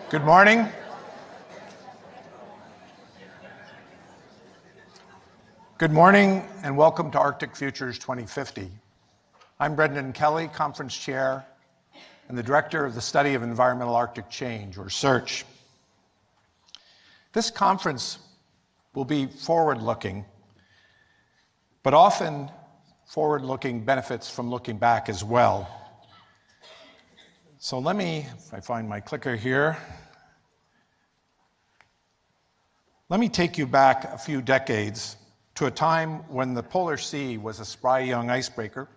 Good morning. Good morning and welcome to Arctic Futures 2050. I'm Brendan Kelly, Conference Chair and the Director of the Study of Environmental Arctic Change, or SEARCH. This conference will be forward-looking, but often forward-looking benefits from looking back as well. So if I find my clicker here, let me take you back a few decades to a time when the Polar Sea was a spry young icebreaker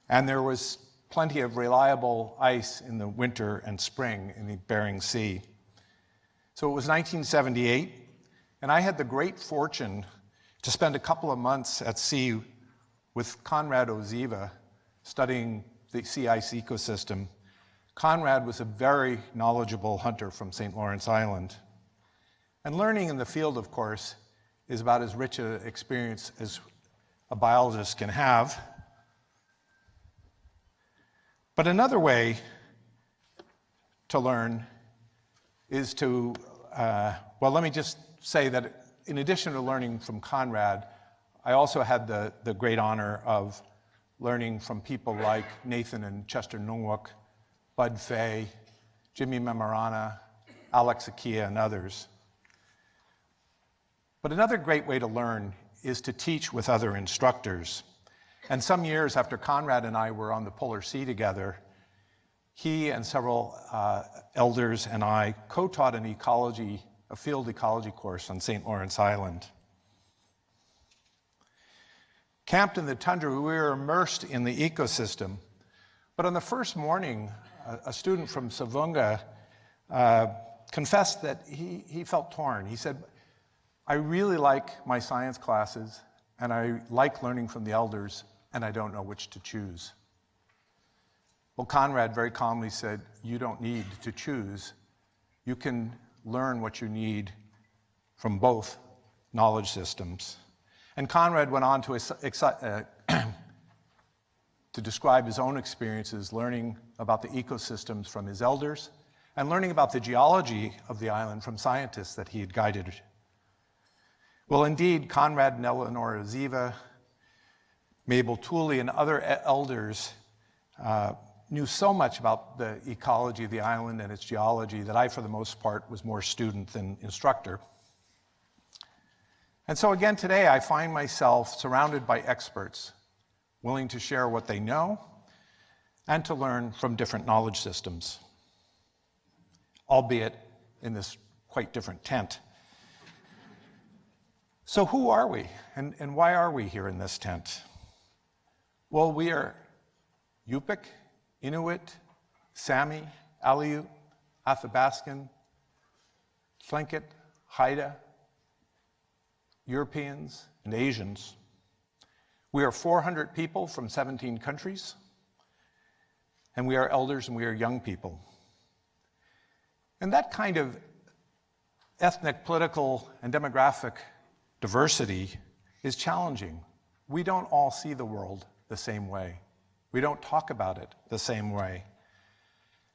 and there was plenty of reliable ice in the winter and spring in the Bering Sea. So it was 1978, and I had the great fortune to spend a couple of months at sea with Konrad Oziva studying the sea ice ecosystem. Konrad was a very knowledgeable hunter from St. Lawrence Island. And learning in the field, of course, is about as rich an experience as a biologist can have. But another way to learn is to, let me just say that in addition to learning from Konrad, I also had the great honor of learning from people like Nathan and Chester Nungwuk, Bud Fay, Jimmy Memorana, Alex Akia, and others. But another great way to learn is to teach with other instructors. And some years after Konrad and I were on the Polar Sea together, he and several elders and I co-taught a field ecology course on St. Lawrence Island. Camped in the tundra, we were immersed in the ecosystem. But on the first morning, a student from Savunga confessed that he felt torn. He said, I really like my science classes, and I like learning from the elders, and I don't know which to choose. Well, Konrad very calmly said, you don't need to choose. You can learn what you need from both knowledge systems. And Konrad went on to describe his own experiences learning about the ecosystems from his elders and learning about the geology of the island from scientists that he had guided. Well, indeed, Konrad and Eleanor Oziva, Mabel Tooley, and other elders knew so much about the ecology of the island and its geology that I, for the most part, was more student than instructor. And so again, today, I find myself surrounded by experts willing to share what they know and to learn from different knowledge systems, albeit in this quite different tent. So who are we, and why are we here in this tent? Well, we are Yupik, Inuit, Sami, Aleut, Athabaskan, Tlingit, Haida, Europeans, and Asians. We are 400 people from 17 countries, and we are elders and we are young people. And that kind of ethnic, political, and demographic diversity is challenging. We don't all see the world the same way. We don't talk about it the same way.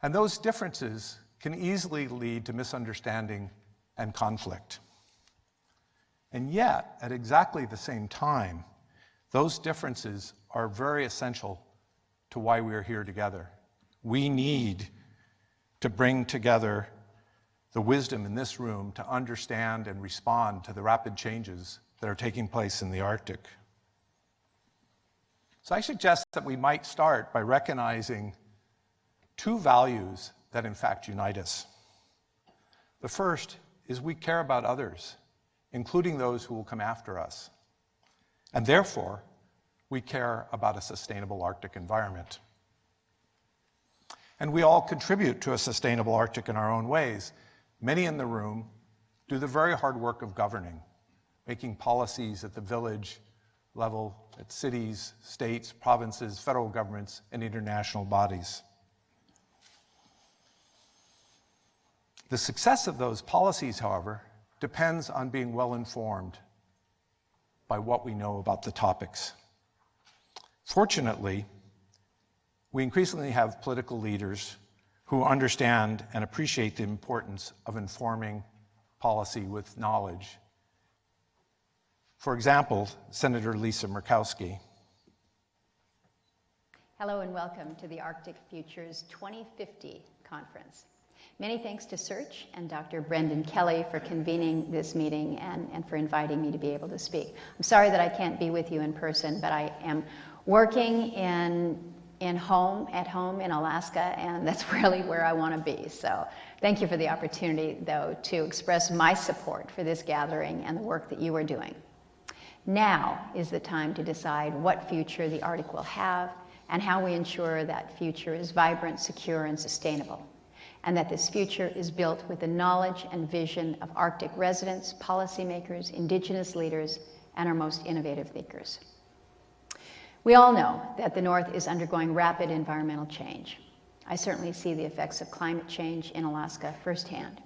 And those differences can easily lead to misunderstanding and conflict. And yet, at exactly the same time, those differences are very essential to why we are here together. We need to bring together the wisdom in this room to understand and respond to the rapid changes that are taking place in the Arctic. So I suggest that we might start by recognizing two values that in fact unite us. The first is we care about others, including those who will come after us. And therefore, we care about a sustainable Arctic environment. And we all contribute to a sustainable Arctic in our own ways. Many in the room do the very hard work of governing, making policies at the village level, at cities, states, provinces, federal governments, and international bodies. The success of those policies, however, depends on being well informed by what we know about the topics. Fortunately, we increasingly have political leaders who understand and appreciate the importance of informing policy with knowledge. For example, Senator Lisa Murkowski. Hello and welcome to the Arctic Futures 2050 conference. Many thanks to SEARCH and Dr. Brendan Kelly for convening this meeting and for inviting me to be able to speak. I'm sorry that I can't be with you in person, but I am working at home in Alaska, and that's really where I want to be. So thank you for the opportunity, though, to express my support for this gathering and the work that you are doing. Now is the time to decide what future the Arctic will have and how we ensure that future is vibrant, secure, and sustainable, and that this future is built with the knowledge and vision of Arctic residents, policymakers, Indigenous leaders, and our most innovative thinkers. We all know that the North is undergoing rapid environmental change. I certainly see the effects of climate change in Alaska firsthand.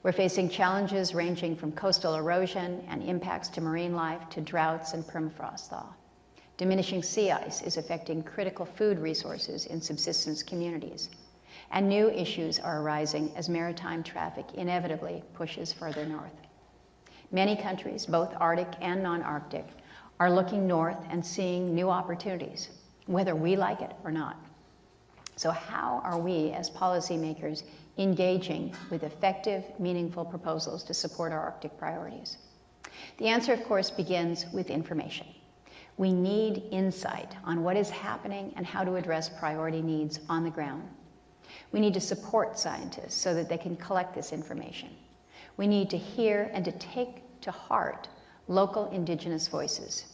We're facing challenges ranging from coastal erosion and impacts to marine life to droughts and permafrost thaw. Diminishing sea ice is affecting critical food resources in subsistence communities. And new issues are arising as maritime traffic inevitably pushes further north. Many countries, both Arctic and non-Arctic, are looking north and seeing new opportunities, whether we like it or not. So how are we as policymakers engaging with effective, meaningful proposals to support our Arctic priorities? The answer, of course, begins with information. We need insight on what is happening and how to address priority needs on the ground. We need to support scientists so that they can collect this information. We need to hear and to take to heart local Indigenous voices.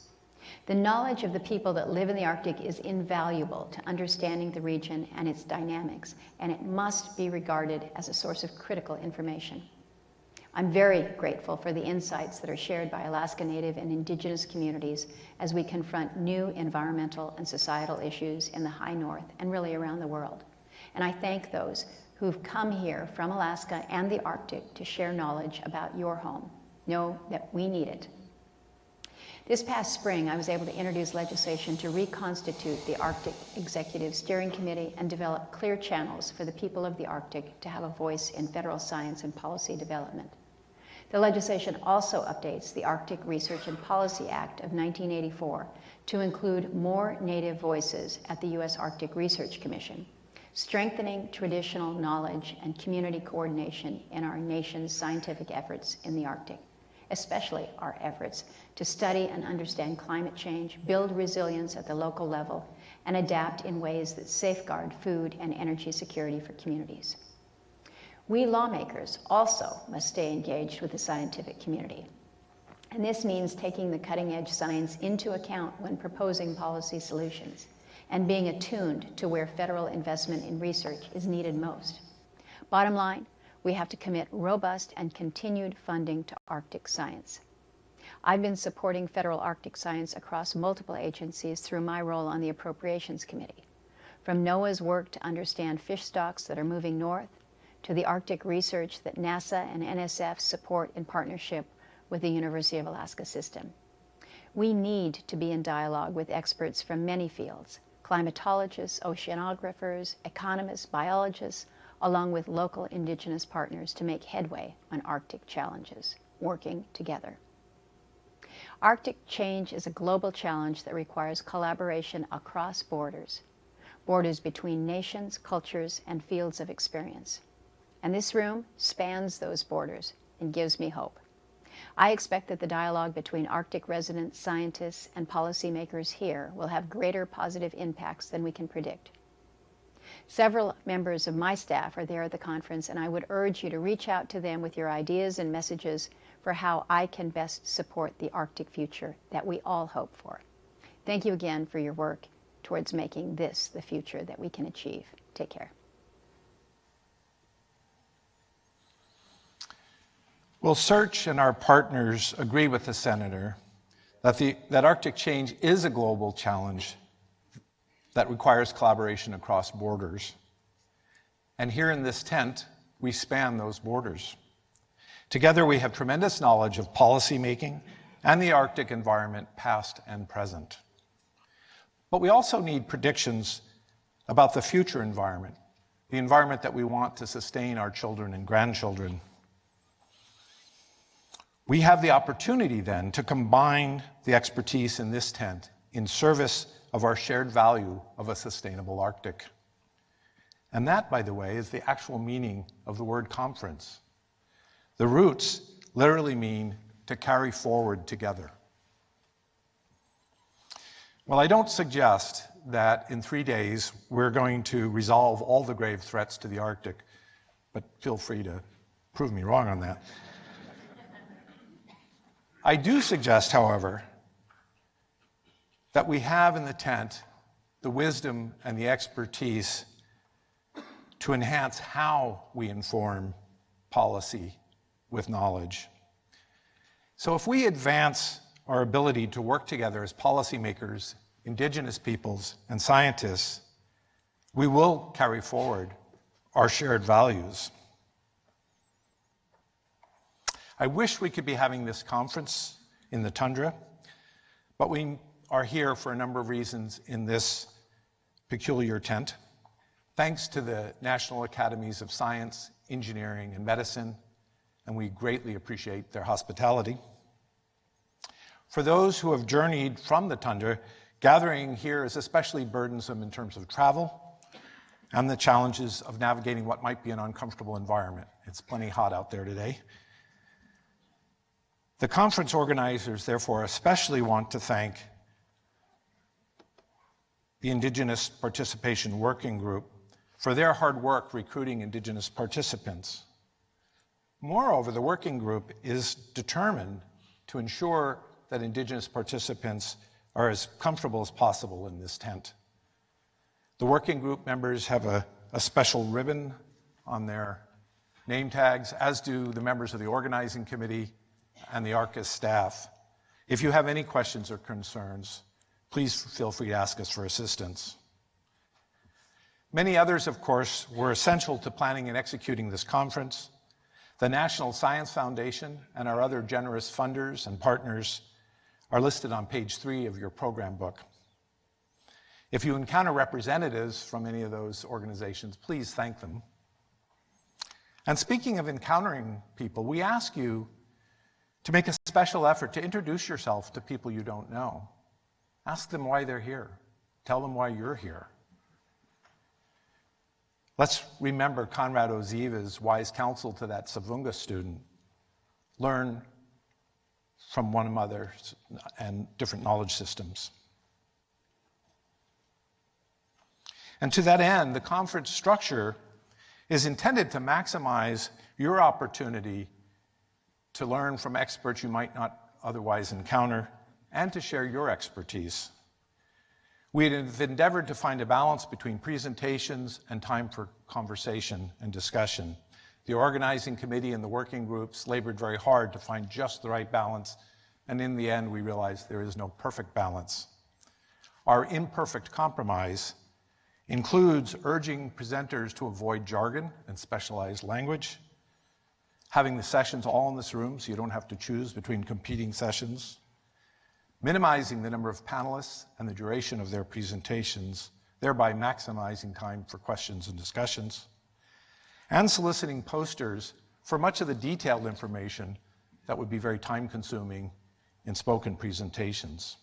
The knowledge of the people that live in the Arctic is invaluable to understanding the region and its dynamics, and it must be regarded as a source of critical information. I'm very grateful for the insights that are shared by Alaska Native and Indigenous communities as we confront new environmental and societal issues in the High North and really around the world. And I thank those who've come here from Alaska and the Arctic to share knowledge about your home. Know that we need it. This past spring, I was able to introduce legislation to reconstitute the Arctic Executive Steering Committee and develop clear channels for the people of the Arctic to have a voice in federal science and policy development. The legislation also updates the Arctic Research and Policy Act of 1984 to include more Native voices at the U.S. Arctic Research Commission, strengthening traditional knowledge and community coordination in our nation's scientific efforts in the Arctic, especially our efforts to study and understand climate change, build resilience at the local level, and adapt in ways that safeguard food and energy security for communities. We lawmakers also must stay engaged with the scientific community. And this means taking the cutting-edge science into account when proposing policy solutions and being attuned to where federal investment in research is needed most. Bottom line, we have to commit robust and continued funding to Arctic science. I've been supporting federal Arctic science across multiple agencies through my role on the Appropriations Committee, from NOAA's work to understand fish stocks that are moving north, to the Arctic research that NASA and NSF support in partnership with the University of Alaska system. We need to be in dialogue with experts from many fields, climatologists, oceanographers, economists, biologists, along with local Indigenous partners to make headway on Arctic challenges, working together. Arctic change is a global challenge that requires collaboration across borders between nations, cultures, and fields of experience. And this room spans those borders and gives me hope. I expect that the dialogue between Arctic residents, scientists, and policymakers here will have greater positive impacts than we can predict. Several members of my staff are there at the conference, and I would urge you to reach out to them with your ideas and messages for how I can best support the Arctic future that we all hope for. Thank you again for your work towards making this the future that we can achieve. Take care. Well, SEARCH and our partners agree with the Senator that Arctic change is a global challenge that requires collaboration across borders. And here in this tent, we span those borders. Together, we have tremendous knowledge of policymaking and the Arctic environment, past and present. But we also need predictions about the future environment, the environment that we want to sustain our children and grandchildren. We have the opportunity then to combine the expertise in this tent in service of our shared value of a sustainable Arctic. And that, by the way, is the actual meaning of the word conference. The roots literally mean to carry forward together. Well, I don't suggest that in 3 days we're going to resolve all the grave threats to the Arctic, but feel free to prove me wrong on that. I do suggest, however, that we have in the tent the wisdom and the expertise to enhance how we inform policy with knowledge. So if we advance our ability to work together as policymakers, Indigenous peoples, and scientists, we will carry forward our shared values. I wish we could be having this conference in the tundra, but we are here for a number of reasons in this peculiar tent. Thanks to the National Academies of Science, Engineering, and Medicine, and we greatly appreciate their hospitality. For those who have journeyed from the tundra, gathering here is especially burdensome in terms of travel and the challenges of navigating what might be an uncomfortable environment. It's plenty hot out there today. The conference organizers, therefore, especially want to thank the Indigenous Participation Working Group for their hard work recruiting Indigenous participants. Moreover, the working group is determined to ensure that Indigenous participants are as comfortable as possible in this tent. The working group members have a special ribbon on their name tags, as do the members of the organizing committee and the ARCIS staff. If you have any questions or concerns, please feel free to ask us for assistance. Many others, of course, were essential to planning and executing this conference. The National Science Foundation and our other generous funders and partners are listed on page 3 of your program book. If you encounter representatives from any of those organizations, please thank them. And speaking of encountering people, we ask you to make a special effort to introduce yourself to people you don't know. Ask them why they're here. Tell them why you're here. Let's remember Conrad Oziva's wise counsel to that Savunga student. Learn from one another and different knowledge systems. And to that end, the conference structure is intended to maximize your opportunity to learn from experts you might not otherwise encounter and to share your expertise. We have endeavored to find a balance between presentations and time for conversation and discussion. The organizing committee and the working groups labored very hard to find just the right balance, and in the end, we realized there is no perfect balance. Our imperfect compromise includes urging presenters to avoid jargon and specialized language, having the sessions all in this room so you don't have to choose between competing sessions, minimizing the number of panelists and the duration of their presentations, thereby maximizing time for questions and discussions, and soliciting posters for much of the detailed information that would be very time-consuming in spoken presentations.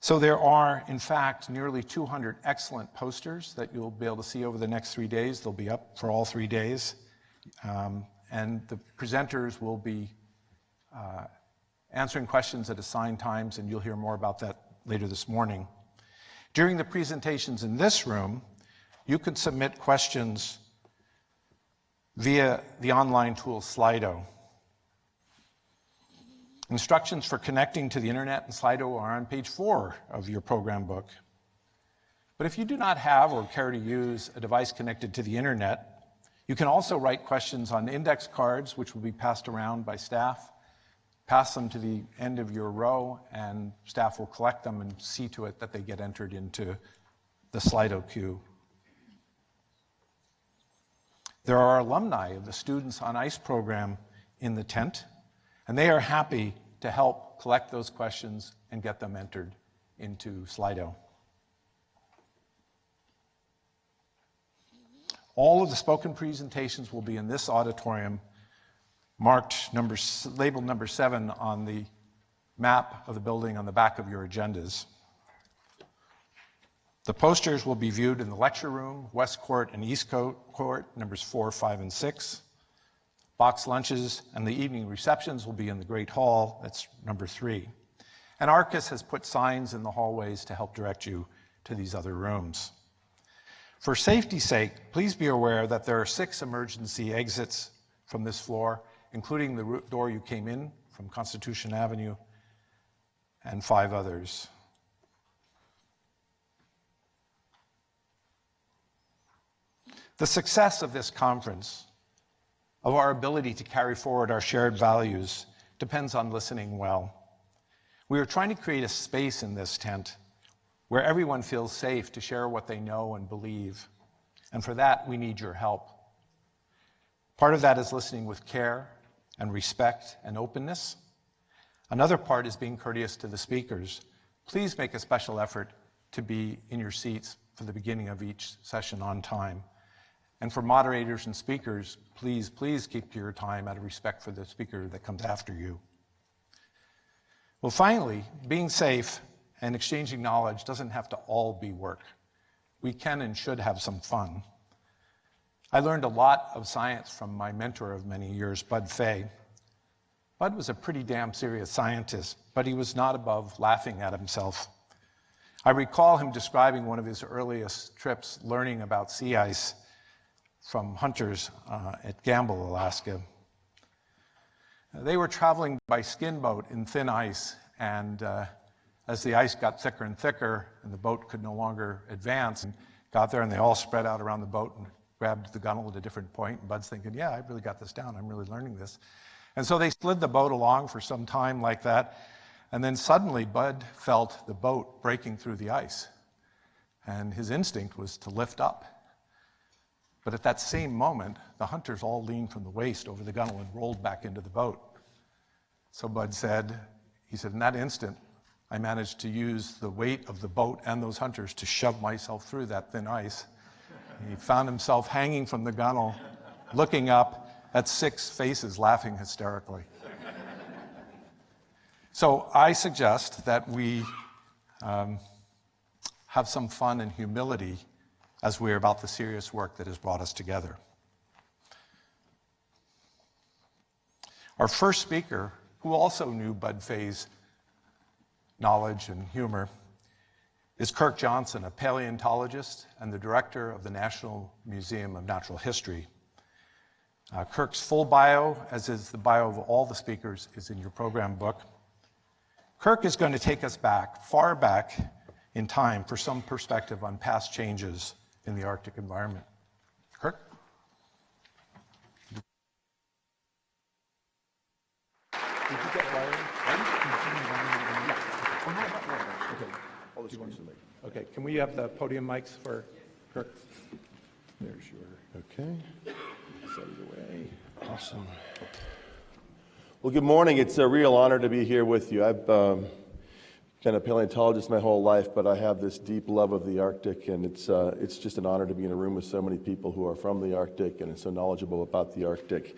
So there are, in fact, nearly 200 excellent posters that you'll be able to see over the next 3 days. They'll be up for all 3 days. And the presenters will be answering questions at assigned times, and you'll hear more about that later this morning. During the presentations in this room, you can submit questions via the online tool Slido. Instructions for connecting to the internet and Slido are on page 4 of your program book. But if you do not have or care to use a device connected to the internet, you can also write questions on index cards, which will be passed around by staff. Pass them to the end of your row, and staff will collect them and see to it that they get entered into the Slido queue. There are alumni of the Students on Ice program in the tent, and they are happy to help collect those questions and get them entered into Slido. All of the spoken presentations will be in this auditorium, labeled number 7 on the map of the building on the back of your agendas. The posters will be viewed in the lecture room, West Court and East Court, numbers 4, 5, and 6. Box lunches and the evening receptions will be in the Great Hall, that's number 3. And Arcus has put signs in the hallways to help direct you to these other rooms. For safety's sake, please be aware that there are 6 emergency exits from this floor, including the door you came in from Constitution Avenue, and 5 others. The success of this conference, of our ability to carry forward our shared values, depends on listening well. We are trying to create a space in this tent where everyone feels safe to share what they know and believe. And for that, we need your help. Part of that is listening with care and respect and openness. Another part is being courteous to the speakers. Please make a special effort to be in your seats for the beginning of each session on time. And for moderators and speakers, please keep to your time out of respect for the speaker that comes after you. Well, finally, being safe and exchanging knowledge doesn't have to all be work. We can and should have some fun. I learned a lot of science from my mentor of many years, Bud Fay. Bud was a pretty damn serious scientist, but he was not above laughing at himself. I recall him describing one of his earliest trips learning about sea ice from hunters at Gamble, Alaska. They were traveling by skin boat in thin ice, and as the ice got thicker and thicker and the boat could no longer advance, and got there and they all spread out around the boat and grabbed the gunnel at a different point, and Bud's thinking, yeah, I really got this down, I'm really learning this. And so they slid the boat along for some time like that, and then suddenly Bud felt the boat breaking through the ice, and his instinct was to lift up. But at that same moment, the hunters all leaned from the waist over the gunnel and rolled back into the boat. So Bud said, in that instant, I managed to use the weight of the boat and those hunters to shove myself through that thin ice. He found himself hanging from the gunnel, looking up at 6 faces laughing hysterically. So I suggest that we have some fun and humility as we are about the serious work that has brought us together. Our first speaker, who also knew Bud Fay's knowledge and humor, is Kirk Johnson, a paleontologist and the director of the National Museum of Natural History. Kirk's full bio, as is the bio of all the speakers, is in your program book. Kirk is going to take us back, far back in time, for some perspective on past changes in the Arctic environment. Kirk? Did you get wiring? Okay, can we have the podium mics for Kirk? There's your, okay. Set it away. Awesome. Well, good morning. It's a real honor to be here with you. I've been a paleontologist my whole life, but I have this deep love of the Arctic, and it's just an honor to be in a room with so many people who are from the Arctic and so knowledgeable about the Arctic.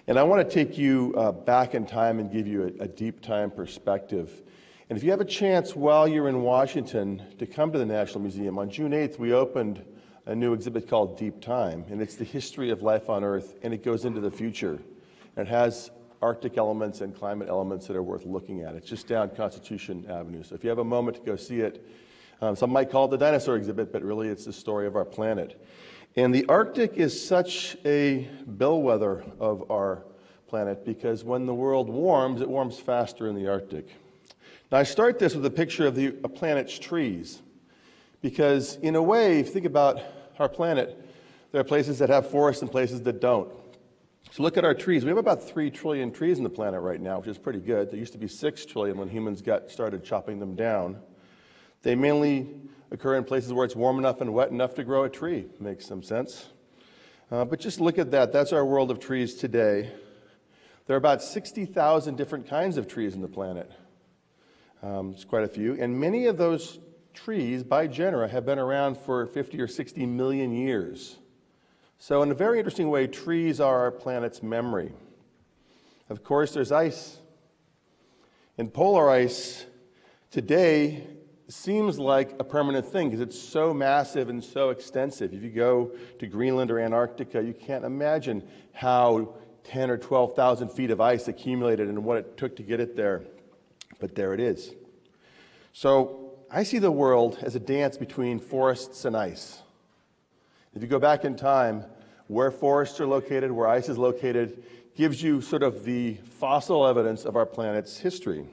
And I want to take you back in time and give you a deep time perspective. And if you have a chance while you're in Washington to come to the National Museum, on June 8th we opened a new exhibit called Deep Time, and it's the history of life on Earth, and it goes into the future. And it has Arctic elements and climate elements that are worth looking at. It's just down Constitution Avenue. So if you have a moment to go see it, some might call it the dinosaur exhibit, but really it's the story of our planet. And the Arctic is such a bellwether of our planet because when the world warms, it warms faster in the Arctic. Now I start this with a picture of the planet's trees because in a way, if you think about our planet, there are places that have forests and places that don't. So look at our trees. We have about 3 trillion trees on the planet right now, which is pretty good. There used to be 6 trillion when humans started chopping them down. They mainly occur in places where it's warm enough and wet enough to grow a tree. Makes some sense. But just look at that. That's our world of trees today. There are about 60,000 different kinds of trees on the planet. It's quite a few. And many of those trees, by genera, have been around for 50 or 60 million years. So in a very interesting way, trees are our planet's memory. Of course, there's ice. And polar ice today seems like a permanent thing because it's so massive and so extensive. If you go to Greenland or Antarctica, you can't imagine how 10 or 12,000 feet of ice accumulated and what it took to get it there. But there it is. So I see the world as a dance between forests and ice. If you go back in time, where forests are located, where ice is located, gives you sort of the fossil evidence of our planet's history.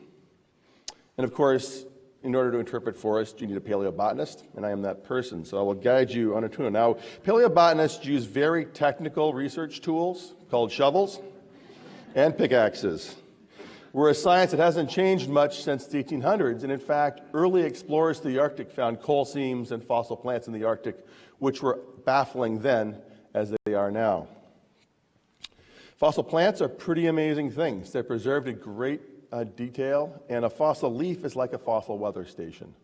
And of course, in order to interpret forests, you need a paleobotanist, and I am that person, so I will guide you on a tour. Now, paleobotanists use very technical research tools called shovels and pickaxes. We're a science that hasn't changed much since the 1800s, and in fact, early explorers to the Arctic found coal seams and fossil plants in the Arctic, which were baffling then as they are now. Fossil plants are pretty amazing things. They're preserved in great detail, and a fossil leaf is like a fossil weather station.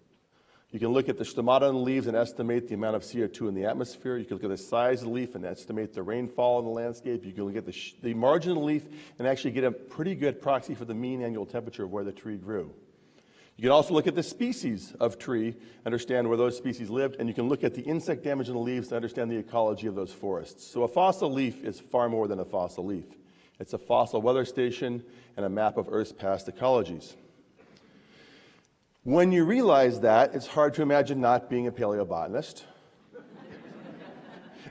You can look at the stomata on the leaves and estimate the amount of CO2 in the atmosphere. You can look at the size of the leaf and estimate the rainfall in the landscape. You can look at the margin of the leaf and actually get a pretty good proxy for the mean annual temperature of where the tree grew. You can also look at the species of tree, understand where those species lived, and you can look at the insect damage in the leaves to understand the ecology of those forests. So a fossil leaf is far more than a fossil leaf. It's a fossil weather station and a map of Earth's past ecologies. When you realize that, it's hard to imagine not being a paleobotanist.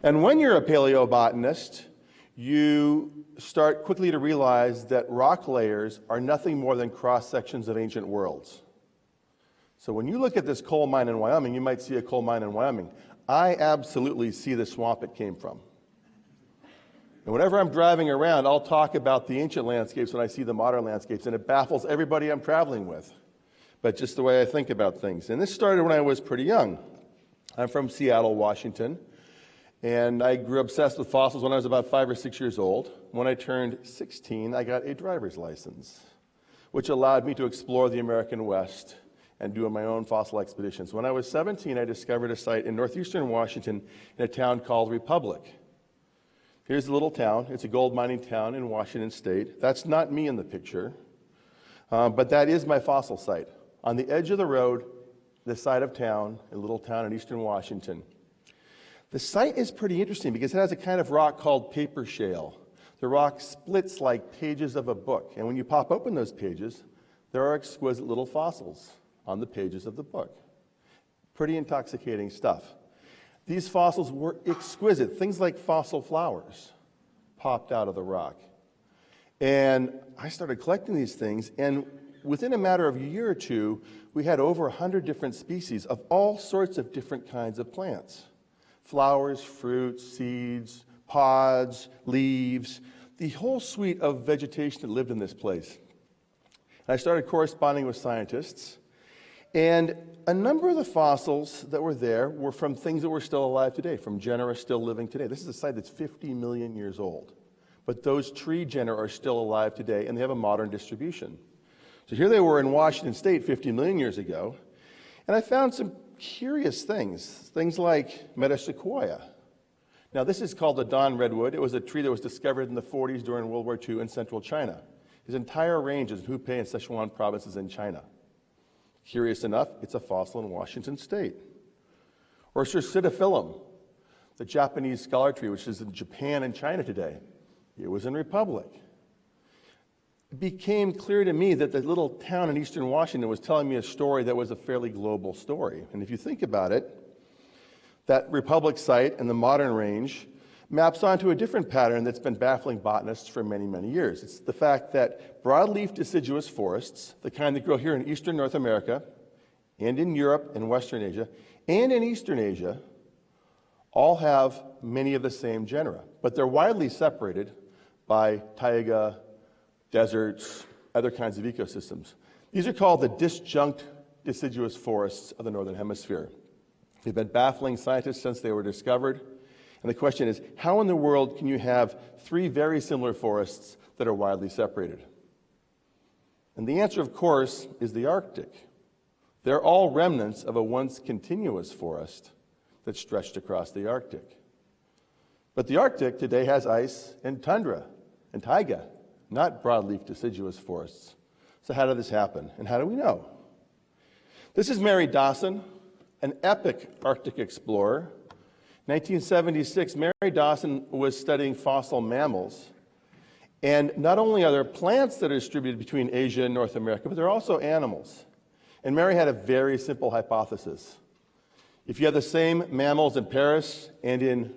And when you're a paleobotanist, you start quickly to realize that rock layers are nothing more than cross-sections of ancient worlds. So when you look at this coal mine in Wyoming, you might see a coal mine in Wyoming. I absolutely see the swamp it came from. And whenever I'm driving around, I'll talk about the ancient landscapes when I see the modern landscapes, and it baffles everybody I'm traveling with. But just the way I think about things. And this started when I was pretty young. I'm from Seattle, Washington, and I grew obsessed with fossils when I was about 5 or 6 years old. When I turned 16, I got a driver's license, which allowed me to explore the American West and do my own fossil expeditions. When I was 17, I discovered a site in northeastern Washington in a town called Republic. Here's the little town. It's a gold mining town in Washington State. That's not me in the picture, but that is my fossil site. On the edge of the road, this side of town, a little town in eastern Washington. The site is pretty interesting because it has a kind of rock called paper shale. The rock splits like pages of a book, and when you pop open those pages, there are exquisite little fossils on the pages of the book. Pretty intoxicating stuff. These fossils were exquisite. Things like fossil flowers popped out of the rock. And I started collecting these things, and within a matter of a year or two, we had over 100 different species of all sorts of different kinds of plants. Flowers, fruits, seeds, pods, leaves, the whole suite of vegetation that lived in this place. And I started corresponding with scientists, and a number of the fossils that were there were from things that were still alive today, from genera still living today. This is a site that's 50 million years old. But those tree genera are still alive today, and they have a modern distribution. So here they were in Washington State 50 million years ago, and I found some curious things like metasequoia. Now, this is called the Don redwood. It was a tree that was discovered in the 40s during World War II in central China. His entire range is in Hubei and Sichuan provinces in China. Curious enough, it's a fossil in Washington State. Or Cercidophyllum, the Japanese scholar tree, which is in Japan and China today. It was in Republic. It became clear to me that the little town in eastern Washington was telling me a story that was a fairly global story. And if you think about it, that Republic site and the modern range maps onto a different pattern that's been baffling botanists for many, many years. It's the fact that broadleaf deciduous forests, the kind that grow here in eastern North America, and in Europe and Western Asia, and in Eastern Asia, all have many of the same genera, but they're widely separated by taiga, deserts, other kinds of ecosystems. These are called the disjunct deciduous forests of the Northern Hemisphere. They've been baffling scientists since they were discovered. And the question is, how in the world can you have three very similar forests that are widely separated? And the answer, of course, is the Arctic. They're all remnants of a once continuous forest that stretched across the Arctic. But the Arctic today has ice and tundra and taiga, not broadleaf deciduous forests. So how did this happen, and how do we know? This is Mary Dawson, an epic Arctic explorer. 1976, Mary Dawson was studying fossil mammals. And not only are there plants that are distributed between Asia and North America, but there are also animals. And Mary had a very simple hypothesis. If you have the same mammals in Paris and in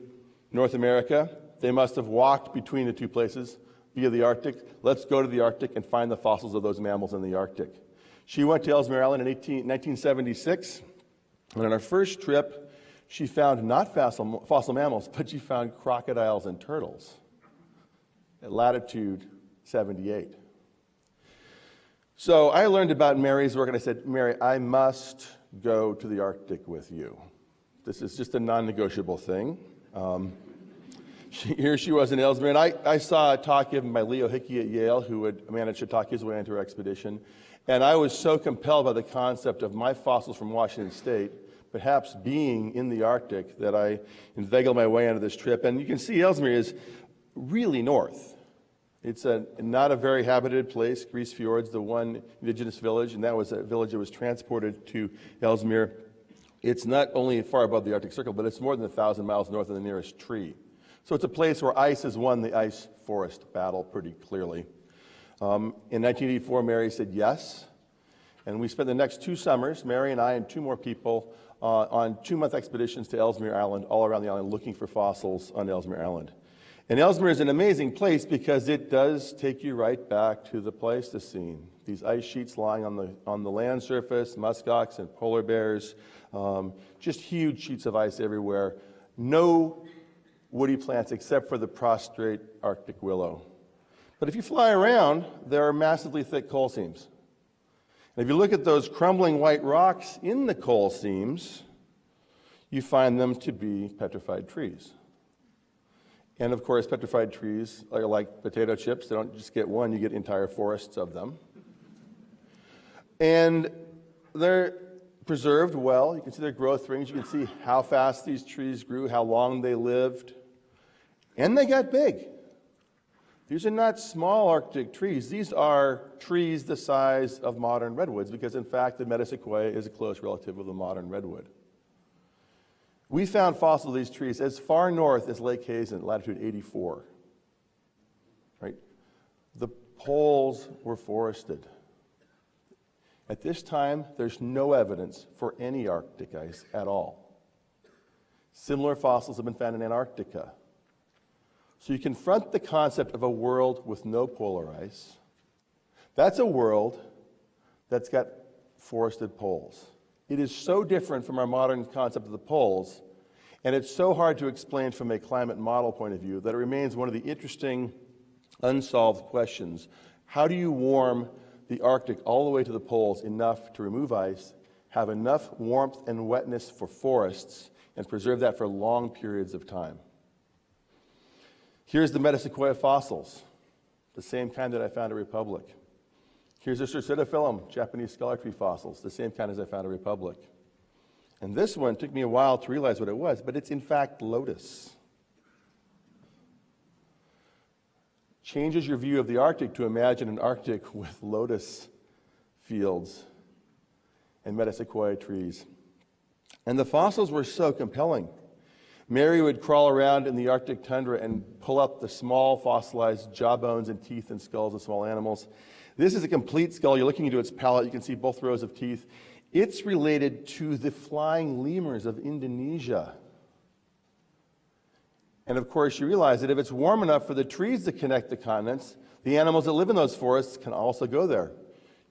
North America, they must have walked between the two places via the Arctic. Let's go to the Arctic and find the fossils of those mammals in the Arctic. She went to Ellesmere Island in 1976, and on her first trip, she found not fossil mammals, but she found crocodiles and turtles at latitude 78. So I learned about Mary's work, and I said, Mary, I must go to the Arctic with you. This is just a non-negotiable thing. Here she was in Ellesmere, and I saw a talk given by Leo Hickey at Yale, who had managed to talk his way into her expedition. And I was so compelled by the concept of my fossils from Washington State, perhaps being in the Arctic, that I inveigled my way onto this trip. And you can see Ellesmere is really north. It's not a very habited place. Grise Fiords, the one indigenous village, and that was a village that was transported to Ellesmere. It's not only far above the Arctic Circle, but it's more than 1,000 miles north of the nearest tree. So it's a place where ice has won the ice-forest battle pretty clearly. In 1984, Mary said yes, and we spent the next 2 summers, Mary and I and 2 more people, on 2-month expeditions to Ellesmere Island, all around the island, looking for fossils on Ellesmere Island. And Ellesmere is an amazing place because it does take you right back to the Pleistocene. These ice sheets lying on the land surface, muskox and polar bears, just huge sheets of ice everywhere. No woody plants except for the prostrate Arctic willow. But if you fly around, there are massively thick coal seams. And if you look at those crumbling white rocks in the coal seams, you find them to be petrified trees. And of course, petrified trees are like potato chips. They don't just get one, you get entire forests of them. And they're preserved well. You can see their growth rings. You can see how fast these trees grew, how long they lived. And they got big. These are not small Arctic trees. These are trees the size of modern redwoods because, in fact, the metasequoia is a close relative of the modern redwood. We found fossils of these trees as far north as Lake Hazen, latitude 84. Right? The poles were forested. At this time, there's no evidence for any Arctic ice at all. Similar fossils have been found in Antarctica. So you confront the concept of a world with no polar ice. That's a world that's got forested poles. It is so different from our modern concept of the poles, and it's so hard to explain from a climate model point of view that it remains one of the interesting unsolved questions. How do you warm the Arctic all the way to the poles enough to remove ice, have enough warmth and wetness for forests, and preserve that for long periods of time? Here's the Metasequoia fossils, the same kind that I found at Republic. Here's the Cercidophyllum, Japanese scholar tree fossils, the same kind as I found at Republic. And this one took me a while to realize what it was, but it's in fact lotus. Changes your view of the Arctic to imagine an Arctic with lotus fields and Metasequoia trees. And the fossils were so compelling. Mary would crawl around in the Arctic tundra and pull up the small fossilized jawbones and teeth and skulls of small animals. This is a complete skull. You're looking into its palate. You can see both rows of teeth. It's related to the flying lemurs of Indonesia. And of course, you realize that if it's warm enough for the trees to connect the continents, the animals that live in those forests can also go there.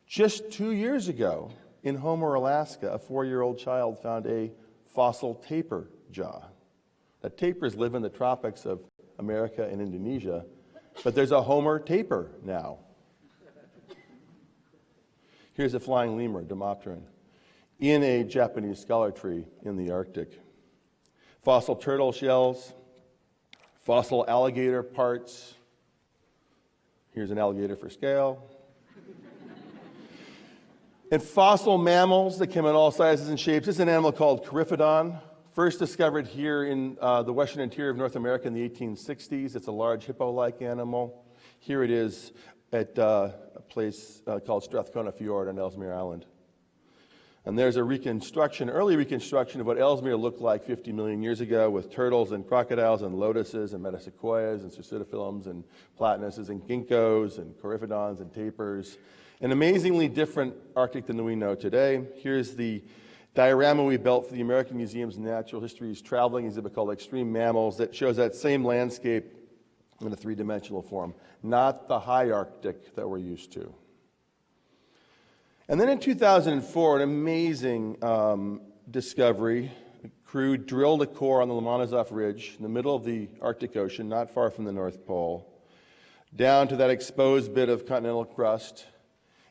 Just 2 years ago, in Homer, Alaska, a 4-year-old child found a fossil tapir jaw. Now, tapirs live in the tropics of America and Indonesia, but there's a Homer tapir now. Here's a flying lemur, Dimopteron, in a Japanese scholar tree in the Arctic. Fossil turtle shells, fossil alligator parts. Here's an alligator for scale. And fossil mammals that come in all sizes and shapes. This is an animal called Coryphodon, First discovered here in the western interior of North America in the 1860s. It's a large hippo-like animal. Here it is at a place called Strathcona Fjord on Ellesmere Island. And there's a reconstruction, early reconstruction of what Ellesmere looked like 50 million years ago, with turtles and crocodiles and lotuses and metasequoias and cercidophyllums and platanuses and ginkgos and coryphodons and tapirs. An amazingly different Arctic than we know today. Here's the diorama we built for the American Museum's Natural History's traveling exhibit called Extreme Mammals that shows that same landscape in a three-dimensional form, not the high Arctic that we're used to. And then in 2004, an amazing discovery. A crew drilled a core on the Lomonosov Ridge in the middle of the Arctic Ocean, not far from the North Pole, down to that exposed bit of continental crust,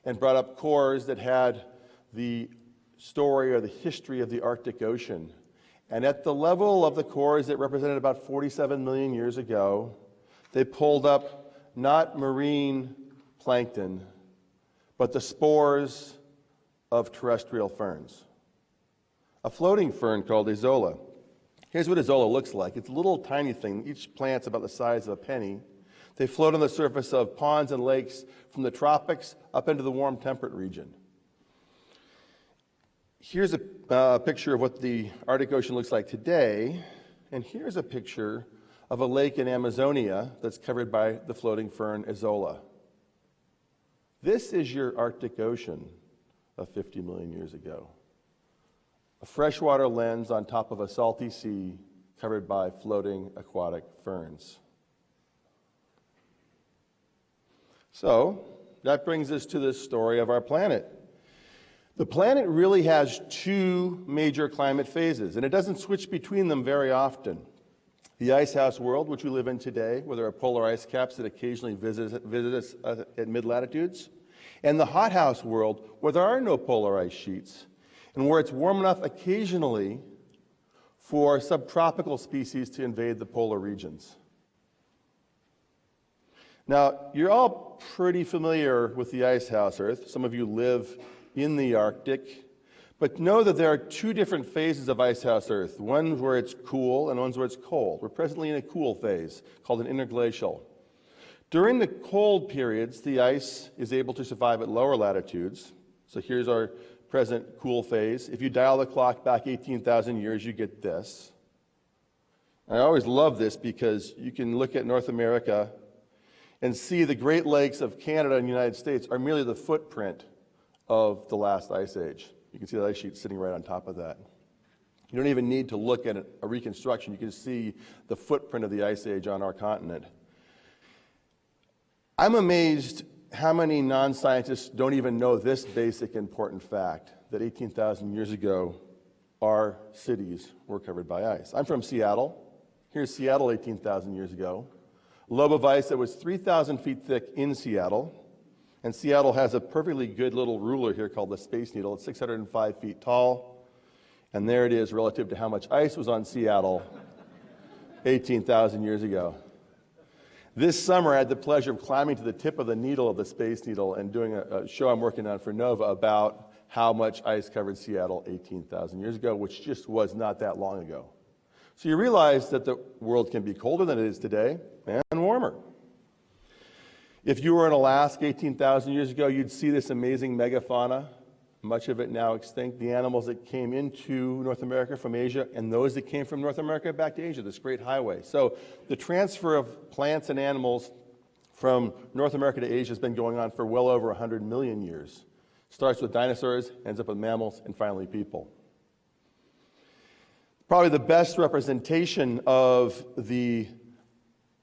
and brought up cores that had the story or the history of the Arctic Ocean. And at the level of the cores that represented about 47 million years ago, they pulled up not marine plankton, but the spores of terrestrial ferns. A floating fern called Azolla. Here's what Azolla looks like. It's a little tiny thing. Each plant's about the size of a penny. They float on the surface of ponds and lakes from the tropics up into the warm temperate region. Here's a picture of what the Arctic Ocean looks like today, and here's a picture of a lake in Amazonia that's covered by the floating fern Azolla. This is your Arctic Ocean of 50 million years ago. A freshwater lens on top of a salty sea covered by floating aquatic ferns. So, that brings us to the story of our planet. The planet really has two major climate phases, and it doesn't switch between them very often. The icehouse world, which we live in today, where there are polar ice caps that occasionally visit us at mid-latitudes, and the hothouse world, where there are no polar ice sheets, and where it's warm enough occasionally for subtropical species to invade the polar regions. Now, you're all pretty familiar with the icehouse Earth. Some of you live in the Arctic. But know that there are two different phases of icehouse Earth, one where it's cool and one where it's cold. We're presently in a cool phase called an interglacial. During the cold periods, the ice is able to survive at lower latitudes. So here's our present cool phase. If you dial the clock back 18,000 years, you get this. I always love this because you can look at North America and see the Great Lakes of Canada and the United States are merely the footprint of the last ice age. You can see the ice sheet sitting right on top of that. You don't even need to look at a reconstruction. You can see the footprint of the ice age on our continent. I'm amazed how many non-scientists don't even know this basic important fact, that 18,000 years ago, our cities were covered by ice. I'm from Seattle. Here's Seattle 18,000 years ago. A lobe of ice that was 3,000 feet thick in Seattle. And Seattle has a perfectly good little ruler here called the Space Needle. It's 605 feet tall. And there it is relative to how much ice was on Seattle 18,000 years ago. This summer, I had the pleasure of climbing to the tip of the needle of the Space Needle and doing a show I'm working on for NOVA about how much ice covered Seattle 18,000 years ago, which just was not that long ago. So you realize that the world can be colder than it is today and warmer. If you were in Alaska 18,000 years ago, you'd see this amazing megafauna, much of it now extinct, the animals that came into North America from Asia and those that came from North America back to Asia, this great highway. So the transfer of plants and animals from North America to Asia has been going on for well over 100 million years. Starts with dinosaurs, ends up with mammals, and finally people. Probably the best representation of the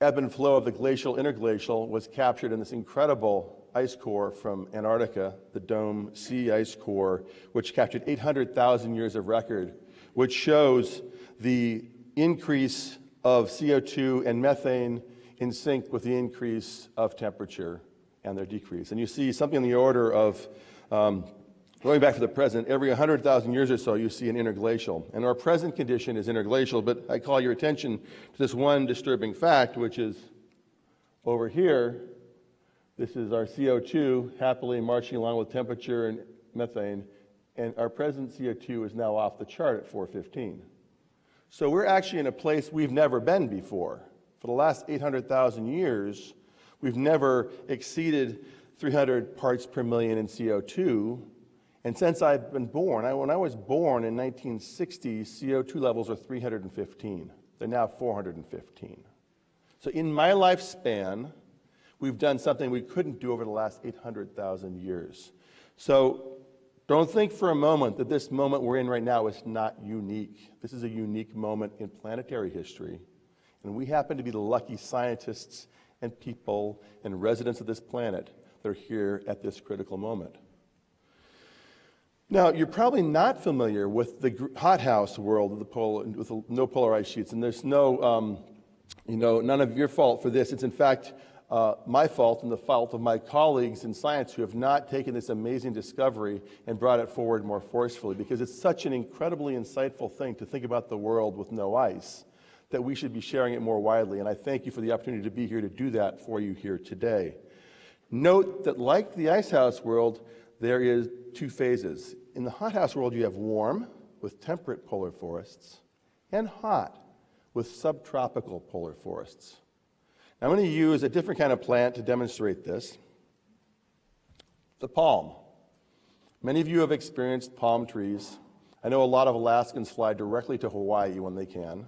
ebb and flow of the glacial interglacial was captured in this incredible ice core from Antarctica, the Dome Sea ice core, which captured 800,000 years of record, which shows the increase of CO2 and methane in sync with the increase of temperature and their decrease. And you see something in the order of, going back to the present, every 100,000 years or so you see an interglacial. And our present condition is interglacial, but I call your attention to this one disturbing fact, which is over here. This is our CO2 happily marching along with temperature and methane, and our present CO2 is now off the chart at 415. So we're actually in a place we've never been before. For the last 800,000 years, we've never exceeded 300 parts per million in CO2. And since I've been born, when I was born in 1960, CO2 levels were 315. They're now 415. So in my lifespan, we've done something we couldn't do over the last 800,000 years. So don't think for a moment that this moment we're in right now is not unique. This is a unique moment in planetary history. And we happen to be the lucky scientists and people and residents of this planet that are here at this critical moment. Now, you're probably not familiar with the hothouse world of with the no polar ice sheets, and there's no, none of your fault for this. It's in fact my fault and the fault of my colleagues in science who have not taken this amazing discovery and brought it forward more forcefully, because it's such an incredibly insightful thing to think about the world with no ice that we should be sharing it more widely. And I thank you for the opportunity to be here to do that for you here today. Note that like the icehouse world, there is two phases. In the hothouse world, you have warm, with temperate polar forests, and hot, with subtropical polar forests. Now, I'm going to use a different kind of plant to demonstrate this. The palm. Many of you have experienced palm trees. I know a lot of Alaskans fly directly to Hawaii when they can,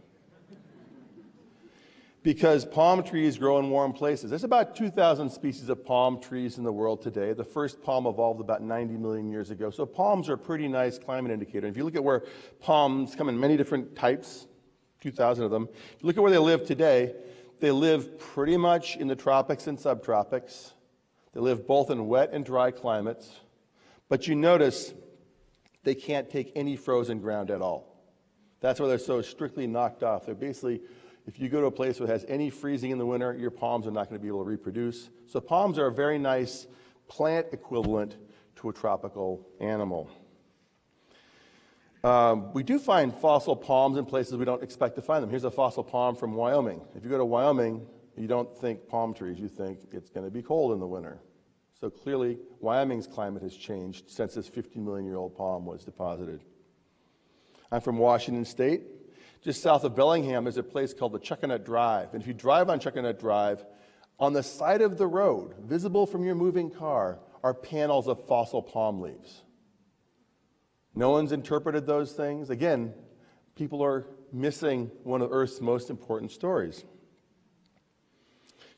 because palm trees grow in warm places. There's about 2,000 species of palm trees in the world today. The first palm evolved about 90 million years ago. So palms are a pretty nice climate indicator. If you look at where palms come in many different types, 2,000 of them, if you look at where they live today, they live pretty much in the tropics and subtropics. They live both in wet and dry climates. But you notice they can't take any frozen ground at all. That's why they're so strictly knocked off. They're basically, if you go to a place that has any freezing in the winter, your palms are not going to be able to reproduce. So palms are a very nice plant equivalent to a tropical animal. We do find fossil palms in places we don't expect to find them. Here's a fossil palm from Wyoming. If you go to Wyoming, you don't think palm trees, you think it's going to be cold in the winter. So clearly, Wyoming's climate has changed since this 50-million-year-old palm was deposited. I'm from Washington State. Just south of Bellingham is a place called the Chuckanut Drive. And if you drive on Chuckanut Drive, on the side of the road, visible from your moving car, are panels of fossil palm leaves. No one's interpreted those things. Again, people are missing one of Earth's most important stories.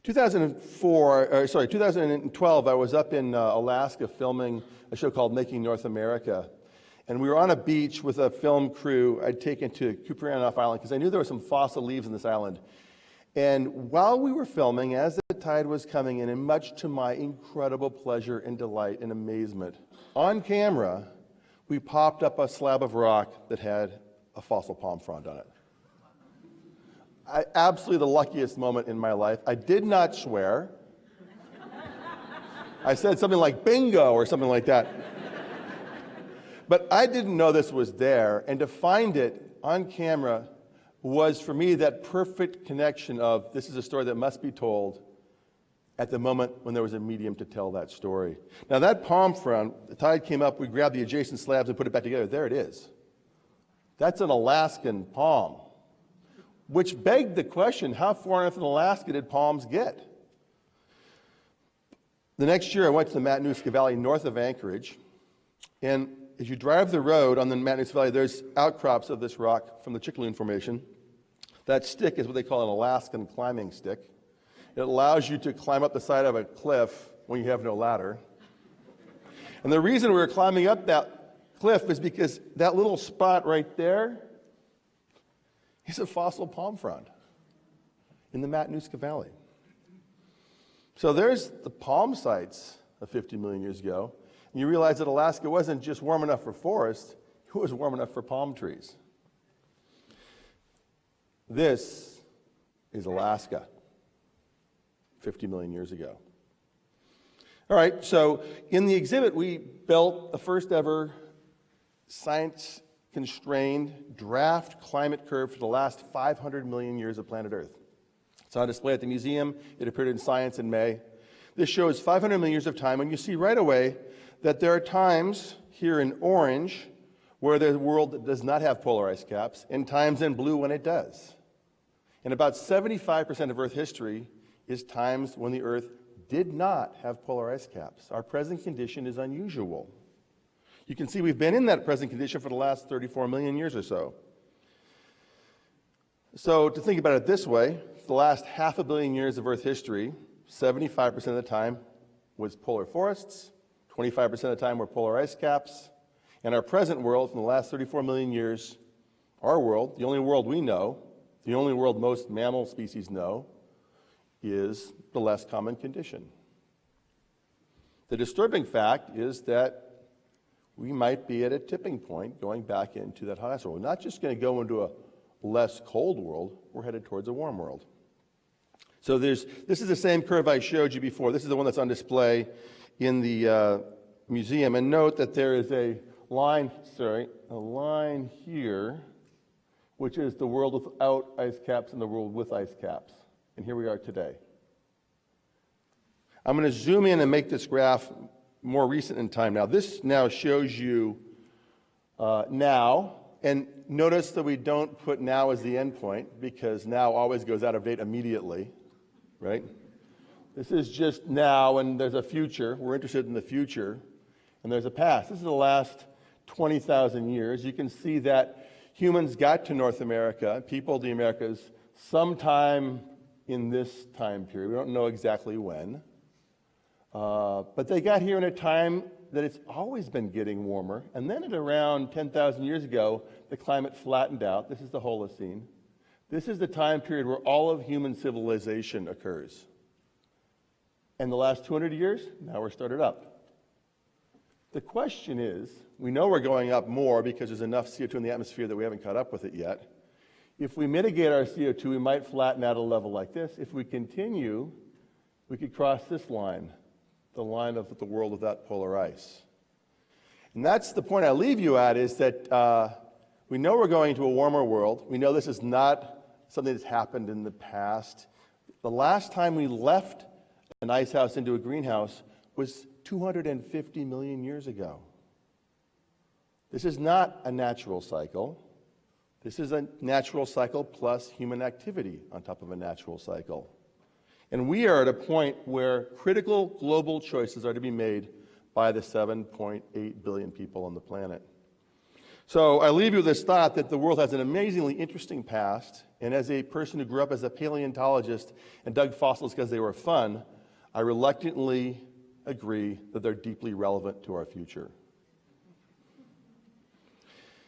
2012, I was up in Alaska filming a show called Making North America. And we were on a beach with a film crew I'd taken to Kuprianof Island because I knew there were some fossil leaves in this island. And while we were filming, as the tide was coming in, and much to my incredible pleasure and delight and amazement, on camera, we popped up a slab of rock that had a fossil palm frond on it. Absolutely the luckiest moment in my life. I did not swear. I said something like bingo or something like that. But I didn't know this was there, and to find it on camera was, for me, that perfect connection of this is a story that must be told at the moment when there was a medium to tell that story. Now, that palm frond, the tide came up, we grabbed the adjacent slabs and put it back together. There it is. That's an Alaskan palm, which begged the question, how far north in Alaska did palms get? The next year, I went to the Matanuska Valley north of Anchorage, and as you drive the road on the Matanuska Valley, there's outcrops of this rock from the Chickaloon Formation. That stick is what they call an Alaskan climbing stick. It allows you to climb up the side of a cliff when you have no ladder. And the reason we were climbing up that cliff is because that little spot right there is a fossil palm frond in the Matanuska Valley. So there's the palm sites of 50 million years ago. And you realize that Alaska wasn't just warm enough for forests, it was warm enough for palm trees. This is Alaska 50 million years ago. All right, so in the exhibit, we built the first ever science-constrained draft climate curve for the last 500 million years of planet Earth. It's on display at the museum. It appeared in Science in May. This shows 500 million years of time, and you see right away that there are times here in orange where there's a world that does not have polar ice caps, and times in blue when it does. And about 75% of Earth history is times when the Earth did not have polar ice caps. Our present condition is unusual. You can see we've been in that present condition for the last 34 million years or so. So to think about it this way, the last 500 million years of Earth history, 75% of the time was polar forests, 25% of the time were polar ice caps, and our present world from the last 34 million years, our world, the only world we know, the only world most mammal species know, is the less common condition. The disturbing fact is that we might be at a tipping point going back into that hot ice world. We're not just going to go into a less cold world, we're headed towards a warm world. So this is the same curve I showed you before. This is the one that's on display in the museum. And note that there is a line here, which is the world without ice caps and the world with ice caps. And here we are today. I'm going to zoom in and make this graph more recent in time now. This now shows you now, and notice that we don't put now as the end point because now always goes out of date immediately, right? This is just now, and there's a future. We're interested in the future, and there's a past. This is the last 20,000 years. You can see that humans got to North America, people of the Americas, sometime in this time period. We don't know exactly when. But they got here in a time that it's always been getting warmer. And then at around 10,000 years ago, the climate flattened out. This is the Holocene. This is the time period where all of human civilization occurs. And the last 200 years, now we're started up. The question is, we know we're going up more because there's enough CO2 in the atmosphere that we haven't caught up with it yet. If we mitigate our CO2, we might flatten out a level like this. If we continue, we could cross this line, the line of the world without polar ice. And that's the point I leave you at, is that we know we're going to a warmer world. We know this is not something that's happened in the past. The last time we left an ice house into a greenhouse was 250 million years ago. This is not a natural cycle. This is a natural cycle plus human activity on top of a natural cycle. And we are at a point where critical global choices are to be made by the 7.8 billion people on the planet. So I leave you with this thought that the world has an amazingly interesting past, and as a person who grew up as a paleontologist and dug fossils because they were fun, I reluctantly agree that they're deeply relevant to our future.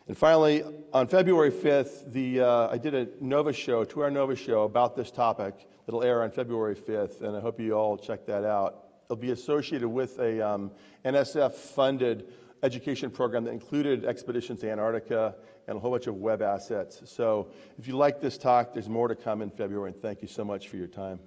And finally, on February 5th, I did a Nova show, 2-hour Nova show about this topic that'll air on February 5th, and I hope you all check that out. It'll be associated with a NSF-funded education program that included expeditions to Antarctica and a whole bunch of web assets. So if you like this talk, there's more to come in February, and thank you so much for your time.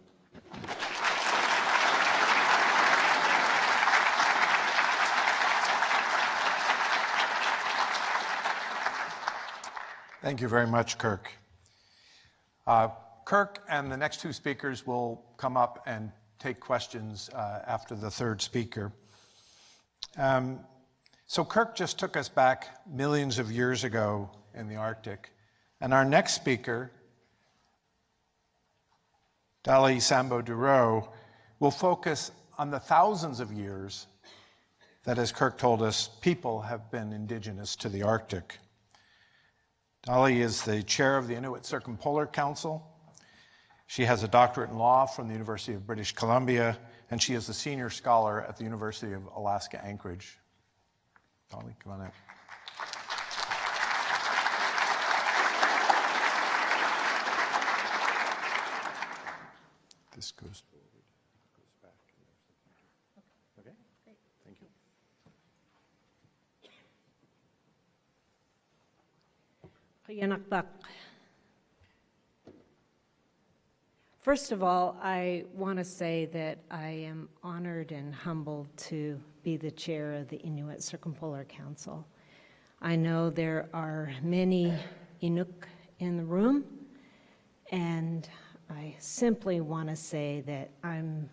Thank you very much, Kirk. Kirk and the next two speakers will come up and take questions after the third speaker. So Kirk just took us back millions of years ago in the Arctic. And our next speaker, Dali Sambo-Duro, will focus on the thousands of years that, as Kirk told us, people have been indigenous to the Arctic. Dali is the chair of the Inuit Circumpolar Council. She has a doctorate in law from the University of British Columbia, and she is a senior scholar at the University of Alaska Anchorage. Dali, come on in. This goes back. Okay, great. Thank you. First of all, I want to say that I am honored and humbled to be the chair of the Inuit Circumpolar Council. I know there are many Inuk in the room, and I simply want to say that I'm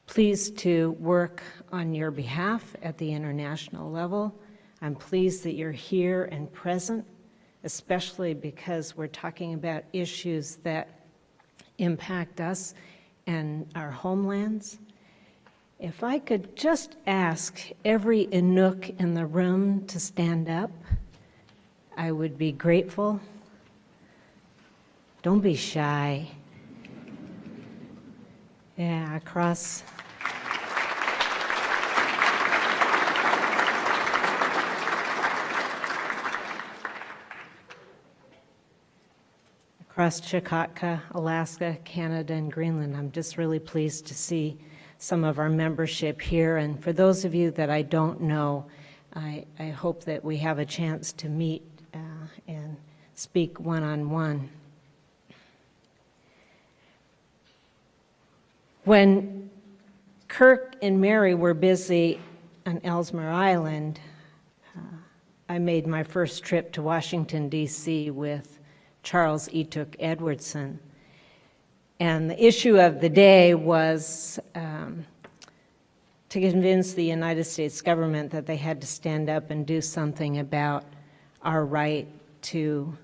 pleased to work on your behalf at the international level. I'm pleased that you're here and present, especially because we're talking about issues that impact us and our homelands. If I could just ask every Inuk in the room to stand up, I would be grateful. Don't be shy. Yeah, across Chukotka, Alaska, Canada, and Greenland. I'm just really pleased to see some of our membership here. And for those of you that I don't know, I hope that we have a chance to meet and speak one-on-one. When Kirk and Mary were busy on Ellesmere Island, I made my first trip to Washington, D.C. with Charles Etuk Edwardson. And the issue of the day was to convince the United States government that they had to stand up and do something about our right to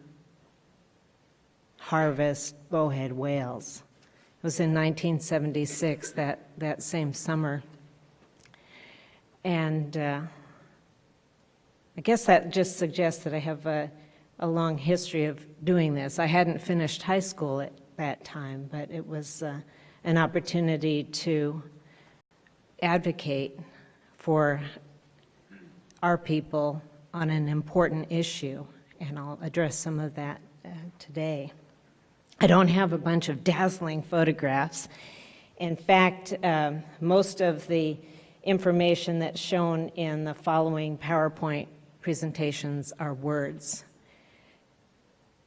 harvest bowhead whales. It was in 1976, that same summer. And I guess that just suggests that I have a long history of doing this. I hadn't finished high school at that time, but it was an opportunity to advocate for our people on an important issue, and I'll address some of that today. I don't have a bunch of dazzling photographs. In fact, most of the information that's shown in the following PowerPoint presentations are words.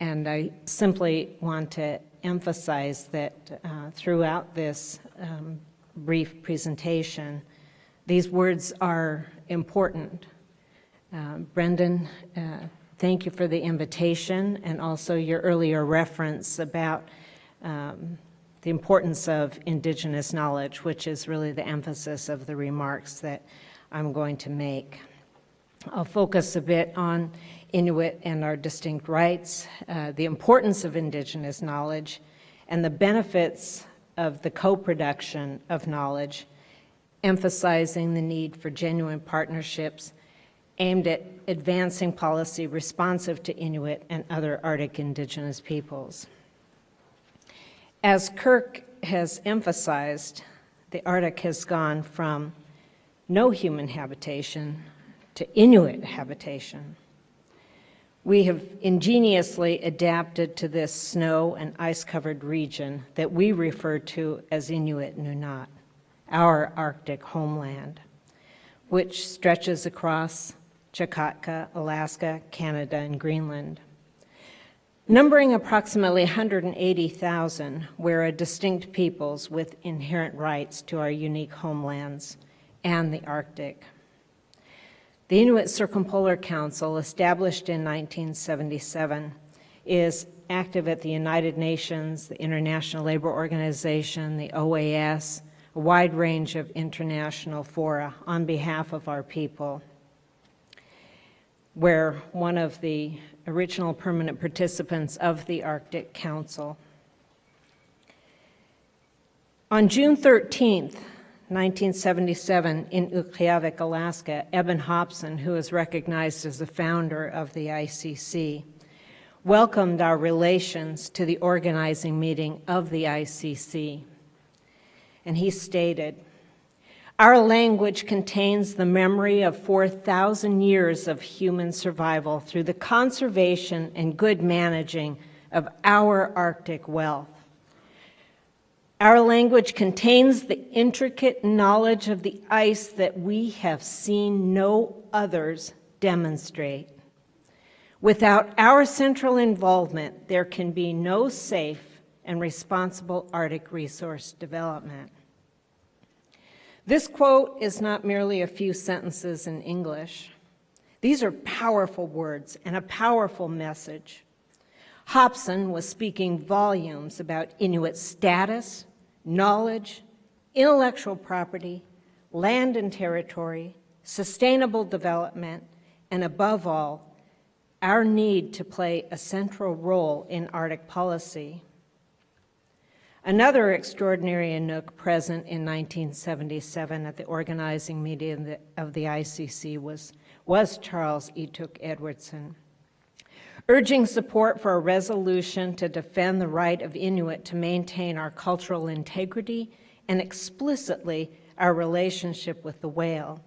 And I simply want to emphasize that throughout this brief presentation, these words are important. Brendan, thank you for the invitation and also your earlier reference about the importance of Indigenous knowledge, which is really the emphasis of the remarks that I'm going to make. I'll focus a bit on Inuit and our distinct rights, the importance of Indigenous knowledge, and the benefits of the co-production of knowledge, emphasizing the need for genuine partnerships aimed at advancing policy responsive to Inuit and other Arctic Indigenous peoples. As Kirk has emphasized, the Arctic has gone from no human habitation to Inuit habitation. We have ingeniously adapted to this snow and ice-covered region that we refer to as Inuit Nunaat, our Arctic homeland, which stretches across Chukotka, Alaska, Canada, and Greenland. Numbering approximately 180,000, we're a distinct peoples with inherent rights to our unique homelands and the Arctic. The Inuit Circumpolar Council, established in 1977, is active at the United Nations, the International Labor Organization, the OAS, a wide range of international fora on behalf of our people. We're one of the original permanent participants of the Arctic Council. On June 13th, 1977, in Utqiagvik, Alaska, Eben Hobson, who is recognized as the founder of the ICC, welcomed our relations to the organizing meeting of the ICC. And he stated, "Our language contains the memory of 4,000 years of human survival through the conservation and good managing of our Arctic wealth. Our language contains the intricate knowledge of the ice that we have seen no others demonstrate. Without our central involvement, there can be no safe and responsible Arctic resource development." This quote is not merely a few sentences in English. These are powerful words and a powerful message. Hobson was speaking volumes about Inuit status, knowledge, intellectual property, land and territory, sustainable development, and above all, our need to play a central role in Arctic policy. Another extraordinary Inuk present in 1977 at the organizing meeting of the ICC was Charles Ituk Edwardson, urging support for a resolution to defend the right of Inuit to maintain our cultural integrity and explicitly our relationship with the whale.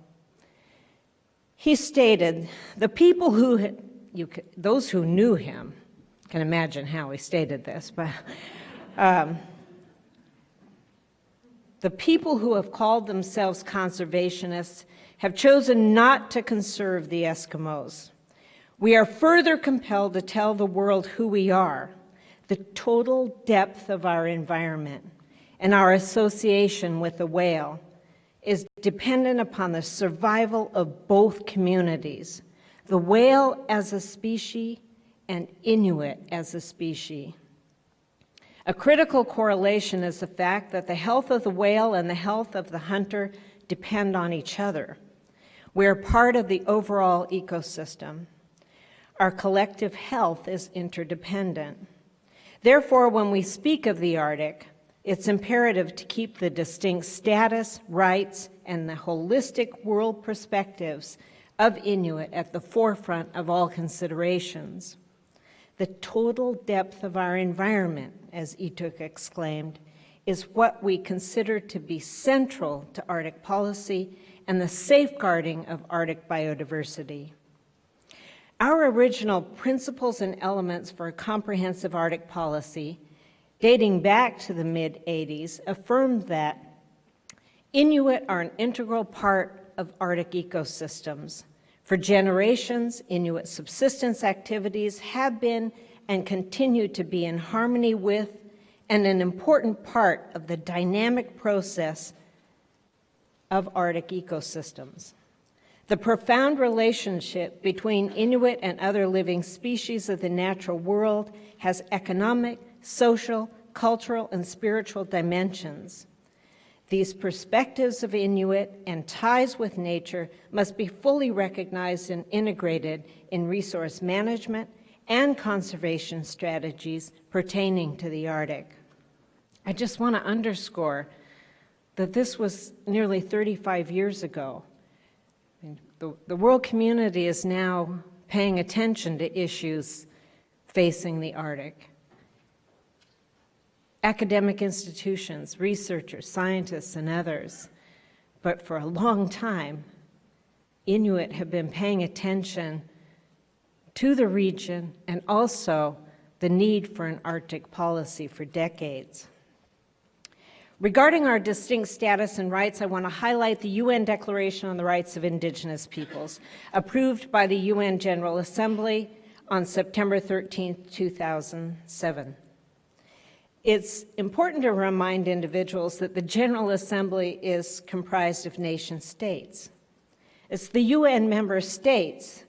He stated, those who knew him can imagine how he stated this, but the people who have called themselves conservationists have chosen not to conserve the Eskimos. We are further compelled to tell the world who we are, the total depth of our environment, and our association with the whale is dependent upon the survival of both communities, the whale as a species and Inuit as a species. A critical correlation is the fact that the health of the whale and the health of the hunter depend on each other. We are part of the overall ecosystem. Our collective health is interdependent. Therefore, when we speak of the Arctic, it's imperative to keep the distinct status, rights, and the holistic world perspectives of Inuit at the forefront of all considerations. The total depth of our environment, as Ituk exclaimed, is what we consider to be central to Arctic policy and the safeguarding of Arctic biodiversity. Our original principles and elements for a comprehensive Arctic policy, dating back to the mid-'80s, affirmed that Inuit are an integral part of Arctic ecosystems. For generations, Inuit subsistence activities have been and continue to be in harmony with and an important part of the dynamic process of Arctic ecosystems. The profound relationship between Inuit and other living species of the natural world has economic, social, cultural, and spiritual dimensions. These perspectives of Inuit and ties with nature must be fully recognized and integrated in resource management and conservation strategies pertaining to the Arctic. I just want to underscore that this was nearly 35 years ago. The world community is now paying attention to issues facing the Arctic. Academic institutions, researchers, scientists, and others. But for a long time, Inuit have been paying attention to the region and also the need for an Arctic policy for decades. Regarding our distinct status and rights, I want to highlight the UN Declaration on the Rights of Indigenous Peoples, approved by the UN General Assembly on September 13, 2007. It's important to remind individuals that the General Assembly is comprised of nation states. It's the UN member states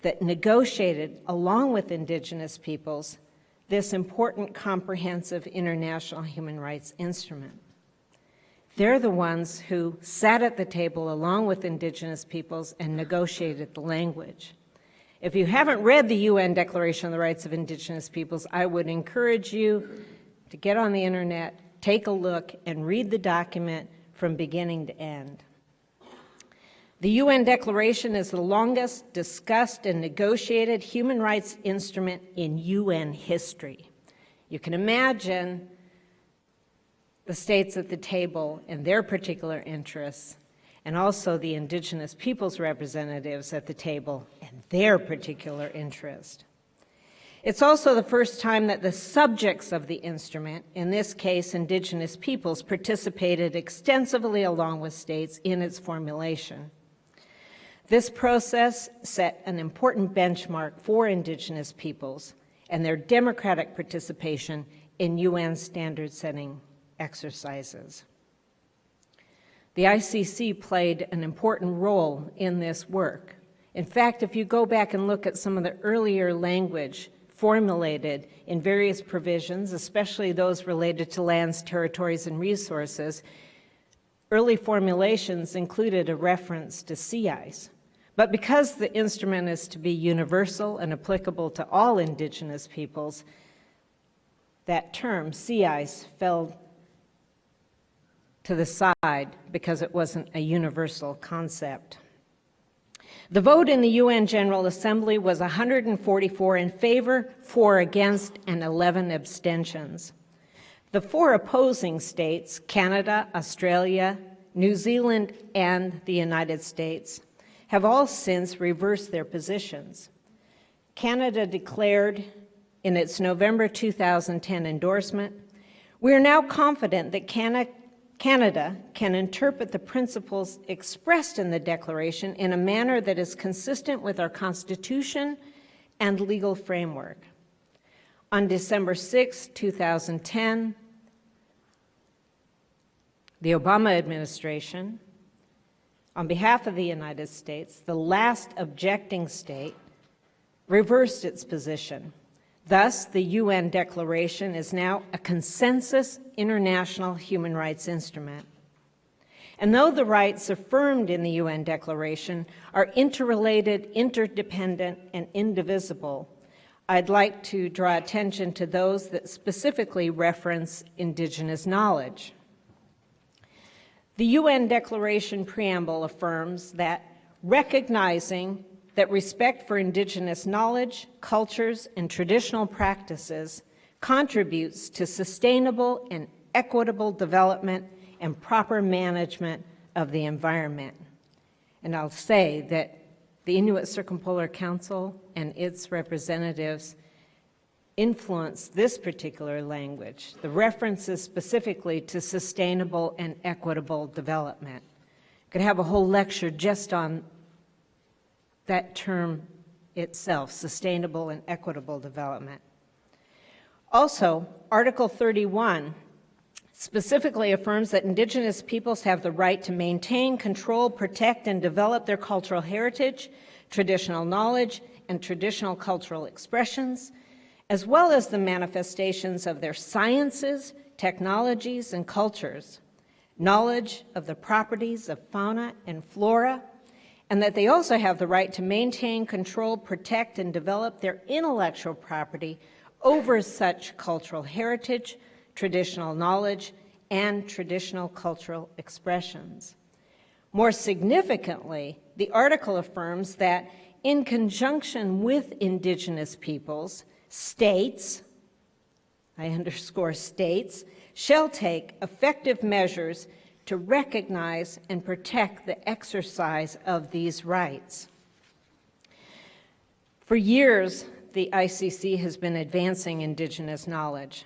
that negotiated, along with Indigenous peoples, this important comprehensive international human rights instrument. They're the ones who sat at the table along with Indigenous peoples and negotiated the language. If you haven't read the UN Declaration on the Rights of Indigenous Peoples, I would encourage you to get on the internet, take a look, and read the document from beginning to end. The UN Declaration is the longest discussed and negotiated human rights instrument in UN history. You can imagine the states at the table and their particular interests, and also the Indigenous peoples representatives at the table and their particular interest. It's also the first time that the subjects of the instrument, in this case Indigenous peoples, participated extensively along with states in its formulation. This process set an important benchmark for Indigenous peoples and their democratic participation in UN standard-setting exercises. The ICC played an important role in this work. In fact, if you go back and look at some of the earlier language formulated in various provisions, especially those related to lands, territories, and resources, Early formulations included a reference to sea ice, but because the instrument is to be universal and applicable to all indigenous peoples, that term, sea ice, fell to the side because it wasn't a universal concept. The vote in the UN General Assembly was 144 in favor, 4 against, and 11 abstentions. The 4 opposing states, Canada, Australia, New Zealand, and the United States, have all since reversed their positions. Canada declared in its November 2010 endorsement, "We are now confident that Canada can interpret the principles expressed in the Declaration in a manner that is consistent with our Constitution and legal framework." On December 6, 2010, the Obama administration, on behalf of the United States, the last objecting state, reversed its position. Thus, the UN Declaration is now a consensus international human rights instrument. And though the rights affirmed in the UN Declaration are interrelated, interdependent, and indivisible, I'd like to draw attention to those that specifically reference indigenous knowledge. The UN Declaration preamble affirms that recognizing that respect for indigenous knowledge, cultures, and traditional practices contributes to sustainable and equitable development and proper management of the environment. And I'll say that the Inuit Circumpolar Council and its representatives influence this particular language, the references specifically to sustainable and equitable development. Could have a whole lecture just on that term itself, sustainable and equitable development. Also, Article 31 specifically affirms that Indigenous peoples have the right to maintain, control, protect, and develop their cultural heritage, traditional knowledge, and traditional cultural expressions, as well as the manifestations of their sciences, technologies, and cultures, knowledge of the properties of fauna and flora, and that they also have the right to maintain, control, protect, and develop their intellectual property over such cultural heritage, traditional knowledge, and traditional cultural expressions. More significantly, the article affirms that in conjunction with Indigenous peoples, states, I underscore states, shall take effective measures to recognize and protect the exercise of these rights. For years, the ICC has been advancing Indigenous knowledge.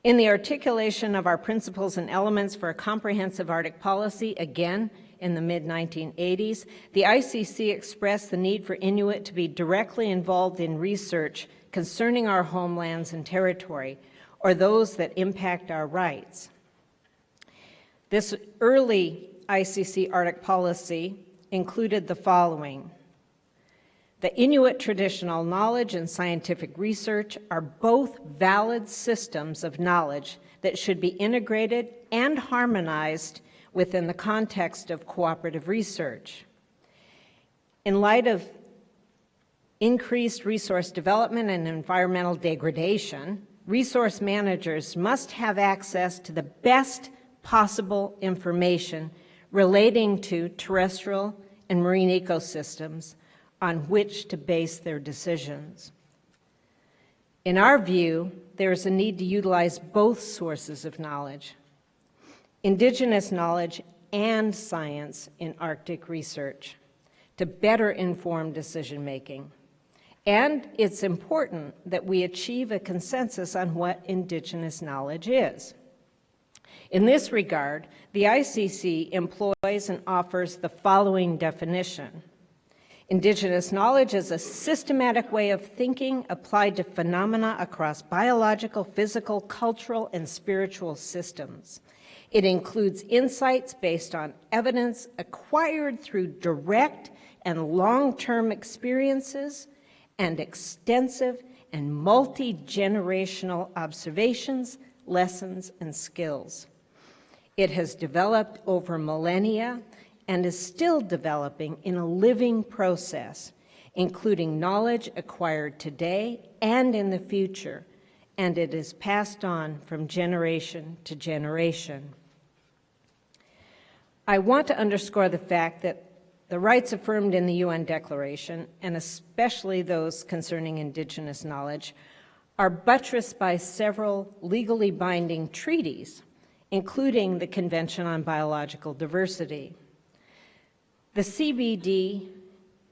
In the articulation of our principles and elements for a comprehensive Arctic policy, again in the mid-1980s, the ICC expressed the need for Inuit to be directly involved in research concerning our homelands and territory, or those that impact our rights. This early ICC Arctic policy included the following. The Inuit traditional knowledge and scientific research are both valid systems of knowledge that should be integrated and harmonized within the context of cooperative research. In light of increased resource development and environmental degradation, resource managers must have access to the best possible information relating to terrestrial and marine ecosystems on which to base their decisions. In our view, there is a need to utilize both sources of knowledge, Indigenous knowledge and science in Arctic research, to better inform decision-making. And it's important that we achieve a consensus on what Indigenous knowledge is. In this regard, the ICC employs and offers the following definition. Indigenous knowledge is a systematic way of thinking applied to phenomena across biological, physical, cultural, and spiritual systems. It includes insights based on evidence acquired through direct and long-term experiences and extensive and multi-generational observations, lessons, and skills. It has developed over millennia and is still developing in a living process, including knowledge acquired today and in the future, and it is passed on from generation to generation. I want to underscore the fact that the rights affirmed in the UN Declaration, and especially those concerning Indigenous knowledge, are buttressed by several legally binding treaties, including the Convention on Biological Diversity. The CBD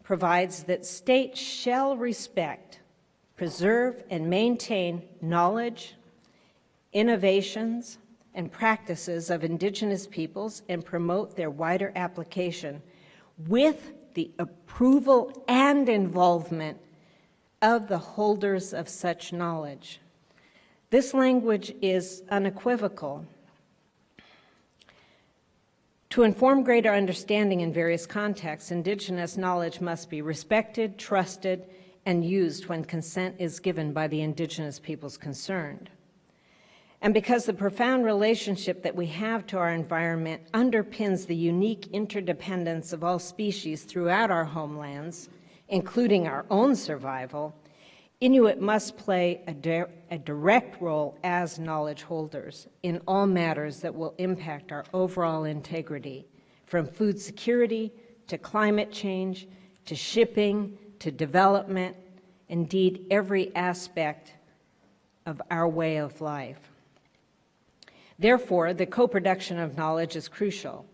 provides that states shall respect, preserve, and maintain knowledge, innovations, and practices of Indigenous peoples and promote their wider application with the approval and involvement of the holders of such knowledge. This language is unequivocal. To inform greater understanding in various contexts, Indigenous knowledge must be respected, trusted, and used when consent is given by the Indigenous peoples concerned. And because the profound relationship that we have to our environment underpins the unique interdependence of all species throughout our homelands, including our own survival, Inuit must play a direct role as knowledge holders in all matters that will impact our overall integrity, from food security to climate change to shipping to development, indeed every aspect of our way of life. Therefore, the co-production of knowledge is crucial.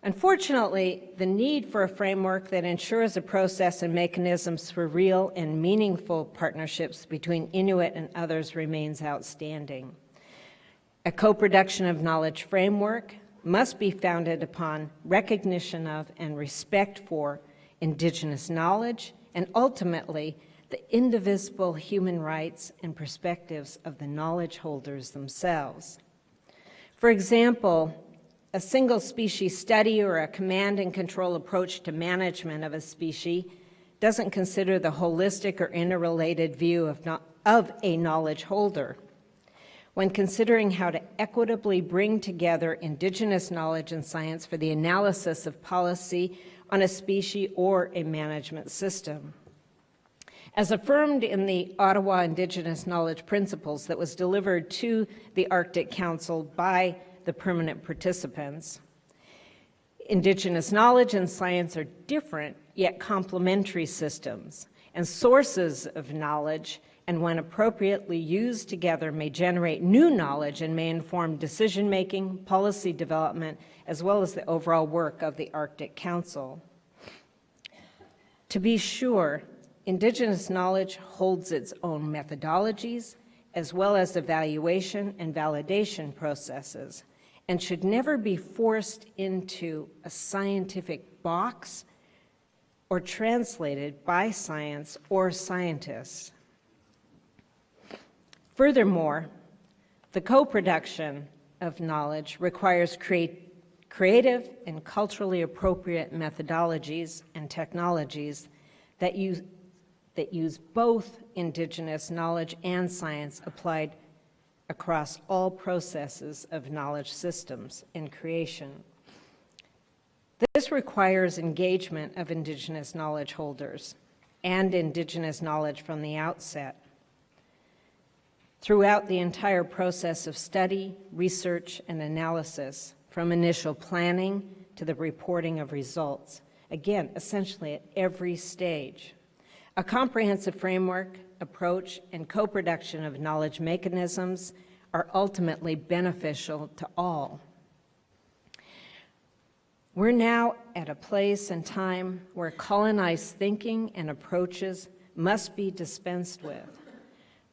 Unfortunately, the need for a framework that ensures a process and mechanisms for real and meaningful partnerships between Inuit and others remains outstanding. A co-production of knowledge framework must be founded upon recognition of and respect for Indigenous knowledge and ultimately the indivisible human rights and perspectives of the knowledge holders themselves. For example, a single species study or a command and control approach to management of a species doesn't consider the holistic or interrelated view of a knowledge holder. When considering how to equitably bring together Indigenous knowledge and science for the analysis of policy on a species or a management system. As affirmed in the Ottawa Indigenous Knowledge Principles that was delivered to the Arctic Council by the permanent participants, Indigenous knowledge and science are different yet complementary systems and sources of knowledge, and when appropriately used together may generate new knowledge and may inform decision-making, policy development, as well as the overall work of the Arctic Council. To be sure, Indigenous knowledge holds its own methodologies as well as evaluation and validation processes and should never be forced into a scientific box or translated by science or scientists. Furthermore, the co-production of knowledge requires creative and culturally appropriate methodologies and technologies that use both Indigenous knowledge and science applied across all processes of knowledge systems and creation. This requires engagement of Indigenous knowledge holders and Indigenous knowledge from the outset, throughout the entire process of study, research, and analysis, from initial planning to the reporting of results. Again, essentially at every stage. A comprehensive framework, approach, and co-production of knowledge mechanisms are ultimately beneficial to all. We're now at a place and time where colonized thinking and approaches must be dispensed with.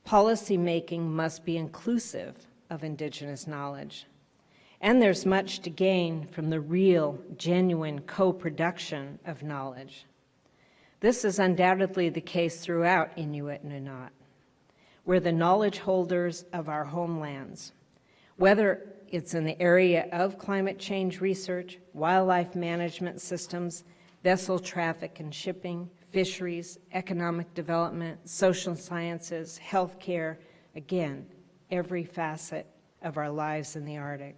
Policy making must be inclusive of Indigenous knowledge. And there's much to gain from the real, genuine co-production of knowledge. This is undoubtedly the case throughout Inuit Nunaat. We're the knowledge holders of our homelands, whether it's in the area of climate change research, wildlife management systems, vessel traffic and shipping, fisheries, economic development, social sciences, healthcare, again, every facet of our lives in the Arctic.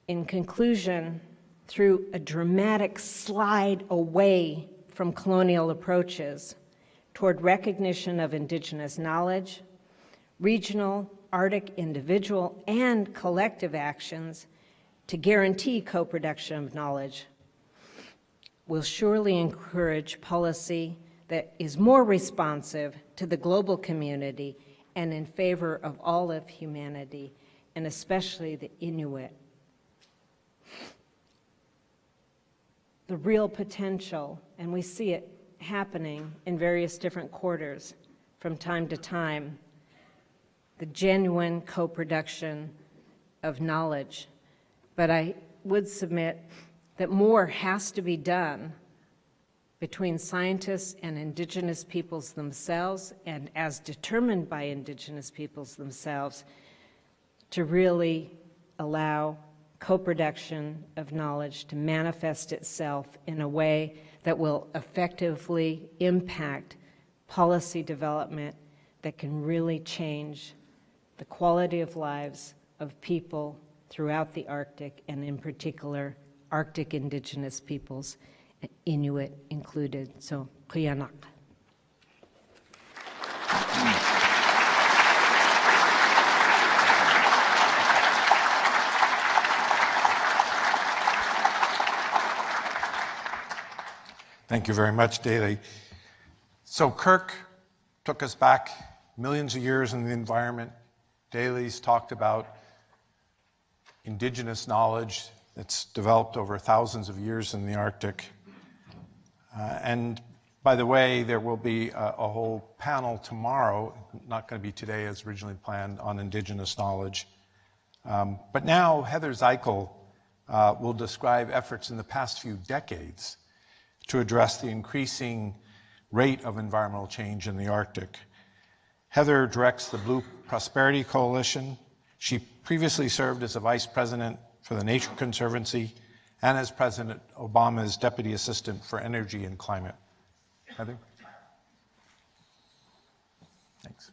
In conclusion, through a dramatic slide away from colonial approaches toward recognition of indigenous knowledge, regional, Arctic individual and collective actions to guarantee co-production of knowledge will surely encourage policy that is more responsive to the global community and in favor of all of humanity, and especially the Inuit. The real potential, and we see it happening in various different quarters from time to time, the genuine co-production of knowledge. But I would submit that more has to be done between scientists and indigenous peoples themselves, and as determined by indigenous peoples themselves, to really allow co-production of knowledge to manifest itself in a way that will effectively impact policy development that can really change the quality of lives of people throughout the Arctic, and in particular, Arctic indigenous peoples, Inuit included. So, Kuyanak. Thank you very much, Daly. So Kirk took us back millions of years in the environment. Daly's talked about indigenous knowledge that's developed over thousands of years in the Arctic. And by the way, there will be a whole panel tomorrow, not going to be today as originally planned, on indigenous knowledge. But now Heather Zeichel will describe efforts in the past few decades to address the increasing rate of environmental change in the Arctic. Heather directs the Blue Prosperity Coalition. She previously served as a vice president for the Nature Conservancy and as President Obama's Deputy Assistant for Energy and Climate. Heather? Thanks.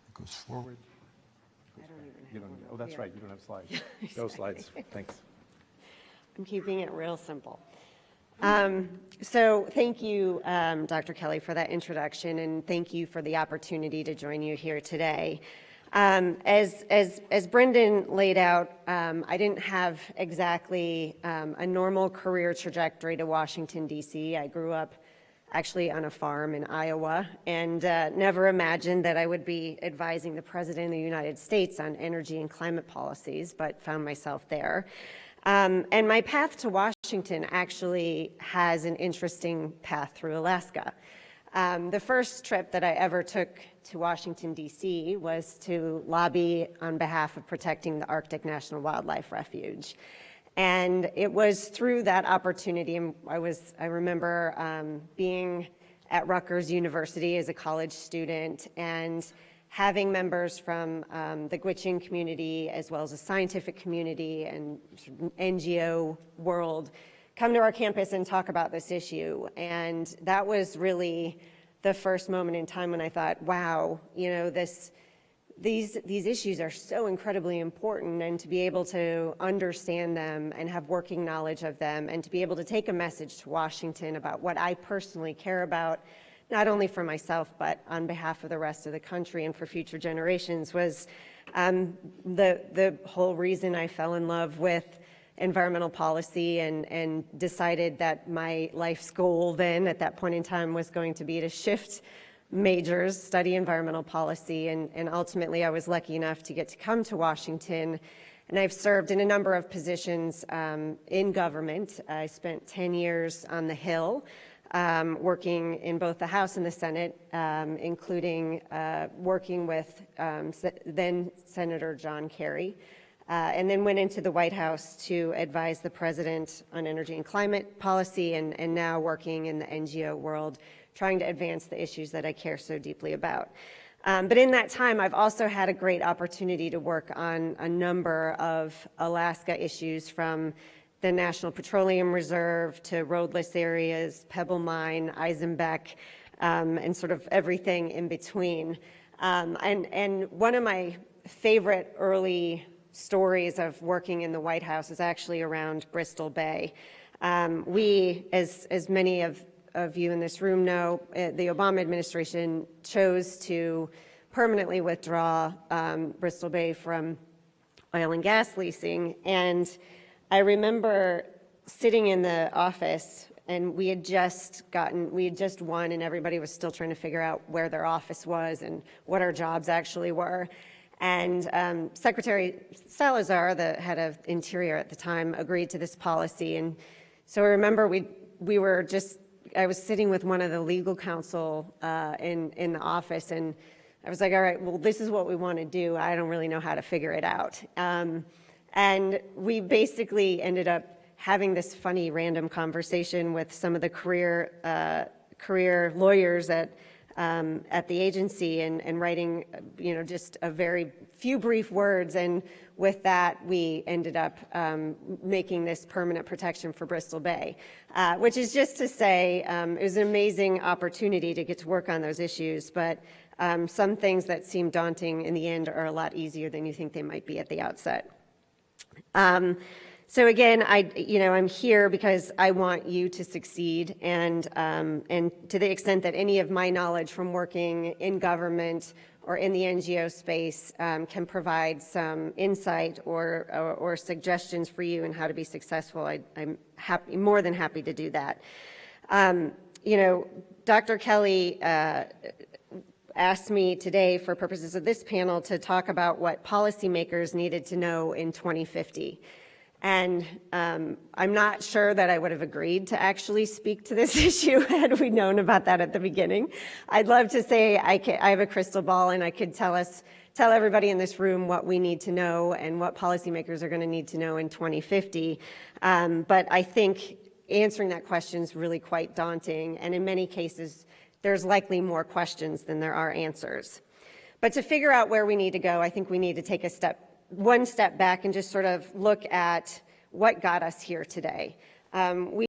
It goes forward. Oh, that's right, you don't have slides. No slides, thanks. I'm keeping it real simple. So thank you, Dr. Kelly, for that introduction, and thank you for the opportunity to join you here today. As Brendan laid out, I didn't have exactly a normal career trajectory to Washington, D.C. I grew up actually on a farm in Iowa, and never imagined that I would be advising the President of the United States on energy and climate policies, but found myself there. And my path to Washington actually has an interesting path through Alaska. The first trip that I ever took to Washington, D.C. was to lobby on behalf of protecting the Arctic National Wildlife Refuge. And it was through that opportunity, and I remember being at Rutgers University as a college student and having members from the Gwich'in community, as well as the scientific community and NGO world, come to our campus and talk about this issue. And that was really the first moment in time when I thought, wow, you know, these issues are so incredibly important, and to be able to understand them and have working knowledge of them, and to be able to take a message to Washington about what I personally care about, not only for myself, but on behalf of the rest of the country and for future generations, was the whole reason I fell in love with environmental policy and decided that my life's goal then at that point in time was going to be to shift majors, study environmental policy, and ultimately I was lucky enough to get to come to Washington. And I've served in a number of positions in government. I spent 10 years on the Hill, working in both the House and the Senate, including working with then Senator John Kerry, and then went into the White House to advise the President on energy and climate policy, and now working in the NGO world, trying to advance the issues that I care so deeply about. But in that time, I've also had a great opportunity to work on a number of Alaska issues, from the National Petroleum Reserve to roadless areas, Pebble Mine, Eisenbeck, and sort of everything in between. And one of my favorite early stories of working in the White House is actually around Bristol Bay. We, as many of you in this room know, the Obama administration chose to permanently withdraw Bristol Bay from oil and gas leasing. And I remember sitting in the office, and we had just won, and everybody was still trying to figure out where their office was and what our jobs actually were. And Secretary Salazar, the head of Interior at the time, agreed to this policy. And so I remember I was sitting with one of the legal counsel in the office, and I was like, all right, well, this is what we want to do. I don't really know how to figure it out. And we basically ended up having this funny random conversation with some of the career lawyers at the agency and writing, just a very few brief words. And with that, we ended up making this permanent protection for Bristol Bay, which is just to say it was an amazing opportunity to get to work on those issues. But some things that seem daunting in the end are a lot easier than you think they might be at the outset. So again, I'm here because I want you to succeed, and to the extent that any of my knowledge from working in government or in the NGO space can provide some insight or suggestions for you in how to be successful, I'm more than happy to do that. Dr. Kelly asked me today, for purposes of this panel, to talk about what policymakers needed to know in 2050. And I'm not sure that I would have agreed to actually speak to this issue had we known about that at the beginning. I'd love to say I have a crystal ball and I could tell everybody in this room what we need to know and what policymakers are going to need to know in 2050. But I think answering that question is really quite daunting, and in many cases, there's likely more questions than there are answers. But to figure out where we need to go, I think we need to take one step back and just sort of look at what got us here today.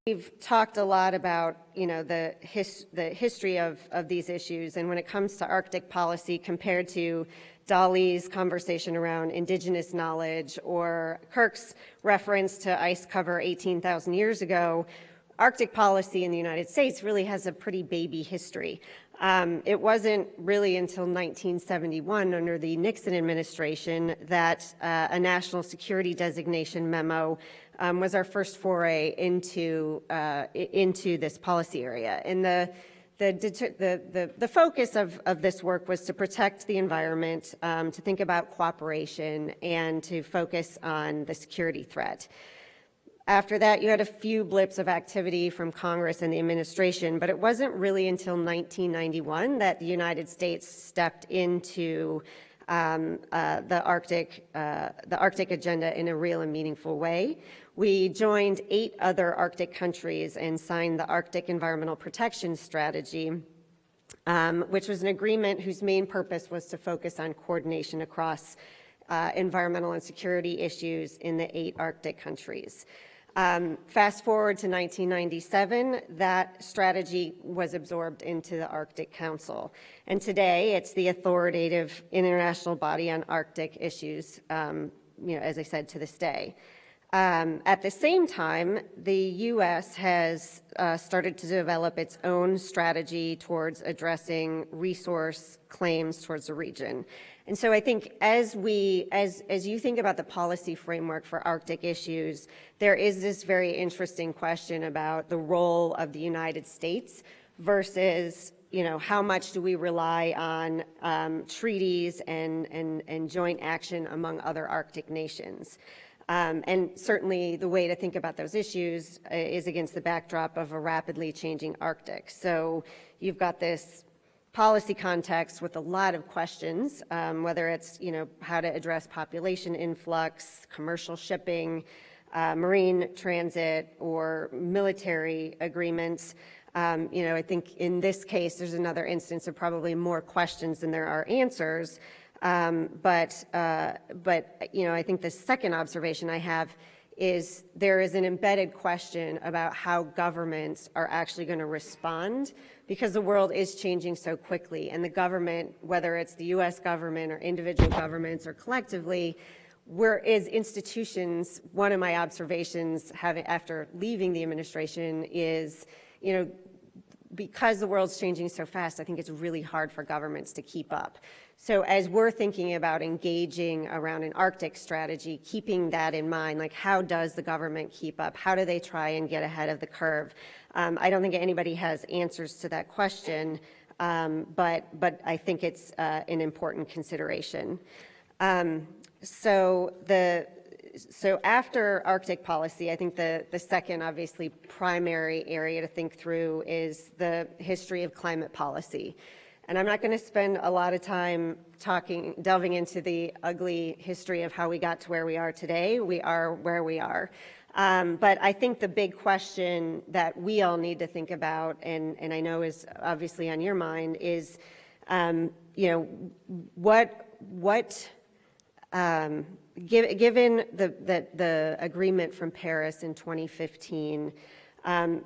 We've talked a lot about, the history of these issues, and when it comes to Arctic policy compared to Dolly's conversation around indigenous knowledge or Kirk's reference to ice cover 18,000 years ago, Arctic policy in the United States really has a pretty baby history. It wasn't really until 1971, under the Nixon administration, that a national security designation memo was our first foray into this policy area. And the focus of this work was to protect the environment, to think about cooperation, and to focus on the security threat. After that, you had a few blips of activity from Congress and the administration, but it wasn't really until 1991 that the United States stepped into the Arctic agenda in a real and meaningful way. We joined 8 other Arctic countries and signed the Arctic Environmental Protection Strategy, which was an agreement whose main purpose was to focus on coordination across environmental and security issues in the 8 Arctic countries. Fast forward to 1997, that strategy was absorbed into the Arctic Council. And today, it's the authoritative international body on Arctic issues, as I said, to this day. At the same time, the U.S. has started to develop its own strategy towards addressing resource claims towards the region. And so I think as you think about the policy framework for Arctic issues, there is this very interesting question about the role of the United States versus, how much do we rely on treaties and joint action among other Arctic nations. And certainly the way to think about those issues is against the backdrop of a rapidly changing Arctic. So you've got this policy context with a lot of questions, whether it's, how to address population influx, commercial shipping, marine transit, or military agreements. I think in this case, there's another instance of probably more questions than there are answers. But I think the second observation I have is there is an embedded question about how governments are actually going to respond, because the world is changing so quickly, and the government, whether it's the U.S. government or individual governments or collectively, Whereas institutions, one of my observations after leaving the administration is, because the world's changing so fast, I think it's really hard for governments to keep up. So as we're thinking about engaging around an Arctic strategy, keeping that in mind, like how does the government keep up? How do they try and get ahead of the curve? I don't think anybody has answers to that question, but I think it's an important consideration. So after Arctic policy, I think the second, obviously, primary area to think through is the history of climate policy. And I'm not going to spend a lot of time delving into the ugly history of how we got to where we are today. We are where we are. But I think the big question that we all need to think about, and I know is obviously on your mind, is, given the agreement from Paris in 2015,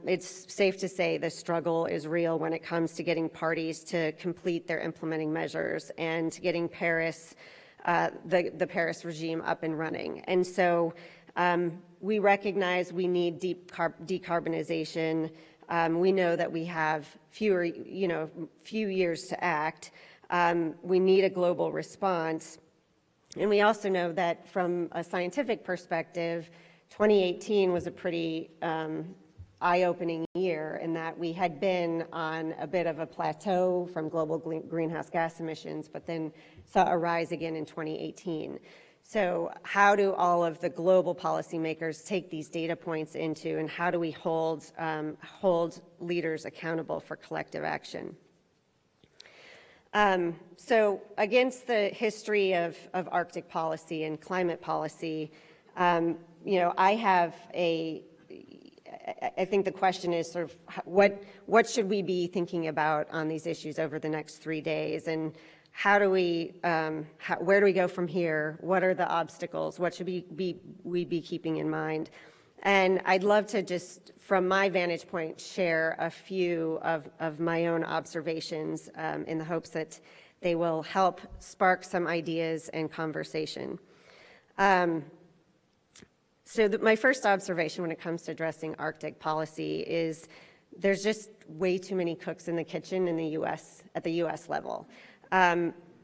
it's safe to say the struggle is real when it comes to getting parties to complete their implementing measures and getting Paris, the Paris regime up and running. And so we recognize we need decarbonization. We know that we have few years to act. We need a global response. And we also know that from a scientific perspective, 2018 was a pretty eye-opening year in that we had been on a bit of a plateau from global greenhouse gas emissions, but then saw a rise again in 2018. So how do all of the global policymakers take these data points into, and how do we hold leaders accountable for collective action? So against the history of Arctic policy and climate policy, I think the question is sort of what should we be thinking about on these issues over the next 3 days, and how do we where do we go from here? What are the obstacles? What should we be keeping in mind? And I'd love to just, from my vantage point, share a few of my own observations in the hopes that they will help spark some ideas and conversation. My first observation when it comes to addressing Arctic policy is there's just way too many cooks in the kitchen in the U.S., at the U.S. level.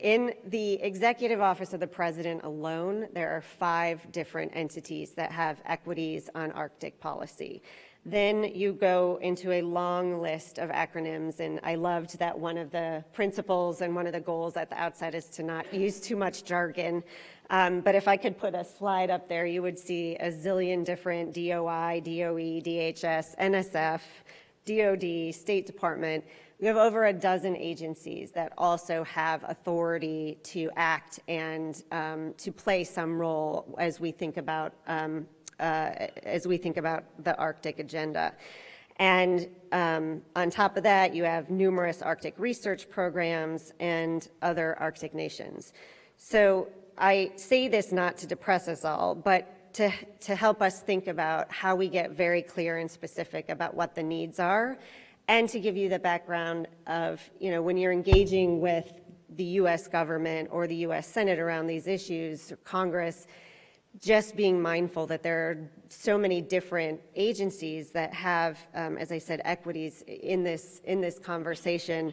In the Executive Office of the President alone, there are 5 different entities that have equities on Arctic policy. Then you go into a long list of acronyms, and I loved that one of the principles and one of the goals at the outset is to not use too much jargon. But if I could put a slide up there, you would see a zillion different DOI, DOE, DHS, NSF, DOD, State Department. We have over a dozen agencies that also have authority to act and to play some role as we think about the Arctic agenda. And on top of that, you have numerous Arctic research programs and other Arctic nations. So I say this not to depress us all, but to help us think about how we get very clear and specific about what the needs are, and to give you the background of, when you're engaging with the U.S. government or the U.S. Senate around these issues, Congress, just being mindful that there are so many different agencies that have, as I said, equities in this conversation.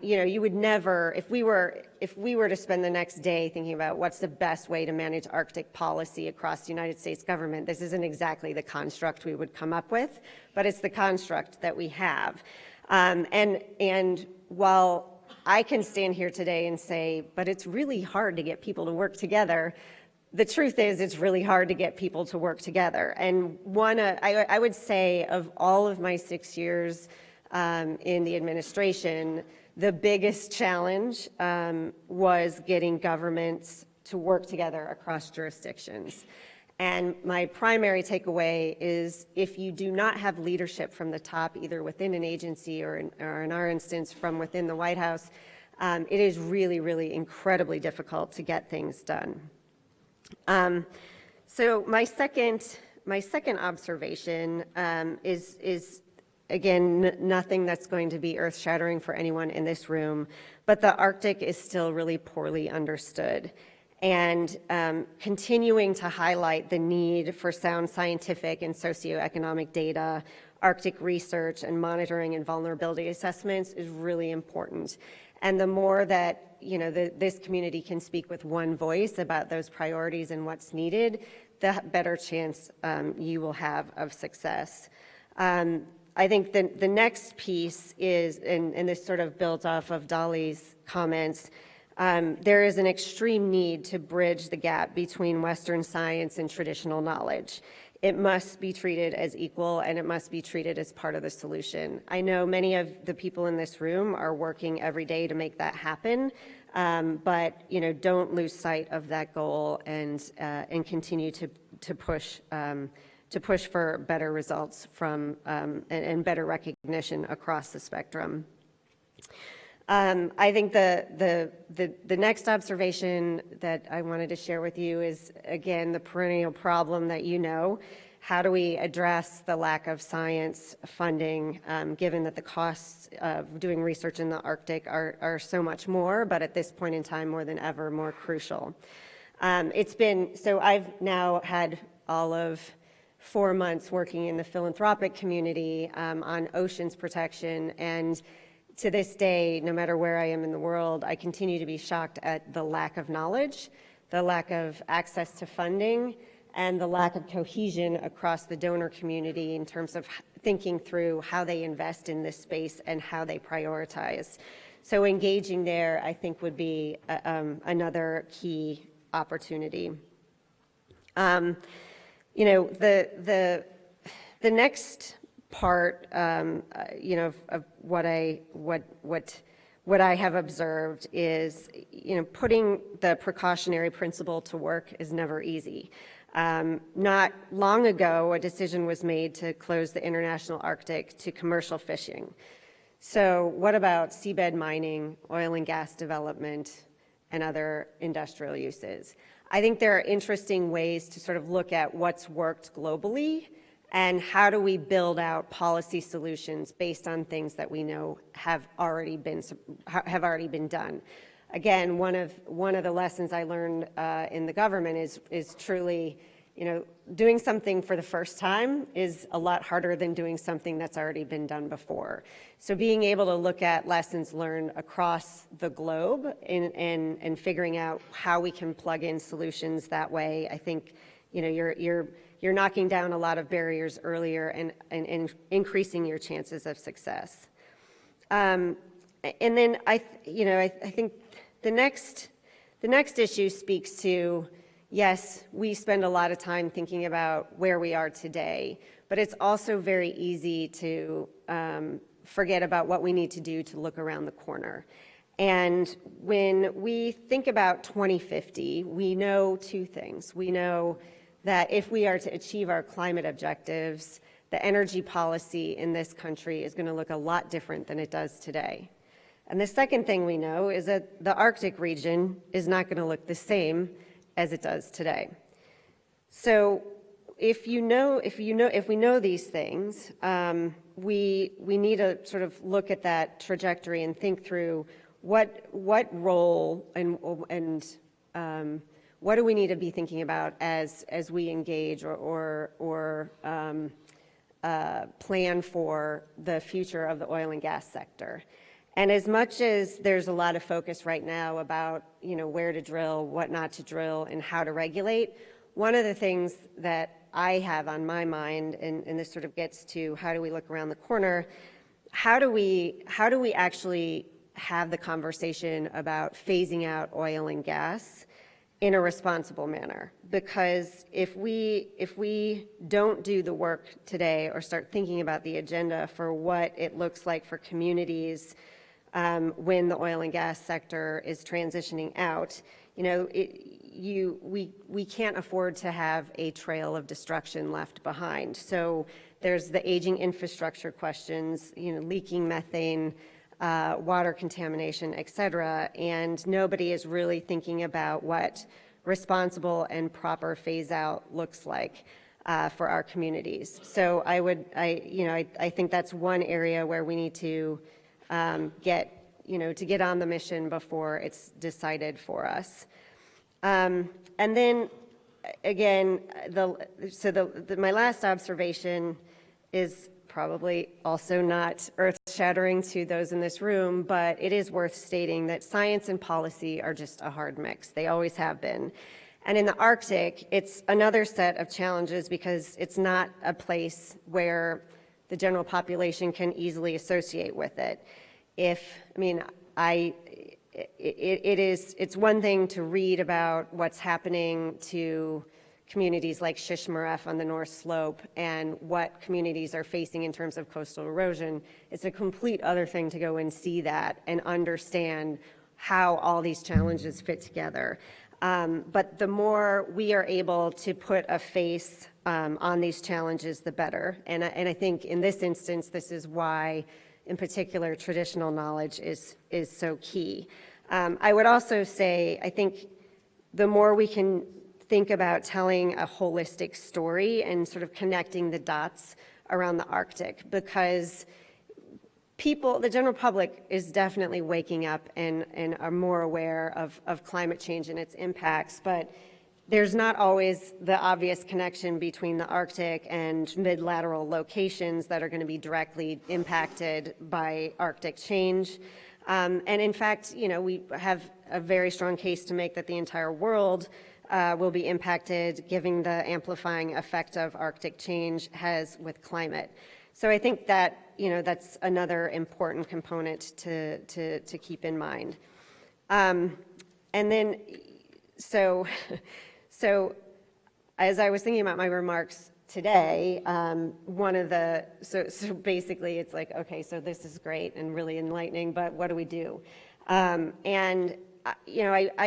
You would never, if we were to spend the next day thinking about what's the best way to manage Arctic policy across the United States government, this isn't exactly the construct we would come up with, but it's the construct that we have. And while I can stand here today and say, but it's really hard to get people to work together, the truth is it's really hard to get people to work together. And I would say of all of my 6 years in the administration, the biggest challenge was getting governments to work together across jurisdictions. And my primary takeaway is if you do not have leadership from the top, either within an agency or in our instance from within the White House, it is really, really incredibly difficult to get things done. So my second observation is again, nothing that's going to be earth-shattering for anyone in this room, but the Arctic is still really poorly understood. and continuing to highlight the need for sound scientific and socioeconomic data, Arctic research, and monitoring and vulnerability assessments is really important. And the more that this community can speak with one voice about those priorities and what's needed, the better chance you will have of success. I think the next piece is, and this sort of builds off of Dolly's comments, there is an extreme need to bridge the gap between Western science and traditional knowledge. It must be treated as equal, and it must be treated as part of the solution. I know many of the people in this room are working every day to make that happen, but don't lose sight of that goal and continue to push for better results from and better recognition across the spectrum. I think the next observation that I wanted to share with you is, again, the perennial problem that how do we address the lack of science funding, given that the costs of doing research in the Arctic are so much more, but at this point in time, more than ever, more crucial. So I've now had all of 4 months working in the philanthropic community on oceans protection, and to this day, no matter where I am in the world, I continue to be shocked at the lack of knowledge, the lack of access to funding, and the lack of cohesion across the donor community in terms of thinking through how they invest in this space and how they prioritize. So engaging there, I think, would be another key opportunity. The next part, of what I have observed is, putting the precautionary principle to work is never easy. Not long ago, a decision was made to close the international Arctic to commercial fishing. So what about seabed mining, oil and gas development, and other industrial uses? I think there are interesting ways to sort of look at what's worked globally and how do we build out policy solutions based on things that we know have already been done. Again, one of the lessons I learned in the government is truly, doing something for the first time is a lot harder than doing something that's already been done before. So being able to look at lessons learned across the globe and figuring out how we can plug in solutions that way, I think, you're knocking down a lot of barriers earlier and increasing your chances of success. And then I think the next issue speaks to, yes, we spend a lot of time thinking about where we are today, but it's also very easy to forget about what we need to do to look around the corner. And when we think about 2050, we know two things. We know that if we are to achieve our climate objectives, the energy policy in this country is going to look a lot different than it does today. And the second thing we know is that the Arctic region is not going to look the same as it does today. So if we know these things, we need to sort of look at that trajectory and think through what role and what do we need to be thinking about as we engage or plan for the future of the oil and gas sector. And as much as there's a lot of focus right now about, where to drill, what not to drill, and how to regulate, one of the things that I have on my mind, and this sort of gets to how do we look around the corner, how do we actually have the conversation about phasing out oil and gas in a responsible manner? Because if we don't do the work today or start thinking about the agenda for what it looks like for communities when the oil and gas sector is transitioning out, we can't afford to have a trail of destruction left behind. So there's the aging infrastructure questions, leaking methane, water contamination, et cetera, and nobody is really thinking about what responsible and proper phase out looks like for our communities. So I think that's one area where we need to get on the mission before it's decided for us. And then, again, my last observation is probably also not earth-shattering to those in this room, but it is worth stating that science and policy are just a hard mix. They always have been. And in the Arctic, it's another set of challenges because it's not a place where the general population can easily associate with it. It's one thing to read about what's happening to communities like Shishmaref on the North Slope and what communities are facing in terms of coastal erosion. It's a complete other thing to go and see that and understand how all these challenges fit together. But the more we are able to put a face on these challenges, the better. And I think in this instance, this is why, in particular, traditional knowledge is so key. I would also say, I think the more we can think about telling a holistic story and sort of connecting the dots around the Arctic, because the general public is definitely waking up and are more aware of climate change and its impacts, but there's not always the obvious connection between the Arctic and mid-lateral locations that are going to be directly impacted by Arctic change. And in fact, we have a very strong case to make that the entire world will be impacted, given the amplifying effect of Arctic change has with climate. So I think that that's another important component to keep in mind. And then, so as I was thinking about my remarks today, so basically it's like, okay, so this is great and really enlightening, but what do we do? I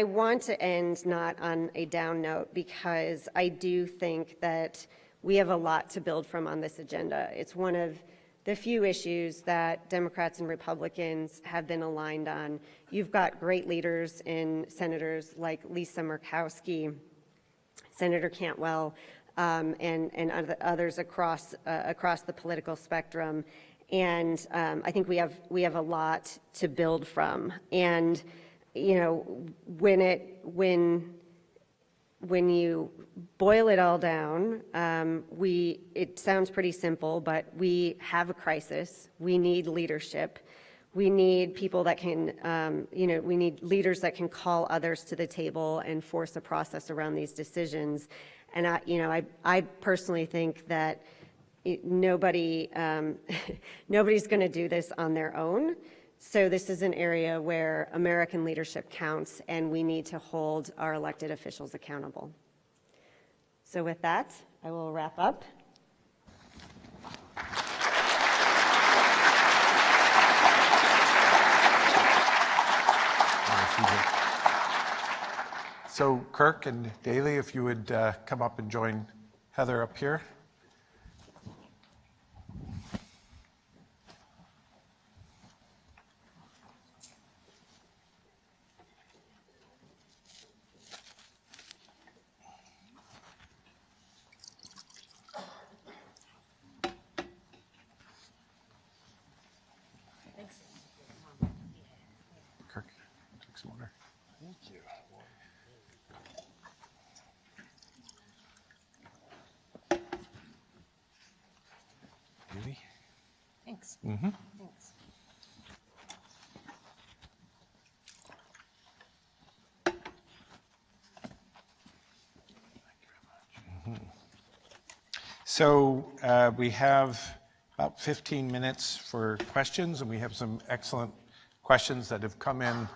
want to end not on a down note, because I do think that we have a lot to build from on this agenda. It's one of the few issues that Democrats and Republicans have been aligned on. You've got great leaders in senators like Lisa Murkowski, Senator Cantwell, and others across the political spectrum. And I think we have a lot to build from. And when you boil it all down, it sounds pretty simple, but we have a crisis. We need leadership. We need people that can, we need leaders that can call others to the table and force a process around these decisions. And I personally think that nobody's going to do this on their own. So this is an area where American leadership counts, and we need to hold our elected officials accountable. So with that, I will wrap up. So Kirk and Daly, if you would come up and join Heather up here. Kirk, take some water. Thank you. Daly? Thanks. Mm-hmm. Thanks. So we have about 15 minutes for questions, and we have some excellent questions that have come in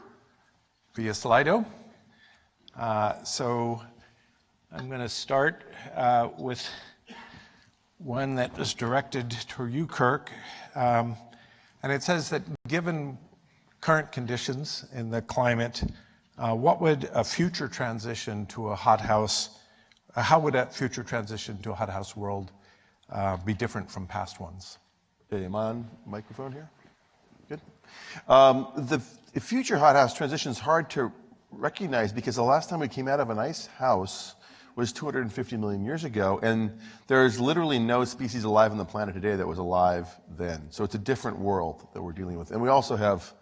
via Slido. So I'm going to start with one that was directed to you, Kirk. And it says that given current conditions in the climate, what would a future transition to a hothouse, how would a future transition to a hothouse world be different from past ones? Okay, am I on microphone here? Good. The future hothouse transition is hard to recognize because the last time we came out of an ice house was 250 million years ago, and there's literally no species alive on the planet today that was alive then. So it's a different world that we're dealing with. And we also have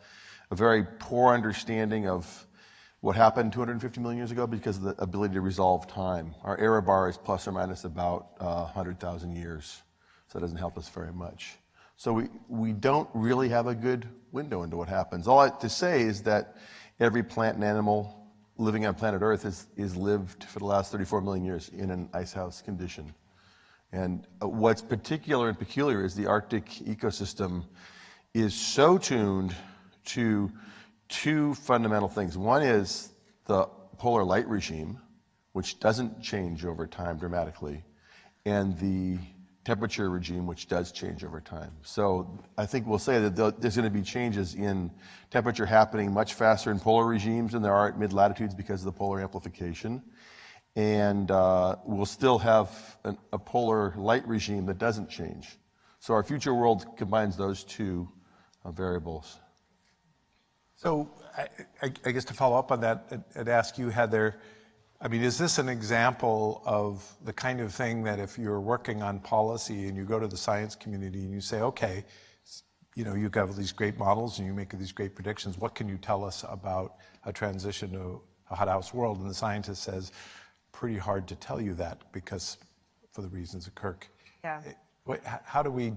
a very poor understanding of What happened 250 million years ago? Because of the ability to resolve time. Our error bar is plus or minus about 100,000 years, so it doesn't help us very much. So we don't really have a good window into what happens. All I have to say is that every plant and animal living on planet Earth is lived for the last 34 million years in an icehouse condition. And what's particular and peculiar is the Arctic ecosystem is so tuned to two fundamental things. One is the polar light regime, which doesn't change over time dramatically, and the temperature regime, which does change over time. So I think we'll say that there's going to be changes in temperature happening much faster in polar regimes than there are at mid-latitudes because of the polar amplification. And we'll still have a polar light regime that doesn't change. So our future world combines those two variables. So I guess to follow up on that, I'd ask you, Heather, I mean, is this an example of the kind of thing that if you're working on policy and you go to the science community and you say, okay, you know, you've got all these great models and you make these great predictions, what can you tell us about a transition to a hothouse world? And the scientist says, pretty hard to tell you that because for the reasons of Kirk. Yeah. How do we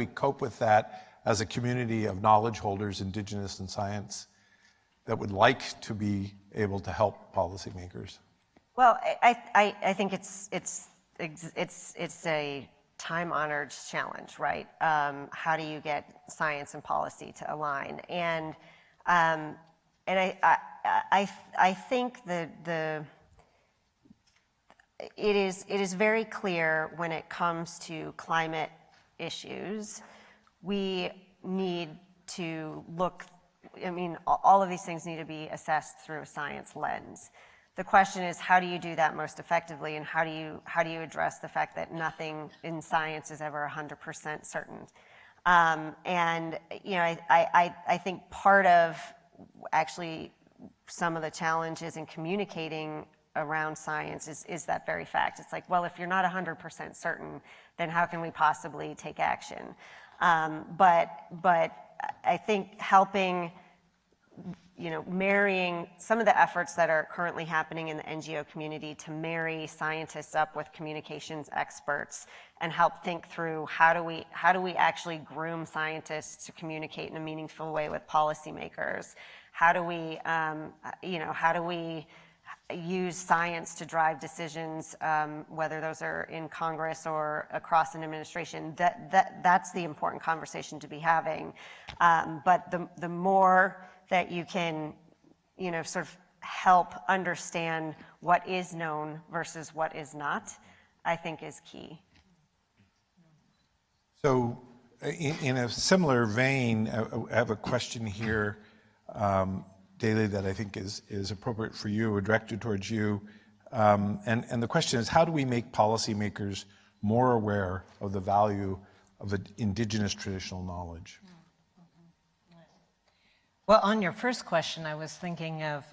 cope with that as a community of knowledge holders, indigenous in science, that would like to be able to help policymakers? Well, I think it's a time-honored challenge, right? How do you get science and policy to align? And I think it is very clear when it comes to climate issues, we need to look. I mean, all of these things need to be assessed through a science lens. The question is, how do you do that most effectively, and how do you address the fact that nothing in science is ever 100% certain? And you know, I think part of actually some of the challenges in communicating around science is that very fact. It's like, well, if you're not 100% certain, then how can we possibly take action? But I think helping, you know, marrying some of the efforts that are currently happening in the NGO community to marry scientists up with communications experts and help think through how do we actually groom scientists to communicate in a meaningful way with policymakers? How do we use science to drive decisions, whether those are in Congress or across an administration? That's the important conversation to be having. But the more that you can, you know, sort of help understand what is known versus what is not, I think is key. So in a similar vein, I have a question here, Daley, that I think is appropriate for you or directed towards you. And the question is, how do we make policymakers more aware of the value of indigenous traditional knowledge? Well, on your first question, I was thinking of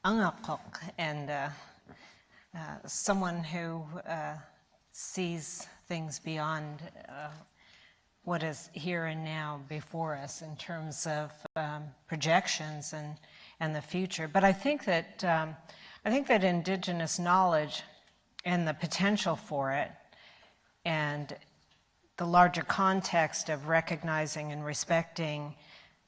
Angakok and someone who sees things beyond what is here and now before us in terms of projections and the future. But I think that indigenous knowledge and the potential for it, and the larger context of recognizing and respecting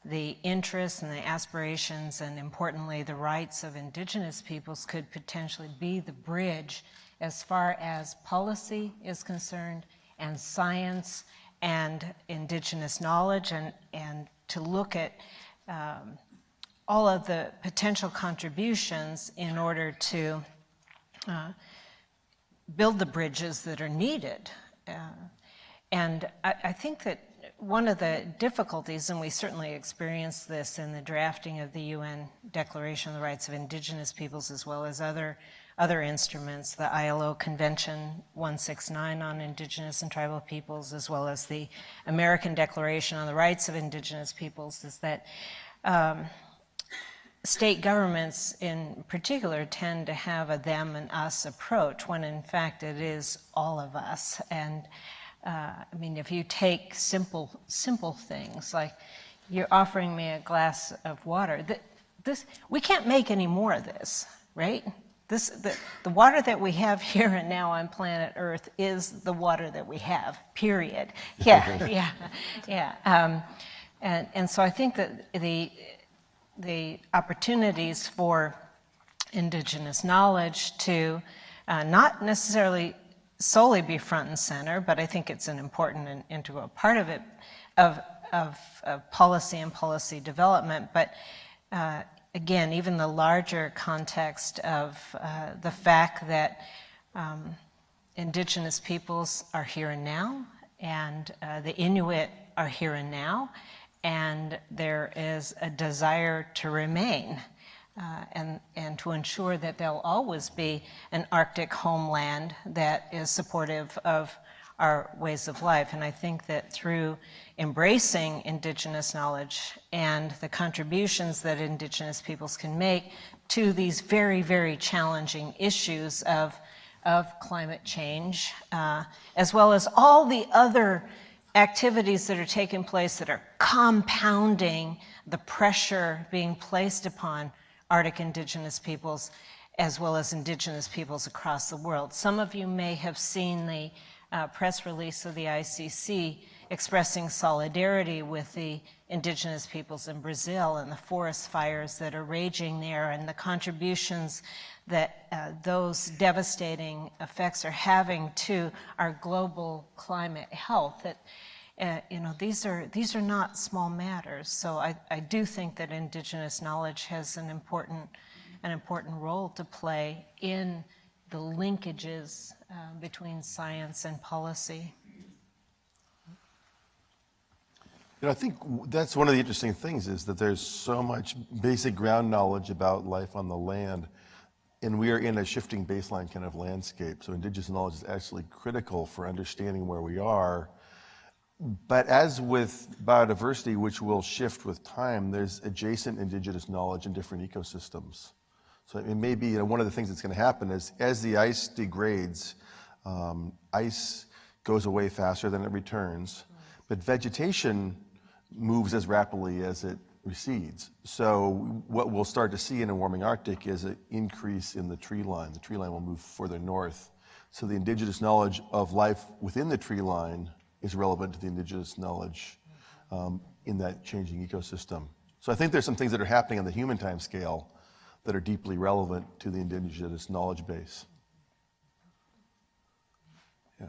the interests and the aspirations and, importantly, the rights of indigenous peoples could potentially be the bridge as far as policy is concerned and science and indigenous knowledge, and to look at all of the potential contributions in order to build the bridges that are needed. And I think that one of the difficulties, and we certainly experienced this in the drafting of the UN Declaration of the Rights of Indigenous Peoples, as well as other instruments, the ILO Convention 169 on Indigenous and Tribal Peoples, as well as the American Declaration on the Rights of Indigenous Peoples, is that state governments in particular tend to have a them and us approach, when in fact it is all of us. And I mean, if you take simple things like you're offering me a glass of water, we can't make any more of this, right? The water that we have here and now on planet Earth is the water that we have, period. Yeah. And so I think that the opportunities for Indigenous knowledge to not necessarily solely be front and center, but I think it's an important and integral part of it, of policy and policy development. But again, even the larger context of the fact that Indigenous peoples are here and now, and the Inuit are here and now, and there is a desire to remain and to ensure that there'll always be an Arctic homeland that is supportive of our ways of life. And I think that through embracing Indigenous knowledge and the contributions that Indigenous peoples can make to these very, very challenging issues of climate change, as well as all the other activities that are taking place that are compounding the pressure being placed upon Arctic Indigenous peoples, as well as Indigenous peoples across the world. Some of you may have seen the press release of the ICC expressing solidarity with the Indigenous peoples in Brazil and the forest fires that are raging there, and the contributions that those devastating effects are having to our global climate health. That these are not small matters. So I do think that Indigenous knowledge has an important role to play in the linkages between science and policy. I think that's one of the interesting things, is that there's so much basic ground knowledge about life on the land, and we are in a shifting baseline kind of landscape. So Indigenous knowledge is actually critical for understanding where we are. But as with biodiversity, which will shift with time, there's adjacent Indigenous knowledge in different ecosystems. So it may be, one of the things that's going to happen is, as the ice degrades, ice goes away faster than it returns, but vegetation moves as rapidly as it recedes. So what we'll start to see in a warming Arctic is an increase in the tree line. The tree line will move further north. So the Indigenous knowledge of life within the tree line is relevant to the Indigenous knowledge in that changing ecosystem. So I think there's some things that are happening on the human time scale that are deeply relevant to the Indigenous knowledge base. Yeah.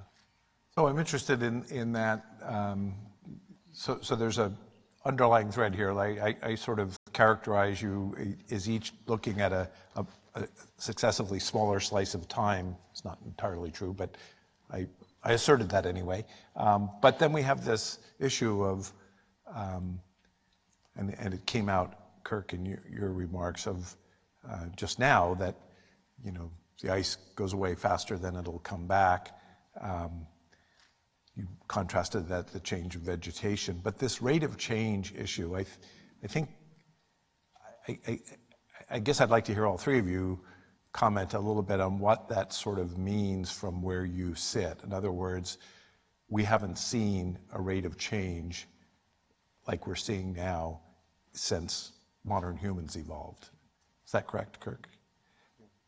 So I'm interested in that. So there's a underlying thread here. Like I sort of characterize you as each looking at a successively smaller slice of time. It's not entirely true, but I asserted that anyway. But then we have this issue of, and it came out, Kirk, in your remarks of just now, that the ice goes away faster than it'll come back. You contrasted that the change of vegetation, but this rate of change issue, I think, I guess I'd like to hear all three of you comment a little bit on what that sort of means from where you sit. In other words, we haven't seen a rate of change like we're seeing now since modern humans evolved. Is that correct, Kirk?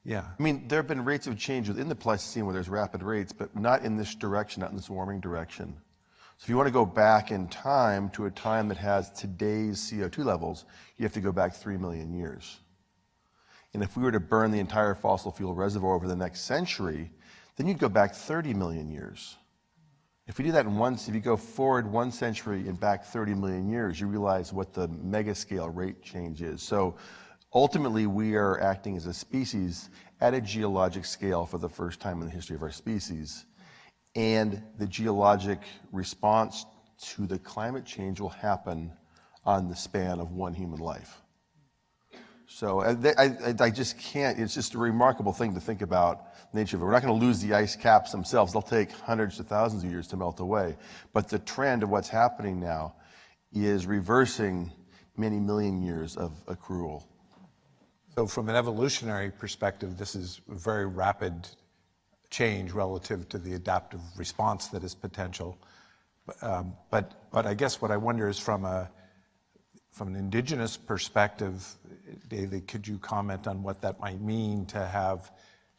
Yeah. I mean, there have been rates of change within the Pleistocene where there's rapid rates, but not in this direction, not in this warming direction. So if you want to go back in time to a time that has today's CO2 levels, you have to go back 3 million years. And if we were to burn the entire fossil fuel reservoir over the next century, then you'd go back 30 million years. If we do that if you go forward 1 century and back 30 million years, you realize what the mega scale rate change is. So ultimately, we are acting as a species at a geologic scale for the first time in the history of our species. And the geologic response to the climate change will happen on the span of one human life. So I just can't, it's just a remarkable thing to think about nature. We're not going to lose the ice caps themselves. They'll take hundreds to thousands of years to melt away. But the trend of what's happening now is reversing many million years of accrual. So from an evolutionary perspective, this is a very rapid change relative to the adaptive response that is potential. But I guess what I wonder is from an indigenous perspective, David, could you comment on what that might mean to have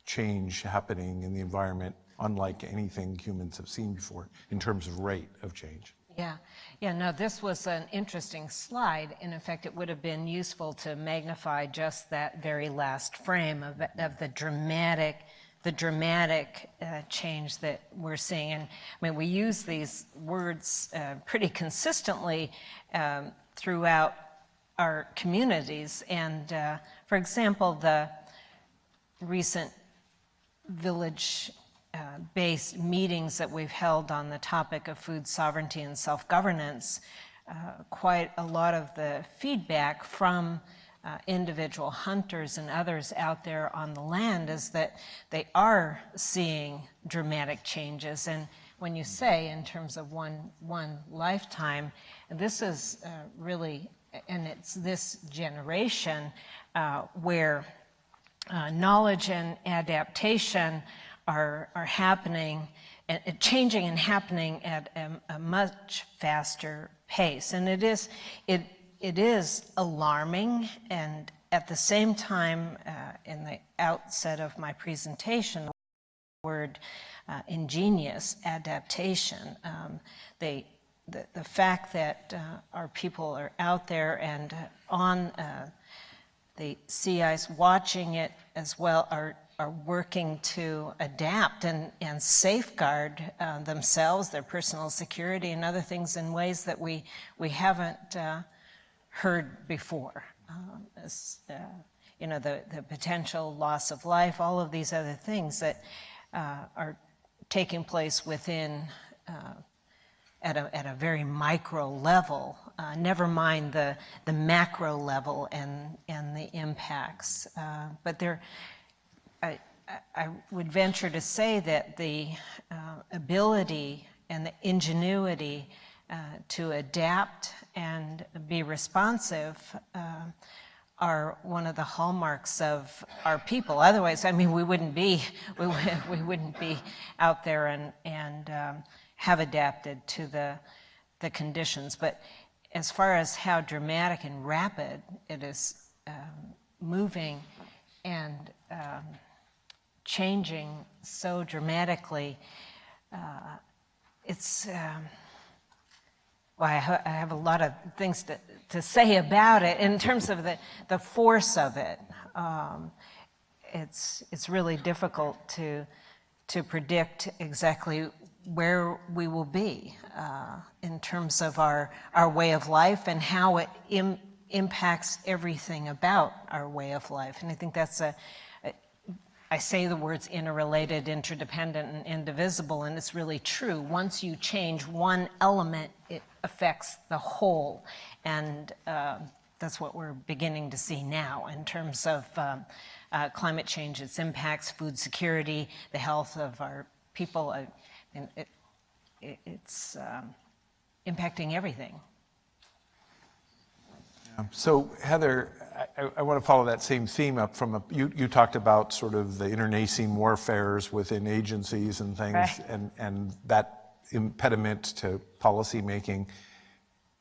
change happening in the environment unlike anything humans have seen before in terms of rate of change? Yeah, no, this was an interesting slide, and in fact, it would have been useful to magnify just that very last frame of the dramatic change that we're seeing. And I mean, we use these words pretty consistently throughout our communities. And for example, the recent village-based meetings that we've held on the topic of food sovereignty and self-governance, quite a lot of the feedback from individual hunters and others out there on the land is that they are seeing dramatic changes. And when you say in terms of one lifetime, this is really, and it's this generation where knowledge and adaptation are happening, and changing and happening at a much faster pace. And it is alarming, and at the same time, in the outset of my presentation, the word ingenious adaptation. The fact that our people are out there and on the sea ice watching it as well are working to adapt and safeguard themselves, their personal security, and other things in ways that we haven't heard before. The potential loss of life, all of these other things that are taking place within at a very micro level, never mind the macro level and the impacts. But I would venture to say that the ability and the ingenuity to adapt and be responsive are one of the hallmarks of our people. Otherwise, I mean, we wouldn't be out there and have adapted to the conditions. But as far as how dramatic and rapid it is moving and changing so dramatically, it's well, I have a lot of things to say about it. In terms of the force of it, it's really difficult to predict exactly where we will be in terms of our way of life and how it impacts everything about our way of life. And I think that's I say the words interrelated, interdependent, and indivisible, and it's really true. Once you change one element, it affects the whole. And that's what we're beginning to see now in terms of climate change, its impacts, food security, the health of our people. And it's impacting everything. So Heather, I want to follow that same theme up from you talked about sort of the internecine warfares within agencies and things, Right. and that impediment to policy making.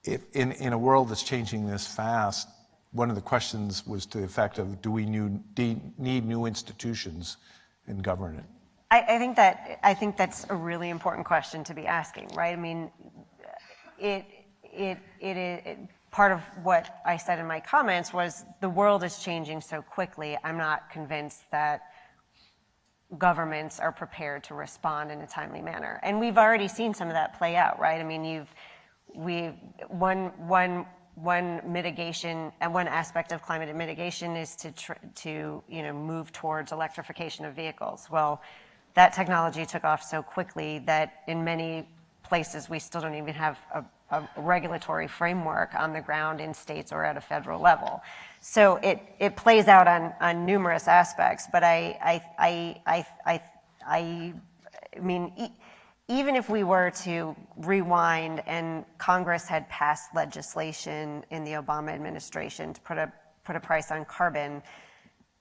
If in a world that's changing this fast, one of the questions was to the effect of, do we need new institutions in government? I think that's a really important question to be asking, right? I mean, it part of what I said in my comments was the world is changing so quickly. I'm not convinced that governments are prepared to respond in a timely manner, and we've already seen some of that play out, right? I mean, one mitigation and one aspect of climate mitigation is to move towards electrification of vehicles. Well, that technology took off so quickly that in many places we still don't even have a regulatory framework on the ground in states or at a federal level. So it plays out on numerous aspects. But I mean, even if we were to rewind and Congress had passed legislation in the Obama administration to put a price on carbon,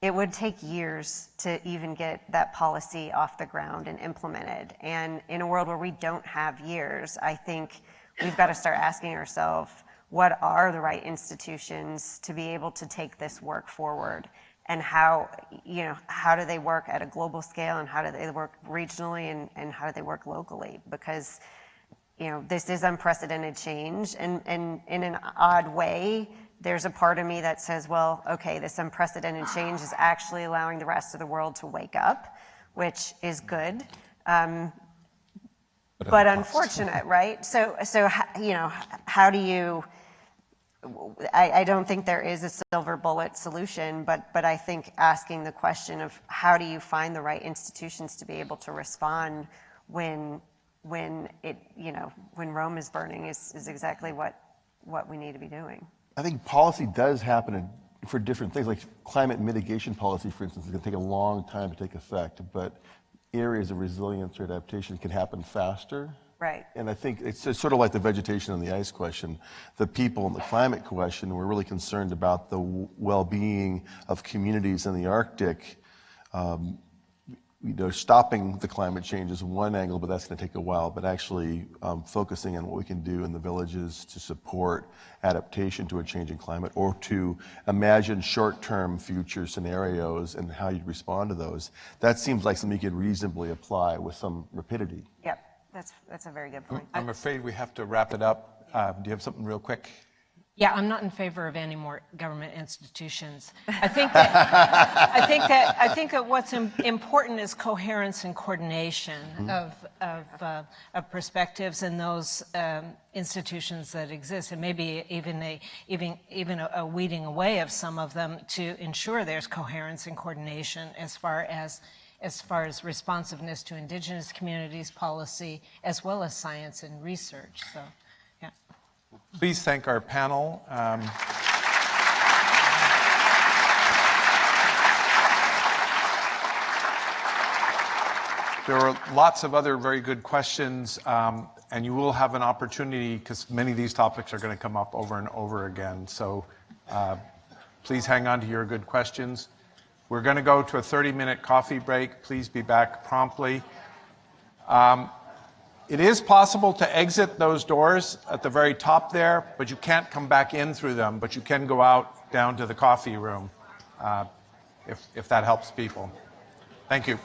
it would take years to even get that policy off the ground and implemented. And in a world where we don't have years, I think we've got to start asking ourselves, what are the right institutions to be able to take this work forward, and how do they work at a global scale, and how do they work regionally, and how do they work locally? Because this is unprecedented change, and in an odd way, there's a part of me that says, well, okay, this unprecedented change is actually allowing the rest of the world to wake up, which is good, but unfortunate, right? So how do you? I don't think there is a silver bullet solution, but I think asking the question of how do you find the right institutions to be able to respond when Rome is burning is exactly what we need to be doing. I think policy does happen for different things, like climate mitigation policy, for instance, is going to take a long time to take effect, but areas of resilience or adaptation can happen faster. Right. And I think it's sort of like the vegetation and the ice question. The people and the climate question, we're really concerned about the well-being of communities in the Arctic. Stopping the climate change is one angle, but that's going to take a while. But actually focusing on what we can do in the villages to support adaptation to a changing climate, or to imagine short-term future scenarios and how you'd respond to those, that seems like something you could reasonably apply with some rapidity. Yep, that's a very good point. I'm afraid we have to wrap it up. Do you have something real quick? Yeah, I'm not in favor of any more government institutions. I think that what's important is coherence and coordination of perspectives in those institutions that exist, and maybe even a weeding away of some of them to ensure there's coherence and coordination as far as responsiveness to Indigenous communities policy, as well as science and research. So, yeah. Please thank our panel. There are lots of other very good questions, and you will have an opportunity, because many of these topics are going to come up over and over again. So please hang on to your good questions. We're going to go to a 30-minute coffee break. Please be back promptly. It is possible to exit those doors at the very top there, but you can't come back in through them, but you can go out down to the coffee room, if that helps people. Thank you.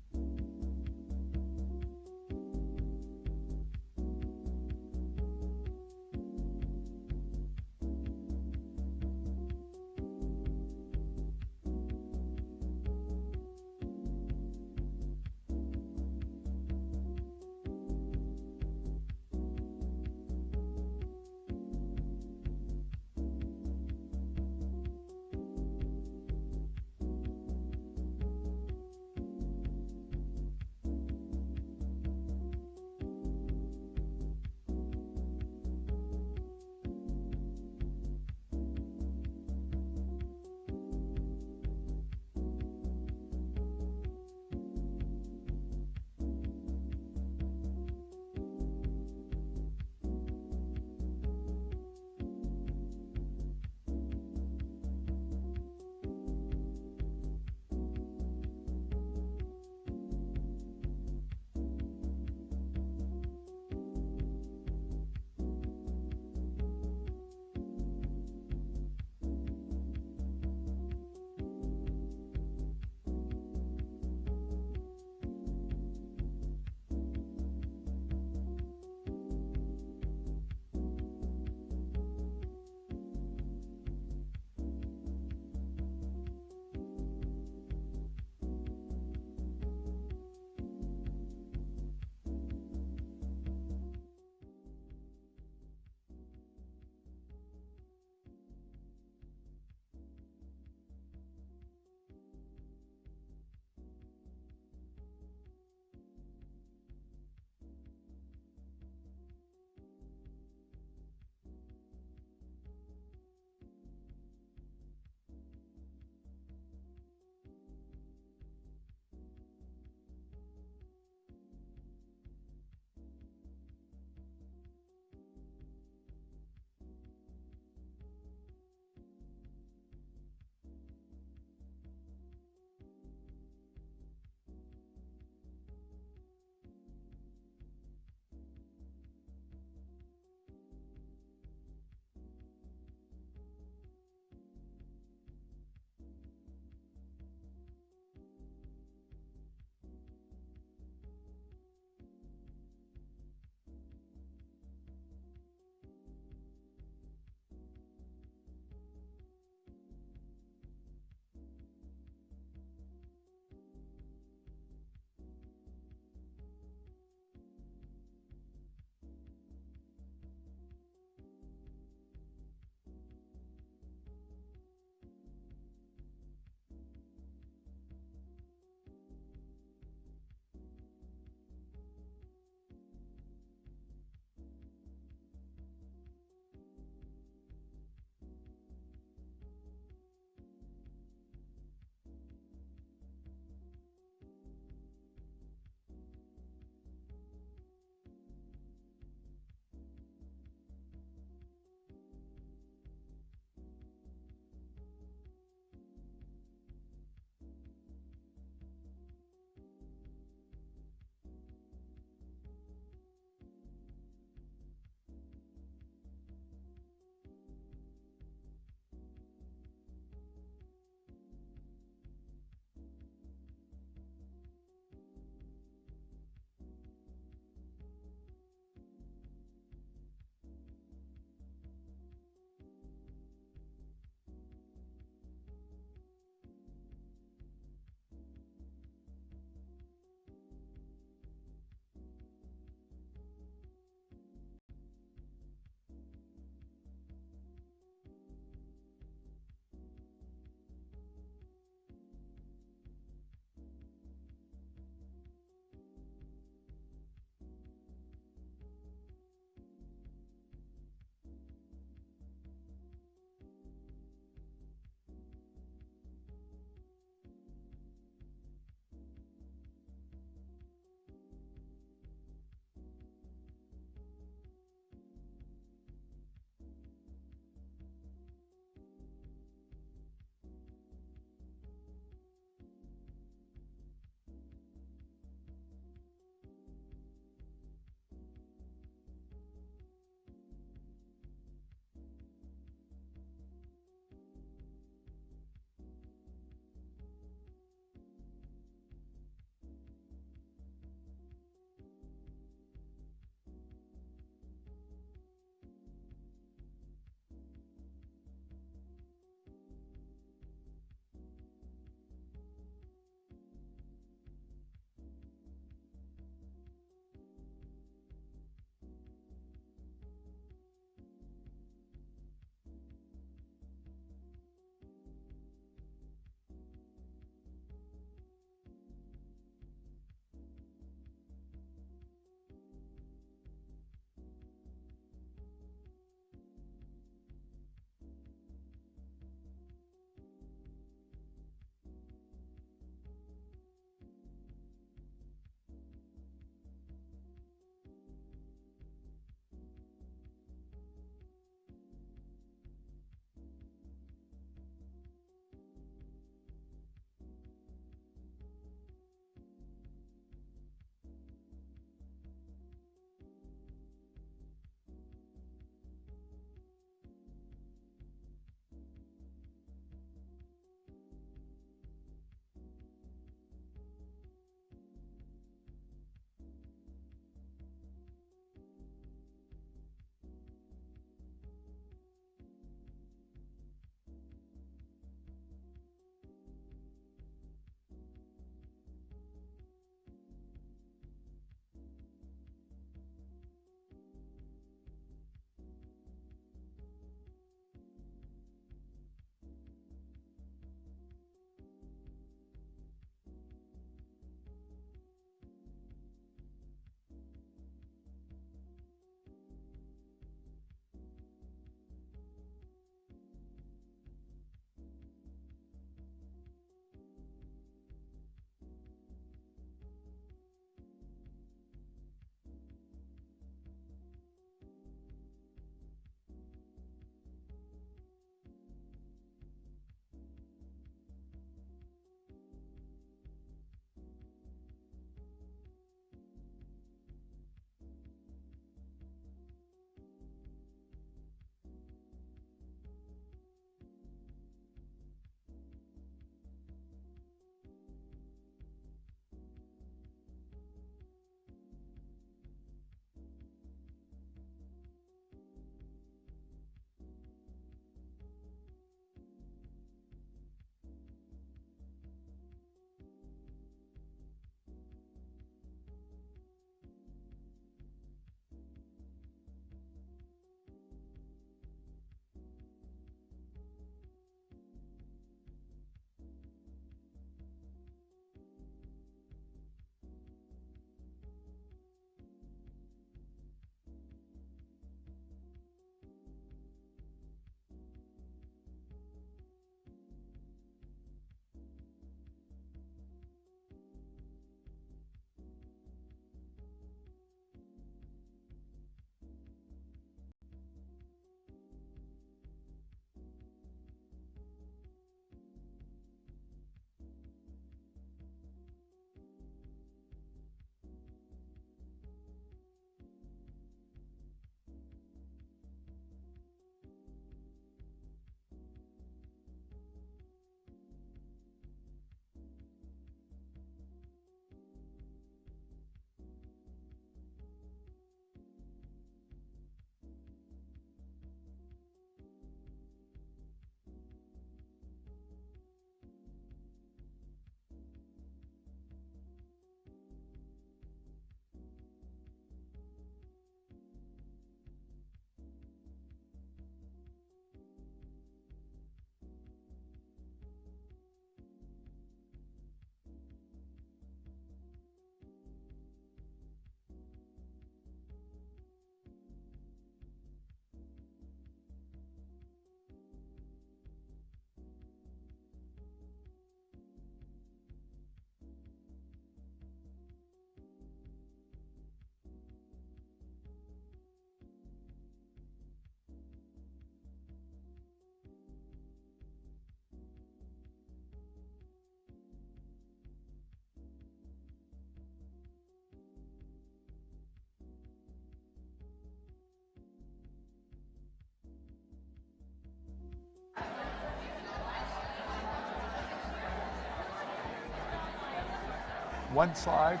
One slide.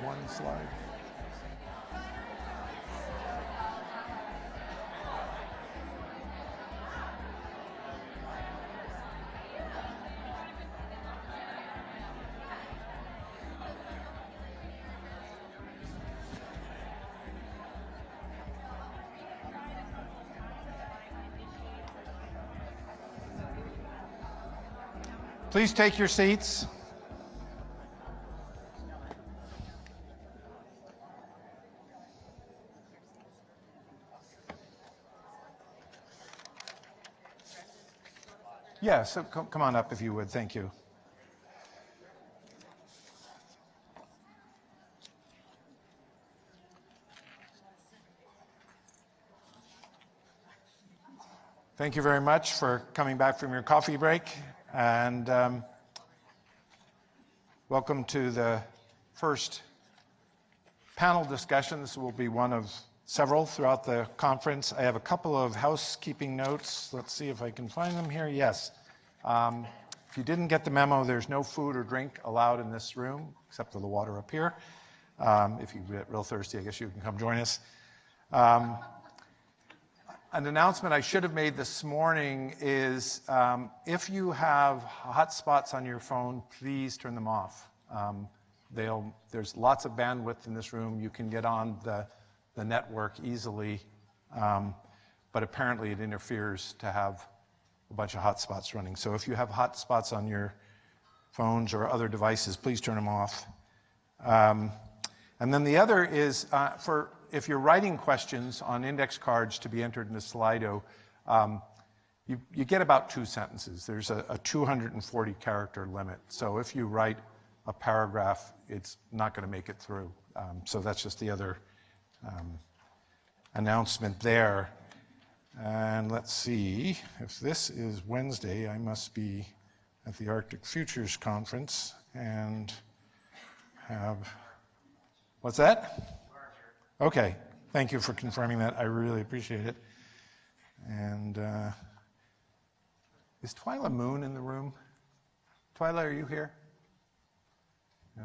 One slide. Please take your seats. Yeah, so come on up if you would. Thank you. Thank you very much for coming back from your coffee break. And welcome to the first panel discussion. This will be one of several throughout the conference. I have a couple of housekeeping notes. Let's see if I can find them here. Yes. If you didn't get the memo, there's no food or drink allowed in this room, except for the water up here. If you get real thirsty, I guess you can come join us. An announcement I should have made this morning is if you have hotspots on your phone, please turn them off. There's lots of bandwidth in this room. You can get on the network easily, but apparently it interferes to have a bunch of hotspots running. So if you have hotspots on your phones or other devices, please turn them off. And then the other is if you're writing questions on index cards to be entered into Slido, you get about 2 sentences. There's a 240 character limit. So if you write a paragraph, it's not going to make it through. So that's just the other announcement there. And let's see, if this is Wednesday, I must be at the Arctic Futures Conference and have, what's that? Okay, thank you for confirming that. I really appreciate it. And is Twyla Moon in the room? Twyla, are you here?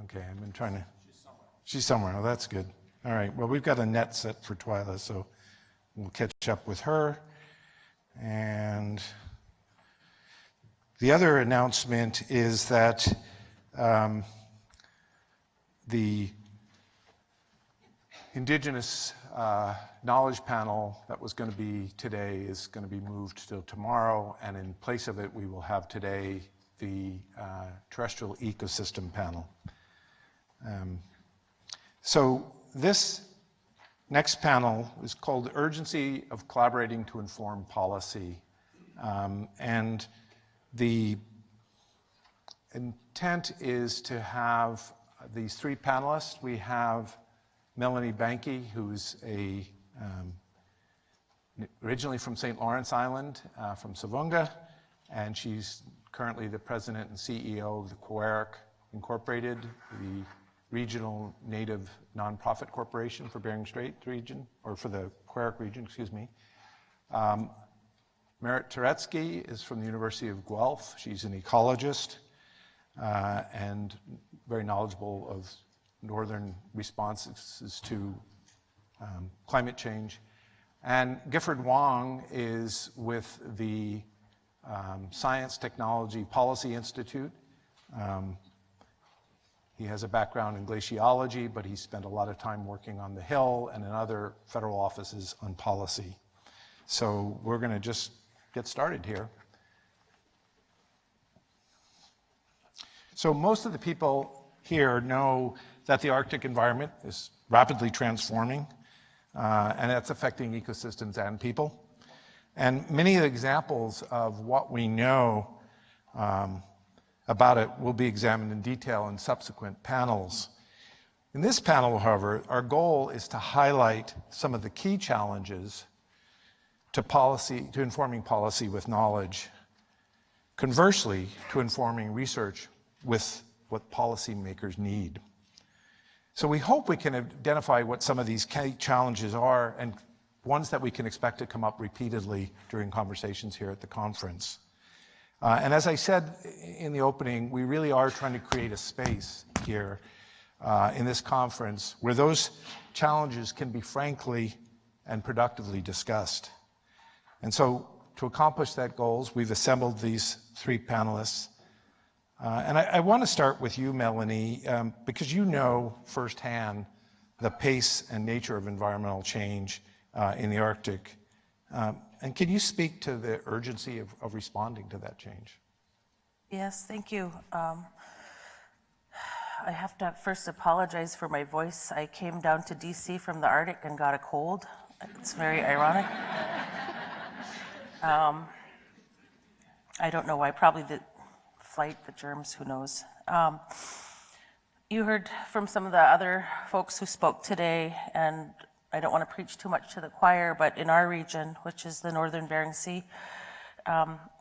Okay, I've been trying to. She's somewhere. Oh, that's good. All right, well, we've got a net set for Twyla, so we'll catch up with her. And the other announcement is that the Indigenous Knowledge Panel that was going to be today is going to be moved to tomorrow, and in place of it, we will have today the Terrestrial Ecosystem Panel. So this next panel is called The Urgency of Collaborating to Inform Policy. And the intent is to have these 3 panelists. We have Melanie Banky, who's originally from St. Lawrence Island, from Savunga, and she's currently the president and CEO of the Quirac Incorporated, the regional native nonprofit corporation for Bering Strait region, or for the Quirac region, excuse me. Merit Turetsky is from the University of Guelph. She's an ecologist and very knowledgeable of northern responses to climate change. And Gifford Wong is with the Science Technology Policy Institute. He has a background in glaciology, but he spent a lot of time working on the Hill and in other federal offices on policy. So we're going to just get started here. So most of the people here know that the Arctic environment is rapidly transforming, and that's affecting ecosystems and people. And many of the examples of what we know about it will be examined in detail in subsequent panels. In this panel, however, our goal is to highlight some of the key challenges to informing policy with knowledge. Conversely, to informing research with what policymakers need. So we hope we can identify what some of these key challenges are and ones that we can expect to come up repeatedly during conversations here at the conference. And as I said in the opening, we really are trying to create a space here in this conference where those challenges can be frankly and productively discussed. And so to accomplish that goals, we've assembled these three panelists. And I want to start with you, Melanie, because you know firsthand the pace and nature of environmental change in the Arctic. And can you speak to the urgency of responding to that change? Yes, thank you. I have to first apologize for my voice. I came down to DC from the Arctic and got a cold. It's very ironic. I don't know why, probably the flight, the germs, who knows. You heard from some of the other folks who spoke today, and I don't want to preach too much to the choir, but in our region, which is the Northern Bering Sea,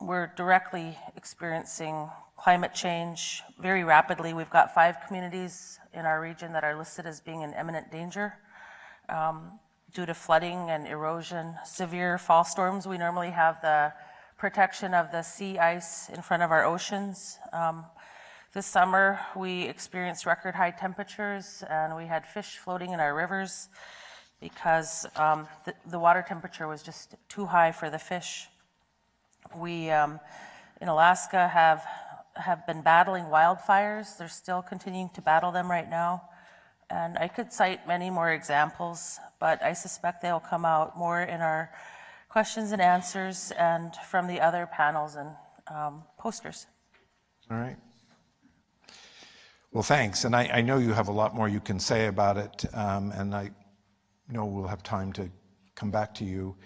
we're directly experiencing climate change very rapidly. We've got 5 communities in our region that are listed as being in imminent danger due to flooding and erosion, severe fall storms. We normally have the protection of the sea ice in front of our oceans. This summer, we experienced record high temperatures, and we had fish floating in our rivers because the water temperature was just too high for the fish. We, in Alaska, have been battling wildfires. They're still continuing to battle them right now. And I could cite many more examples, but I suspect they'll come out more in our questions and answers and from the other panels and posters. All right. Well, thanks. And I know you have a lot more you can say about it, and I know we'll have time to come back to you.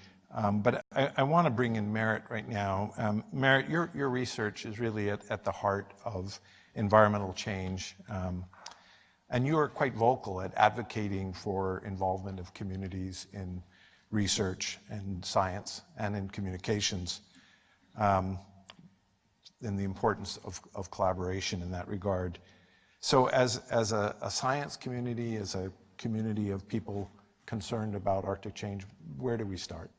But I want to bring in Merritt right now. Merritt, your research is really at the heart of environmental change. And you are quite vocal at advocating for involvement of communities in research and science and in communications, and the importance of collaboration in that regard. So as a science community, as a community of people concerned about Arctic change, where do we start?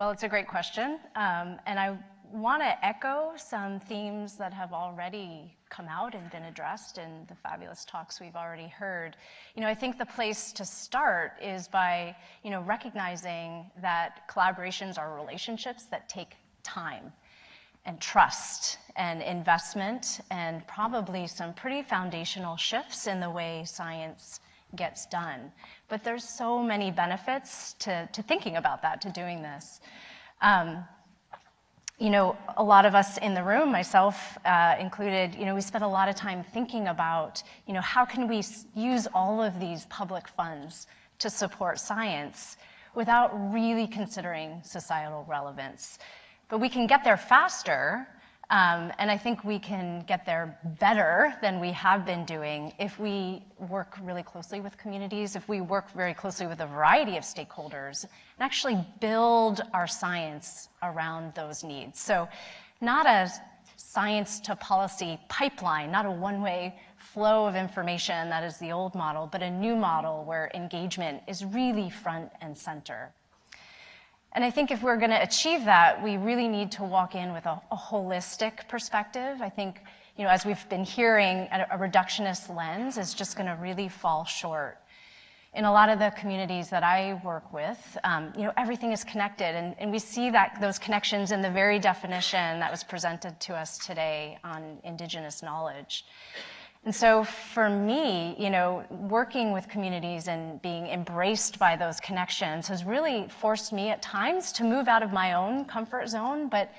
Well, it's a great question. And I want to echo some themes that have already come out and been addressed in the fabulous talks we've already heard. I think the place to start is by, recognizing that collaborations are relationships that take time and trust and investment and probably some pretty foundational shifts in the way science gets done. But there's so many benefits to thinking about that, to doing this. A lot of us in the room, myself included, we spent a lot of time thinking about, how can we use all of these public funds to support science without really considering societal relevance. But we can get there faster, and I think we can get there better than we have been doing if we work really closely with communities, if we work very closely with a variety of stakeholders, and actually build our science around those needs. So not a science to policy pipeline, not a one-way flow of information that is the old model, but a new model where engagement is really front and center. And I think if we're going to achieve that, we really need to walk in with a holistic perspective. I think, as we've been hearing, a reductionist lens is just going to really fall short. In a lot of the communities that I work with, everything is connected, and we see those connections in the very definition that was presented to us today on Indigenous knowledge. And so for me, working with communities and being embraced by those connections has really forced me at times to move out of my own comfort zone, but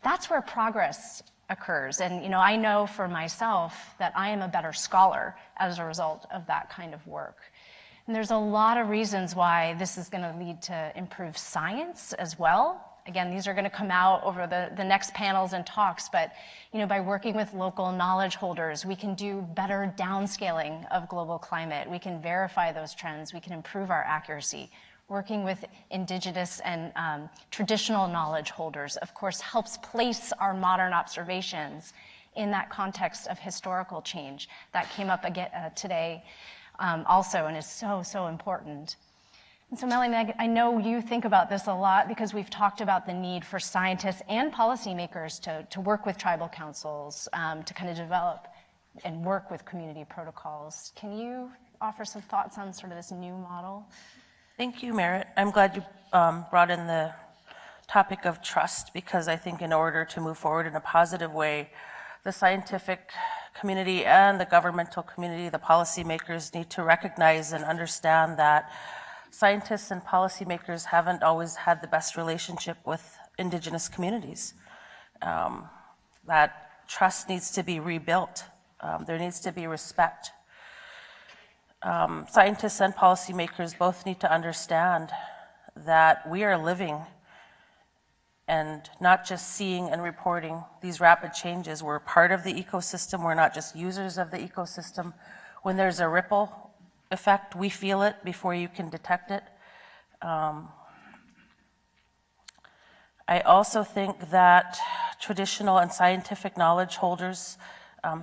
that's where progress occurs. And, I know for myself that I am a better scholar as a result of that kind of work. And there's a lot of reasons why this is going to lead to improved science as well. Again, these are going to come out over the next panels and talks, but by working with local knowledge holders, we can do better downscaling of global climate. We can verify those trends. We can improve our accuracy. Working with Indigenous and traditional knowledge holders, of course, helps place our modern observations in that context of historical change. That came up again today also and is so, so important. And so Melanie, I know you think about this a lot because we've talked about the need for scientists and policymakers to work with tribal councils to kind of develop and work with community protocols. Can you offer some thoughts on sort of this new model? Thank you, Merritt. I'm glad you brought in the topic of trust, because I think in order to move forward in a positive way, the scientific community and the governmental community, the policymakers, need to recognize and understand that scientists and policymakers haven't always had the best relationship with Indigenous communities. That trust needs to be rebuilt. There needs to be respect. Scientists and policymakers both need to understand that we are living and not just seeing and reporting these rapid changes. We're part of the ecosystem. We're not just users of the ecosystem. When there's a ripple effect, we feel it before you can detect it. I also think that traditional and scientific knowledge holders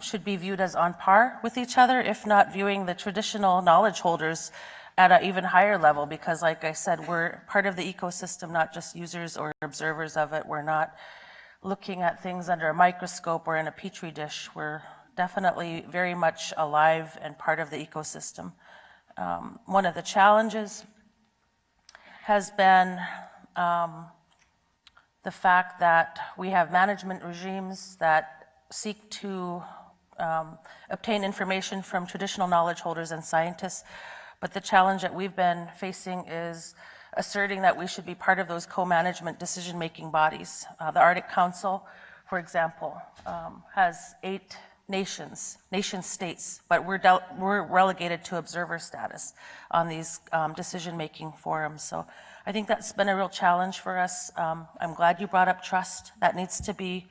should be viewed as on par with each other, if not viewing the traditional knowledge holders at an even higher level, because like I said, we're part of the ecosystem, not just users or observers of it. We're not looking at things under a microscope or in a petri dish. We're definitely very much alive and part of the ecosystem. One of the challenges has been the fact that we have management regimes that seek to obtain information from traditional knowledge holders and scientists. But the challenge that we've been facing is asserting that we should be part of those co-management decision-making bodies. The Arctic Council, for example, has 8 nation-states, but we're relegated to observer status on these decision-making forums. So I think that's been a real challenge for us. I'm glad you brought up trust. That needs to be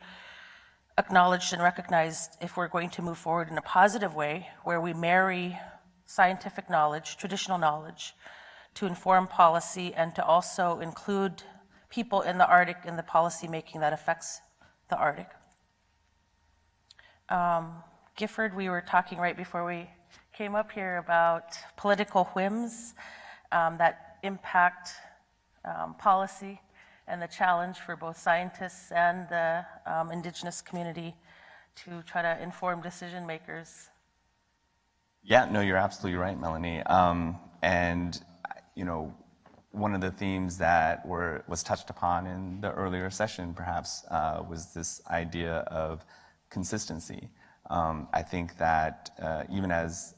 acknowledged and recognized if we're going to move forward in a positive way, where we marry scientific knowledge, traditional knowledge, to inform policy and to also include people in the Arctic in the policy making that affects the Arctic. Gifford, we were talking right before we came up here about political whims that impact policy, and the challenge for both scientists and the Indigenous community to try to inform decision makers. Yeah, no, you're absolutely right, Melanie. And you know, one of the themes that was touched upon in the earlier session, perhaps, was this idea of consistency. I think that even as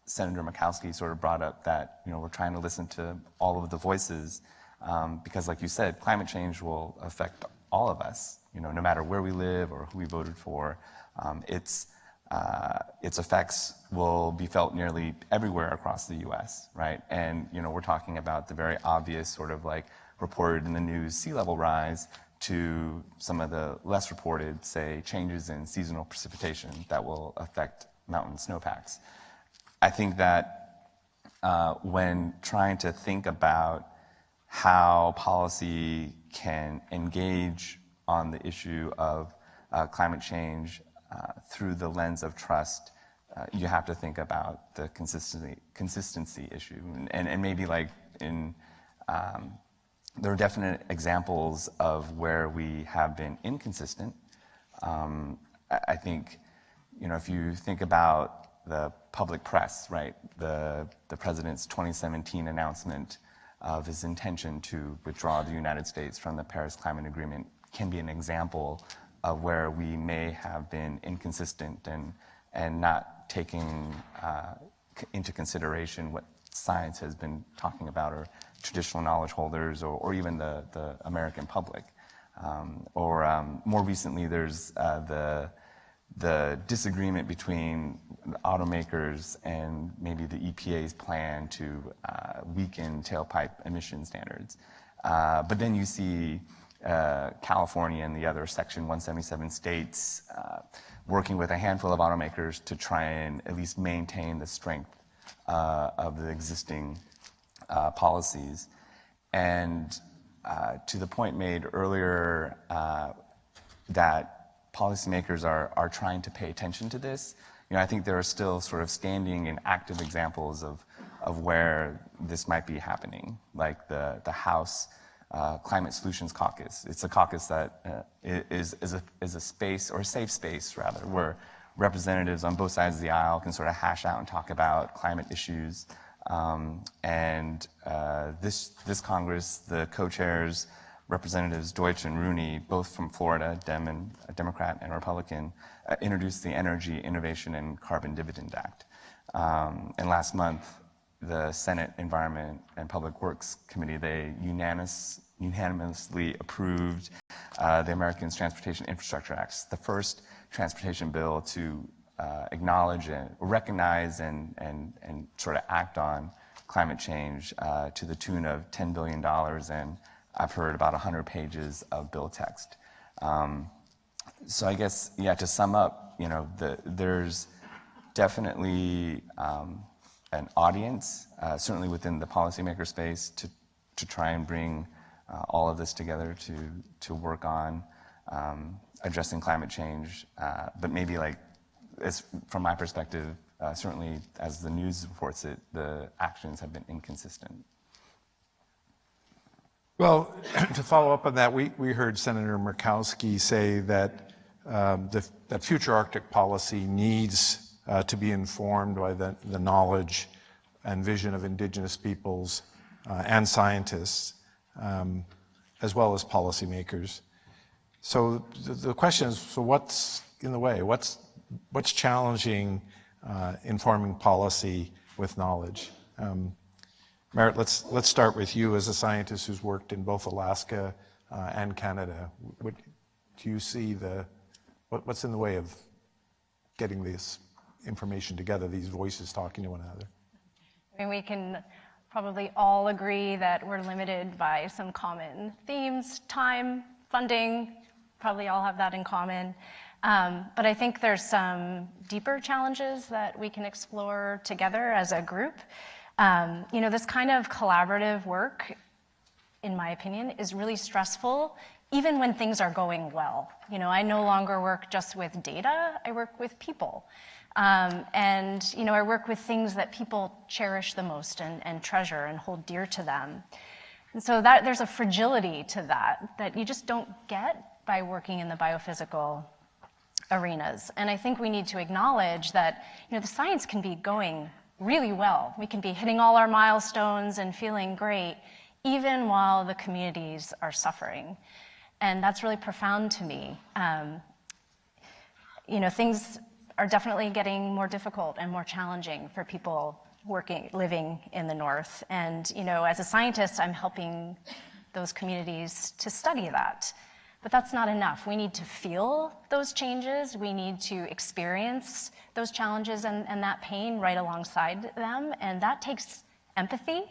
Senator Murkowski sort of brought up that, you know, we're trying to listen to all of the voices, because like you said, climate change will affect all of us, you know, no matter where we live or who we voted for. Its effects will be felt nearly everywhere across the US, right? And, you know, we're talking about the very obvious sort of like reported in the news sea level rise to some of the less reported, say, changes in seasonal precipitation that will affect mountain snowpacks. I think that when trying to think about how policy can engage on the issue of climate change through the lens of trust, you have to think about the consistency issue. And maybe like there are definite examples of where we have been inconsistent. I think, you know, if you think about the public press, right, the president's 2017 announcement of his intention to withdraw the United States from the Paris Climate Agreement can be an example of where we may have been inconsistent and not taking into consideration what science has been talking about, or traditional knowledge holders, or even the American public. More recently, there's the disagreement between automakers and maybe the EPA's plan to weaken tailpipe emission standards. But then you see California and the other Section 177 states working with a handful of automakers to try and at least maintain the strength of the existing policies. And to the point made earlier that policymakers are trying to pay attention to this, you know, I think there are still sort of standing and active examples of where this might be happening, like the House Climate Solutions Caucus. It's a caucus that is a space, or a safe space rather, representatives on both sides of the aisle can sort of hash out and talk about climate issues. This Congress, the co-chairs, Representatives Deutsch and Rooney, both from Florida, Democrat and Republican, introduced the Energy Innovation and Carbon Dividend Act. And last month, the Senate Environment and Public Works Committee, they unanimously approved the Americans Transportation Infrastructure Act, the first transportation bill to acknowledge and recognize and sort of act on climate change to the tune of $10 billion, and I've heard about 100 pages of bill text. So I guess, yeah, to sum up, there's definitely an audience, certainly within the policymaker space, to try and bring all of this together to work on addressing climate change. But maybe from my perspective, certainly as the news reports it, the actions have been inconsistent. Well, to follow up on that, we heard Senator Murkowski say that that future Arctic policy needs to be informed by the knowledge and vision of Indigenous peoples and scientists, as well as policymakers. So the question is, so what's in the way? What's challenging informing policy with knowledge? Merritt, let's start with you as a scientist who's worked in both Alaska and Canada. What do you see what's in the way of getting this information together, these voices talking to one another? I mean, we can probably all agree that we're limited by some common themes, time, funding, probably all have that in common. But I think there's some deeper challenges that we can explore together as a group. This kind of collaborative work, in my opinion, is really stressful, even when things are going well. I no longer work just with data, I work with people. I work with things that people cherish the most and treasure and hold dear to them. And so there's a fragility to that you just don't get by working in the biophysical arenas. And I think we need to acknowledge that, the science can be going really well. We can be hitting all our milestones and feeling great, even while the communities are suffering. And that's really profound to me. Things are definitely getting more difficult and more challenging for people living in the North. And, as a scientist, I'm helping those communities to study that. But that's not enough. We need to feel those changes. We need to experience those challenges and that pain right alongside them. And that takes empathy.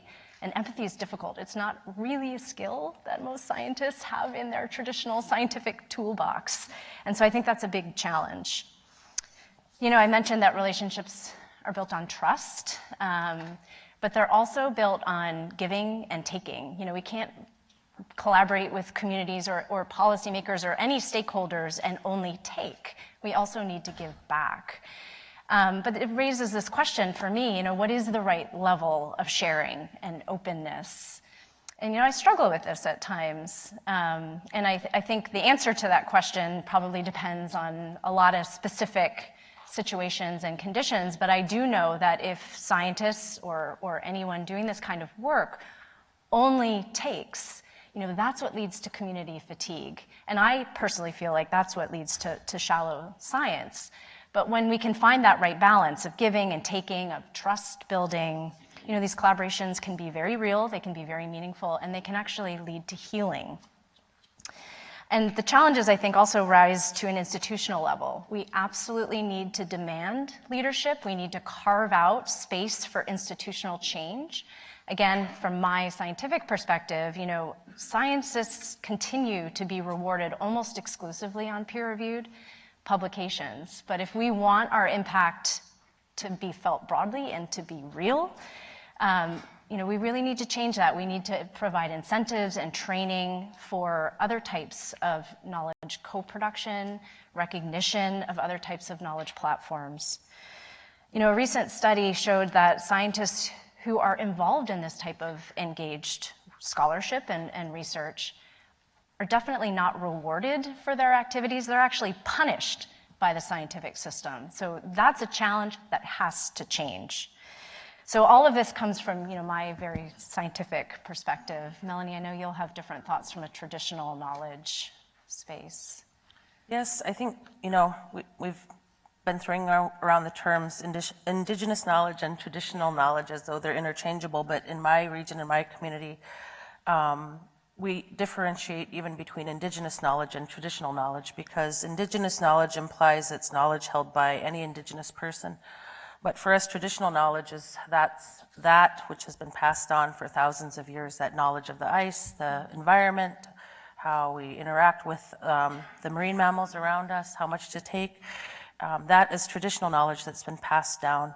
And empathy is difficult. It's not really a skill that most scientists have in their traditional scientific toolbox. And so I think that's a big challenge. I mentioned that relationships are built on trust, but they're also built on giving and taking. We can't collaborate with communities or policymakers or any stakeholders and only take. We also need to give back. But it raises this question for me, what is the right level of sharing and openness? And, I struggle with this at times. And I think the answer to that question probably depends on a lot of specific situations and conditions, but I do know that if scientists or anyone doing this kind of work only takes, that's what leads to community fatigue. And I personally feel like that's what leads to shallow science. But when we can find that right balance of giving and taking, of trust building, these collaborations can be very real, they can be very meaningful, and they can actually lead to healing. And the challenges, I think, also rise to an institutional level. We absolutely need to demand leadership. We need to carve out space for institutional change. Again, from my scientific perspective, scientists continue to be rewarded almost exclusively on peer-reviewed publications. But if we want our impact to be felt broadly and to be real, we really need to change that. We need to provide incentives and training for other types of knowledge co-production, recognition of other types of knowledge platforms. A recent study showed that scientists who are involved in this type of engaged scholarship and research are definitely not rewarded for their activities. They're actually punished by the scientific system. So that's a challenge that has to change. So all of this comes from, my very scientific perspective. Melanie, I know you'll have different thoughts from a traditional knowledge space. Yes, I think, we've been throwing around the terms indigenous knowledge and traditional knowledge as though they're interchangeable, but in my region, in my community, we differentiate even between indigenous knowledge and traditional knowledge, because indigenous knowledge implies it's knowledge held by any indigenous person. But for us, traditional knowledge is that which has been passed on for thousands of years, that knowledge of the ice, the environment, how we interact with the marine mammals around us, how much to take. That is traditional knowledge that's been passed down.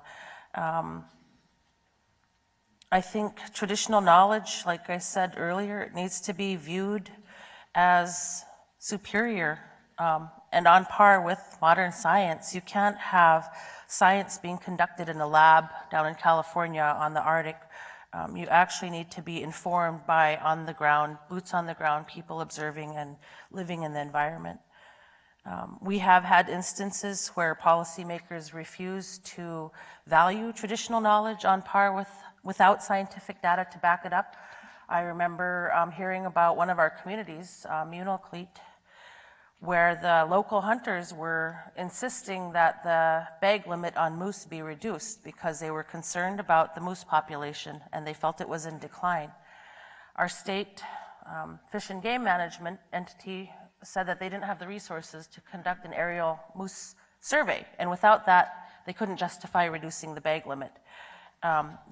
I think traditional knowledge, like I said earlier, it needs to be viewed as superior and on par with modern science. You can't have science being conducted in a lab down in California on the Arctic. You actually need to be informed by on the ground, boots on the ground, people observing and living in the environment. We have had instances where policymakers refuse to value traditional knowledge on par without scientific data to back it up. I remember hearing about one of our communities, Unalakleet, where the local hunters were insisting that the bag limit on moose be reduced because they were concerned about the moose population and they felt it was in decline. Our state Fish and Game Management entity said that they didn't have the resources to conduct an aerial moose survey, and without that, they couldn't justify reducing the bag limit.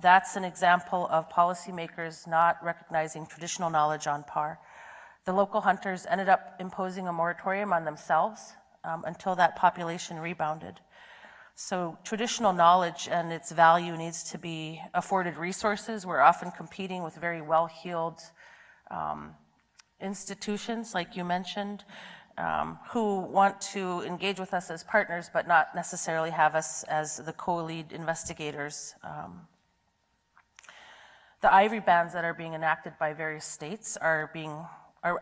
That's an example of policymakers not recognizing traditional knowledge on par. The local hunters ended up imposing a moratorium on themselves until that population rebounded. So traditional knowledge and its value needs to be afforded resources. We're often competing with very well-heeled institutions, like you mentioned, who want to engage with us as partners, but not necessarily have us as the co-lead investigators. The ivory bans that are being enacted by various states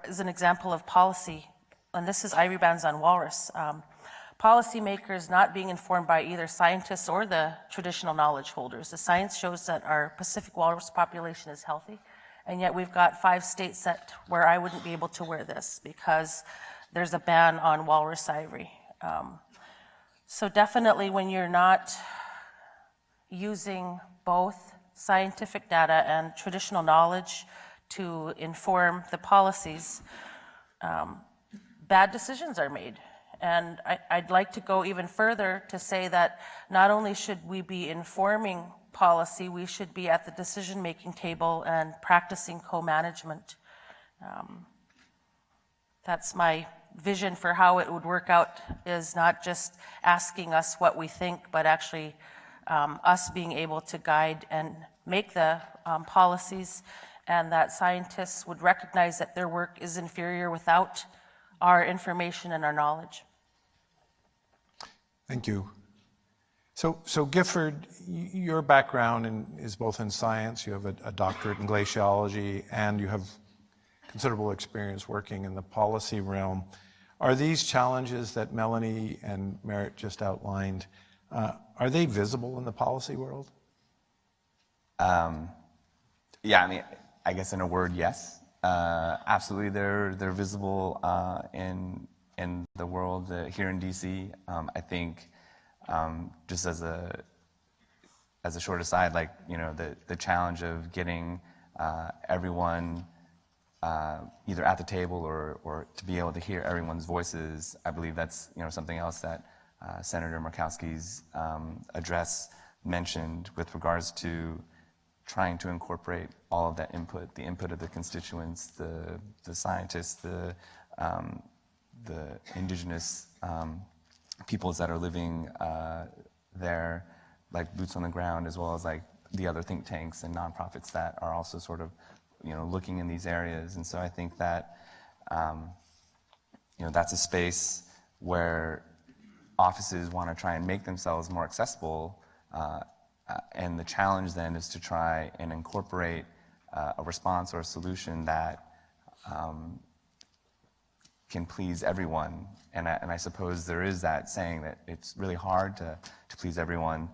is an example of policy, and this is ivory bans on walrus. Policymakers not being informed by either scientists or the traditional knowledge holders. The science shows that our Pacific walrus population is healthy, and yet we've got 5 states where I wouldn't be able to wear this because there's a ban on walrus ivory. So definitely when you're not using both scientific data and traditional knowledge to inform the policies, bad decisions are made. And I'd like to go even further to say that not only should we be informing policy, we should be at the decision-making table and practicing co-management. That's my vision for how it would work out, is not just asking us what we think, but actually us being able to guide and make the policies, and that scientists would recognize that their work is inferior without our information and our knowledge. Thank you. So Gifford, your background is both in science, you have a doctorate in glaciology, and you have considerable experience working in the policy realm. Are these challenges that Melanie and Merritt just outlined, are they visible in the policy world? Yeah, I mean, I guess in a word, yes. Absolutely, they're visible in the world here in DC. I think just as a short aside, like, the challenge of getting everyone either at the table or to be able to hear everyone's voices, I believe that's something else that Senator Murkowski's address mentioned with regards to trying to incorporate all of that input, the input of the constituents, the scientists, the indigenous peoples that are living there, like boots on the ground, as well as like the other think tanks and nonprofits that are also sort of looking in these areas. And so I think that that's a space where offices want to try and make themselves more accessible, and the challenge then is to try and incorporate a response or a solution that can please everyone. And I suppose there is that saying that it's really hard to please everyone.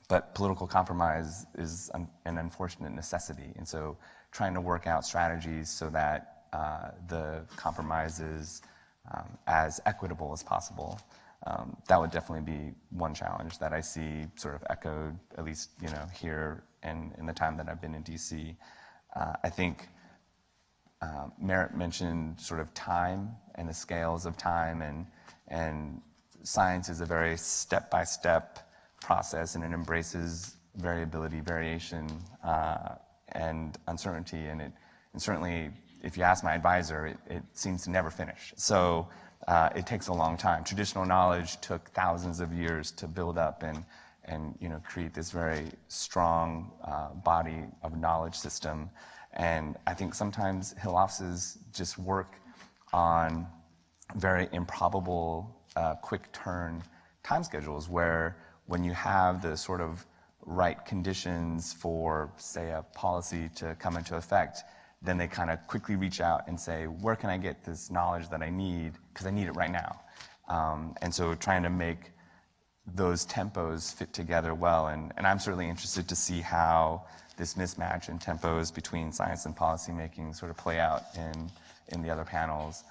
But political compromise is an unfortunate necessity. And so trying to work out strategies so that the compromise is as equitable as possible, that would definitely be one challenge that I see sort of echoed, at least here and in the time that I've been in DC. I think Merritt mentioned sort of time and the scales of time, and science is a very step-by-step process, and it embraces variability, variation, and uncertainty. And certainly, if you ask my advisor, it seems to never finish. So it takes a long time. Traditional knowledge took thousands of years to build up and create this very strong body of knowledge system. And I think sometimes Hill offices just work on very improbable, quick turn time schedules, where when you have the sort of right conditions for, say, a policy to come into effect, then they kind of quickly reach out and say, where can I get this knowledge that I need? Because I need it right now. And so trying to make those tempos fit together well. And I'm certainly interested to see how this mismatch in tempos between science and policymaking sort of play out in the other panels.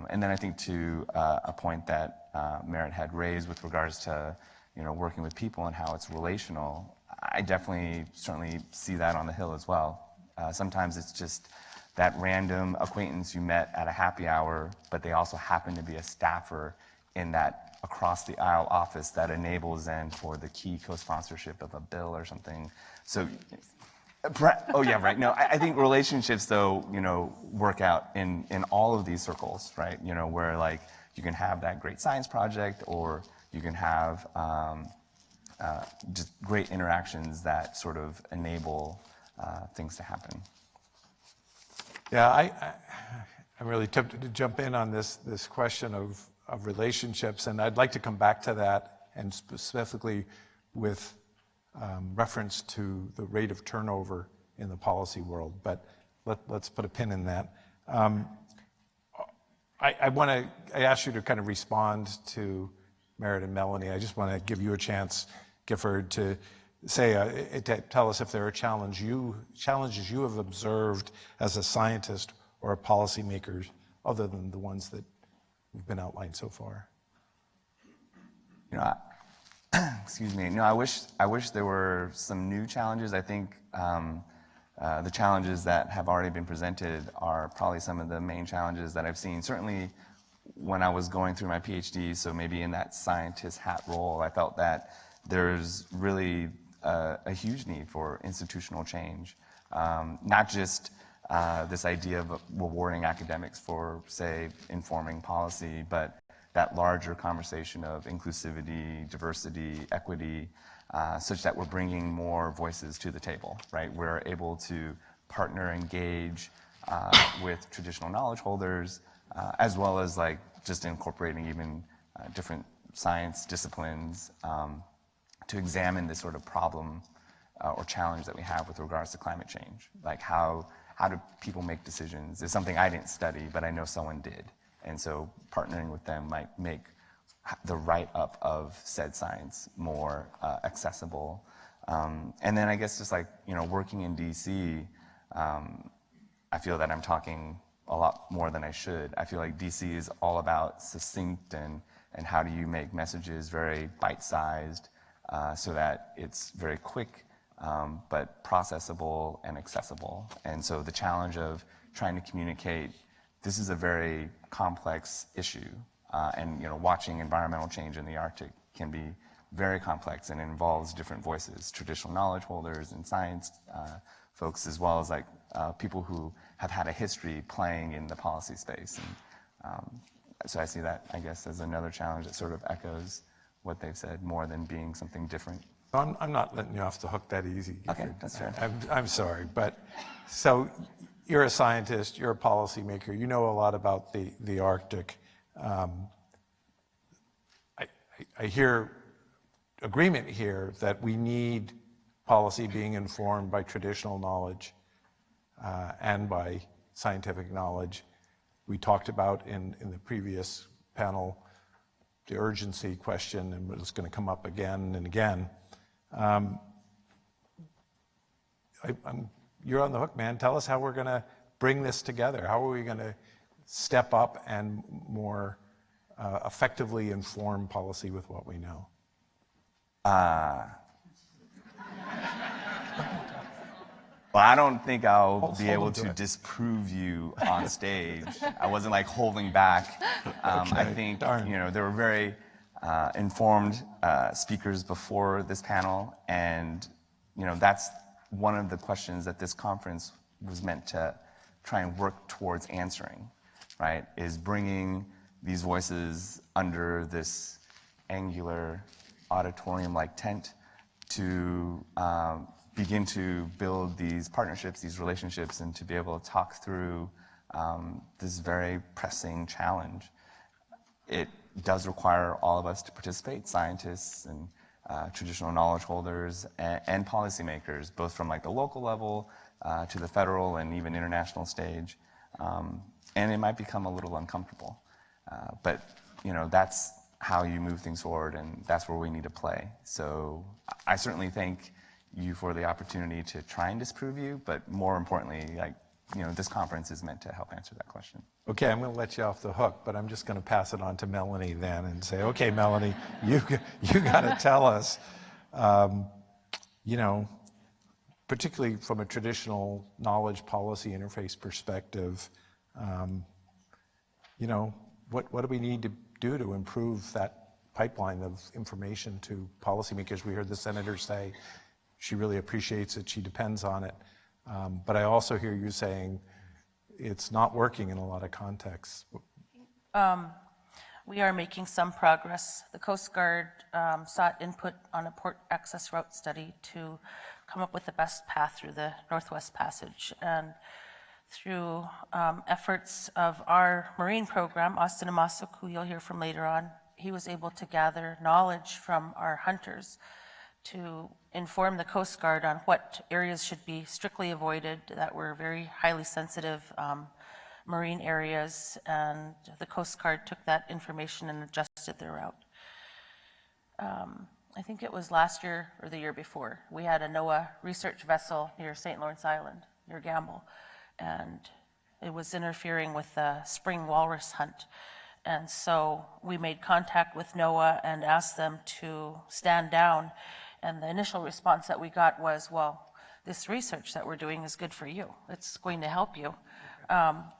And then I think to a point that Merritt had raised with regards to working with people and how it's relational, I definitely certainly see that on the Hill as well. Sometimes it's just that random acquaintance you met at a happy hour, but they also happen to be a staffer in that across the aisle office that enables then for the key co-sponsorship of a bill or something. So, oh yeah, right. No, I think relationships though, work out in all of these circles, right? Where like you can have that great science project, or you can have just great interactions that sort of enable things to happen. Yeah, I'm really tempted to jump in on this question of relationships, and I'd like to come back to that, and specifically with reference to the rate of turnover in the policy world. But let's put a pin in that. I ask you to kind of respond to Merritt and Melanie. I just want to give you a chance, Gifford, to say, tell us if there are challenges you have observed as a scientist or a policymaker, other than the ones that have been outlined so far. Excuse me. No, I wish there were some new challenges. I think the challenges that have already been presented are probably some of the main challenges that I've seen. Certainly, when I was going through my PhD, so maybe in that scientist hat role, I felt that there's really a huge need for institutional change. Not just this idea of rewarding academics for, say, informing policy, but that larger conversation of inclusivity, diversity, equity, such that we're bringing more voices to the table, right? We're able to partner, engage with traditional knowledge holders, as well as like just incorporating even different science disciplines to examine this sort of problem or challenge that we have with regards to climate change. Like how do people make decisions? It's something I didn't study, but I know someone did. And so partnering with them might make the write-up of said science more accessible. And then I guess just like, working in DC, I feel that I'm talking a lot more than I should. I feel like DC is all about succinct and how do you make messages very bite-sized so that it's very quick, but processable and accessible. And so the challenge of trying to communicate, this is a very complex issue, and watching environmental change in the Arctic can be very complex and involves different voices, traditional knowledge holders and science folks, as well as like people who have had a history playing in the policy space. And so I see that, I guess, as another challenge that sort of echoes what they've said more than being something different. I'm not letting you off the hook that easy. Okay, that's fair. I'm sorry, but so you're a scientist, you're a policymaker, you know a lot about the Arctic. I hear agreement here that we need policy being informed by traditional knowledge and by scientific knowledge. We talked about in the previous panel the urgency question, and it's going to come up again and again. You're on the hook, man. Tell us how we're going to bring this together. How are we going to step up and more effectively inform policy with what we know? Well, I don't think I'll be hold able on to to it. disprove you on stage. I wasn't like holding back. I Okay, think, darn. there were very informed speakers before this panel, and, that's one of the questions that this conference was meant to try and work towards answering, right? Is bringing these voices under this angular auditorium-like tent to begin to build these partnerships, these relationships, and to be able to talk through this very pressing challenge. It does require all of us to participate, scientists and traditional knowledge holders and policymakers, both from like the local level to the federal and even international stage. And it might become a little uncomfortable. But that's how you move things forward, and that's where we need to play. So I certainly thank you for the opportunity to try and disprove you, but more importantly, this conference is meant to help answer that question. Okay, I'm going to let you off the hook, but I'm just going to pass it on to Melanie then and say, okay, Melanie, you got to tell us, particularly from a traditional knowledge policy interface perspective, what do we need to do to improve that pipeline of information to policymakers? We heard the senator say she really appreciates it, she depends on it. But I also hear you saying it's not working in a lot of contexts. We are making some progress. The Coast Guard sought input on a port access route study to come up with the best path through the Northwest Passage. And through efforts of our Marine program, Austin Amasuk, who you'll hear from later on, he was able to gather knowledge from our hunters to inform the Coast Guard on what areas should be strictly avoided that were very highly sensitive marine areas, and the Coast Guard took that information and adjusted their route. I think it was last year or the year before, we had a NOAA research vessel near St. Lawrence Island, near Gamble, and it was interfering with the spring walrus hunt. And so we made contact with NOAA and asked them to stand down. And the initial response that we got was, well, this research that we're doing is good for you. It's going to help you.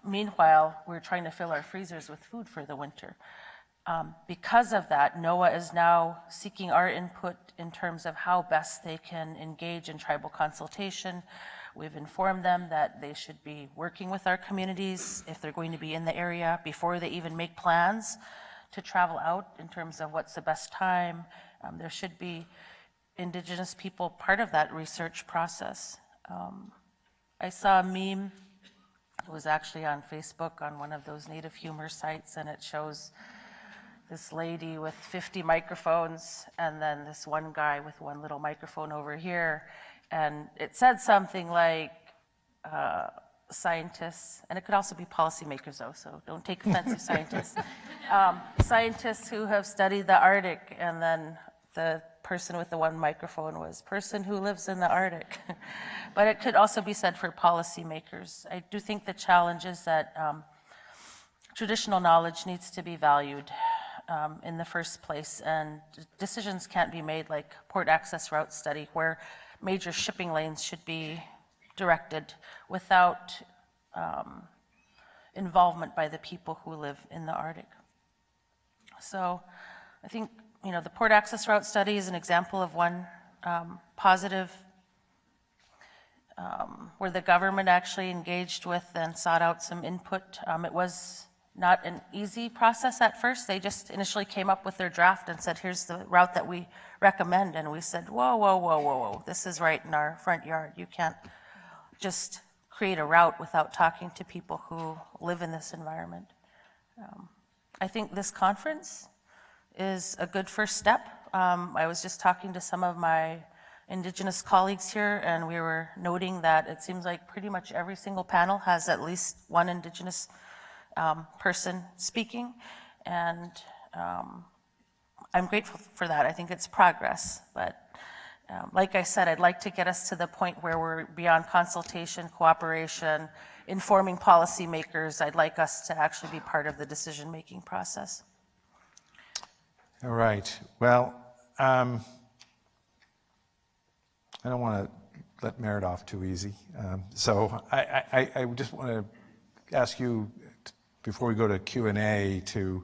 Meanwhile, we're trying to fill our freezers with food for the winter. Because of that, NOAA is now seeking our input in terms of how best they can engage in tribal consultation. We've informed them that they should be working with our communities if they're going to be in the area before they even make plans to travel out in terms of what's the best time. There should be Indigenous people part of that research process. I saw a meme, it was actually on Facebook on one of those native humor sites, and it shows this lady with 50 microphones and then this one guy with one little microphone over here. And it said something like, scientists, and it could also be policymakers though, so don't take offense to scientists. Scientists who have studied the Arctic, and then the person with the one microphone was person who lives in the Arctic. But it could also be said for policymakers. I do think the challenge is that traditional knowledge needs to be valued in the first place, and decisions can't be made like port access route study where major shipping lanes should be directed without involvement by the people who live in the Arctic. So I think the port access route study is an example of one positive where the government actually engaged with and sought out some input. It was not an easy process at first. They just initially came up with their draft and said, here's the route that we recommend. And we said, whoa, whoa, whoa, whoa, whoa. This is right in our front yard. You can't just create a route without talking to people who live in this environment. I think this conference is a good first step. I was just talking to some of my Indigenous colleagues here, and we were noting that it seems like pretty much every single panel has at least one Indigenous person speaking, and I'm grateful for that. I think it's progress, but like I said, I'd like to get us to the point where we're beyond consultation, cooperation, informing policymakers. I'd like us to actually be part of the decision-making process. All right. Well, I don't want to let Merritt off too easy. So I just want to ask you, before we go to Q&A, to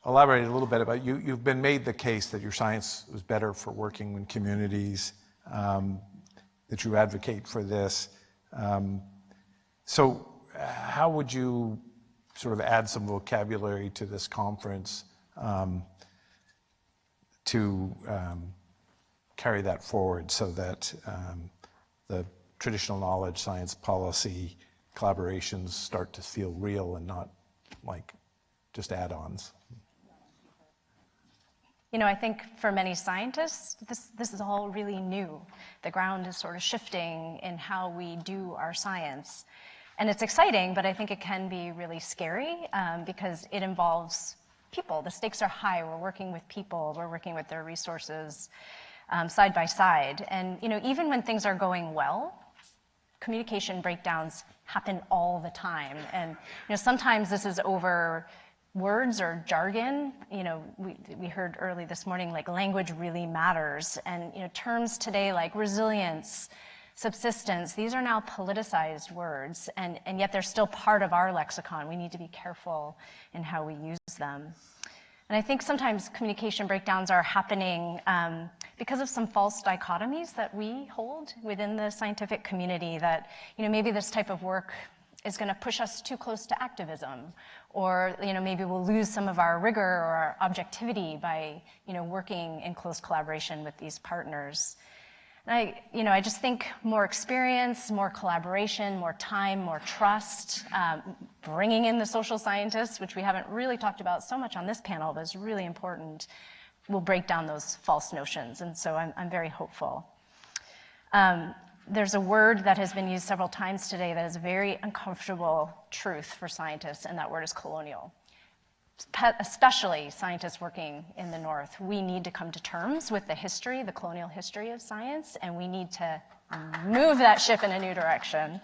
elaborate a little bit about, you've been made the case that your science was better for working in communities, that you advocate for this. So how would you sort of add some vocabulary to this conference to carry that forward so that the traditional knowledge, science policy collaborations start to feel real and not like just add-ons? You know, I think for many scientists, this is all really new. The ground is sort of shifting in how we do our science. And it's exciting, but I think it can be really scary because it involves people. The stakes are high. We're working with people. We're working with their resources side by side. And, you know, even when things are going well, communication breakdowns happen all the time. And, you know, sometimes this is over words or jargon. You know, we heard early this morning, like, language really matters. And, you know, terms today like resilience, subsistence, these are now politicized words, and yet they're still part of our lexicon. We need to be careful in how we use them. And I think sometimes communication breakdowns are happening because of some false dichotomies that we hold within the scientific community, that, you know, maybe this type of work is going to push us too close to activism, or, you know, maybe we'll lose some of our rigor or our objectivity by, you know, working in close collaboration with these partners. And I just think more experience, more collaboration, more time, more trust, bringing in the social scientists, which we haven't really talked about so much on this panel, but is really important, will break down those false notions. And so I'm very hopeful. There's a word that has been used several times today that is a very uncomfortable truth for scientists, and that word is colonial. Especially scientists working in the North, we need to come to terms with the history, the colonial history of science, and we need to move that ship in a new direction.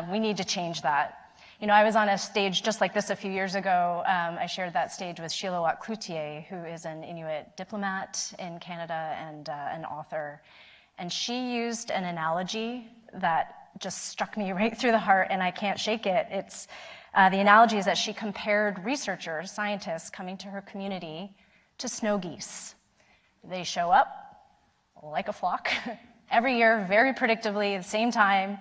We need to change that. You know, I was on a stage just like this a few years ago. I shared that stage with Sheila Watt-Cloutier, who is an Inuit diplomat in Canada and an author. And she used an analogy that just struck me right through the heart, and I can't shake it. It's the analogy is that she compared researchers, scientists coming to her community to snow geese. They show up like a flock every year, very predictably, at the same time.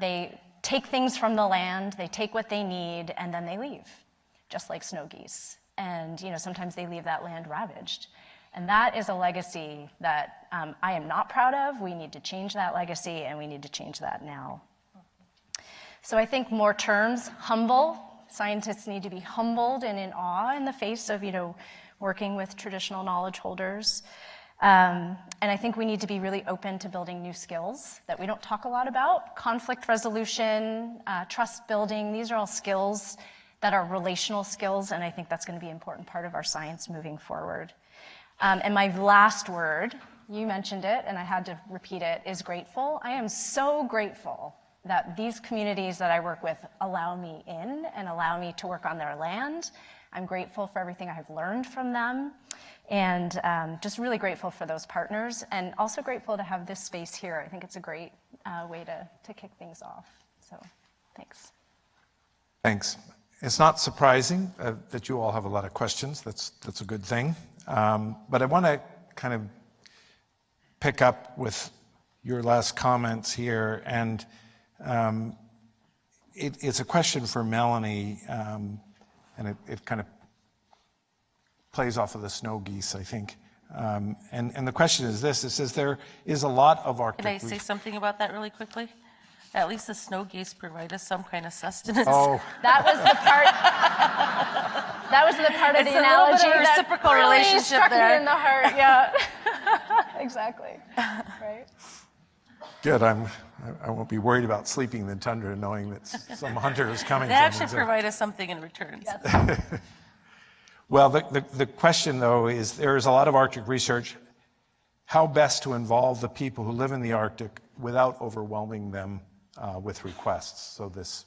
They take things from the land, they take what they need, and then they leave, just like snow geese. And, you know, sometimes they leave that land ravaged. And that is a legacy that I am not proud of. We need to change that legacy, and we need to change that now. So I think more terms, humble. Scientists need to be humbled and in awe in the face of, you know, working with traditional knowledge holders. And I think we need to be really open to building new skills that we don't talk a lot about. Conflict resolution, trust building, these are all skills that are relational skills, and I think that's going to be an important part of our science moving forward. And my last word, you mentioned it, and I had to repeat it, is grateful. I am so grateful that these communities that I work with allow me in and allow me to work on their land. I'm grateful for everything I've learned from them, and just really grateful for those partners, and also grateful to have this space here. I think it's a great way to kick things off. So, thanks. Thanks. It's not surprising that you all have a lot of questions. That's a good thing. But I want to kind of pick up with your last comments here, and it's a question for Melanie, and it kind of plays off of the snow geese, I think. And the question is this: it says there is a lot of Arctic. Can I say something about that really quickly? At least the snow geese provide us some kind of sustenance. Oh, That was the part. That was the part of It's the a little analogy bit of a that reciprocal really relationship struck there. me in the heart. Yeah, exactly. Right. Good, I won't be worried about sleeping in the tundra knowing that some hunter is coming. They actually provide us something in return. Well, the question, though, is there is a lot of Arctic research. How best to involve the people who live in the Arctic without overwhelming them with requests? So this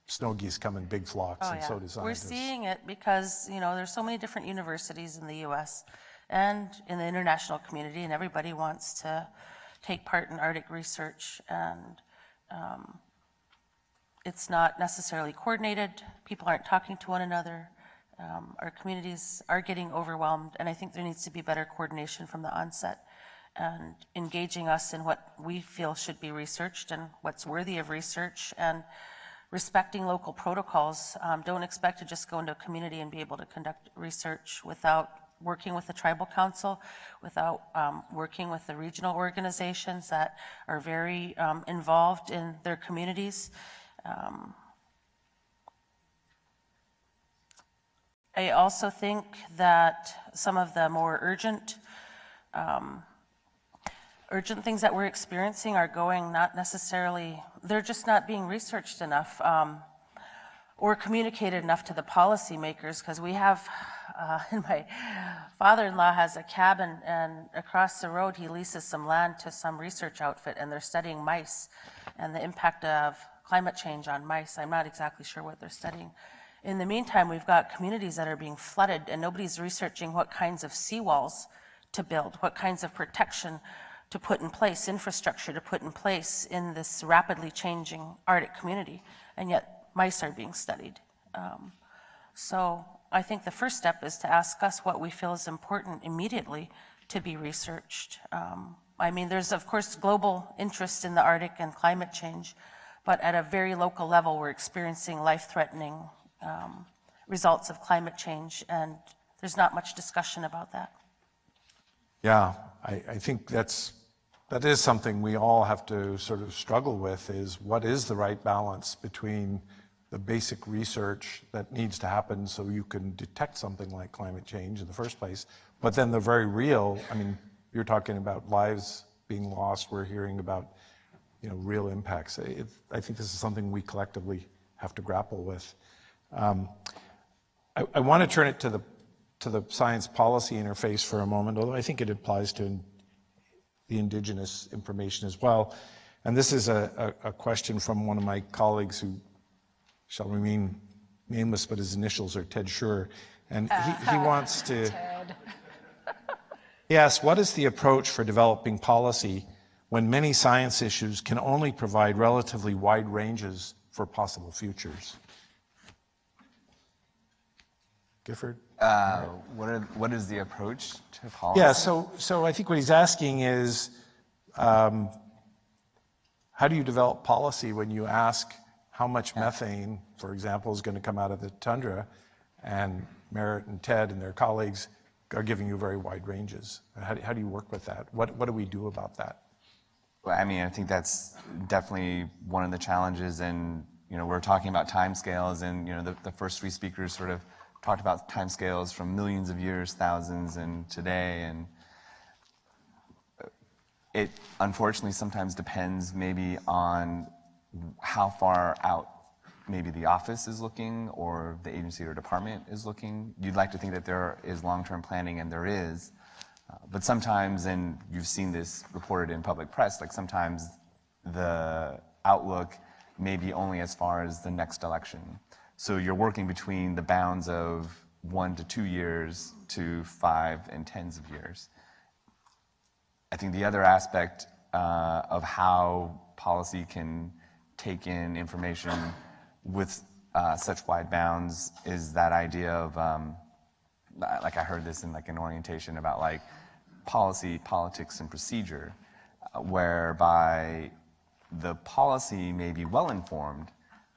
snow geese come in big flocks, and so do scientists. We're seeing it because, there's so many different universities in the U.S. and in the international community, and everybody wants to take part in Arctic research, and it's not necessarily coordinated. People aren't talking to one another. Our communities are getting overwhelmed, and I think there needs to be better coordination from the onset and engaging us in what we feel should be researched and what's worthy of research, and respecting local protocols. Don't expect to just go into a community and be able to conduct research without working with the tribal council, without working with the regional organizations that are very involved in their communities. I also think that some of the more urgent things that we're experiencing are going not necessarily, they're just not being researched enough or communicated enough to the policymakers, because we have, my father-in-law has a cabin, and across the road he leases some land to some research outfit, and they're studying mice and the impact of climate change on mice. I'm not exactly sure what they're studying. In the meantime, we've got communities that are being flooded, and nobody's researching what kinds of seawalls to build, what kinds of protection to put in place, infrastructure to put in place in this rapidly changing Arctic community, and yet mice are being studied. So I think the first step is to ask us what we feel is important immediately to be researched. I mean, there's of course global interest in the Arctic and climate change, but at a very local level, we're experiencing life-threatening results of climate change, and there's not much discussion about that. Yeah, I think that is something we all have to sort of struggle with, is what is the right balance between the basic research that needs to happen so you can detect something like climate change in the first place, but then the very real, I mean, you're talking about lives being lost, we're hearing about, real impacts. I think this is something we collectively have to grapple with. I want to turn it to the science policy interface for a moment, although I think it applies to the Indigenous information as well. And this is a question from one of my colleagues who shall remain nameless, but his initials are Ted Schur. And he wants to... Ted. He asks, what is the approach for developing policy when many science issues can only provide relatively wide ranges for possible futures? Gifford? What is the approach to policy? Yeah, so I think what he's asking is, how do you develop policy when you ask how much methane, for example, is going to come out of the tundra, and Merritt and Ted and their colleagues are giving you very wide ranges? How do you work with that? What do we do about that? Well, I mean, I think that's definitely one of the challenges, and we're talking about timescales, and the first three speakers sort of talked about timescales from millions of years, thousands, and today, and it unfortunately sometimes depends maybe on how far out maybe the office is looking or the agency or department is looking. You'd like to think that there is long-term planning, and there is, but sometimes, and you've seen this reported in public press, like sometimes the outlook may be only as far as the next election. So you're working between the bounds of 1 to 2 years to 5 and tens of years. I think the other aspect of how policy can take in information with such wide bounds is that idea of, like I heard this in like an orientation about like policy, politics, and procedure, whereby the policy may be well informed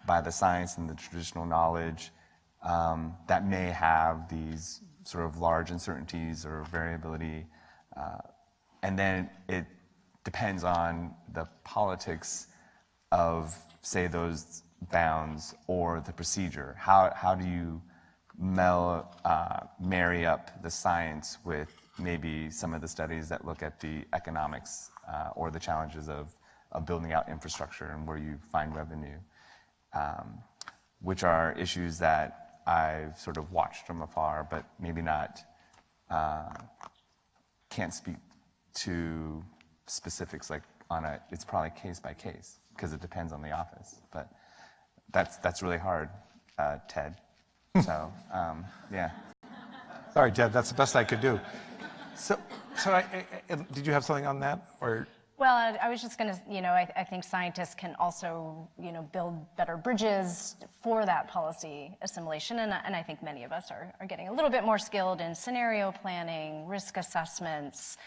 by the science and the traditional knowledge that may have these sort of large uncertainties or variability. And then it depends on the politics of, say, those bounds or the procedure. How do you marry up the science with maybe some of the studies that look at the economics or the challenges of building out infrastructure and where you find revenue, which are issues that I've sort of watched from afar, but maybe not, can't speak to specifics like it's probably case by case because it depends on the office, but that's really hard, Ted. So, yeah. Sorry, Ted, that's the best I could do. So did you have something on that, or? Well, I was just going to, I think scientists can also, build better bridges for that policy assimilation. And I think many of us are getting a little bit more skilled in scenario planning, risk assessments,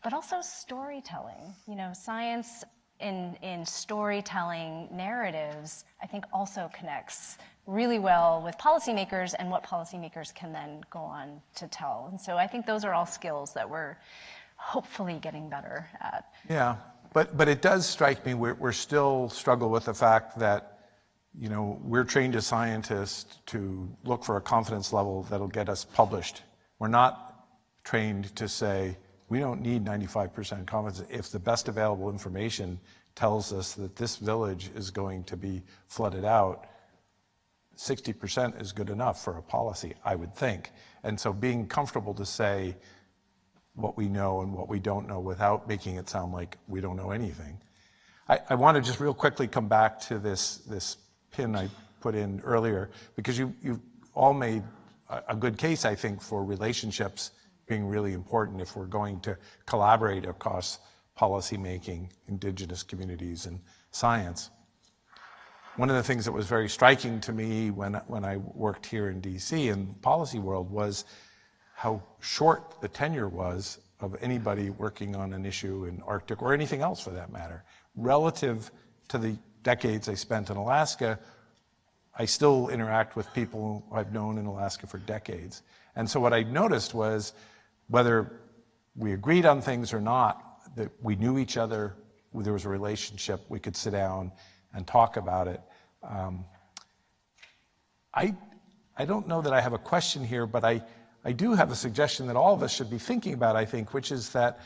but also storytelling. Science in storytelling narratives, I think also connects really well with policymakers and what policymakers can then go on to tell. And so I think those are all skills that we're hopefully getting better at. Yeah, but it does strike me we're still struggle with the fact that, we're trained as scientists to look for a confidence level that'll get us published. We're not trained to say, we don't need 95% confidence. If the best available information tells us that this village is going to be flooded out, 60% is good enough for a policy, I would think. And so being comfortable to say what we know and what we don't know without making it sound like we don't know anything. I want to just real quickly come back to this pin I put in earlier, because you all made a good case, I think, for relationships being really important if we're going to collaborate across policymaking, indigenous communities, and science. One of the things that was very striking to me when I worked here in DC in the policy world was how short the tenure was of anybody working on an issue in Arctic or anything else for that matter. Relative to the decades I spent in Alaska, I still interact with people I've known in Alaska for decades. And so what I noticed was whether we agreed on things or not, that we knew each other, there was a relationship, we could sit down and talk about it. I don't know that I have a question here, but I do have a suggestion that all of us should be thinking about, I think, which is that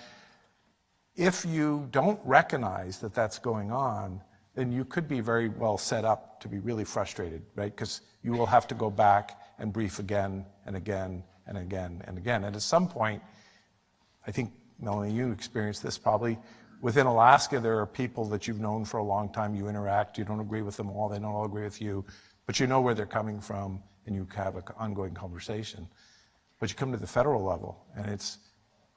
if you don't recognize that that's going on, then you could be very well set up to be really frustrated, right? Because you will have to go back and brief again and again and again and again. And at some point, I think, Melanie, you experienced this probably. Within Alaska, there are people that you've known for a long time, you interact, you don't agree with them all, they don't all agree with you, but you know where they're coming from and you have an ongoing conversation. But you come to the federal level and it's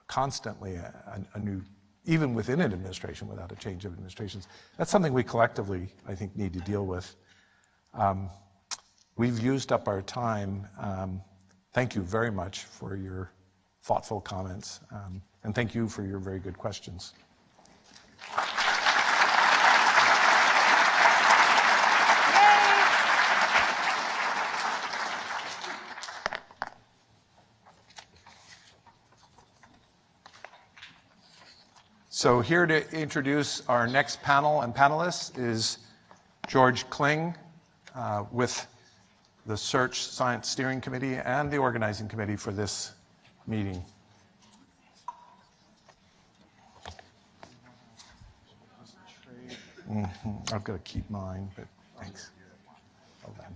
constantly a new, even within an administration without a change of administrations. That's something we collectively, I think, need to deal with. We've used up our time. Thank you very much for your thoughtful comments. And thank you for your very good questions. So here to introduce our next panel and panelists is George Kling with the Search Science Steering Committee and the organizing committee for this meeting. I've got to keep mine, but thanks. Well done.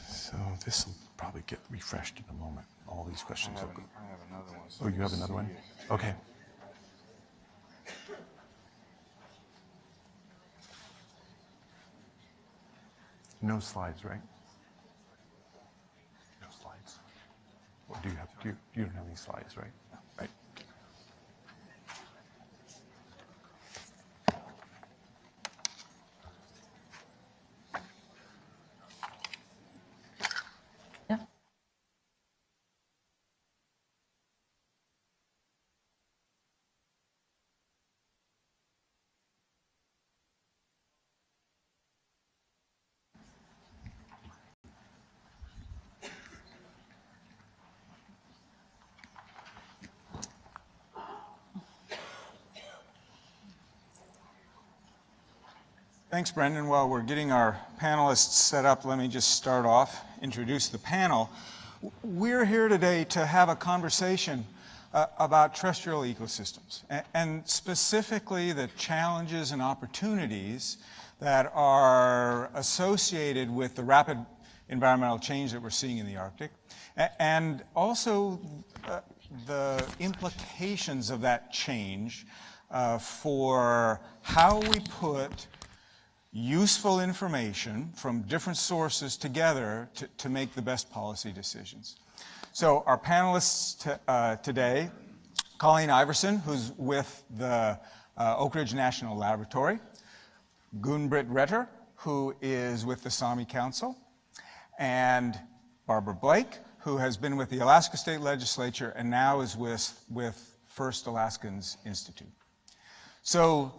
So this will probably get refreshed in a moment. All these questions will go. I have another one. Oh, you have another one? Okay. No slides, right? No slides. Or do you have? You don't have any slides, right? No. Right. Thanks, Brendan. While we're getting our panelists set up, let me just start off, introduce the panel. we're here today to have a conversation about terrestrial ecosystems, and specifically the challenges and opportunities that are associated with the rapid environmental change that we're seeing in the Arctic, and also the implications of that change for how we put useful information from different sources together to make the best policy decisions. So our panelists today, Colleen Iverson, who's with the Oak Ridge National Laboratory, Gunn-Britt Retter, who is with the Sami Council, and Barbara Blake, who has been with the Alaska State Legislature and now is with First Alaskans Institute. So,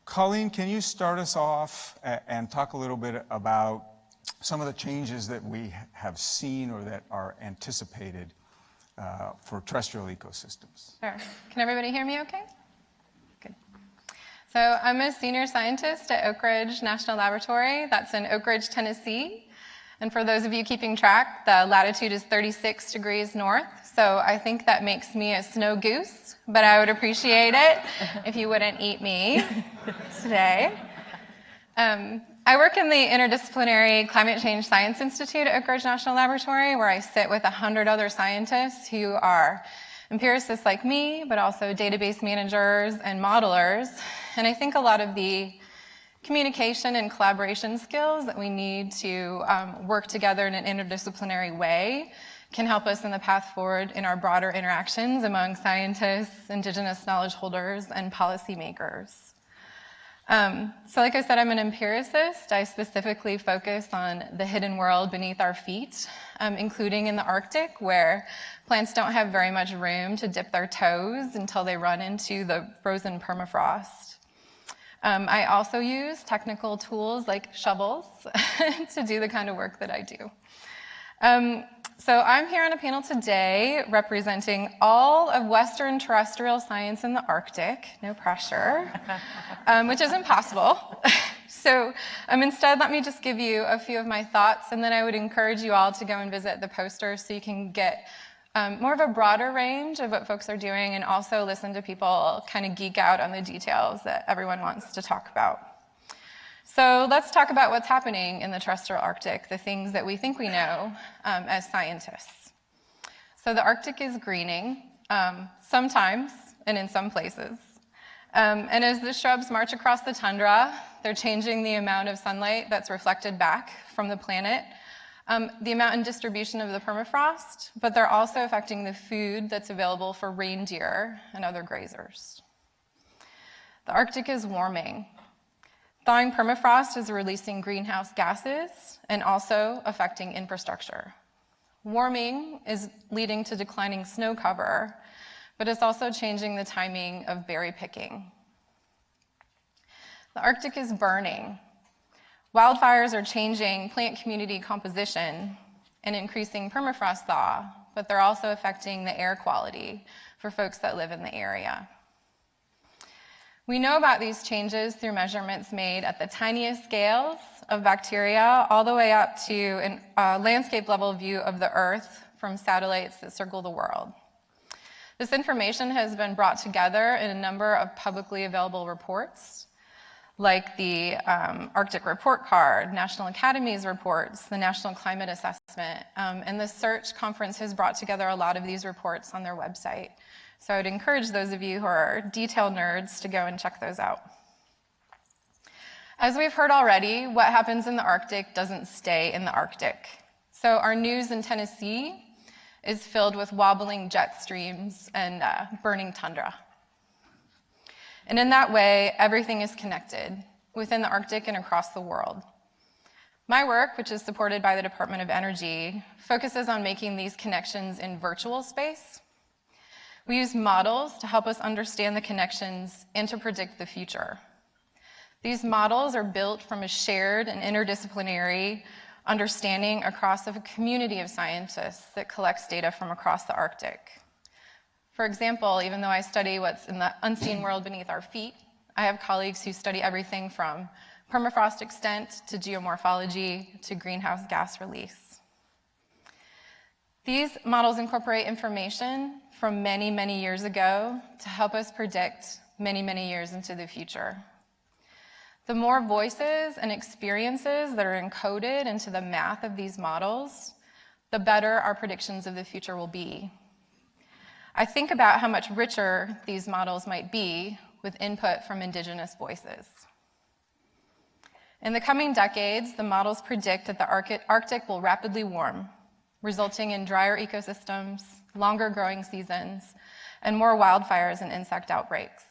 Colleen, can you start us off and talk a little bit about some of the changes that we have seen or that are anticipated for terrestrial ecosystems? Sure. Can everybody hear me okay? Good. So I'm a senior scientist at Oak Ridge National Laboratory. That's in Oak Ridge, Tennessee. And for those of you keeping track, the latitude is 36 degrees north. So I think that makes me a snow goose, but I would appreciate it if you wouldn't eat me today. I work in the Interdisciplinary Climate Change Science Institute at Oak Ridge National Laboratory, where I sit with 100 other scientists who are empiricists like me, but also database managers and modelers. And I think a lot of the communication and collaboration skills that we need to work together in an interdisciplinary way can help us in the path forward in our broader interactions among scientists, indigenous knowledge holders, and policymakers. So like I said, I'm an empiricist. I specifically focus on the hidden world beneath our feet, including in the Arctic, where plants don't have very much room to dip their toes until they run into the frozen permafrost. I also use technical tools like shovels to do the kind of work that I do. So I'm here on a panel today representing all of Western terrestrial science in the Arctic, no pressure, which isn't possible. So instead, let me just give you a few of my thoughts, and then I would encourage you all to go and visit the poster so you can get more of a broader range of what folks are doing, and also listen to people kind of geek out on the details that everyone wants to talk about. So let's talk about what's happening in the terrestrial Arctic, the things that we think we know as scientists. So the Arctic is greening, sometimes and in some places. And as the shrubs march across the tundra, they're changing the amount of sunlight that's reflected back from the planet, the amount and distribution of the permafrost, but they're also affecting the food that's available for reindeer and other grazers. The Arctic is warming. Thawing permafrost is releasing greenhouse gases and also affecting infrastructure. Warming is leading to declining snow cover, but it's also changing the timing of berry picking. The Arctic is burning. Wildfires are changing plant community composition and increasing permafrost thaw, but they're also affecting the air quality for folks that live in the area. We know about these changes through measurements made at the tiniest scales of bacteria all the way up to a landscape level view of the Earth from satellites that circle the world. This information has been brought together in a number of publicly available reports, like the Arctic Report Card, National Academy's reports, the National Climate Assessment, and the SEARCH conference has brought together a lot of these reports on their website. So I would encourage those of you who are detail nerds to go and check those out. As we've heard already, what happens in the Arctic doesn't stay in the Arctic. So our news in Tennessee is filled with wobbling jet streams and burning tundra. And in that way, everything is connected within the Arctic and across the world. My work, which is supported by the Department of Energy, focuses on making these connections in virtual space. We use models to help us understand the connections and to predict the future. These models are built from a shared and interdisciplinary understanding across a community of scientists that collects data from across the Arctic. For example, even though I study what's in the unseen world beneath our feet, I have colleagues who study everything from permafrost extent to geomorphology to greenhouse gas release. These models incorporate information from many, many years ago to help us predict many, many years into the future. The more voices and experiences that are encoded into the math of these models, the better our predictions of the future will be. I think about how much richer these models might be with input from Indigenous voices. In the coming decades, the models predict that the Arctic will rapidly warm, resulting in drier ecosystems, longer growing seasons, and more wildfires and insect outbreaks.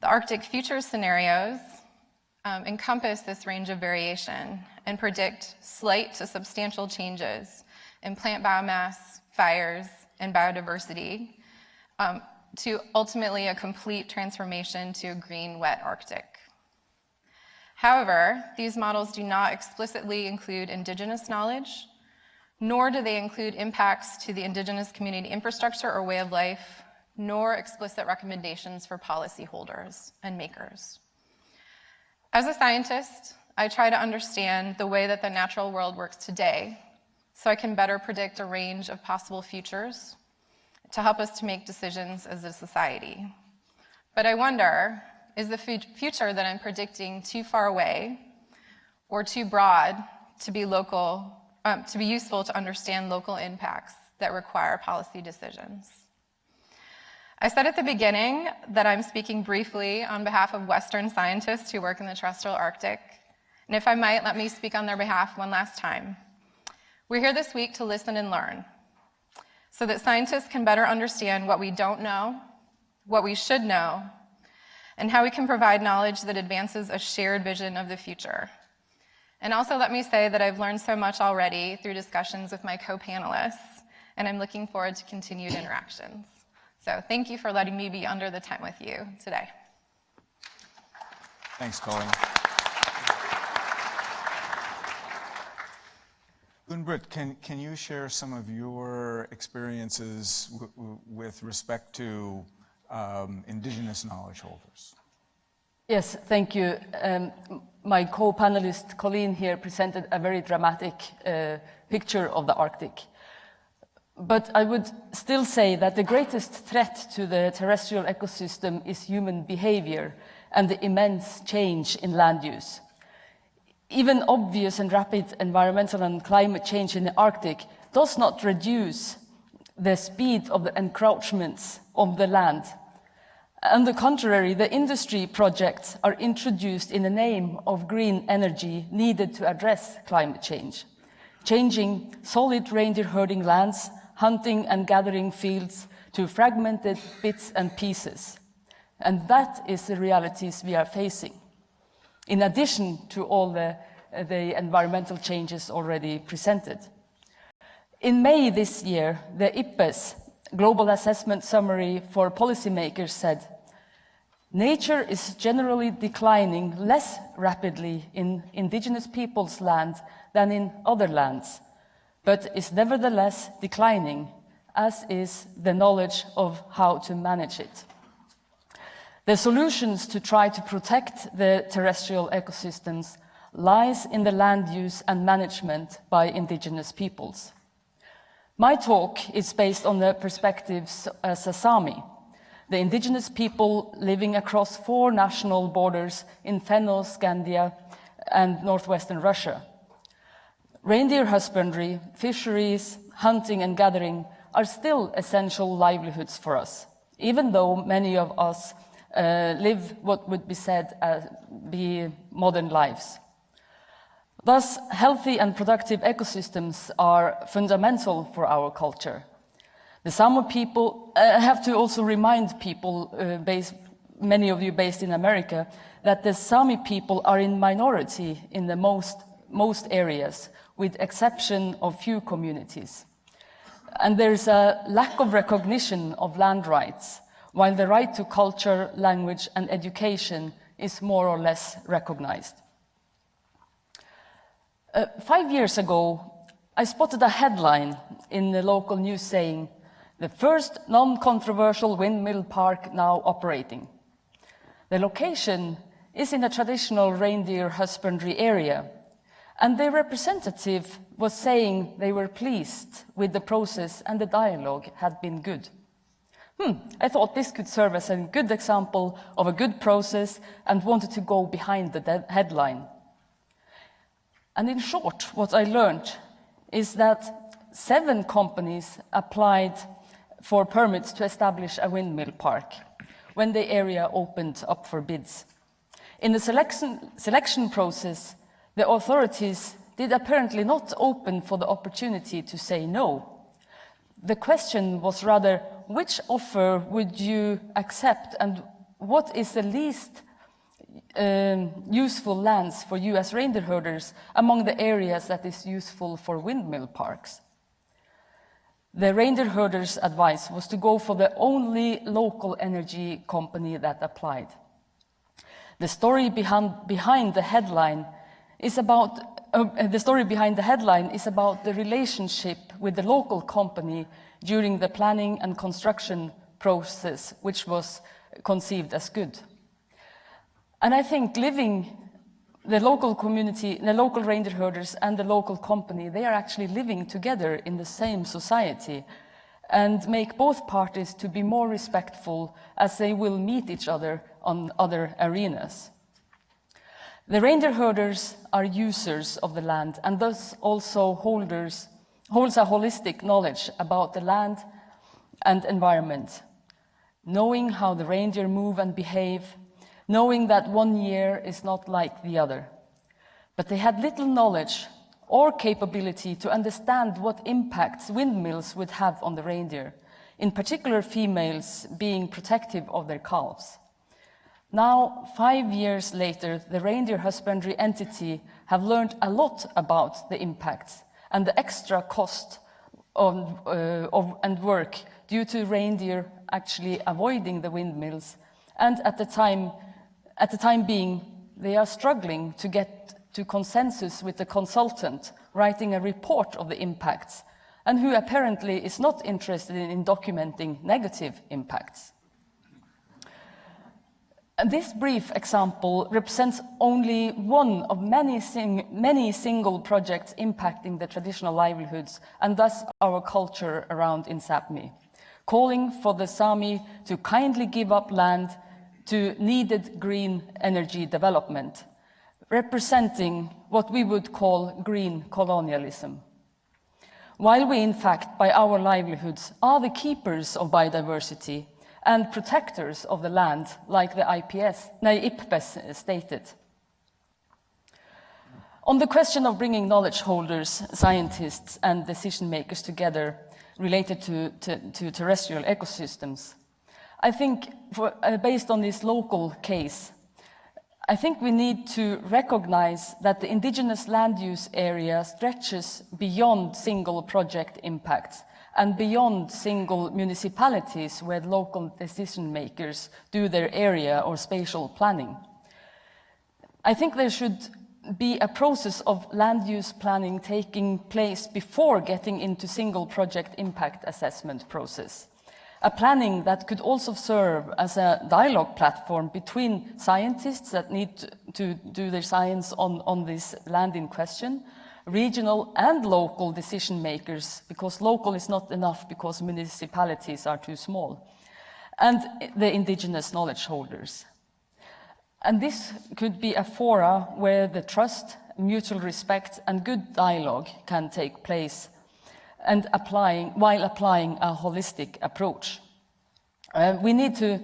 The Arctic future scenarios encompass this range of variation and predict slight to substantial changes in plant biomass, fires, and biodiversity to ultimately a complete transformation to a green, wet Arctic. However, these models do not explicitly include Indigenous knowledge, nor do they include impacts to the Indigenous community infrastructure or way of life, nor explicit recommendations for policyholders and makers. As a scientist, I try to understand the way that the natural world works today so I can better predict a range of possible futures to help us to make decisions as a society. But I wonder, is the future that I'm predicting too far away or too broad to be useful to understand local impacts that require policy decisions? I said at the beginning that I'm speaking briefly on behalf of Western scientists who work in the terrestrial Arctic, and if I might, let me speak on their behalf one last time. We're here this week to listen and learn, so that scientists can better understand what we don't know, what we should know, and how we can provide knowledge that advances a shared vision of the future. And also let me say that I've learned so much already through discussions with my co-panelists, and I'm looking forward to continued interactions. So thank you for letting me be under the tent with you today. Thanks, Colleen. Gunn-Britt, can you share some of your experiences with respect to Indigenous knowledge holders? Yes, thank you. My co-panelist Colleen here presented a very dramatic picture of the Arctic. But I would still say that the greatest threat to the terrestrial ecosystem is human behavior and the immense change in land use. Even obvious and rapid environmental and climate change in the Arctic does not reduce the speed of the encroachments of the land. On the contrary, the industry projects are introduced in the name of green energy needed to address climate change, changing solid reindeer herding lands, hunting and gathering fields to fragmented bits and pieces. And that is the realities we are facing, in addition to all the environmental changes already presented. In May this year, the IPBES Global Assessment Summary for Policymakers said, nature is generally declining less rapidly in indigenous peoples' land than in other lands, but is nevertheless declining, as is the knowledge of how to manage it. The solutions to try to protect the terrestrial ecosystems lies in the land use and management by indigenous peoples. My talk is based on the perspectives as a Sami, the indigenous people living across 4 national borders in Fennoscandia and northwestern Russia. Reindeer husbandry, fisheries, hunting and gathering are still essential livelihoods for us, even though many of us live what would be said be modern lives. Thus, healthy and productive ecosystems are fundamental for our culture. The Sami people have to also remind people, many of you based in America, that the Sami people are in minority in the most areas, with exception of few communities. And there's a lack of recognition of land rights, while the right to culture, language, and education is more or less recognized. 5 years ago, I spotted a headline in the local news saying, "The first non-controversial windmill park now operating." The location is in a traditional reindeer husbandry area, And their representative was saying they were pleased with the process and the dialogue had been good. I thought this could serve as a good example of a good process and wanted to go behind the headline. And in short, what I learned is that 7 companies applied for permits to establish a windmill park when the area opened up for bids. In the selection process, the authorities did apparently not open for the opportunity to say no. The question was rather, which offer would you accept and what is the least useful lands for you as reindeer herders among the areas that is useful for windmill parks? The reindeer herders' advice was to go for the only local energy company that applied. The story behind the headline is about the relationship with the local company during the planning and construction process, which was conceived as good. And I think the local community, the local reindeer herders and the local company, they are actually living together in the same society and make both parties to be more respectful as they will meet each other on other arenas. The reindeer herders are users of the land and thus also holds a holistic knowledge about the land and environment, knowing how the reindeer move and behave, knowing that one year is not like the other. But they had little knowledge or capability to understand what impacts windmills would have on the reindeer, in particular females being protective of their calves. Now, 5 years later, the reindeer husbandry entity have learned a lot about the impacts and the extra cost and work due to reindeer actually avoiding the windmills. And at the time being, they are struggling to get to consensus with the consultant writing a report of the impacts and who apparently is not interested in documenting negative impacts. And this brief example represents only one of many single projects impacting the traditional livelihoods and thus our culture around in Sápmi, calling for the Sami to kindly give up land to needed green energy development, representing what we would call green colonialism. While we, in fact, by our livelihoods, are the keepers of biodiversity and protectors of the land, like the IPBES stated. On the question of bringing knowledge holders, scientists, and decision makers together related to terrestrial ecosystems, I think, based on this local case, I think we need to recognize that the indigenous land use area stretches beyond single project impacts and beyond single municipalities where local decision makers do their area or spatial planning. I think there should be a process of land use planning taking place before getting into single project impact assessment process. A planning that could also serve as a dialogue platform between scientists that need to do their science on this land in question, regional and local decision makers, because local is not enough because municipalities are too small, and the indigenous knowledge holders. And this could be a fora where the trust, mutual respect, and good dialogue can take place, and while applying a holistic approach. We need to,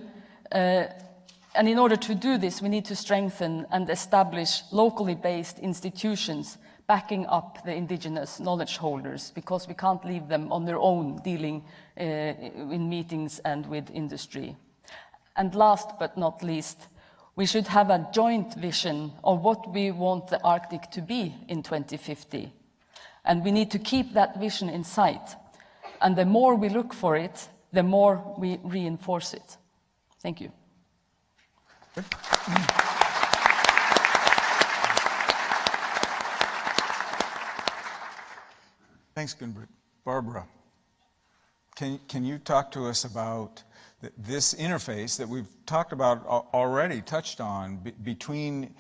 and in order to do this, we need to strengthen and establish locally based institutions backing up the indigenous knowledge holders, because we can't leave them on their own dealing in meetings and with industry. And last but not least, we should have a joint vision of what we want the Arctic to be in 2050. And we need to keep that vision in sight. And the more we look for it, the more we reinforce it. Thank you. Thanks, Gunbritt. Barbara, can you talk to us about this interface that we've talked about already, touched on, between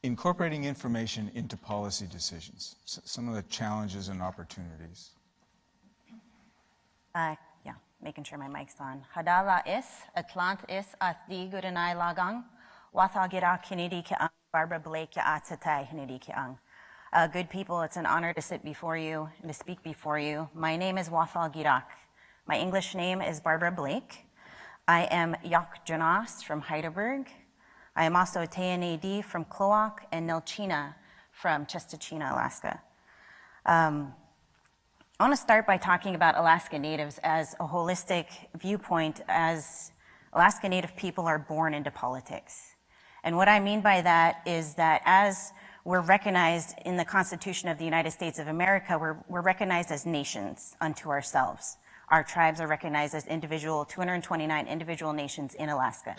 incorporating information into policy decisions, some of the challenges and opportunities. Yeah, making sure my mic's on. Hadala is, Atlant is, Athdi Gudanai Lagang, Wathagira Kinidi Kiang, Barbara Blake Atsatai Hinidi Kiang. Good people, it's an honor to sit before you and to speak before you. My name is Wathal Girak. My English name is Barbara Blake. I am Yak Jonas from Heidelberg. I am also a TNAD from Kloak and Nilchina from Chestachina, Alaska. I want to start by talking about Alaska Natives as a holistic viewpoint, as Alaska Native people are born into politics. And what I mean by that is that as we're recognized in the Constitution of the United States of America, we're recognized as nations unto ourselves. Our tribes are recognized as 229 individual nations in Alaska.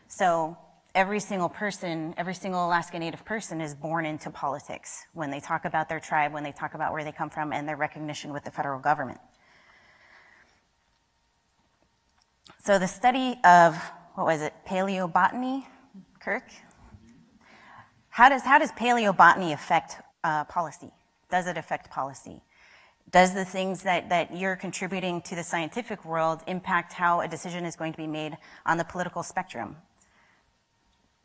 So every single person, every single Alaska Native person is born into politics when they talk about their tribe, when they talk about where they come from, and their recognition with the federal government. So the study of, paleobotany, Kirk? How does paleobotany affect policy? Does it affect policy? Does the things that you're contributing to the scientific world impact how a decision is going to be made on the political spectrum?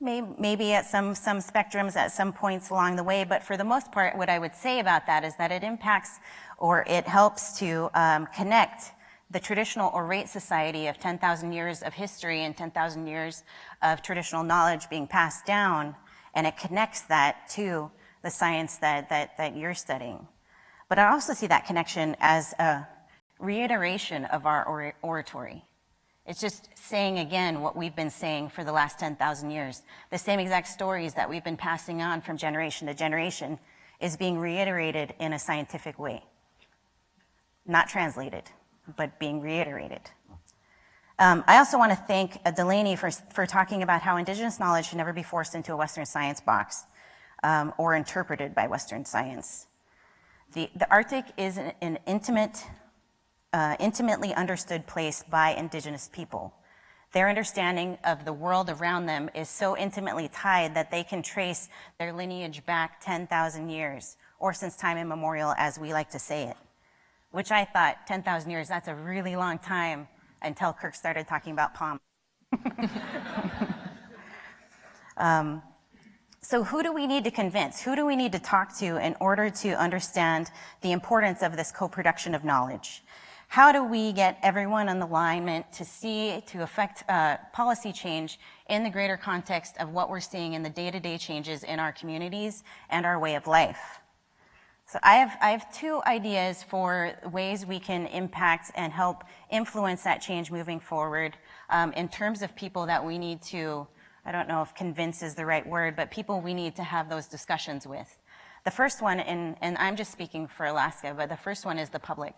Maybe at some spectrums, at some points along the way, but for the most part, what I would say about that is that it impacts or it helps to connect the traditional orate society of 10,000 years of history and 10,000 years of traditional knowledge being passed down, and it connects that to the science that you're studying. But I also see that connection as a reiteration of our oratory. It's just saying again what we've been saying for the last 10,000 years. The same exact stories that we've been passing on from generation to generation is being reiterated in a scientific way. Not translated, but being reiterated. I also want to thank Delaney for talking about how Indigenous knowledge should never be forced into a Western science box or interpreted by Western science. The Arctic is an intimately understood place by Indigenous people. Their understanding of the world around them is so intimately tied that they can trace their lineage back 10,000 years, or since time immemorial, as we like to say it. Which I thought, 10,000 years, that's a really long time, until Kirk started talking about palm. So who do we need to convince? Who do we need to talk to in order to understand the importance of this co-production of knowledge? How do we get everyone in alignment to affect policy change in the greater context of what we're seeing in the day-to-day changes in our communities and our way of life? So I have two ideas for ways we can impact and help influence that change moving forward in terms of people that we need to, I don't know if convince is the right word, but people we need to have those discussions with. The first one, and I'm just speaking for Alaska, but the first one is the public.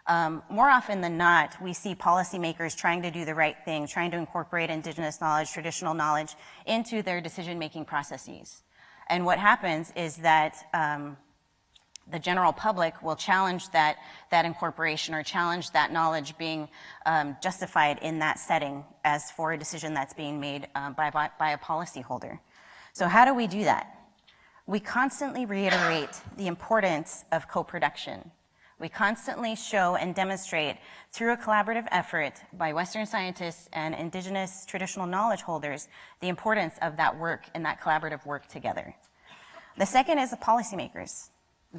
More often than not, we see policymakers trying to do the right thing, trying to incorporate Indigenous knowledge, traditional knowledge into their decision-making processes. And what happens is that the general public will challenge that incorporation or challenge that knowledge being justified in that setting as for a decision that's being made by a policyholder. So how do we do that? We constantly reiterate the importance of co-production. We constantly show and demonstrate through a collaborative effort by Western scientists and Indigenous traditional knowledge holders the importance of that work and that collaborative work together. The second is the policymakers.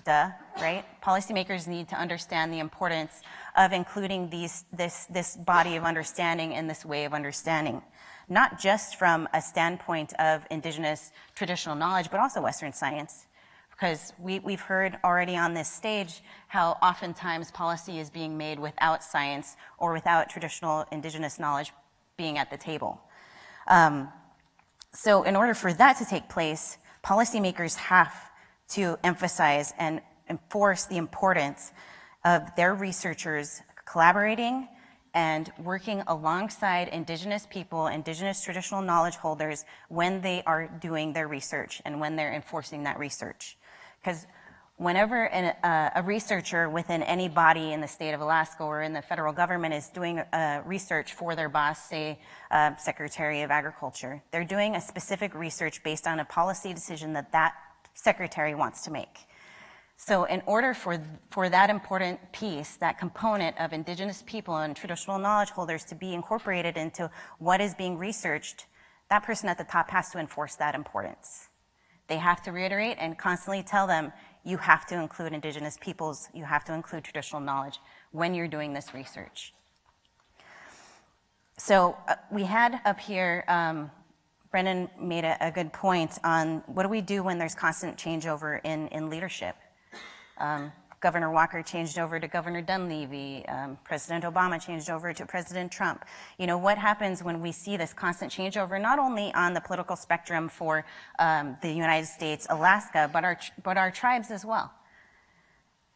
Duh, right? Policymakers need to understand the importance of including this body of understanding and this way of understanding, not just from a standpoint of Indigenous traditional knowledge, but also Western science. Because we've heard already on this stage how oftentimes policy is being made without science or without traditional Indigenous knowledge being at the table. So in order for that to take place, policymakers have to emphasize and enforce the importance of their researchers collaborating and working alongside Indigenous people, Indigenous traditional knowledge holders when they are doing their research and when they're enforcing that research. Because whenever a researcher within any body in the state of Alaska or in the federal government is doing research for their boss, say Secretary of Agriculture, they're doing a specific research based on a policy decision that that secretary wants to make. So in order for that important piece, that component of Indigenous people and traditional knowledge holders to be incorporated into what is being researched, that person at the top has to enforce that importance. They have to reiterate and constantly tell them, you have to include Indigenous peoples, you have to include traditional knowledge when you're doing this research. So we had up here, Brendan made a good point on what do we do when there's constant changeover in leadership. Governor Walker changed over to Governor Dunleavy. President Obama changed over to President Trump. You know, what happens when we see this constant changeover, not only on the political spectrum for the United States, Alaska, but our tribes as well?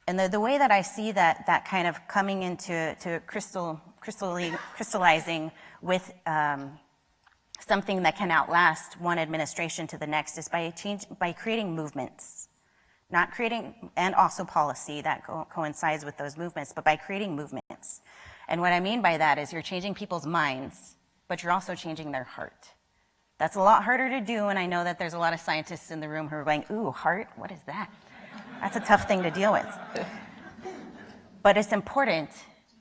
And the way that I see that kind of coming into crystallizing with something that can outlast one administration to the next is by creating movements. Not creating, and also policy that coincides with those movements, but by creating movements. And what I mean by that is you're changing people's minds, but you're also changing their heart. That's a lot harder to do, and I know that there's a lot of scientists in the room who are going, ooh, heart, what is that? That's a tough thing to deal with. But it's important,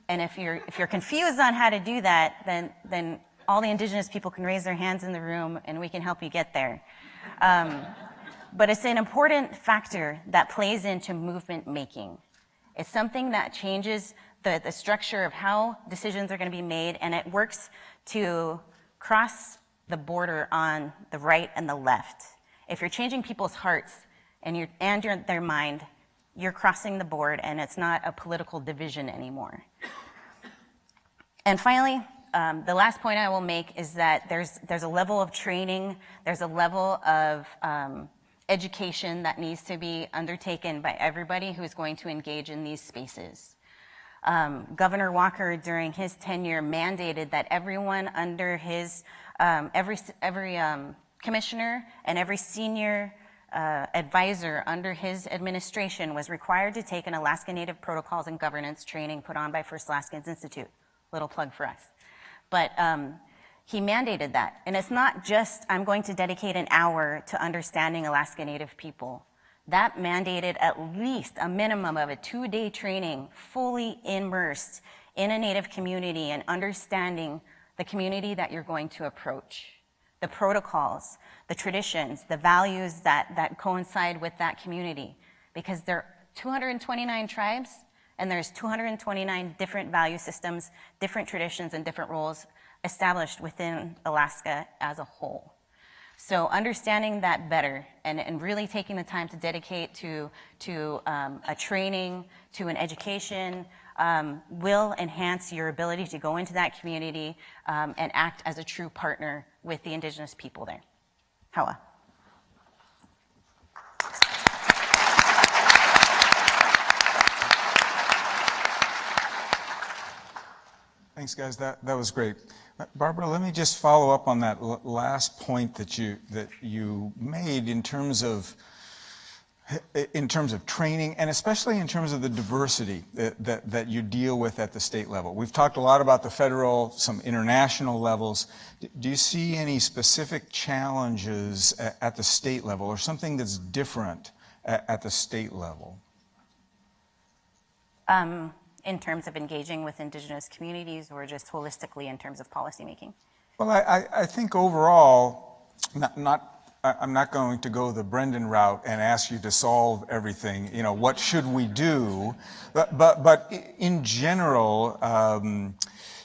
and if you're confused on how to do that, then all the Indigenous people can raise their hands in the room, and we can help you get there. But it's an important factor that plays into movement making. It's something that changes the structure of how decisions are going to be made, and it works to cross the border on the right and the left. If you're changing people's hearts and their mind, you're crossing the board, and it's not a political division anymore. And finally, the last point I will make is that there's a level of training, there's a level of education that needs to be undertaken by everybody who's going to engage in these spaces. Governor Walker, during his tenure, mandated that everyone under his, every commissioner and every senior advisor under his administration was required to take an Alaska Native Protocols and Governance training put on by First Alaskans Institute. Little plug for us. But he mandated that. And it's not just, I'm going to dedicate an hour to understanding Alaska Native people. That mandated at least a minimum of a 2-day training, fully immersed in a Native community and understanding the community that you're going to approach, the protocols, the traditions, the values that coincide with that community. Because there are 229 tribes, and there's 229 different value systems, different traditions, and different roles established within Alaska as a whole. So understanding that better and really taking the time to dedicate to a training, to an education, will enhance your ability to go into that community and act as a true partner with the Indigenous people there. Hawa. Thanks, guys. That was great. Barbara, let me just follow up on that last point that you made in terms of training, and especially in terms of the diversity that you deal with at the state level. We've talked a lot about the federal, some international levels. Do you see any specific challenges at the state level, or something that's different at the state level? In terms of engaging with Indigenous communities, or just holistically in terms of policymaking? Well, I think overall, I'm not going to go the Brendan route and ask you to solve everything. You know, what should we do? But in general,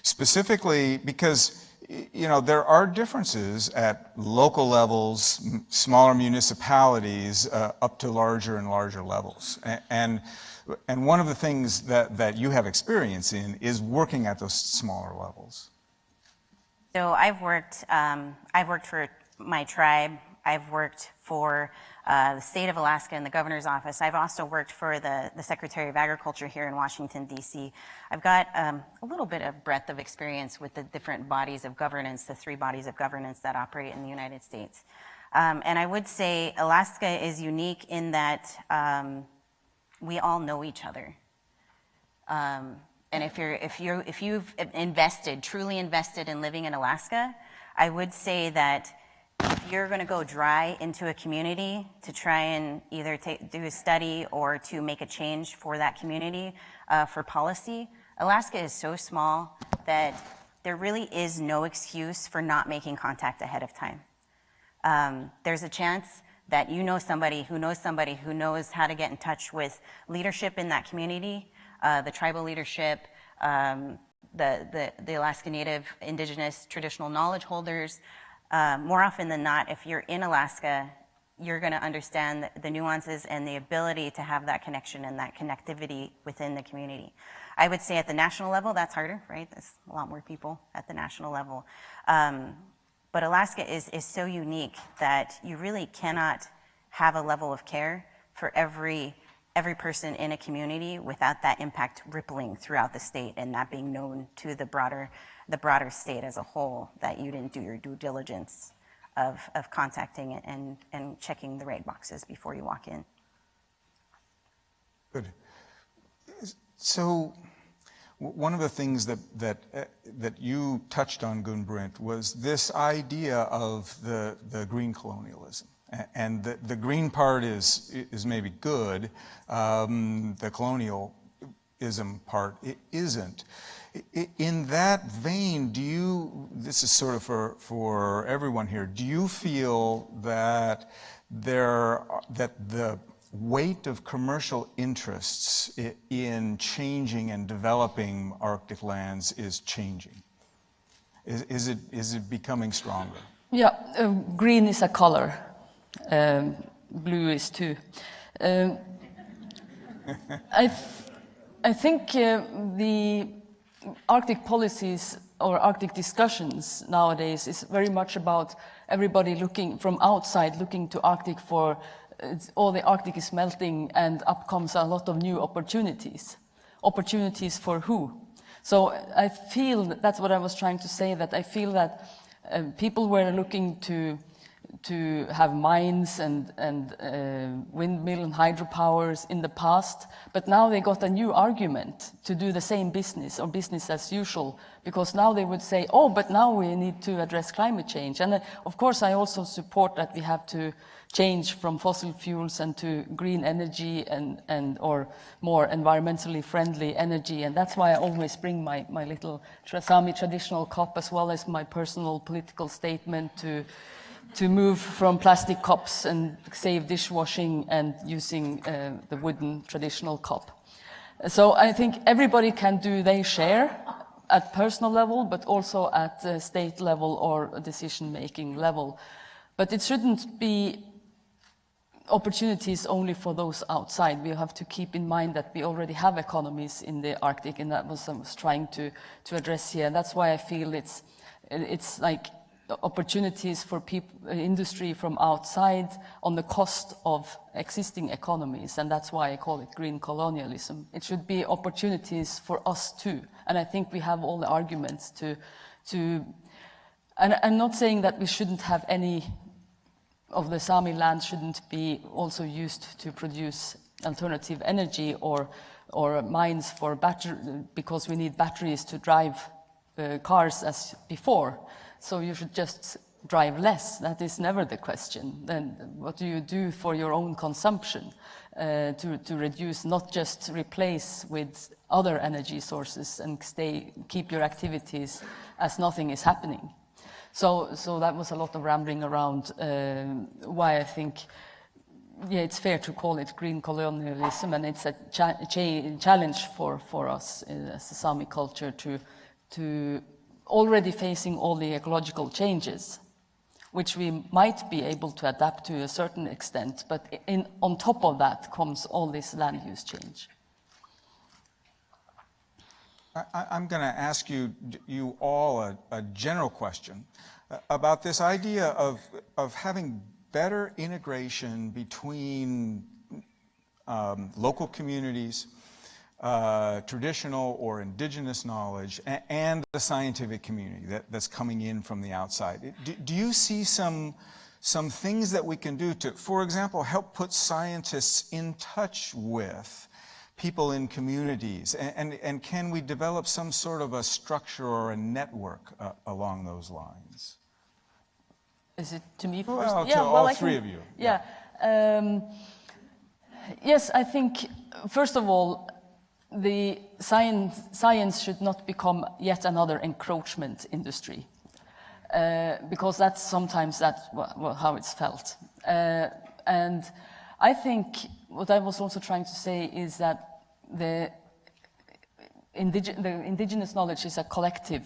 specifically because, you know, there are differences at local levels, smaller municipalities, up to larger and larger levels. And one of the things that you have experience in is working at those smaller levels. So I've worked for my tribe. I've worked for the state of Alaska and the governor's office. I've also worked for the Secretary of Agriculture here in Washington, D.C. I've got a little bit of breadth of experience with the different bodies of governance, the 3 bodies of governance that operate in the United States. And I would say Alaska is unique in that we all know each other. And if you've truly invested in living in Alaska, I would say that if you're going to go dry into a community to try and either do a study or to make a change for that community for policy, Alaska is so small that there really is no excuse for not making contact ahead of time. There's a chance that you know somebody who knows how to get in touch with leadership in that community, the tribal leadership, the Alaska Native, Indigenous, traditional knowledge holders. More often than not, if you're in Alaska, you're going to understand the nuances and the ability to have that connection and that connectivity within the community. I would say at the national level, that's harder, right? There's a lot more people at the national level. But Alaska is so unique that you really cannot have a level of care for every person in a community without that impact rippling throughout the state and that being known to the broader state as a whole, that you didn't do your due diligence of contacting and checking the right boxes before you walk in. Good. So one of the things that you touched on, Gunbrint, was this idea of the green colonialism. And the green part is maybe good, the colonialism part isn't. In that vein, this is sort of for everyone here, do you feel that the weight of commercial interests in changing and developing Arctic lands is changing? Is it becoming stronger? Yeah, green is a color. Blue is too. I think the Arctic policies or Arctic discussions nowadays is very much about everybody looking from outside, looking to Arctic for all the Arctic is melting and up comes a lot of new opportunities. Opportunities for who? So I feel that's what I was trying to say, that I feel that people were looking to have mines and windmill and hydropowers in the past, but now they got a new argument to do the same business or business as usual, because now they would say, oh, but now we need to address climate change. And of course I also support that we have to change from fossil fuels and to green energy and or more environmentally friendly energy, and that's why I always bring my little Sami traditional cup as well as my personal political statement to move from plastic cups and save dishwashing and using the wooden traditional cup. So I think everybody can do their share at personal level, but also at the state level or decision-making level. But it shouldn't be opportunities only for those outside. We have to keep in mind that we already have economies in the Arctic, and that was I was trying to address here. And that's why I feel it's like opportunities for industry from outside on the cost of existing economies, and that's why I call it green colonialism. It should be opportunities for us too, and I think we have all the arguments to and I'm not saying that we shouldn't have any of the Sami land shouldn't be also used to produce alternative energy or mines for battery, because we need batteries to drive cars as before. So you should just drive less. That is never the question. Then what do you do for your own consumption to reduce, not just replace with other energy sources and keep your activities as nothing is happening? So that was a lot of rambling around why I think, yeah, it's fair to call it green colonialism, and it's a challenge for us as a Sami culture to already facing all the ecological changes, which we might be able to adapt to a certain extent, but on top of that comes all this land use change. I'm going to ask you all a general question about this idea of having better integration between local communities, traditional or indigenous knowledge, and the scientific community that's coming in from the outside. Do you see some things that we can do to, for example, help put scientists in touch with people in communities? And can we develop some sort of a structure or a network along those lines? Is it to me first? Well, to all three of you. Yeah. Yes, I think, first of all, the science should not become yet another encroachment industry, because that's sometimes how it's felt. And I think what I was also trying to say is that the indigenous knowledge is a collective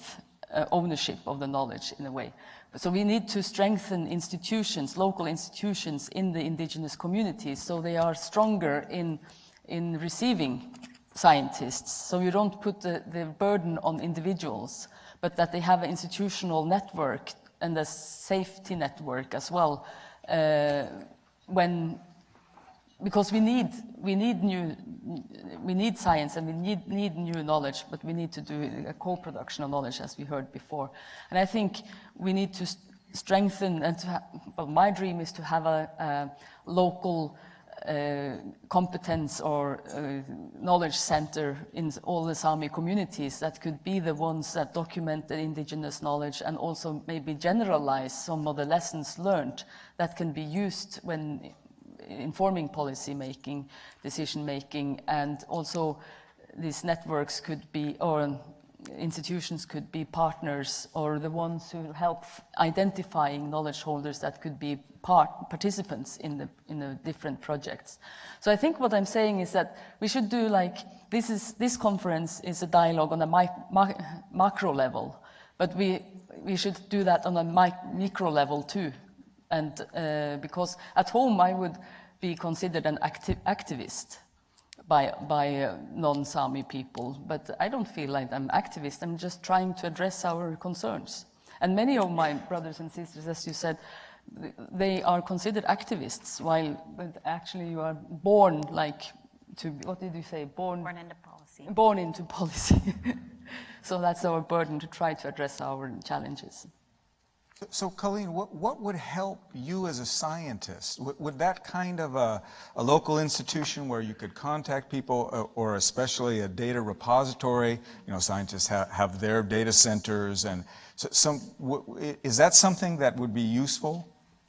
ownership of the knowledge in a way. So we need to strengthen institutions, local institutions in the indigenous communities, so they are stronger in receiving scientists. So you don't put the burden on individuals, but that they have an institutional network and a safety network as well. Because we need science and we need new knowledge, but we need to do a co-production of knowledge, as we heard before. And I think we need to strengthen, and my dream is to have a local competence or knowledge center in all the Sami communities that could be the ones that document the indigenous knowledge and also maybe generalize some of the lessons learned that can be used when informing policy making, decision making, and also these networks could be, or institutions could be partners or the ones who help identifying knowledge holders that could be participants in the different projects. So I think what I'm saying is that we should do this conference is a dialogue on a macro level, but we should do that on a micro level too. And because at home I would be considered an activist by non-Sami people, but I don't feel like I'm activist. I'm just trying to address our concerns. And many of my brothers and sisters, as you said, they are considered activists, but actually you are born what did you say? Born into policy. Born into policy. So that's our burden to try to address our challenges. So, Colleen, what would help you as a scientist? Would that kind of a local institution where you could contact people, or especially a data repository? Scientists have their data centers, and is that something that would be useful?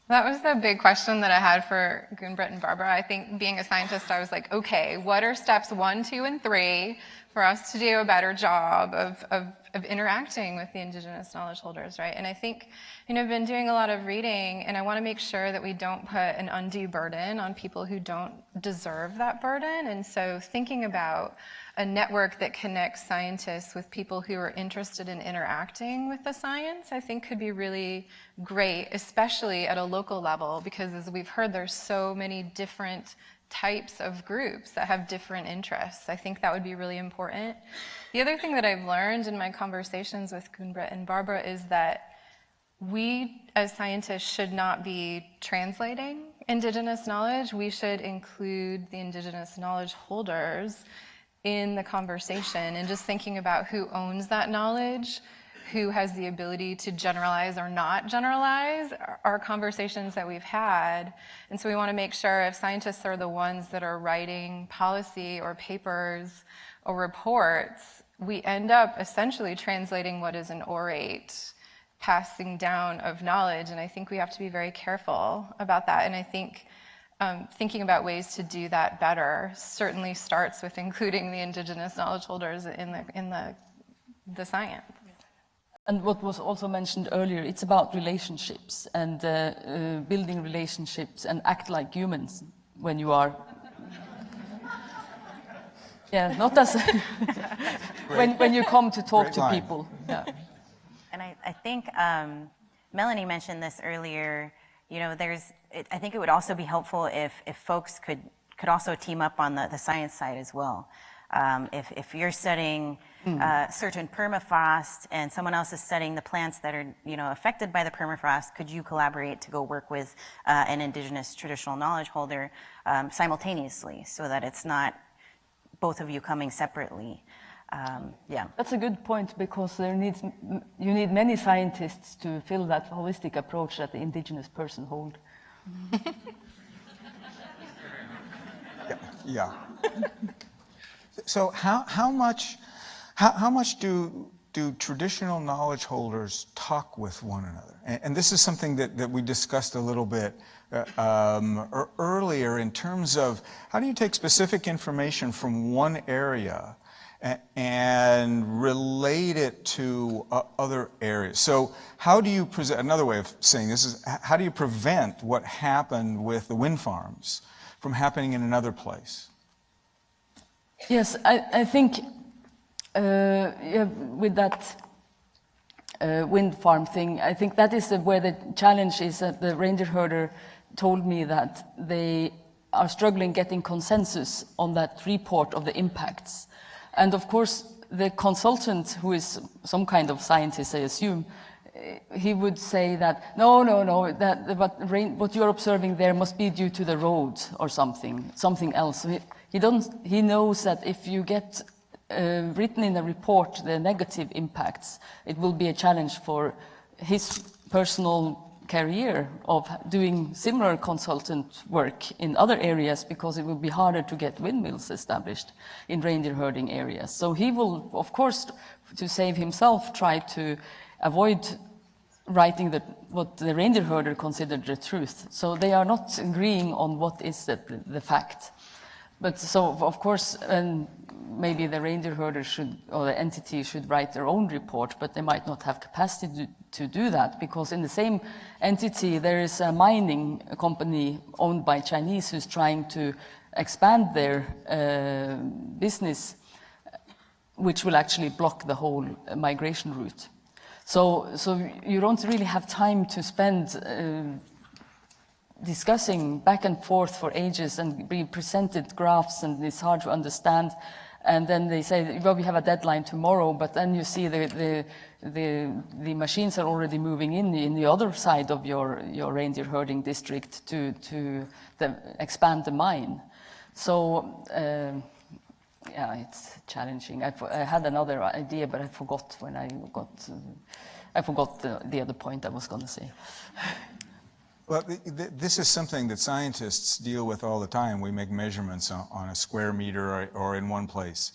That was the big question that I had for Gunbret and Barbara. I think being a scientist, I was like, okay, what are steps 1, 2, and 3 for us to do a better job of interacting with the indigenous knowledge holders, right? And I think, I've been doing a lot of reading, and I want to make sure that we don't put an undue burden on people who don't deserve that burden. And so thinking about a network that connects scientists with people who are interested in interacting with the science, I think could be really great, especially at a local level, because as we've heard, there's so many different types of groups that have different interests. I think that would be really important. The other thing that I've learned in my conversations with Gunbret and Barbara is that we as scientists should not be translating indigenous knowledge. We should include the indigenous knowledge holders in the conversation and just thinking about who owns that knowledge, who has the ability to generalize or not generalize our conversations that we've had. And so we want to make sure if scientists are the ones that are writing policy or papers or reports, we end up essentially translating what is an orate passing down of knowledge. And I think we have to be very careful about that. And I think thinking about ways to do that better certainly starts with including the indigenous knowledge holders in the science. And what was also mentioned earlier, it's about relationships and building relationships and act like humans when you are. Yeah, not as when you come to talk to people. Yeah. And I think Melanie mentioned this earlier. I think it would also be helpful if folks could also team up on the science side as well. If you're studying certain permafrost and someone else is studying the plants that are affected by the permafrost, could you collaborate to go work with an indigenous traditional knowledge holder simultaneously, so that it's not both of you coming separately? Yeah. That's a good point, because you need many scientists to fill that holistic approach that the indigenous person hold. Yeah. So how much do traditional knowledge holders talk with one another? And this is something that we discussed a little bit earlier in terms of how do you take specific information from one area and relate it to other areas? So how do you present, another way of saying this is, how do you prevent what happened with the wind farms from happening in another place? Yes, I think yeah, with that wind farm thing, I think that is where the challenge is. That the reindeer herder told me that they are struggling getting consensus on that report of the impacts. And of course, the consultant, who is some kind of scientist, I assume, he would say that, no, that what you're observing there must be due to the road or something else. So he knows that if you get written in a report the negative impacts, it will be a challenge for his personal career of doing similar consultant work in other areas, because it will be harder to get windmills established in reindeer herding areas. So he will, of course, to save himself, try to avoid writing what the reindeer herder considered the truth. So they are not agreeing on what is the fact. But so, of course, maybe the reindeer herder should, or the entity should write their own report, but they might not have capacity to do that, because in the same entity there is a mining company owned by Chinese who's trying to expand their business, which will actually block the whole migration route. So you don't really have time to spend discussing back and forth for ages and be presented graphs, and it's hard to understand. And then they say, well, we have a deadline tomorrow, but then you see the machines are already moving in the other side of your reindeer herding district to expand the mine. So yeah, it's challenging. I had another idea, but I forgot the other point I was going to say. Well, this is something that scientists deal with all the time. We make measurements on a square meter or in one place,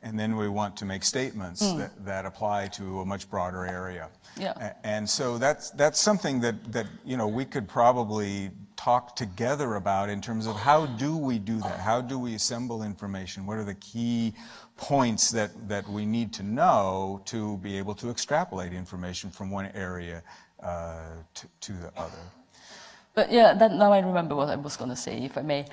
and then we want to make statements that apply to a much broader area. Yeah. And so that's something that we could probably talk together about in terms of how do we do that? How do we assemble information? What are the key points that we need to know to be able to extrapolate information from one area to the other? But yeah, now I remember what I was going to say, if I may.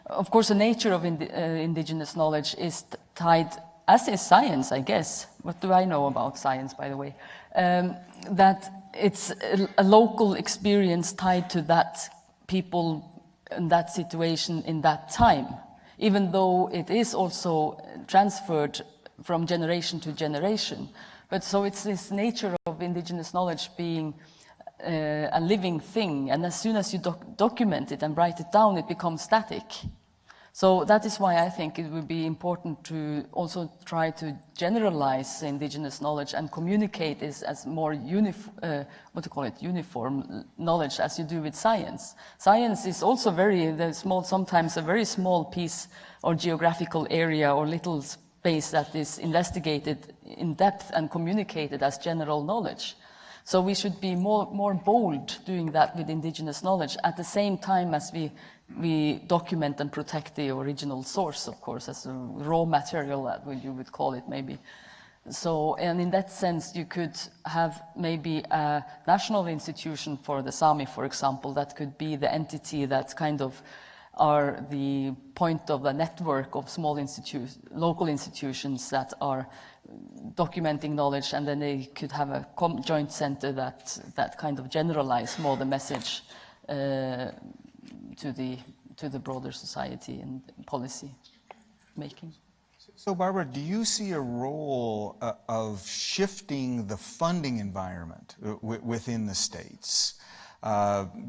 Of course, the nature of indigenous knowledge is tied, as is science, I guess. What do I know about science, by the way? That it's a local experience tied to that people in that situation in that time, even though it is also transferred from generation to generation. But so it's this nature of indigenous knowledge being a living thing, and as soon as you document it and write it down, it becomes static. So that is why I think it would be important to also try to generalize indigenous knowledge and communicate this as more uniform knowledge, as you do with science. Science is also sometimes a very small piece or geographical area or little space that is investigated in depth and communicated as general knowledge. So we should be more bold doing that with indigenous knowledge at the same time as we document and protect the original source, of course, as a raw material, that you would call it maybe. So, and in that sense, you could have maybe a national institution for the Sami, for example, that could be the entity that kind of are the point of the network of small local institutions that are documenting knowledge, and then they could have a joint center that kind of generalize more the message to the broader society and policy making. So Barbara, do you see a role of shifting the funding environment within the states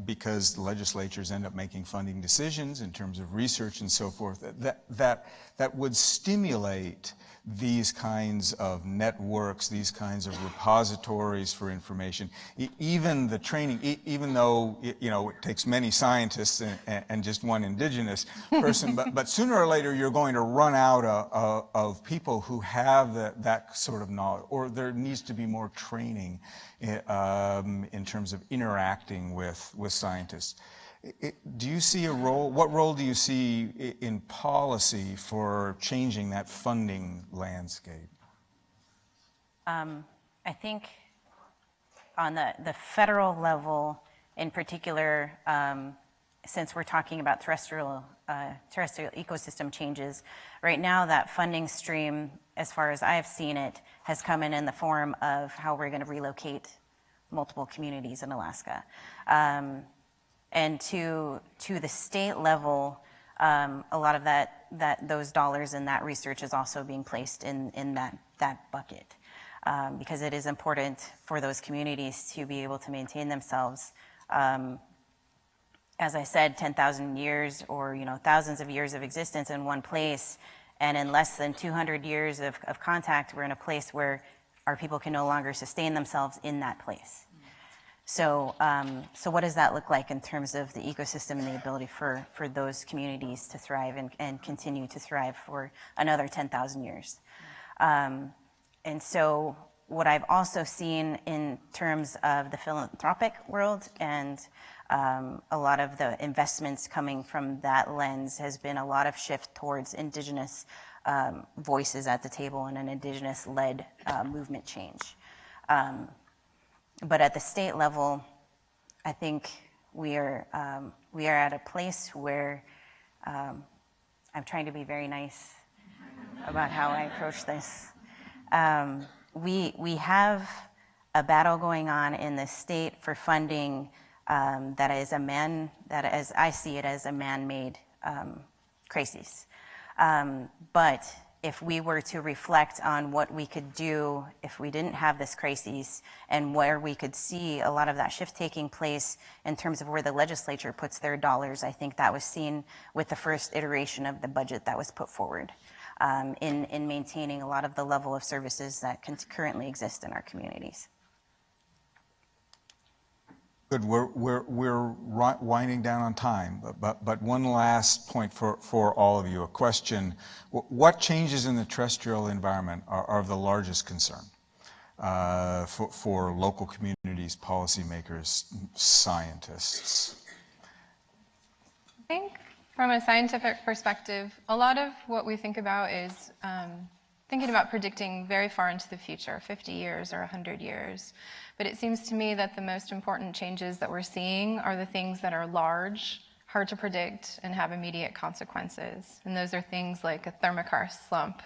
because the legislatures end up making funding decisions in terms of research and so forth, that would stimulate these kinds of networks, these kinds of repositories for information, even the training, even though it takes many scientists and just one indigenous person, but sooner or later you're going to run out of people who have that sort of knowledge, or there needs to be more training in terms of interacting with scientists. Do you see a role, what role do you see in policy for changing that funding landscape? I think on the federal level in particular, since we're talking about terrestrial ecosystem changes, right now that funding stream, as far as I've seen it, has come in the form of how we're going to relocate multiple communities in Alaska. And to the state level, a lot of those dollars and that research is also being placed in that bucket, because it is important for those communities to be able to maintain themselves. As I said, 10,000 years or thousands of years of existence in one place, and in less than 200 years of contact, we're in a place where our people can no longer sustain themselves in that place. So what does that look like in terms of the ecosystem and the ability for those communities to thrive and continue to thrive for another 10,000 years? And so what I've also seen in terms of the philanthropic world and a lot of the investments coming from that lens has been a lot of shift towards indigenous voices at the table and an indigenous-led movement change. But at the state level, I think we are at a place where I'm trying to be very nice about how I approach this. We have a battle going on in the state for funding that as I see it, as a man-made crisis. But if we were to reflect on what we could do if we didn't have this crisis, and where we could see a lot of that shift taking place in terms of where the legislature puts their dollars, I think that was seen with the first iteration of the budget that was put forward in maintaining a lot of the level of services that currently exist in our communities. Good. We're winding down on time, but one last point for all of you, a question. What changes in the terrestrial environment are of the largest concern for local communities, policymakers, scientists? I think from a scientific perspective, a lot of what we think about is thinking about predicting very far into the future, 50 years or 100 years. But it seems to me that the most important changes that we're seeing are the things that are large, hard to predict, and have immediate consequences. And those are things like a thermokarst slump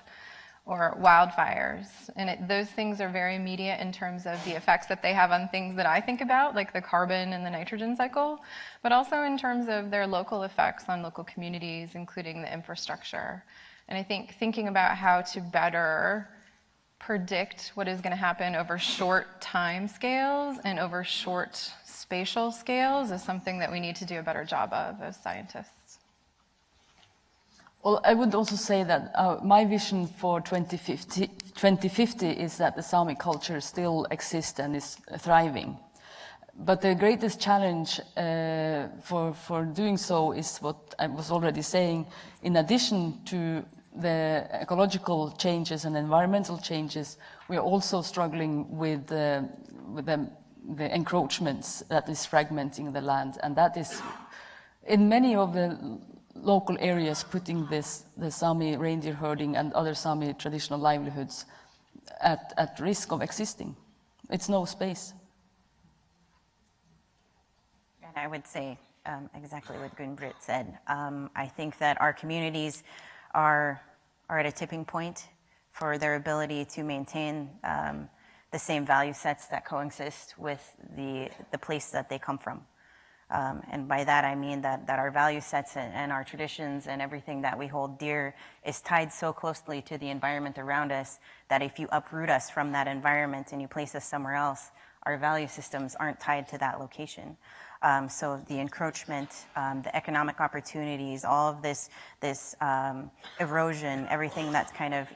or wildfires. And those things are very immediate in terms of the effects that they have on things that I think about, like the carbon and the nitrogen cycle, but also in terms of their local effects on local communities, including the infrastructure. And I think thinking about how to better predict what is going to happen over short time scales and over short spatial scales is something that we need to do a better job of as scientists. Well, I would also say that my vision for 2050 is that the Sami culture still exists and is thriving. But the greatest challenge for doing so is what I was already saying. In addition to the ecological changes and environmental changes, we are also struggling with the encroachments that is fragmenting the land, and that is in many of the local areas putting the Sami reindeer herding and other Sami traditional livelihoods at risk of existing. It's no space. And I would say exactly what Gun-Britt said. I think that our communities are at a tipping point for their ability to maintain the same value sets that coexist with the place that they come from. And by that I mean that our value sets and our traditions and everything that we hold dear is tied so closely to the environment around us that if you uproot us from that environment and you place us somewhere else, our value systems aren't tied to that location. So the encroachment, the economic opportunities, all of this erosion, everything that's kind of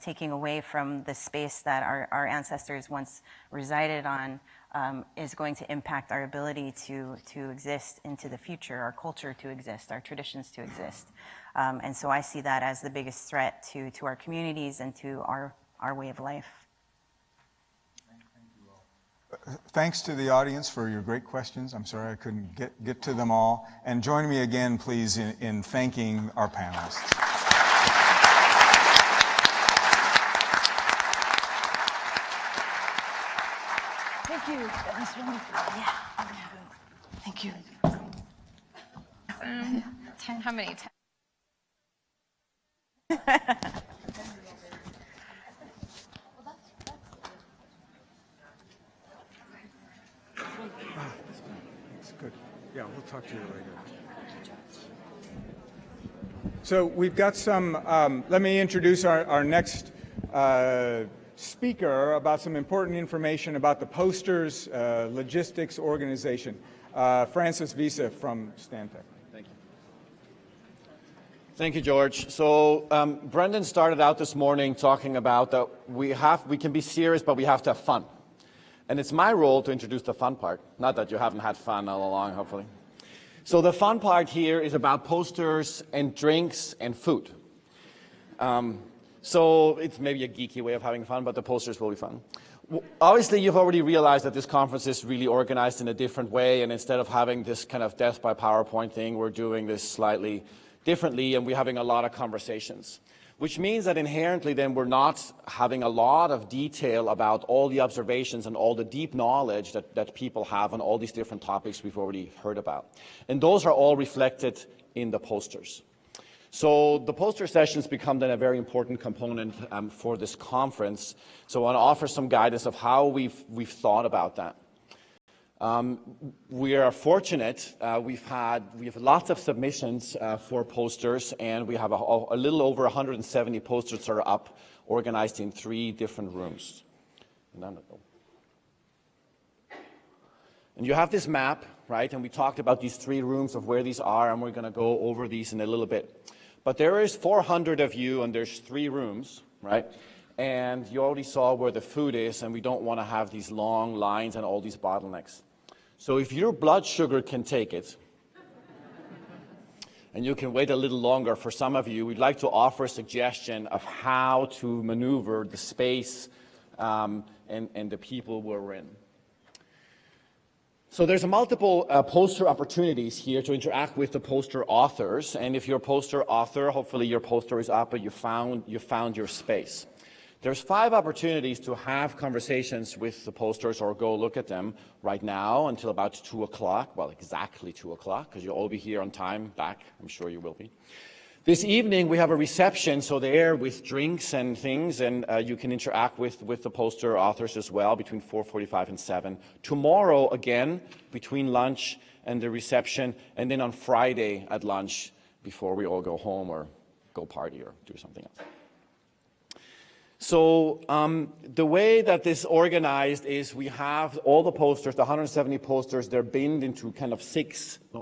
taking away from the space that our ancestors once resided on, is going to impact our ability to exist into the future, our culture to exist, our traditions to exist. And so I see that as the biggest threat to our communities and to our way of life. Thanks to the audience for your great questions. I'm sorry I couldn't get to them all. And join me again, please, in thanking our panelists. Thank you. That was wonderful. Yeah. Thank you. How many? That's good. Yeah, we'll talk to you later. So we've got some, let me introduce our next speaker about some important information about the Posters Logistics Organization. Francis Visa from Stantec. Thank you. Thank you, George. So Brendan started out this morning talking about that we can be serious, but we have to have fun. And it's my role to introduce the fun part. Not that you haven't had fun all along, hopefully. So the fun part here is about posters and drinks and food. So it's maybe a geeky way of having fun, but the posters will be fun. Obviously, you've already realized that this conference is really organized in a different way, and instead of having this kind of death by PowerPoint thing, we're doing this slightly differently, and we're having a lot of conversations. Which means that inherently then we're not having a lot of detail about all the observations and all the deep knowledge that people have on all these different topics we've already heard about. And those are all reflected in the posters. So the poster sessions become then a very important component for this conference. So I want to offer some guidance of how we've thought about that. We are fortunate. We have lots of submissions for posters, and we have a little over 170 posters that are up, organized in 3 different rooms. And you have this map, right? And we talked about these 3 rooms of where these are, and we're going to go over these in a little bit. But there is 400 of you, and there's 3 rooms, right? And you already saw where the food is, and we don't want to have these long lines and all these bottlenecks. So if your blood sugar can take it, and you can wait a little longer, for some of you, we'd like to offer a suggestion of how to maneuver the space and the people we're in. So there's multiple poster opportunities here to interact with the poster authors. And if you're a poster author, hopefully your poster is up and you found your space. There's 5 opportunities to have conversations with the posters or go look at them right now until about 2 o'clock. Well, exactly 2 o'clock, because you'll all be here on time back. I'm sure you will be. This evening we have a reception, so there with drinks and things, and you can interact with the poster authors as well between 4:45 and 7. Tomorrow, again, between lunch and the reception, and then on Friday at lunch before we all go home or go party or do something else. So the way that this is organized is we have all the posters, the 170 posters, they're binned into kind of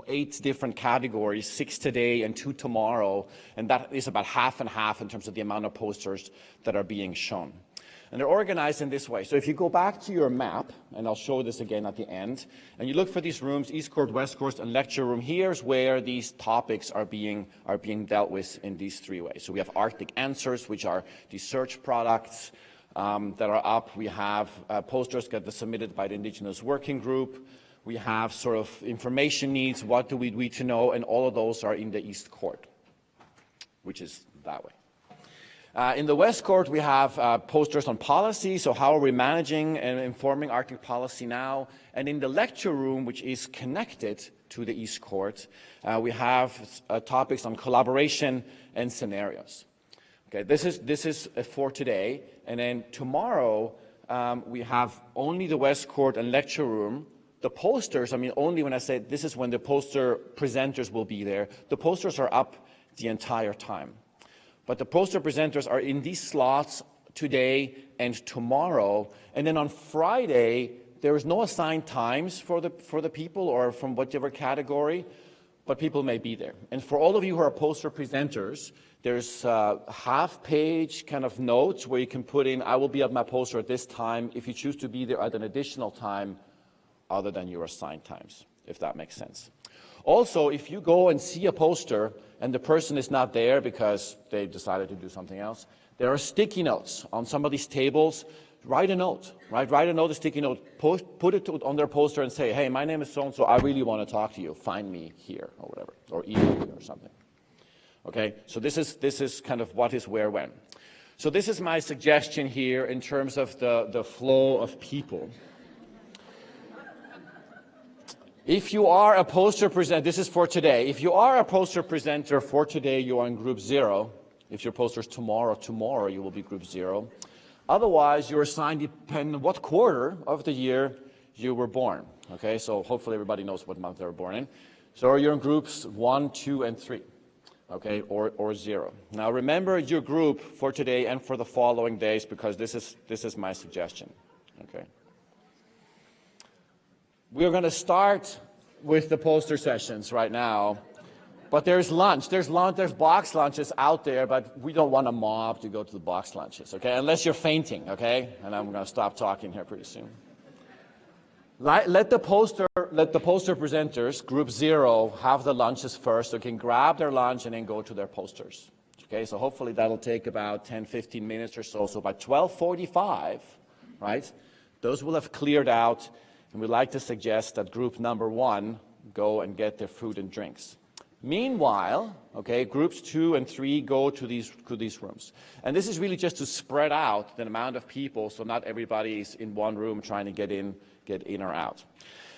8 different categories, 6 today and 2 tomorrow, and that is about half and half in terms of the amount of posters that are being shown. And they're organized in this way. So if you go back to your map, and I'll show this again at the end, and you look for these rooms, East Court, West Court, and lecture room, here's where these topics are being dealt with in these 3 ways. So we have Arctic Answers, which are the search products that are up. We have posters that are submitted by the Indigenous Working Group. We have sort of information needs, what do we need to know, and all of those are in the East Court, which is that way. In the West Court, we have posters on policy, so how are we managing and informing Arctic policy now? And in the lecture room, which is connected to the East Court, we have topics on collaboration and scenarios. Okay, this is for today, and then tomorrow we have only the West Court and lecture room. The posters, I mean, only when I say this is when the poster presenters will be there. The posters are up the entire time. But the poster presenters are in these slots today and tomorrow. And then on Friday, there is no assigned times for the people or from whatever category, but people may be there. And for all of you who are poster presenters, there's half-page kind of notes where you can put in, I will be at my poster at this time, if you choose to be there at an additional time other than your assigned times, if that makes sense. Also, if you go and see a poster and the person is not there because they decided to do something else, there are sticky notes on some of these tables. Write a note, right? Write a note, a sticky note, put it on their poster and say, hey, my name is so-and-so, I really want to talk to you. Find me here, or whatever, or email me or something. Okay, so this is kind of what is where, when. So this is my suggestion here in terms of the flow of people. If you are a poster presenter, this is for today. If you are a poster presenter for today, you are in group 0. If your poster's tomorrow you will be group 0. Otherwise, you're assigned depending on what quarter of the year you were born. Okay, so hopefully everybody knows what month they were born in. So you're in groups 1, 2, and 3. Okay, or 0. Now remember your group for today and for the following days, because this is my suggestion. Okay. We're going to start with the poster sessions right now. But there's lunch. There's box lunches out there, but we don't want a mob to go to the box lunches, okay? Unless you're fainting, okay? And I'm going to stop talking here pretty soon. Let the poster presenters, group 0, have the lunches first. They can grab their lunch and then go to their posters, okay? So hopefully that'll take about 10, 15 minutes or so. So by 12:45, right, those will have cleared out. And we'd like to suggest that group number 1 go and get their food and drinks. Meanwhile, okay, groups 2 and 3 go to these rooms. And this is really just to spread out the amount of people so not everybody is in one room trying to get in or out.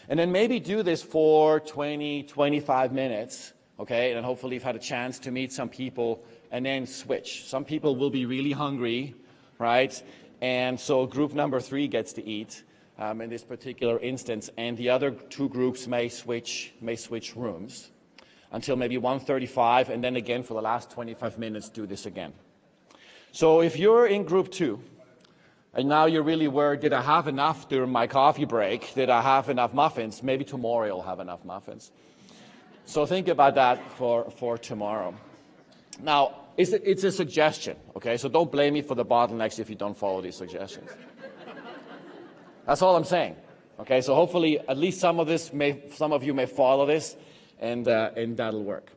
And then maybe do this for 20, 25 minutes, okay, and hopefully you've had a chance to meet some people and then switch. Some people will be really hungry, right? And so group number 3 gets to eat in this particular instance, and the other 2 groups may switch rooms until maybe 1:35, and then again for the last 25 minutes do this again. So if you're in group 2, and now you're really worried, did I have enough during my coffee break? Did I have enough muffins? Maybe tomorrow you'll have enough muffins. So think about that for tomorrow. Now, it's a suggestion, okay? So don't blame me for the bottlenecks if you don't follow these suggestions. That's all I'm saying, okay? So hopefully at least some of you may follow this, and that'll work.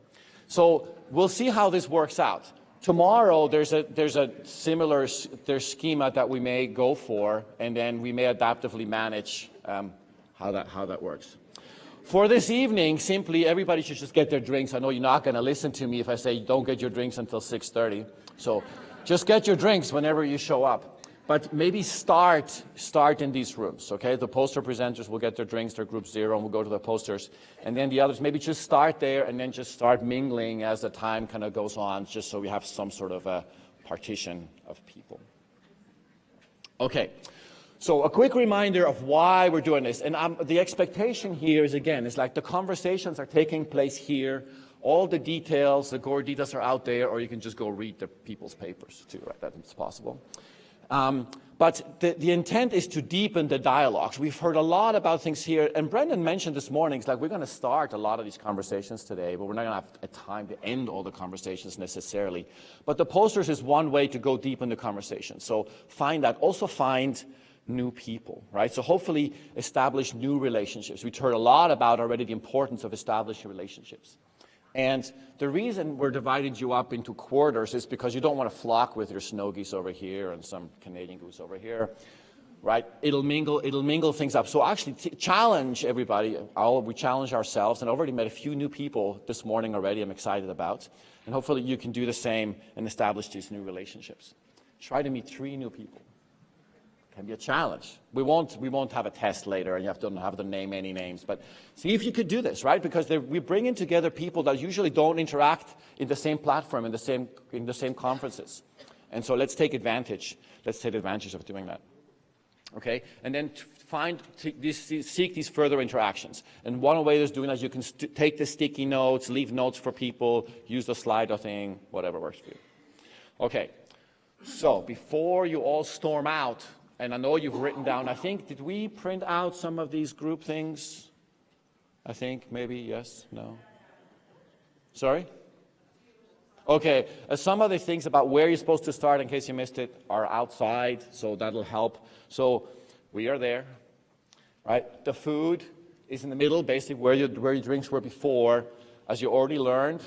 So we'll see how this works out. Tomorrow there's a similar schema that we may go for, and then we may adaptively manage how that works. For this evening, simply everybody should just get their drinks. I know you're not going to listen to me if I say don't get your drinks until 6:30. So just get your drinks whenever you show up. But maybe start in these rooms, okay? The poster presenters will get their drinks, their group 0, and we'll go to the posters. And then the others, maybe just start there and then just start mingling as the time kind of goes on, just so we have some sort of a partition of people. Okay, so a quick reminder of why we're doing this. And the expectation here is, again, it's like the conversations are taking place here. All the details, the gore details are out there, or you can just go read the people's papers too, right? That's possible. But the intent is to deepen the dialogues. We've heard a lot about things here, and Brendan mentioned this morning, it's like we're going to start a lot of these conversations today, but we're not going to have a time to end all the conversations necessarily. But the posters is one way to go deep in the conversation. So find that. Also find new people, right? So hopefully establish new relationships. We've heard a lot about already the importance of establishing relationships. And the reason we're dividing you up into quarters is because you don't want to flock with your snow geese over here and some Canadian goose over here, right? It'll mingle things up. So actually challenge everybody. We challenge ourselves, and I already met a few new people this morning already I'm excited about. And hopefully you can do the same and establish these new relationships. Try to meet 3 new people. Can be a challenge. We won't have a test later, and you don't have to name any names. But see if you could do this, right? Because we're bringing together people that usually don't interact in the same platform, in the same conferences. And so let's take advantage. Let's take advantage of doing that. Okay? And then seek these further interactions. And one way of doing that is you can take the sticky notes, leave notes for people, use the Slido thing, whatever works for you. Okay. So before you all storm out And I know you've written down, I think, did we print out some of these group things? I think, maybe, yes, no? Sorry? Okay, some of the things about where you're supposed to start, in case you missed it, are outside, so that'll help. So we are there, right? The food is in the middle, basically where your drinks were before. As you already learned,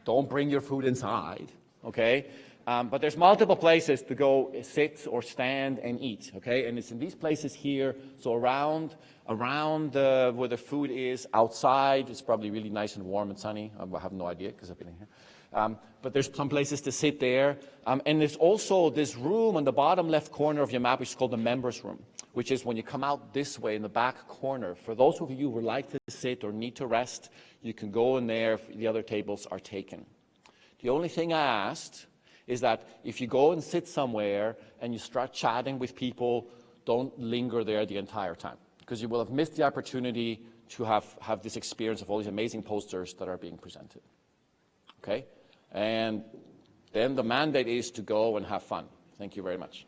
don't bring your food inside, okay? But there's multiple places to go sit or stand and eat, okay? And it's in these places here, so around where the food is, outside, it's probably really nice and warm and sunny. I have no idea because I've been in here. But there's some places to sit there. And there's also this room on the bottom left corner of your map, which is called the members room, which is when you come out this way in the back corner. For those of you who would like to sit or need to rest, you can go in there if the other tables are taken. The only thing I asked is that if you go and sit somewhere and you start chatting with people, don't linger there the entire time, because you will have missed the opportunity to have this experience of all these amazing posters that are being presented. Okay? And then the mandate is to go and have fun. Thank you very much.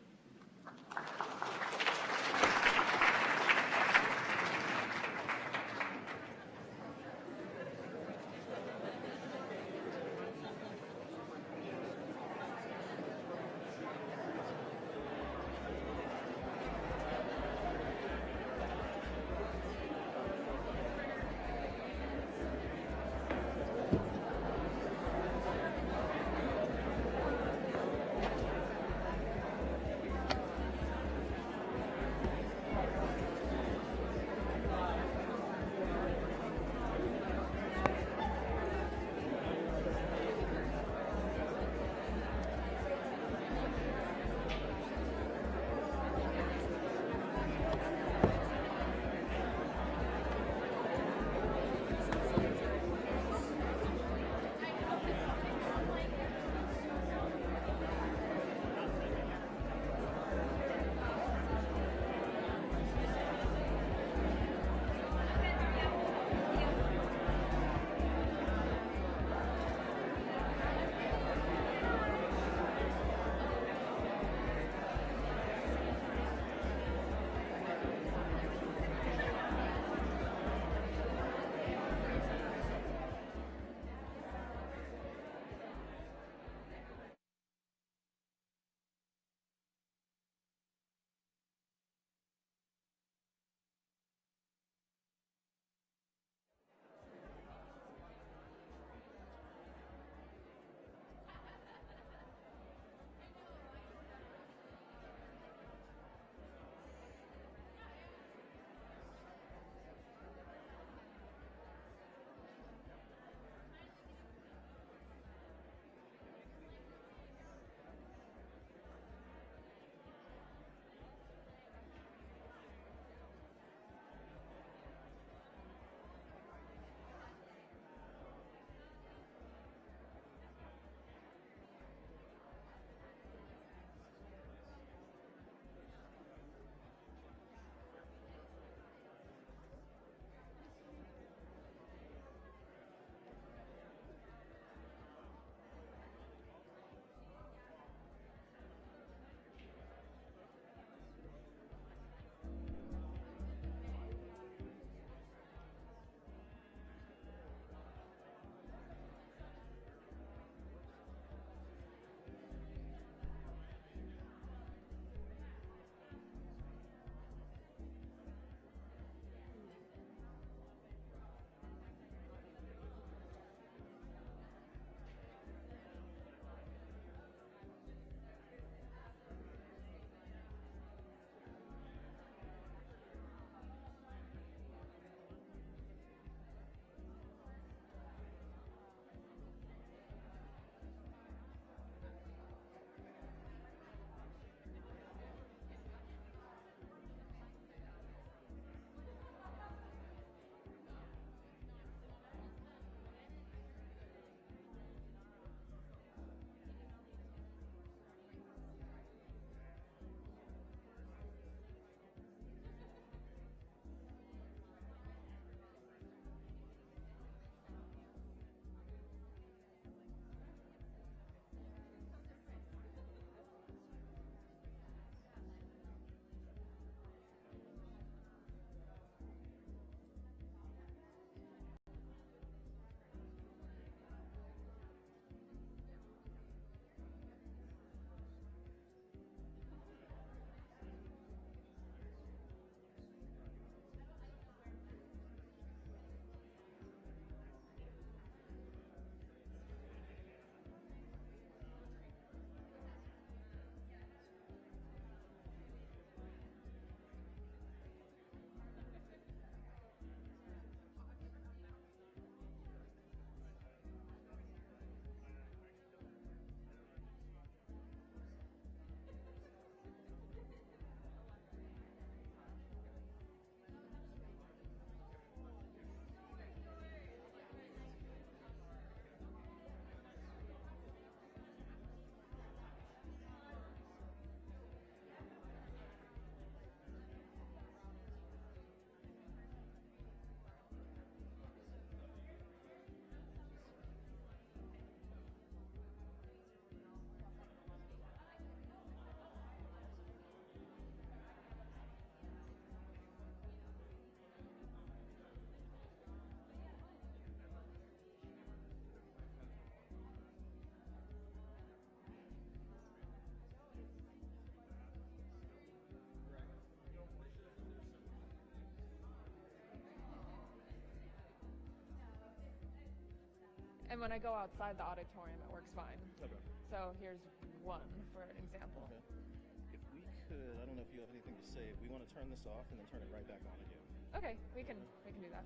And when I go outside the auditorium, it works fine. Okay. So here's one for an example. Okay. If we could, I don't know if you have anything to say, we want to turn this off and then turn it right back on again. Okay, we can do that.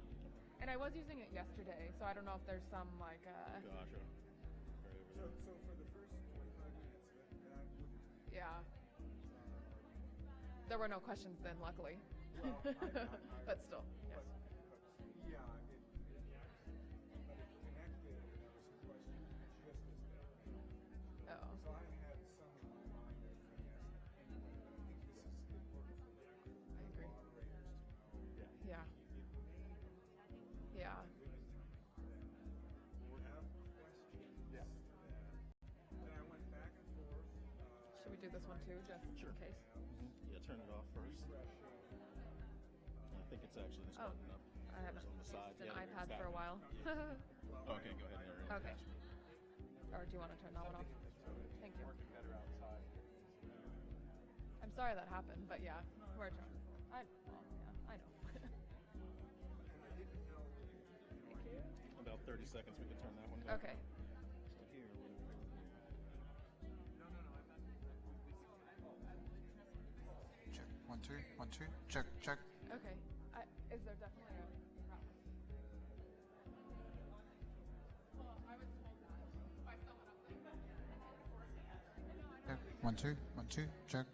And I was using it yesterday, so I don't know if there's some like Gotcha. Right over So, there. so for the first 25 minutes, that would yeah. There were no questions then, luckily. Well, but still, yes. yeah, but it connected, and there was a question just as that. Oh. So I had some in my mind that was going to ask anyway, but I think this is important for I agree. moderators to know. Yeah. Yeah. Or have questions. Yeah. And I went back and forth. Should we do this one too, just in case? Yeah, turn it off first. I think it's actually this button up. I haven't on the used side. an Yeah, iPad that for a one. while. Yeah. Okay, go ahead and Okay. Or do you want to turn that one off? Thank you. Working better outside. I'm sorry that happened, but yeah, we're trying. I know. Thank you. About 30 seconds, we can turn that one back. Okay. So here, Check. 1, 2, 1, 2. Check, check. Okay. Is there definitely a problem? Well, I was told that by someone up there. Check. 1, 2, 1, 2. Check.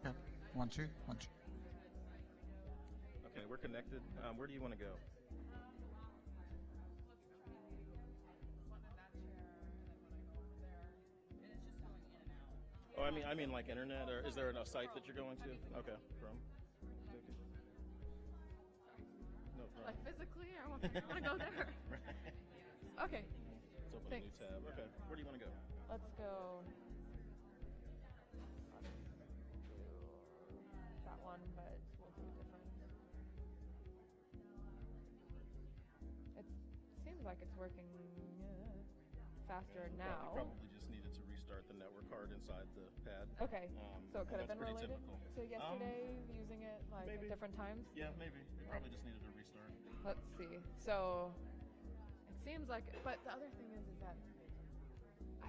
Check. 1, 2, 1, 2. Okay, we're connected. Where do you want to go? Oh, I mean like internet, or is there a site that you're going to? Okay, from. Okay. No problem. Like physically, I want to go there. Okay. Let's open Thanks. a new tab. Okay, where do you want to go? Let's go. That one, but we'll do it different. It seems like it's working faster now. You probably just needed to restart the network card inside the pad. Okay, so it could have that's been pretty related typical. to yesterday, using it like maybe. at different times? Yeah, maybe. You probably just needed a restart. Let's see. So it seems like, but the other thing is that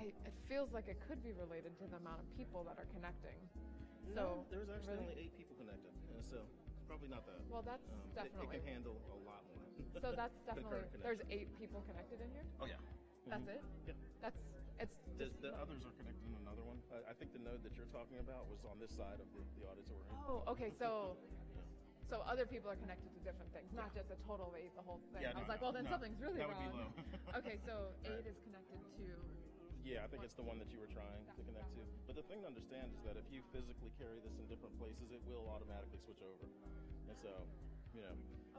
it feels like it could be related to the amount of people that are connecting. No, So there was actually really? only 8 people connected, so it's probably not that. Well, that's It definitely. can handle a lot more. So that's The current definitely. There's connection. 8 people connected in here. Oh yeah. That's Mhm. it. Yeah. It's just. The others are connected in another one. I think the node that you're talking about was on this side of the auditorium. Oh, okay. So other people are connected to different things, not just a total of 8, the whole thing. Yeah, I was no, like, no, well, then no. something's really That would be wrong. low. Okay, so 8 Right. is connected to. Yeah, I think it's the one that you were trying to connect to. But the thing to understand is that if you physically carry this in different places, it will automatically switch over. And so,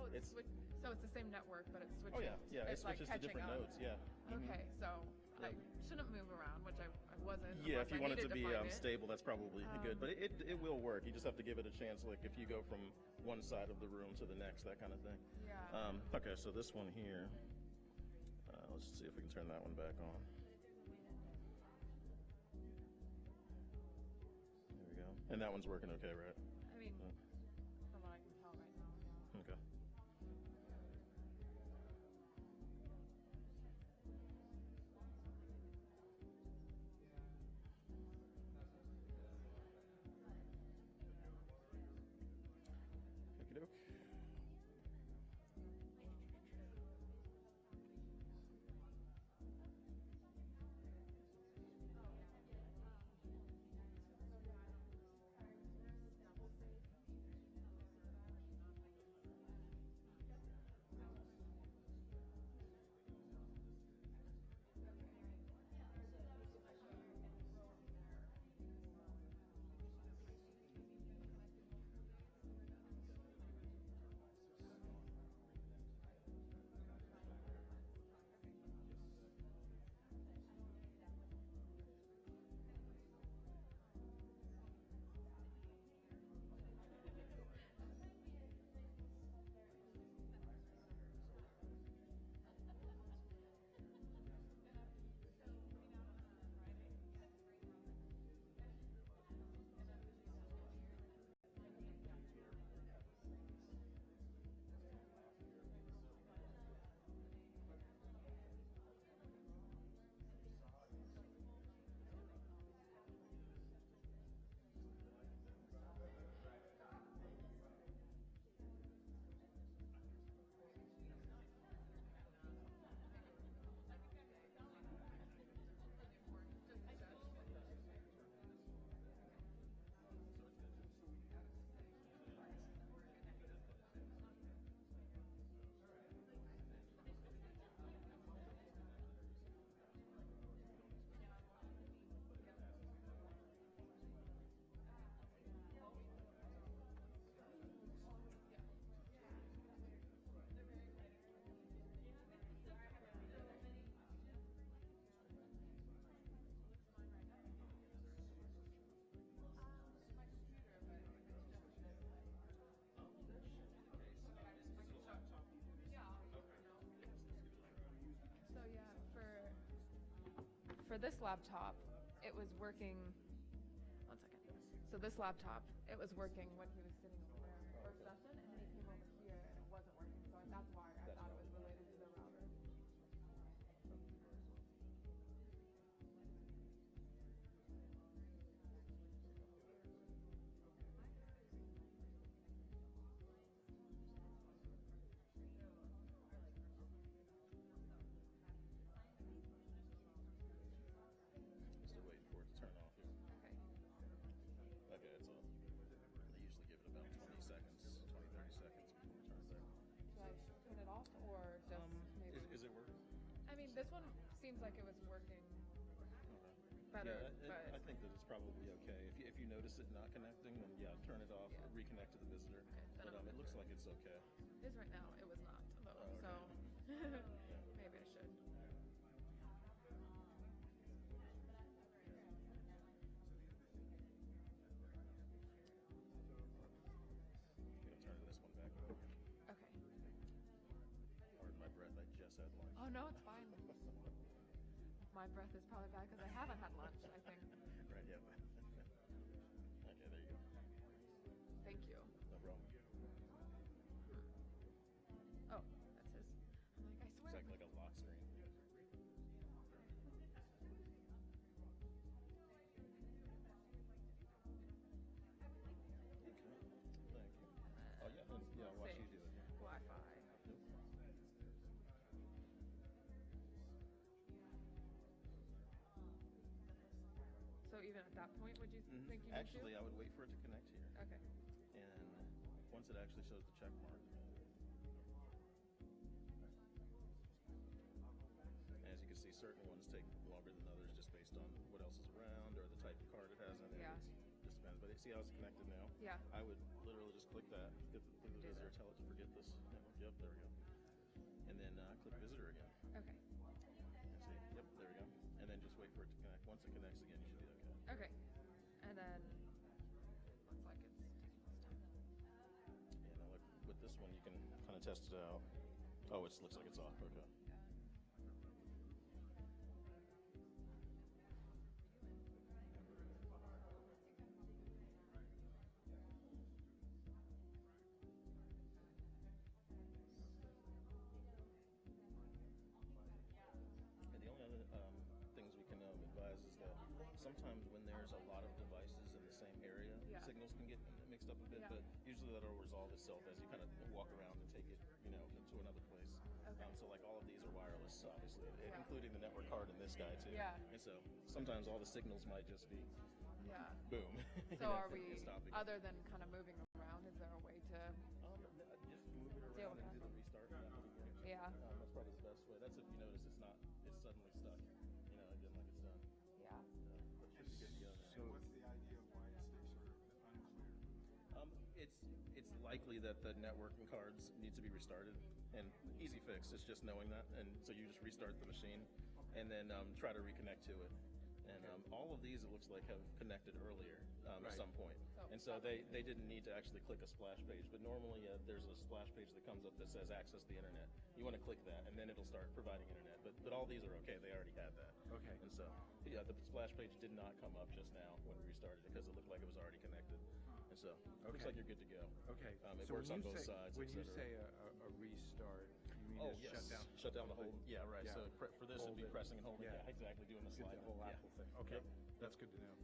Oh, it's so it's the same network, but it's switching. Oh yeah, yeah, it It's like switches to catching different up. nodes. Yeah. Mhm. Okay, so I shouldn't move around, which I wasn't. Yeah, unless if you I want it to needed be find it. stable, that's probably good. But it will work. You just have to give it a chance. Like if you go from one side of the room to the next, that kind of thing. Yeah. Okay, so this one here. Let's see if we can turn that one back on. There we go. And that one's working okay, right? I mean, from what I can tell right now. Yeah. Okay. Okey-doke. for this laptop, it was working, 1 second. So this laptop, it was working when he was sitting over there in the first session, and then he came over here and it wasn't working. So that's why I thought it was related to the router. Still waiting for it to turn off here. Okay. Okay, it's off. They usually give it about 20 seconds, 20, 30 seconds before it turns on. Should I turn it off or just maybe? Is it working? I mean, this one seems like it was working better, Yeah, but I think that it's probably okay. If you notice it not connecting, then yeah, turn it off, reconnect to the visitor. then But I'm it looks like it's okay. it is right now. It was not, though. Oh, okay. So maybe I should. I'm gonna turn this one back on. Okay. Pardon my breath, I just had lunch. Oh no, it's fine. My breath is probably bad because I haven't had lunch, I think. Right, yeah. Okay, there you go. Thank you. No problem. Oh, that's his. I'm like, I swear. It's like a lock screen. Okay, thank you. Oh yeah, yeah, I'll watch you do it. Wi-Fi. So even at that point, would you think you Actually, need I would wait for it to connect here. to? Okay. And once it actually shows the check mark. And as you can see, certain ones take longer than others just based on what else is around or the type of card it has in it. Yeah. It just depends. But see how it's connected now? Yeah. I would literally just click that, get the visitor, tell it to forget this. Yep, there we go. And then click visitor again. Okay. And see, yep, there we go. And then just wait for it to connect. Once it connects again, you should be okay. Okay. And then looks like it's taking its time. And now look, with this one, you can kind of test it out. Oh, it looks like it's off. Okay. And the only other things we can advise is that sometimes when there's a lot of devices in the same area, Yeah. signals can get mixed up a bit, Yeah. but usually that'll resolve itself as you kind of walk around and take it, to another place. Okay. So like all of these are wireless, obviously, Yeah. including the network card in this guy too. Yeah. And so sometimes all the signals might just be Yeah. boom. So are we, it's stopping. other than kind of moving around, is there a way to? Just move it Deal around with and do that. the restart. And that would be great. Yeah. That's probably the best way. That's if you notice it's suddenly stuck. Again, like it's done. Yeah. But it should be good to go now. So what's the idea of why it stays sort of unclear? It's likely that the networking cards need to be restarted, and easy fix. It's just knowing that, and so you just restart the machine, and then try to reconnect to it. And all of these, it looks like, have connected earlier at some point. And so they didn't need to actually click a splash page. But normally there's a splash page that comes up that says access the internet. You want to click that, and then it'll start providing internet. But all these are okay. They already had that. Okay. And so, yeah, the splash page did not come up just now when we restarted it because it looked like it was already connected. And so it looks like you're good to go. Okay. It So works when on you both say- sides. When et you cetera. say a restart, you mean Oh, just yes. Shut down the whole, yeah, right. Yeah. So for this, it'd be Hold it. pressing and holding. Yeah. Yeah, exactly, doing the Get slide. the whole Yeah. Apple thing. Okay. Yep. That's good to know.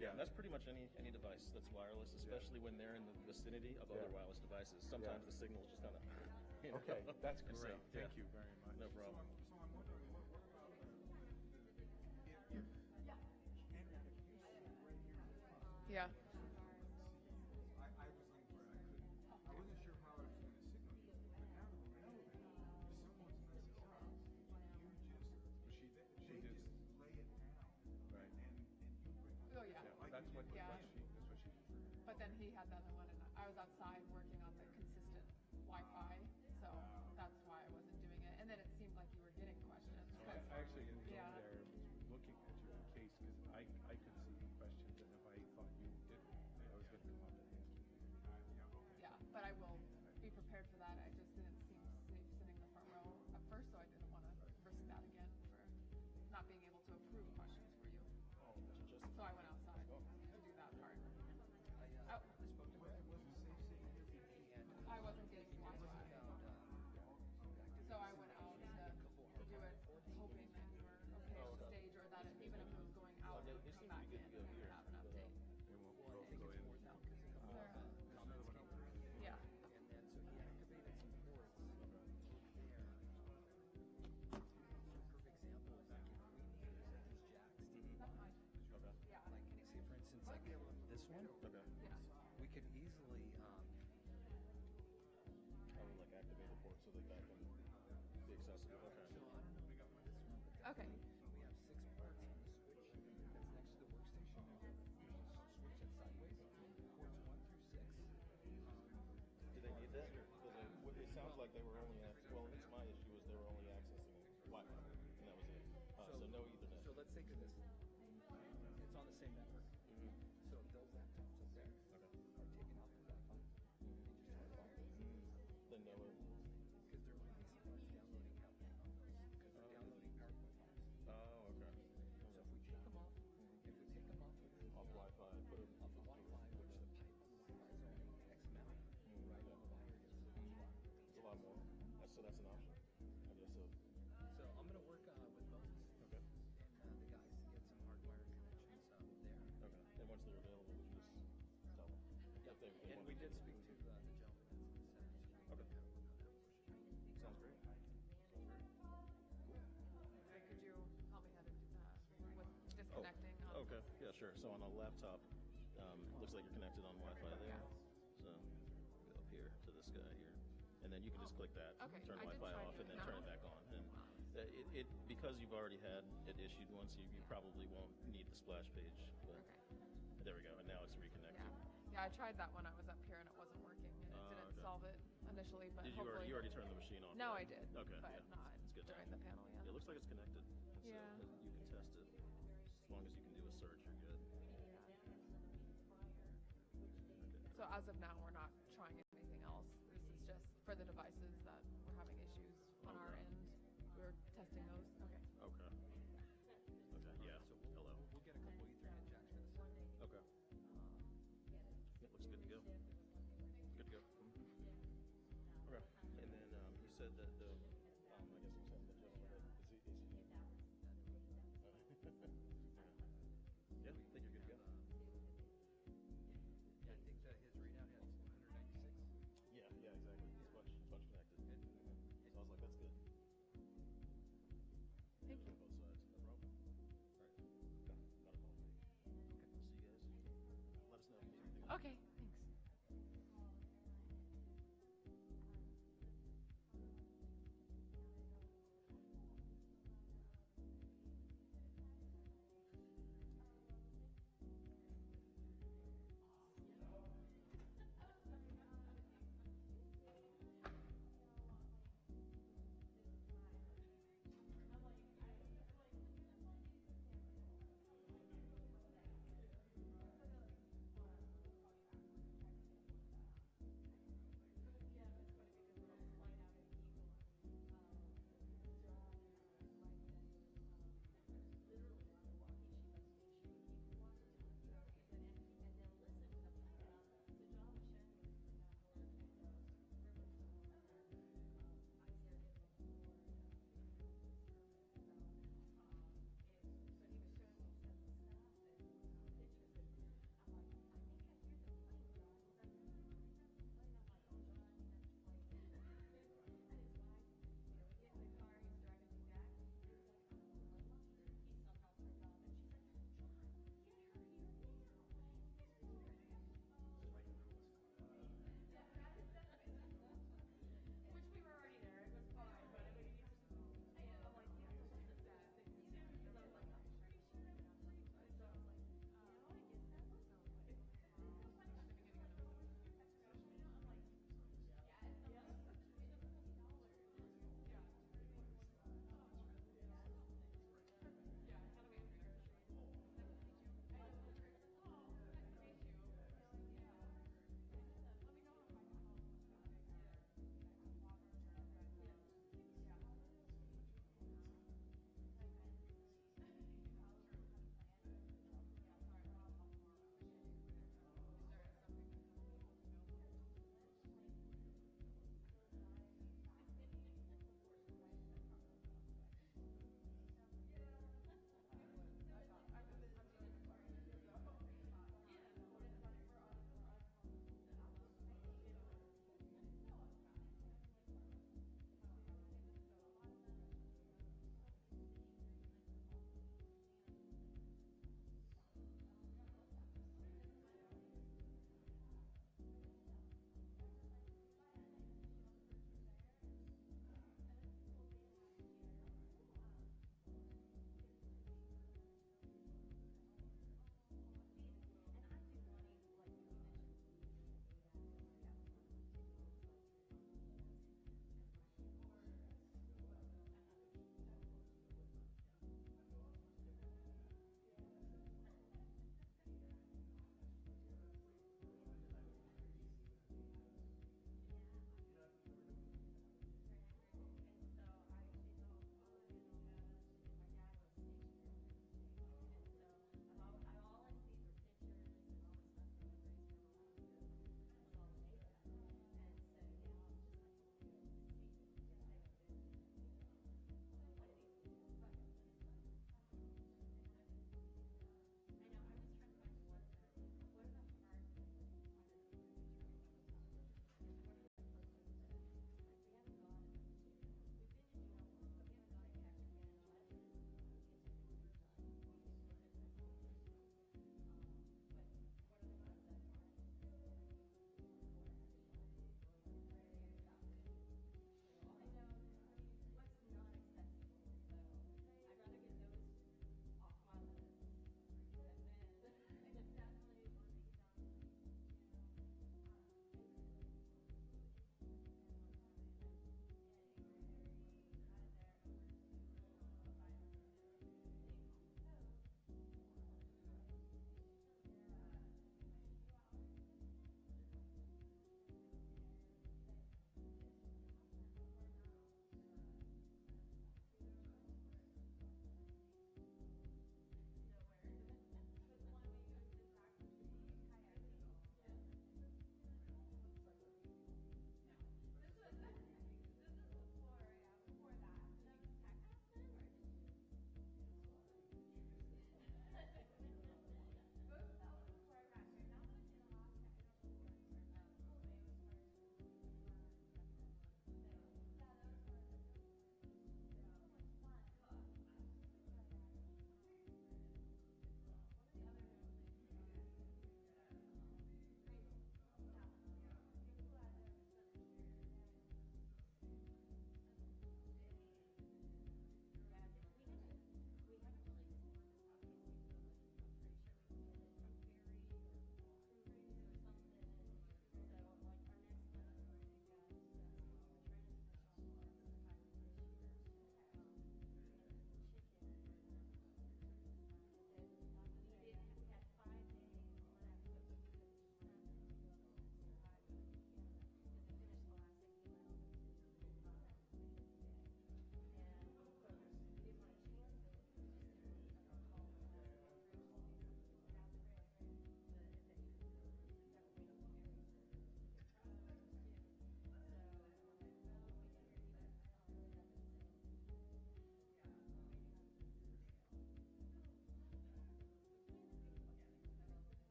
Yeah, and that's pretty much any device that's wireless, especially when they're in the vicinity of other Yeah. wireless devices. Sometimes Yeah. the signal's just kind of. Okay, that's And so, great. Thank yeah. you very much. No problem. So I'm wondering, what about if Yeah. I was unclear, I wasn't sure how I was going to signal you, but now that we know that if someone's messes up, they just lay it down. Right. And you bring it. Oh, yeah. That's what Yeah. she did. But then he had the other one, and I was outside working on the consistent Wi-Fi, so that's why I wasn't doing it. And then it seemed like you were getting questions. I actually was over Yeah. there looking at you in case, because I could see the questions, and if I thought you didn't, I was going to come up and answer. Yeah, but I will be prepared for that. I just didn't seem safe sitting in the front row at first, so I didn't want to risk that again for not being able to approve questions. So I went outside to do that part. Oh. I wasn't getting Wi-Fi. So I went out to do it, hoping that we were okay at the stage, or that even if it was going out, it would come back in and we would have an update. Yeah. Like, say for instance, like this one. Okay. Yeah. We could easily, I would like activate the port so that that can be accessible. Okay. so I don't know this one, but Okay. we have 6 ports on the switch that's next to the workstation. You switch it sideways, ports 1 through 6. Do they need that? Because it sounds like they were only, well, at least my issue was they were only accessing Wi-Fi, and that was it. So no Ethernet. So let's think of this. It's on the same network. So if those laptops up there are taken off the Wi-Fi, they just turn it off. Then no. Because they're releasing what's downloading out. Because they're downloading PowerPoint files. Oh, okay. So if we take them off, Off Wi-Fi, put them off the Wi-Fi, which the pipe is only X amount, right on the wire gets a lot. It's a lot more. So that's an option. I guess so. So I'm going to work with Moses and the guys to get some hardwire connections there. Okay. And once they're available, we just tell them. Yep. If they And want we to did speak to the gentleman that's in the Okay. Sounds great. Okay, could you help me how to do that with disconnecting? Oh, okay. Yeah, sure. So on a laptop, looks like you're connected on Wi-Fi there. So go up here to this guy here, and then you can just click that, Okay, turn I did Wi-Fi try off, and doing then turn it that. back on. And it because you've already had it issued once, you probably won't need the splash page. But there we go. And now it's reconnected. Yeah, I tried that when I was up here and it wasn't working, and it didn't okay. solve it initially, but Did you hopefully... already, you already turned the machine off? No, right? I did. Okay, but yeah. not It's good. during the panel, yeah. It looks like it's connected. So Yeah. you can test it. As long as you can do a search, you're good. So as of now, we're not trying anything else. This is just for the devices that we're having issues on our end. We're testing those. Okay. Okay. Okay, yeah. Hello. We'll get a couple Ethernet jacks for this. Okay. It looks good to go. Good to go. Okay. And then you said that the, I guess you said the gentleman, is he yeah, I think you're good to go. Yeah, I think that his readout had 196. Yeah, exactly. It's much connected. So I was like, that's good. Thank you. Both sides, no problem. All right. Got it all. Okay. We'll see you guys. Let us know if you need anything else. Okay, thanks.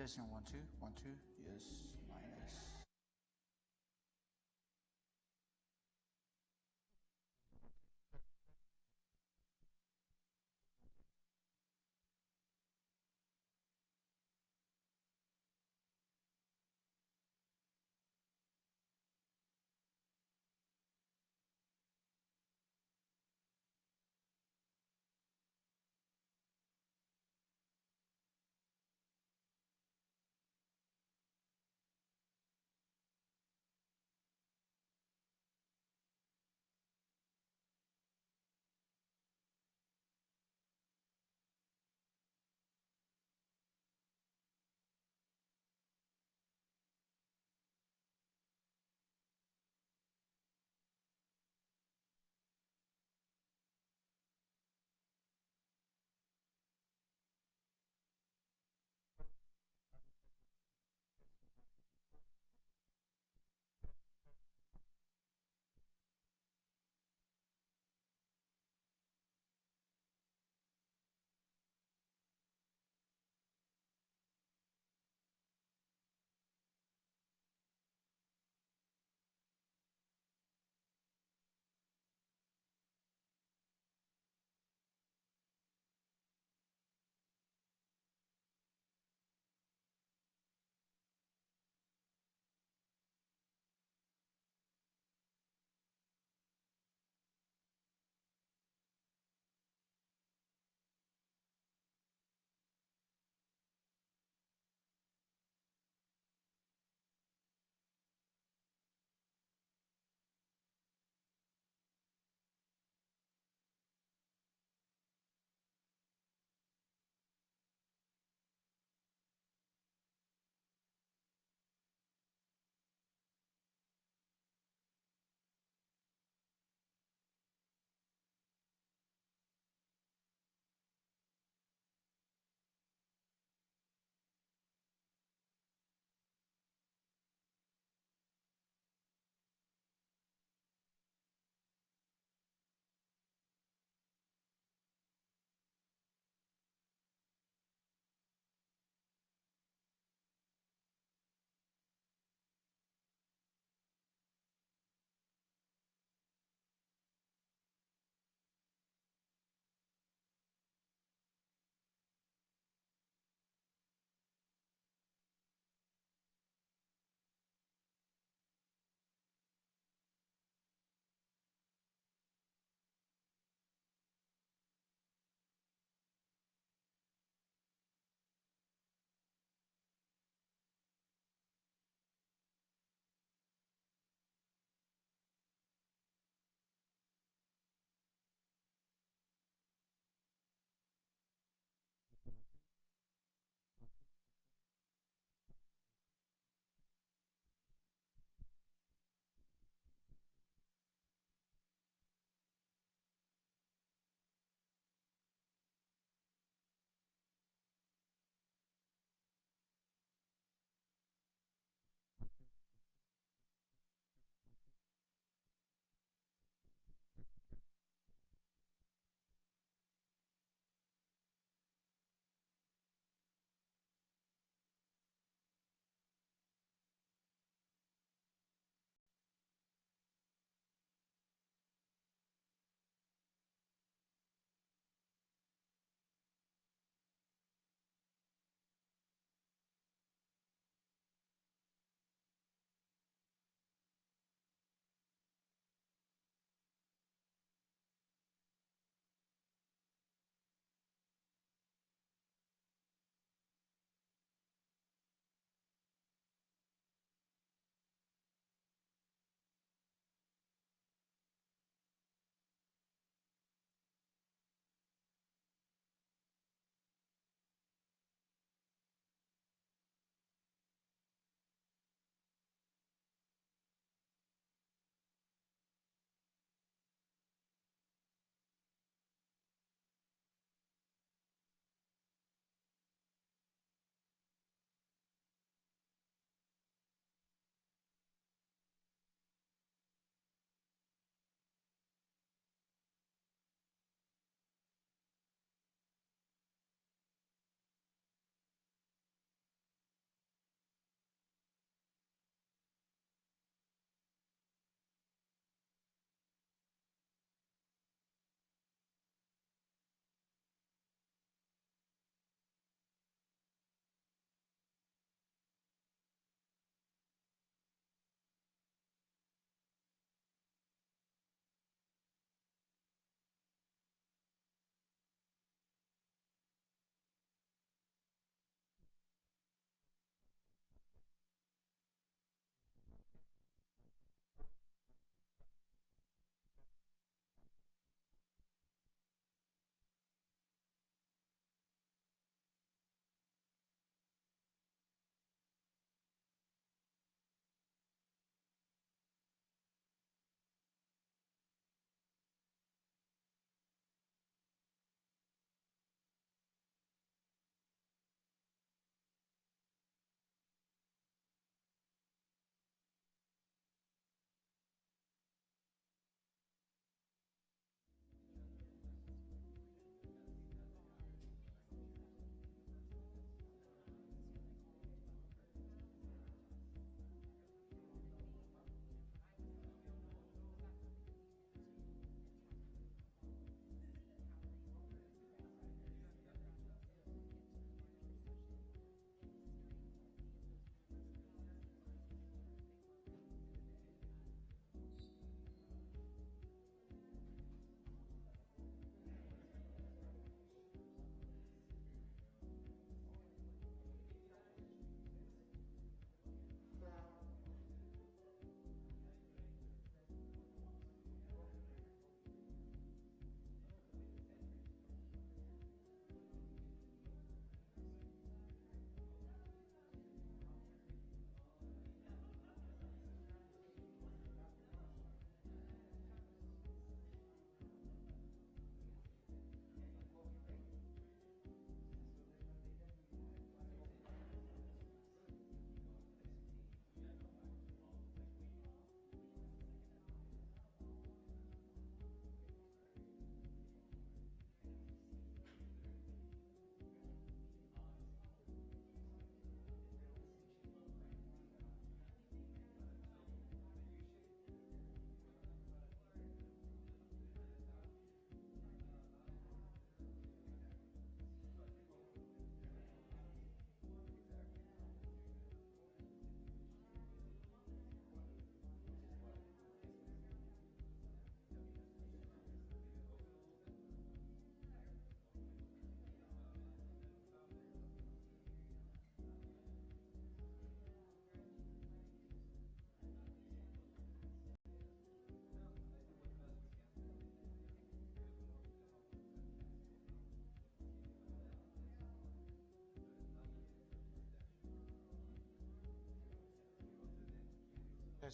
Testing 1 2 1 2. Yes, minus.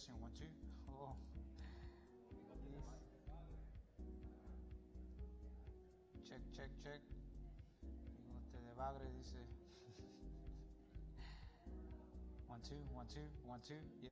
testing 1 2. Oh. Check, check, check. Bigote de bagre dice. 1 2 1 2 1 2. Yeah.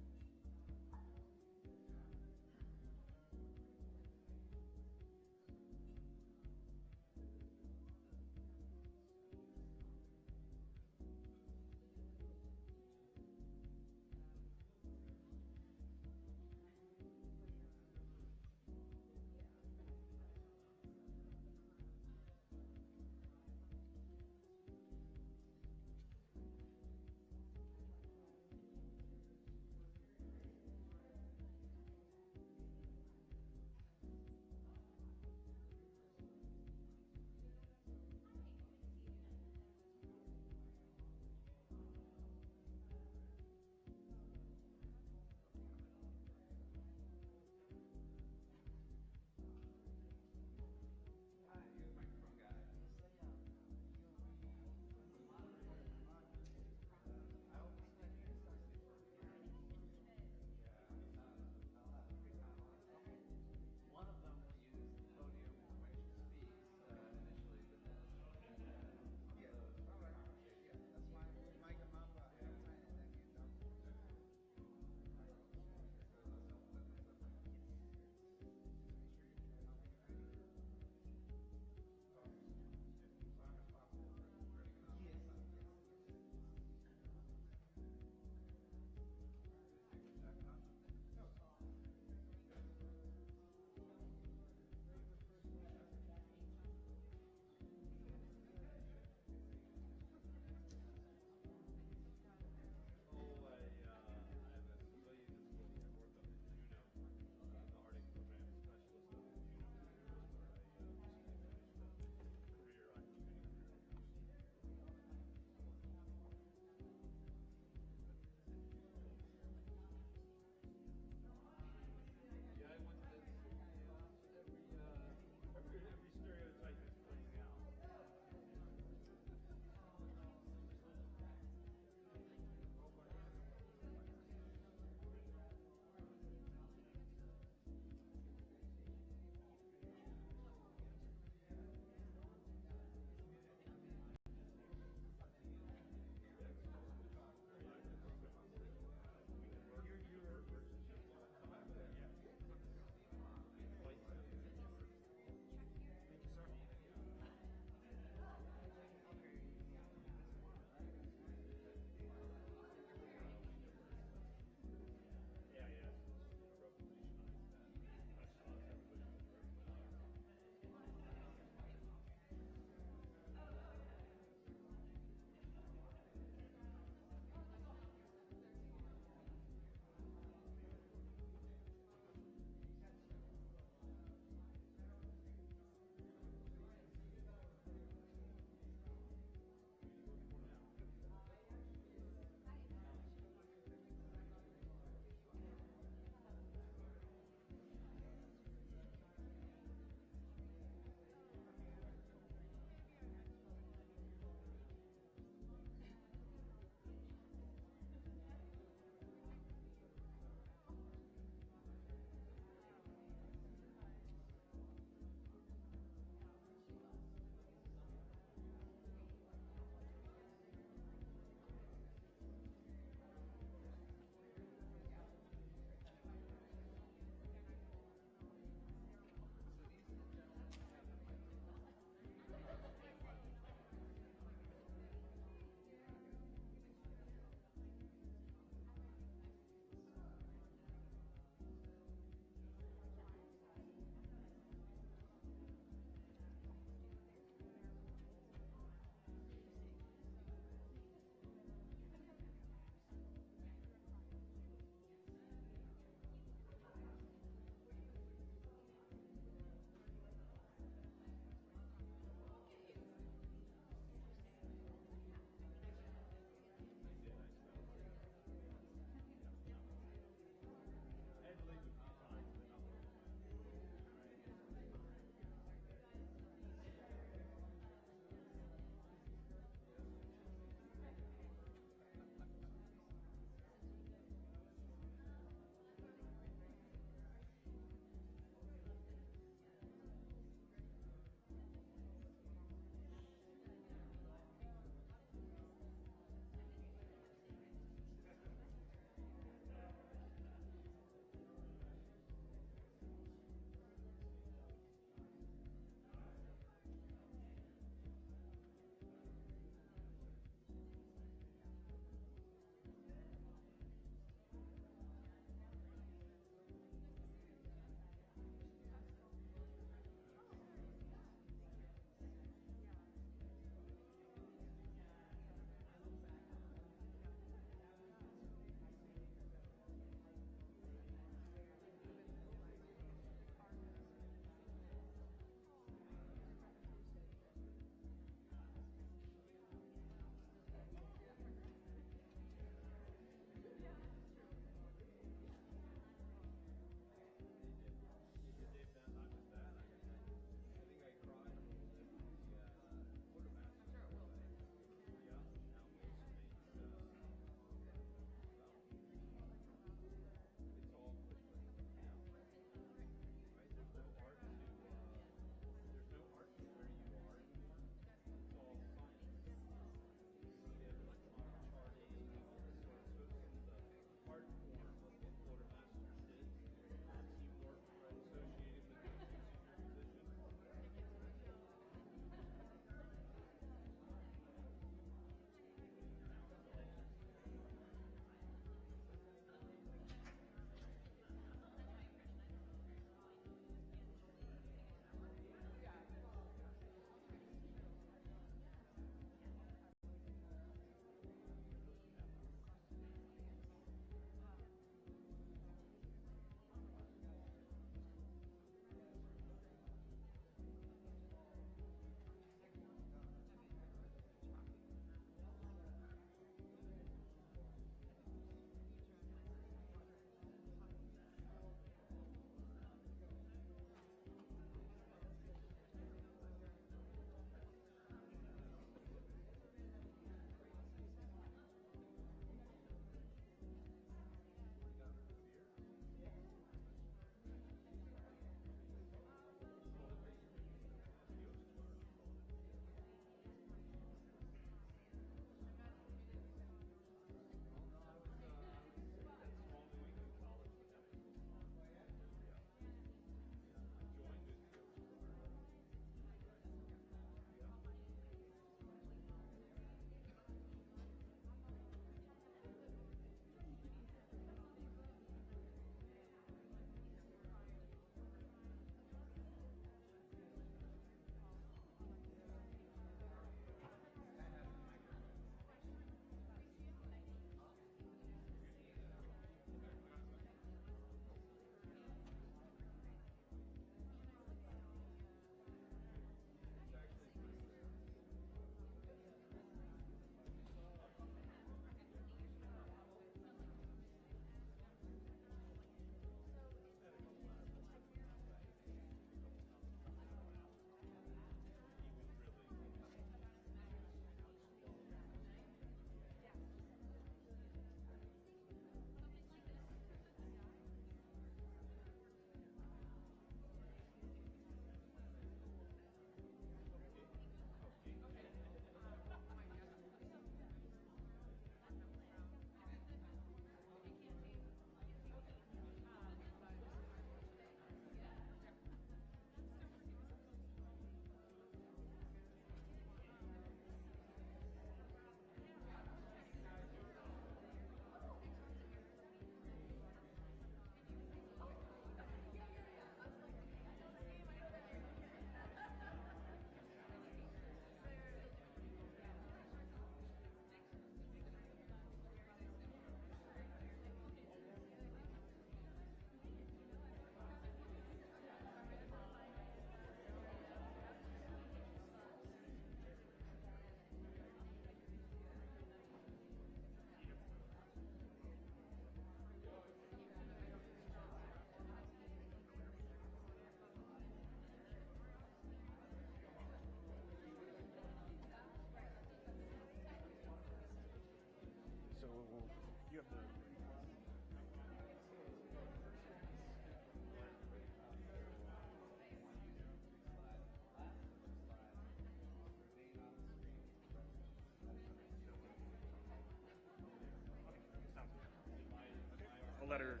letters.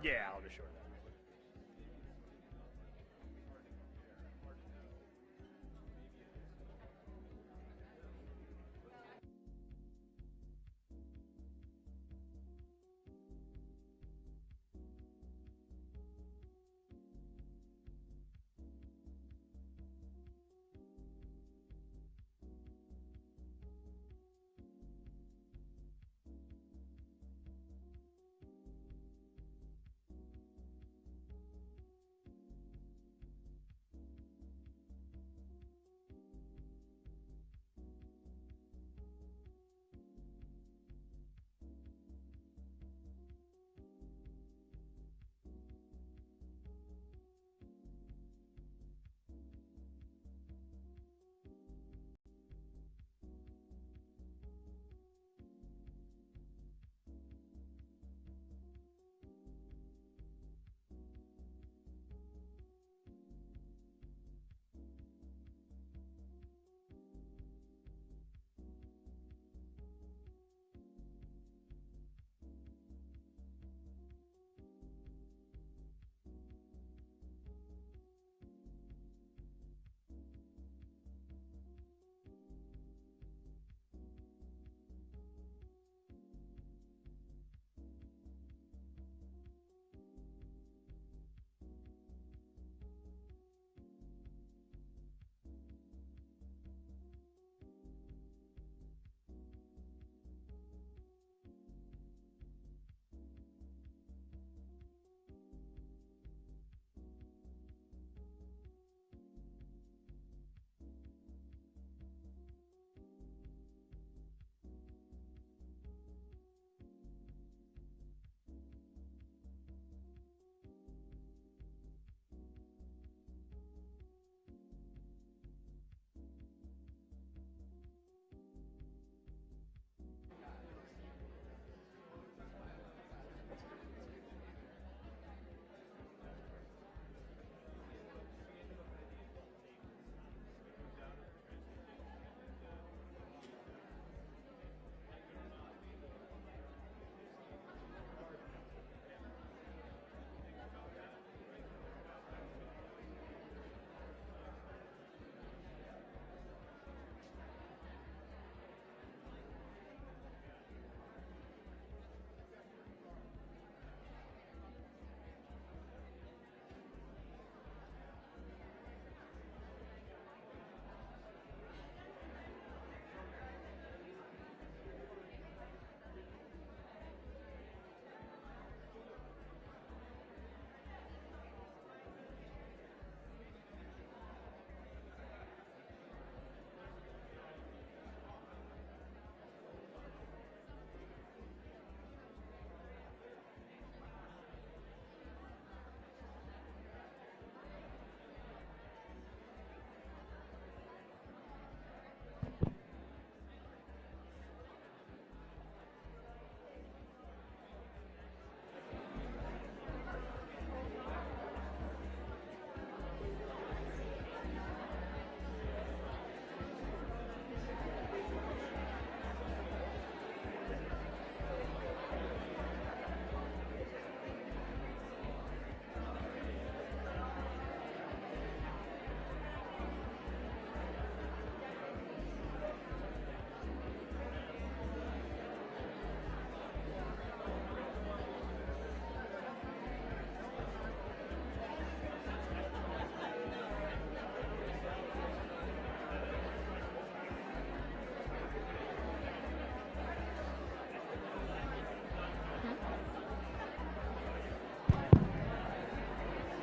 Yeah, I'll just show her that.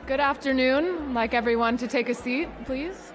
Good afternoon. I'd like everyone to take a seat, please.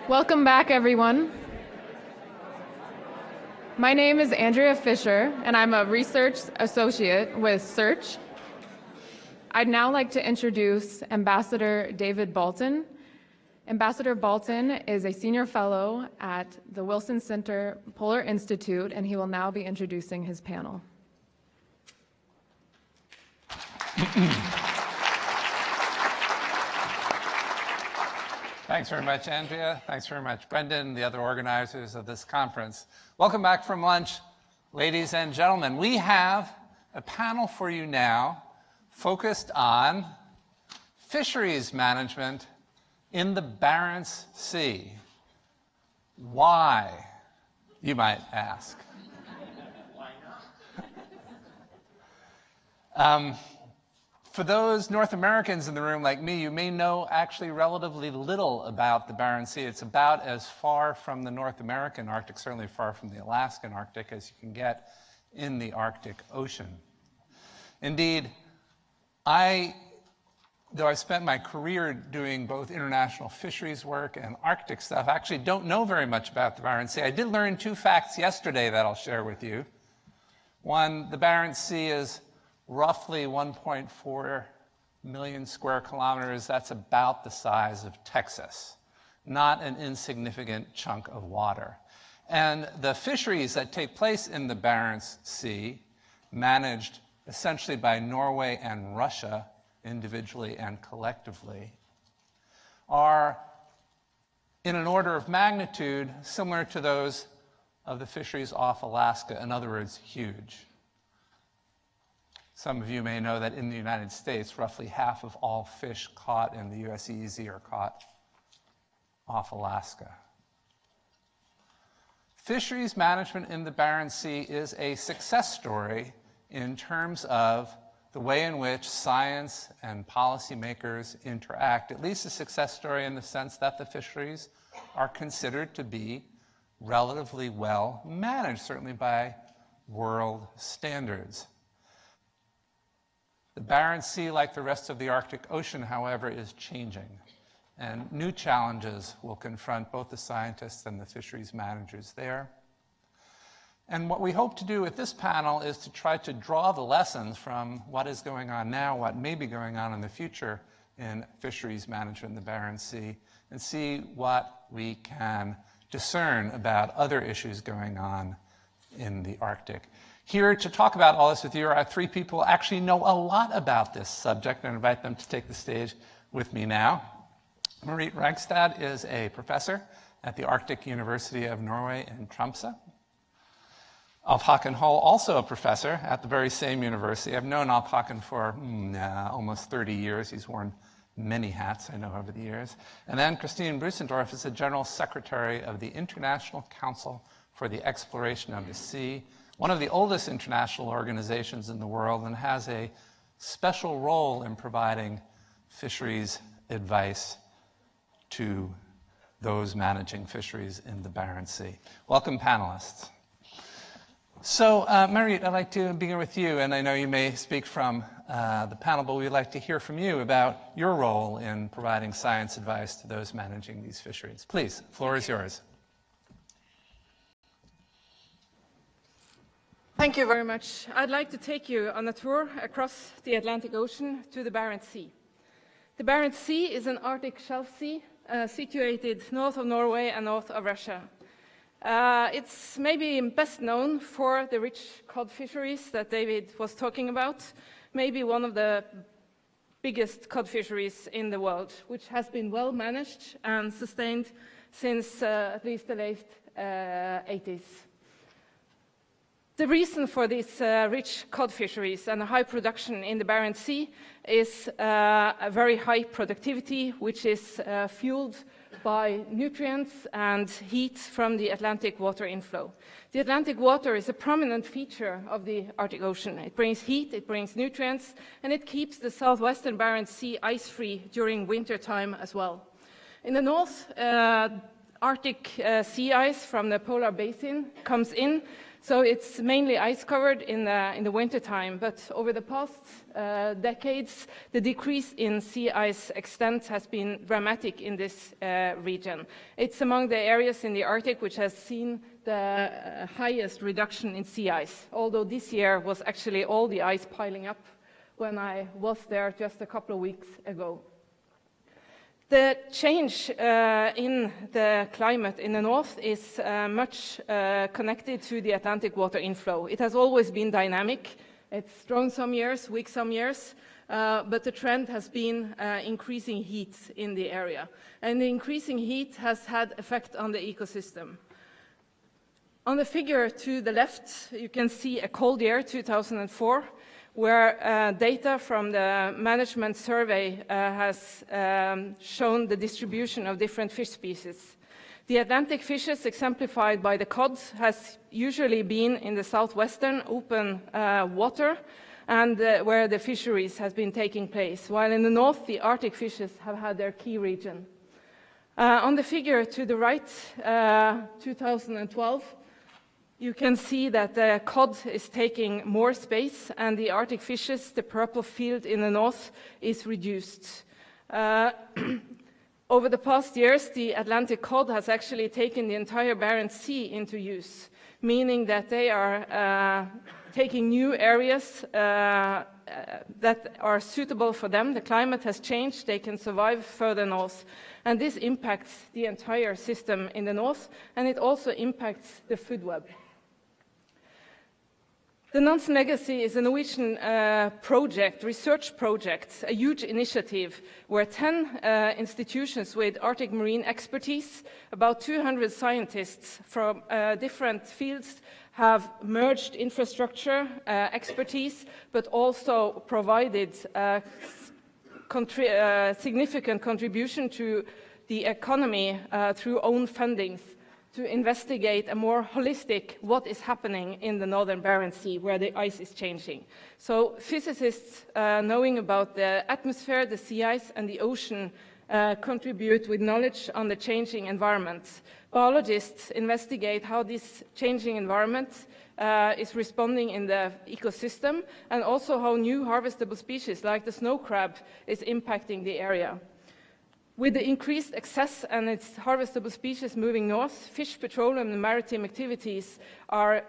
Welcome back, everyone. My name is Andrea Fisher, and I'm a research associate with SEARCH. I'd now like to introduce Ambassador David Balton. Ambassador Balton is a senior fellow at the Wilson Center Polar Institute, and he will now be introducing his panel. Thanks very much, Andrea. Thanks very much, Brendan, the other organizers of this conference. Welcome back from lunch, ladies and gentlemen. We have a panel for you now focused on fisheries management in the Barents Sea. Why, you might ask? Why not? For those North Americans in the room like me, you may know actually relatively little about the Barents Sea. It's about as far from the North American Arctic, certainly far from the Alaskan Arctic, as you can get in the Arctic Ocean. Indeed, though I spent my career doing both international fisheries work and Arctic stuff, I actually don't know very much about the Barents Sea. I did learn 2 facts yesterday that I'll share with you. One, the Barents Sea is roughly 1.4 million square kilometers. That's about the size of Texas, not an insignificant chunk of water. And the fisheries that take place in the Barents Sea, managed essentially by Norway and Russia, individually and collectively, are in an order of magnitude similar to those of the fisheries off Alaska. In other words, huge. Some of you may know that in the United States, roughly half of all fish caught in the US EEZ are caught off Alaska. Fisheries management in the Barents Sea is a success story in terms of the way in which science and policymakers interact, at least a success story in the sense that the fisheries are considered to be relatively well managed, certainly by world standards. The Barents Sea, like the rest of the Arctic Ocean, however, is changing, and new challenges will confront both the scientists and the fisheries managers there. And what we hope to do with this panel is to try to draw the lessons from what is going on now, what may be going on in the future in fisheries management in the Barents Sea, and see what we can discern about other issues going on in the Arctic. Here to talk about all this with you are 3 people who actually know a lot about this subject, and I invite them to take the stage with me now. Marit Ragstad is a professor at the Arctic University of Norway in Tromsø. Alf Håkon Hoel, also a professor at the very same university. I've known Alf Håkon for almost 30 years. He's worn many hats, I know, over the years. And then Christine Brusendorf is the General Secretary of the International Council for the Exploration of the Sea, one of the oldest international organizations in the world, and has a special role in providing fisheries advice to those managing fisheries in the Barents Sea. Welcome, panelists. So, Marit, I'd like to begin with you, and I know you may speak from the panel, but we'd like to hear from you about your role in providing science advice to those managing these fisheries. Please, the floor is yours. Thank you very much. I'd like to take you on a tour across the Atlantic Ocean to the Barents Sea. The Barents Sea is an Arctic shelf sea situated north of Norway and north of Russia. It's maybe best known for the rich cod fisheries that David was talking about, maybe one of the biggest cod fisheries in the world, which has been well managed and sustained since at least the late 80s. The reason for these rich cod fisheries and a high production in the Barents Sea is a very high productivity, which is fueled by nutrients and heat from the Atlantic water inflow. The Atlantic water is a prominent feature of the Arctic Ocean. It brings heat, it brings nutrients, and it keeps the southwestern Barents Sea ice-free during winter time as well. In the north, Arctic sea ice from the polar basin comes in, So it's mainly ice covered in the wintertime, but over the past decades, the decrease in sea ice extent has been dramatic in this region. It's among the areas in the Arctic which has seen the highest reduction in sea ice, although this year was actually all the ice piling up when I was there just a couple of weeks ago. The change in the climate in the north is much connected to the Atlantic water inflow. It has always been dynamic. It's strong some years, weak some years, but the trend has been increasing heat in the area. And the increasing heat has had effect on the ecosystem. On the figure to the left, you can see a cold year, 2004, where data from the management survey has shown the distribution of different fish species. The Atlantic fishes, exemplified by the cod, has usually been in the southwestern open water and where the fisheries has been taking place, while in the north, the Arctic fishes have had their key region. On the figure to the right, 2012, you can see that the cod is taking more space and the Arctic fishes, the purple field in the north, is reduced. Over the past years, the Atlantic cod has actually taken the entire Barents Sea into use, meaning that they are taking new areas that are suitable for them. The climate has changed, they can survive further north. And this impacts the entire system in the north, and it also impacts the food web. The Nansen Legacy is a Norwegian research project, a huge initiative where 10 institutions with Arctic marine expertise, about 200 scientists from different fields have merged infrastructure, expertise, but also provided significant contribution to the economy through own fundings, to investigate a more holistic what is happening in the northern Barents Sea where the ice is changing. So physicists knowing about the atmosphere, the sea ice and the ocean contribute with knowledge on the changing environment. Biologists investigate how this changing environment is responding in the ecosystem and also how new harvestable species like the snow crab is impacting the area. With the increased access and its harvestable species moving north, fish, petroleum and maritime activities are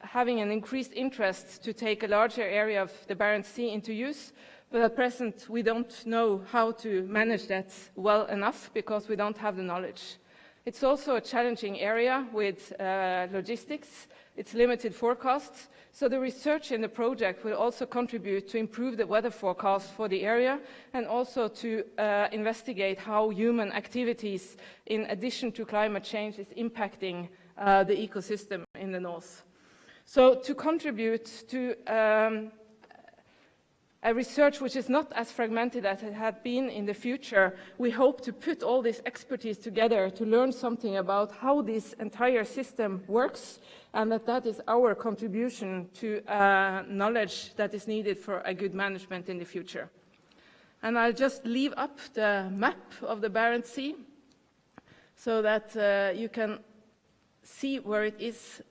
having an increased interest to take a larger area of the Barents Sea into use. But at present, we don't know how to manage that well enough because we don't have the knowledge. It's also a challenging area with logistics. It's limited forecasts. So the research in the project will also contribute to improve the weather forecast for the area and also to investigate how human activities, in addition to climate change, is impacting the ecosystem in the north. So to contribute to a research which is not as fragmented as it had been in the future, we hope to put all this expertise together to learn something about how this entire system works, and that is our contribution to knowledge that is needed for a good management in the future. And I'll just leave up the map of the Barents Sea so that you can see where it is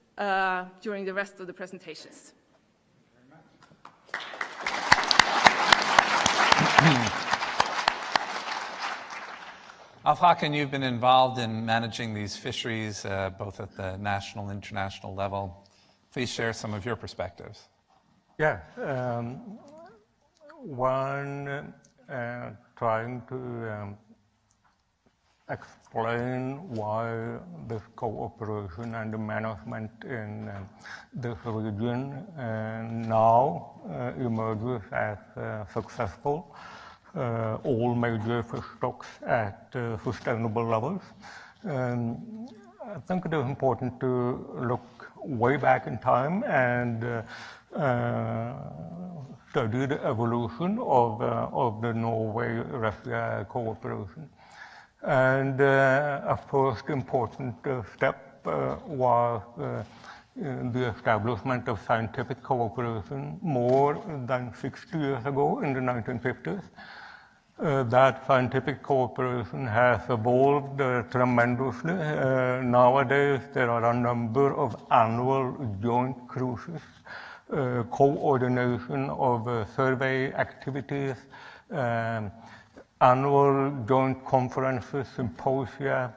during the rest of the presentations. Alf Håkon, you've been involved in managing these fisheries both at the national and international level. Please share some of your perspectives. Yeah, one trying to explain why this cooperation and the management in this region now emerges as successful. All major fish stocks at sustainable levels. I think it is important to look way back in time and study the evolution of the Norway-Russia cooperation. And a first important step was the establishment of scientific cooperation more than 60 years ago in the 1950s. that scientific cooperation has evolved tremendously. Nowadays, there are a number of annual joint cruises, coordination of survey activities, annual joint conferences, symposia,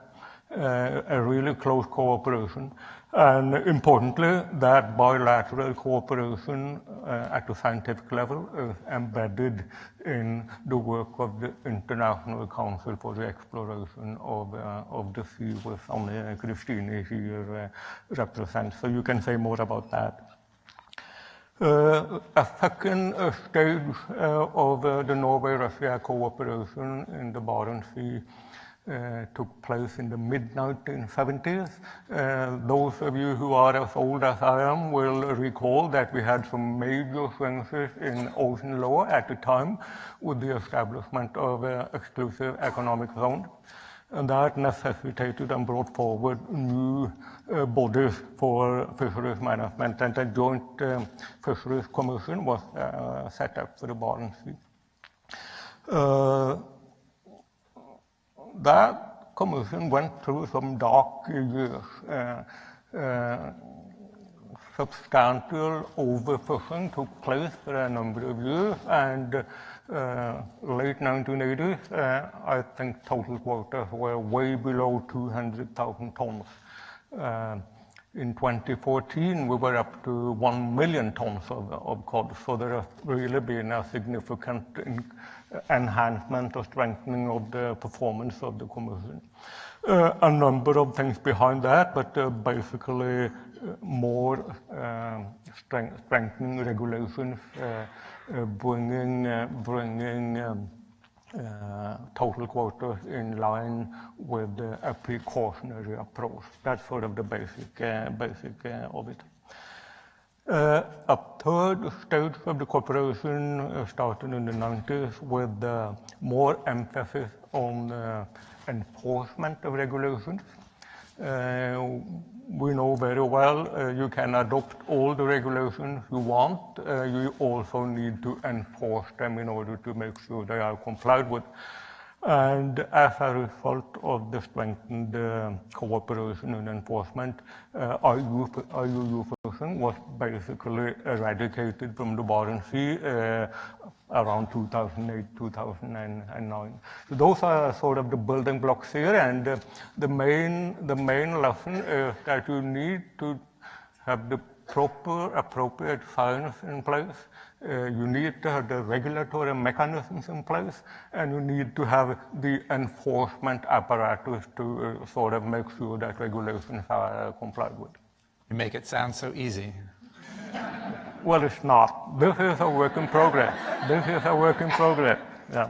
a really close cooperation. And importantly, that bilateral cooperation at the scientific level is embedded in the work of the International Council for the Exploration of the Sea, which Anne-Kristine here represents. So you can say more about that. A second stage of the Norway-Russia cooperation in the Barents Sea took place in the mid-1970s. Those of you who are as old as I am will recall that we had some major changes in ocean law at the time with the establishment of exclusive economic zones. And that necessitated and brought forward new bodies for fisheries management, and a joint fisheries commission was set up for the Barents Sea. That commission went through some dark years. Substantial overfishing took place for a number of years, and late 1980s, I think total quotas were way below 200,000 tons. In 2014, we were up to 1 million tons of cod, so there has really been a significant enhancement or strengthening of the performance of the commission. A number of things behind that, but basically more strengthening regulations, bringing total quotas in line with a precautionary approach. That's sort of the basic of it. A third stage of the cooperation started in the 90s with more emphasis on enforcement of regulations. We know very well you can adopt all the regulations you want. You also need to enforce them in order to make sure they are complied with. And as a result of the strengthened cooperation and enforcement, IUU fishing was basically eradicated from the Barents Sea around 2008, 2009. So those are sort of the building blocks here, and the main lesson is that you need to have the proper, appropriate science in place. You need to have the regulatory mechanisms in place, and you need to have the enforcement apparatus to sort of make sure that regulations are complied with. You make it sound so easy. Well, it's not. This is a work in progress. Yeah.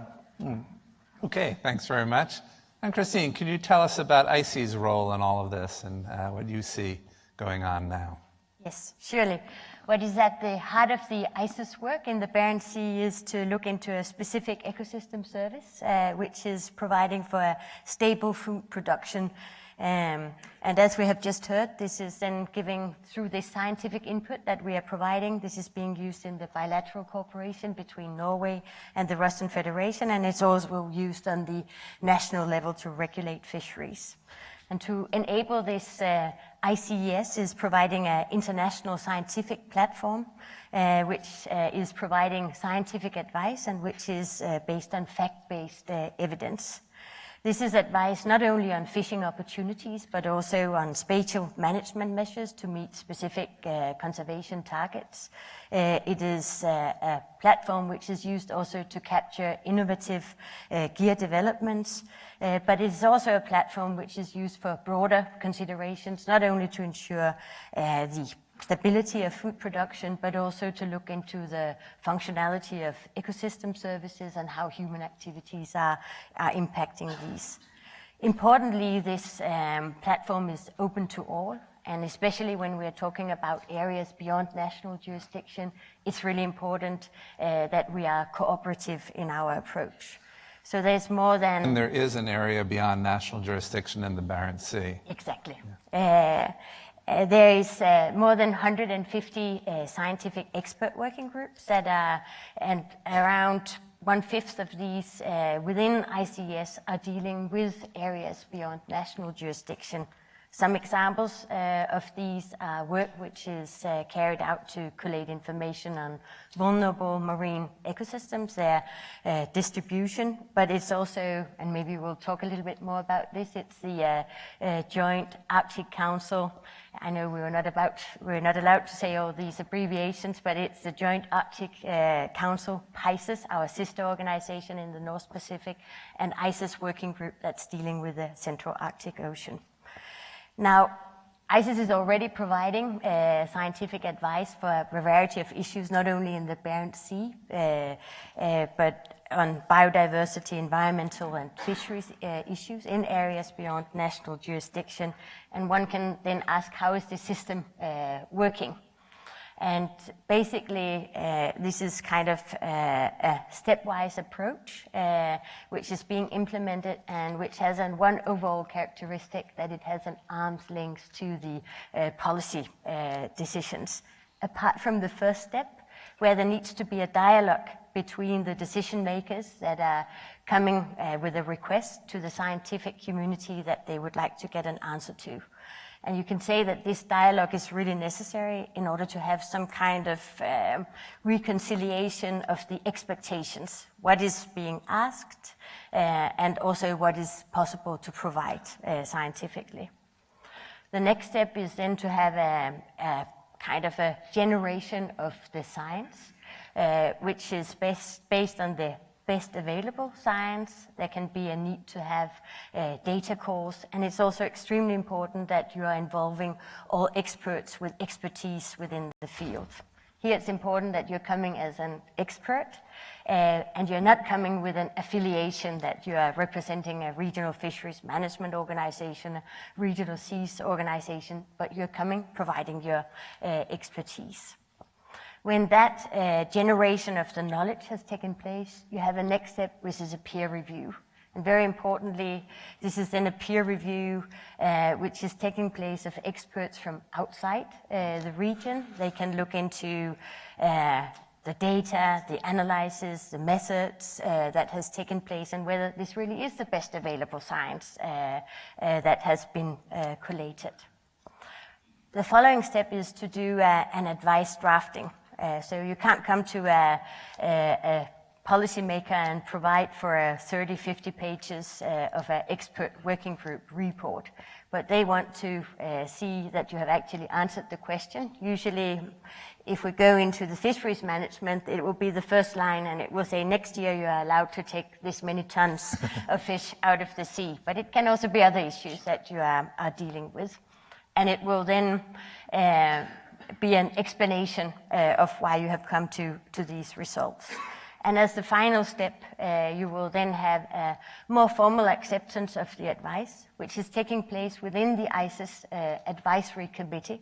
Okay, thanks very much. And Christine, can you tell us about ICES's role in all of this and what you see going on now? Yes, surely. What is at the heart of the ICES work in the Barents Sea is to look into a specific ecosystem service, which is providing for a stable food production. And as we have just heard, this is then giving, through this scientific input that we are providing, this is being used in the bilateral cooperation between Norway and the Russian Federation, and it's also used on the national level to regulate fisheries. And to enable this, ICES is providing an international scientific platform, which is providing scientific advice and which is based on fact-based evidence. This is advice not only on fishing opportunities, but also on spatial management measures to meet specific conservation targets. It is a platform which is used also to capture innovative gear developments, but it is also a platform which is used for broader considerations, not only to ensure the stability of food production, but also to look into the functionality of ecosystem services and how human activities are impacting these. Importantly, this platform is open to all, and especially when we're talking about areas beyond national jurisdiction, it's really important that we are cooperative in our approach. So there's more than... And there is an area beyond national jurisdiction in the Barents Sea. Exactly. There is more than 150 scientific expert working groups that are, and around 1/5 of these within ICES are dealing with areas beyond national jurisdiction. Some examples of these are work which is carried out to collate information on vulnerable marine ecosystems, their distribution, but it's also, and maybe we'll talk a little bit more about this, it's the Joint Arctic Council. I know we're not allowed to say all these abbreviations, but it's the Joint Arctic Council, PICES, our sister organization in the North Pacific, and ICES working group that's dealing with the Central Arctic Ocean. Now, ICES is already providing scientific advice for a variety of issues, not only in the Barents Sea, but on biodiversity, environmental and fisheries issues in areas beyond national jurisdiction. And one can then ask, how is the system working? And basically, this is kind of a stepwise approach, which is being implemented and which has one overall characteristic, that it has an arm's length to the policy decisions. Apart from the first step, where there needs to be a dialogue between the decision makers that are coming with a request to the scientific community that they would like to get an answer to. And you can say that this dialogue is really necessary in order to have some kind of reconciliation of the expectations, what is being asked, and also what is possible to provide scientifically. The next step is then to have a kind of a generation of the science, which is based on the best available science. There can be a need to have data calls, and it's also extremely important that you are involving all experts with expertise within the field. Here it's important that you're coming as an expert, and you're not coming with an affiliation that you are representing a regional fisheries management organization, a regional seas organization, but you're coming providing your expertise. When that generation of the knowledge has taken place, you have a next step, which is a peer review. And very importantly, this is then a peer review which is taking place of experts from outside the region. They can look into the data, the analysis, the methods that has taken place, and whether this really is the best available science that has been collated. The following step is to do an advice drafting. So you can't come to a policymaker and provide for 30, 50 pages of an expert working group report, but they want to see that you have actually answered the question. Usually, if we go into the fisheries management, it will be the first line, and it will say, next year you are allowed to take this many tons of fish out of the sea. But it can also be other issues that you are dealing with. And it will then be an explanation of why you have come to these results. And as the final step, you will then have a more formal acceptance of the advice, which is taking place within the ICES advisory committee.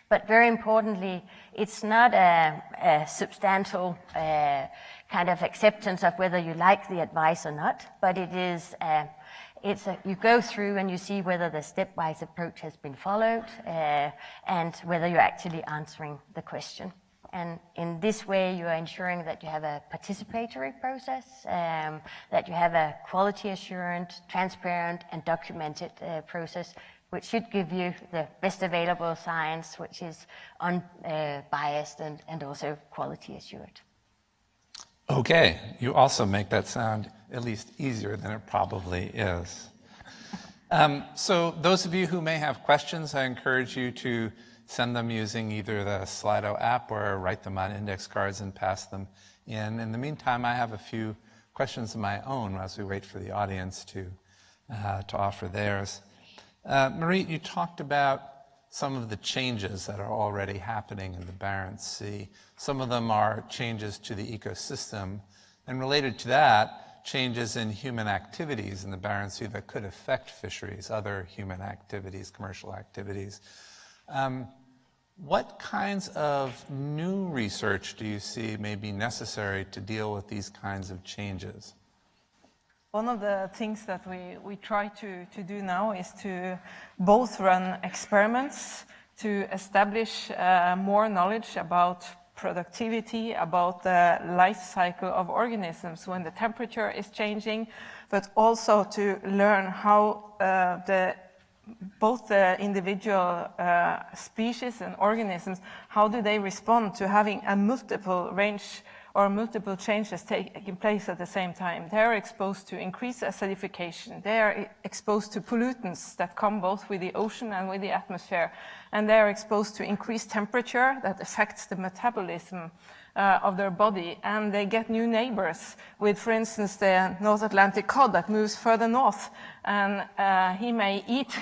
But very importantly, it's not a substantial kind of acceptance of whether you like the advice or not, but it is you go through and you see whether the stepwise approach has been followed and whether you're actually answering the question. And in this way, you are ensuring that you have a participatory process, that you have a quality assurance, transparent and documented process, which should give you the best available science, which is unbiased and also quality assured. Okay, you also make that sound at least easier than it probably is. So those of you who may have questions, I encourage you to send them using either the Slido app or write them on index cards and pass them in. In the meantime, I have a few questions of my own as we wait for the audience to offer theirs. Marie, you talked about some of the changes that are already happening in the Barents Sea. Some of them are changes to the ecosystem, and related to that, changes in human activities in the Barents Sea that could affect fisheries, other human activities, commercial activities. What kinds of new research do you see may be necessary to deal with these kinds of changes? One of the things that we try to do now is to both run experiments to establish more knowledge about productivity, about the life cycle of organisms when the temperature is changing, but also to learn how both the individual species and organisms, how do they respond to having a multiple range or multiple changes taking place at the same time. They are exposed to increased acidification. They are exposed to pollutants that come both with the ocean and with the atmosphere. And they are exposed to increased temperature that affects the metabolism of their body. And they get new neighbors with, for instance, the North Atlantic cod that moves further north. And he may eat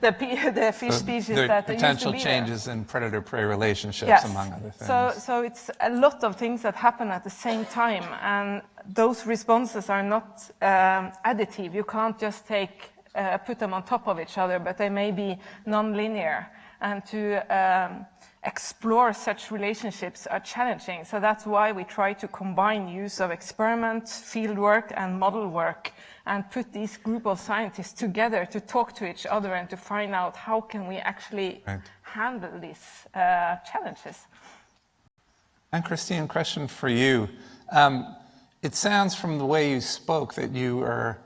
the fish species there that are used to potential be changes there. in predator-prey relationships, Yes. among other things. So it's a lot of things that happen at the same time, and those responses are not additive. You can't just put them on top of each other, but they may be non-linear. And to explore such relationships are challenging. So that's why we try to combine use of experiment, field work, and model work, and put these group of scientists together to talk to each other and to find out how can we actually handle these challenges. And Christine, question for you. It sounds from the way you spoke that you are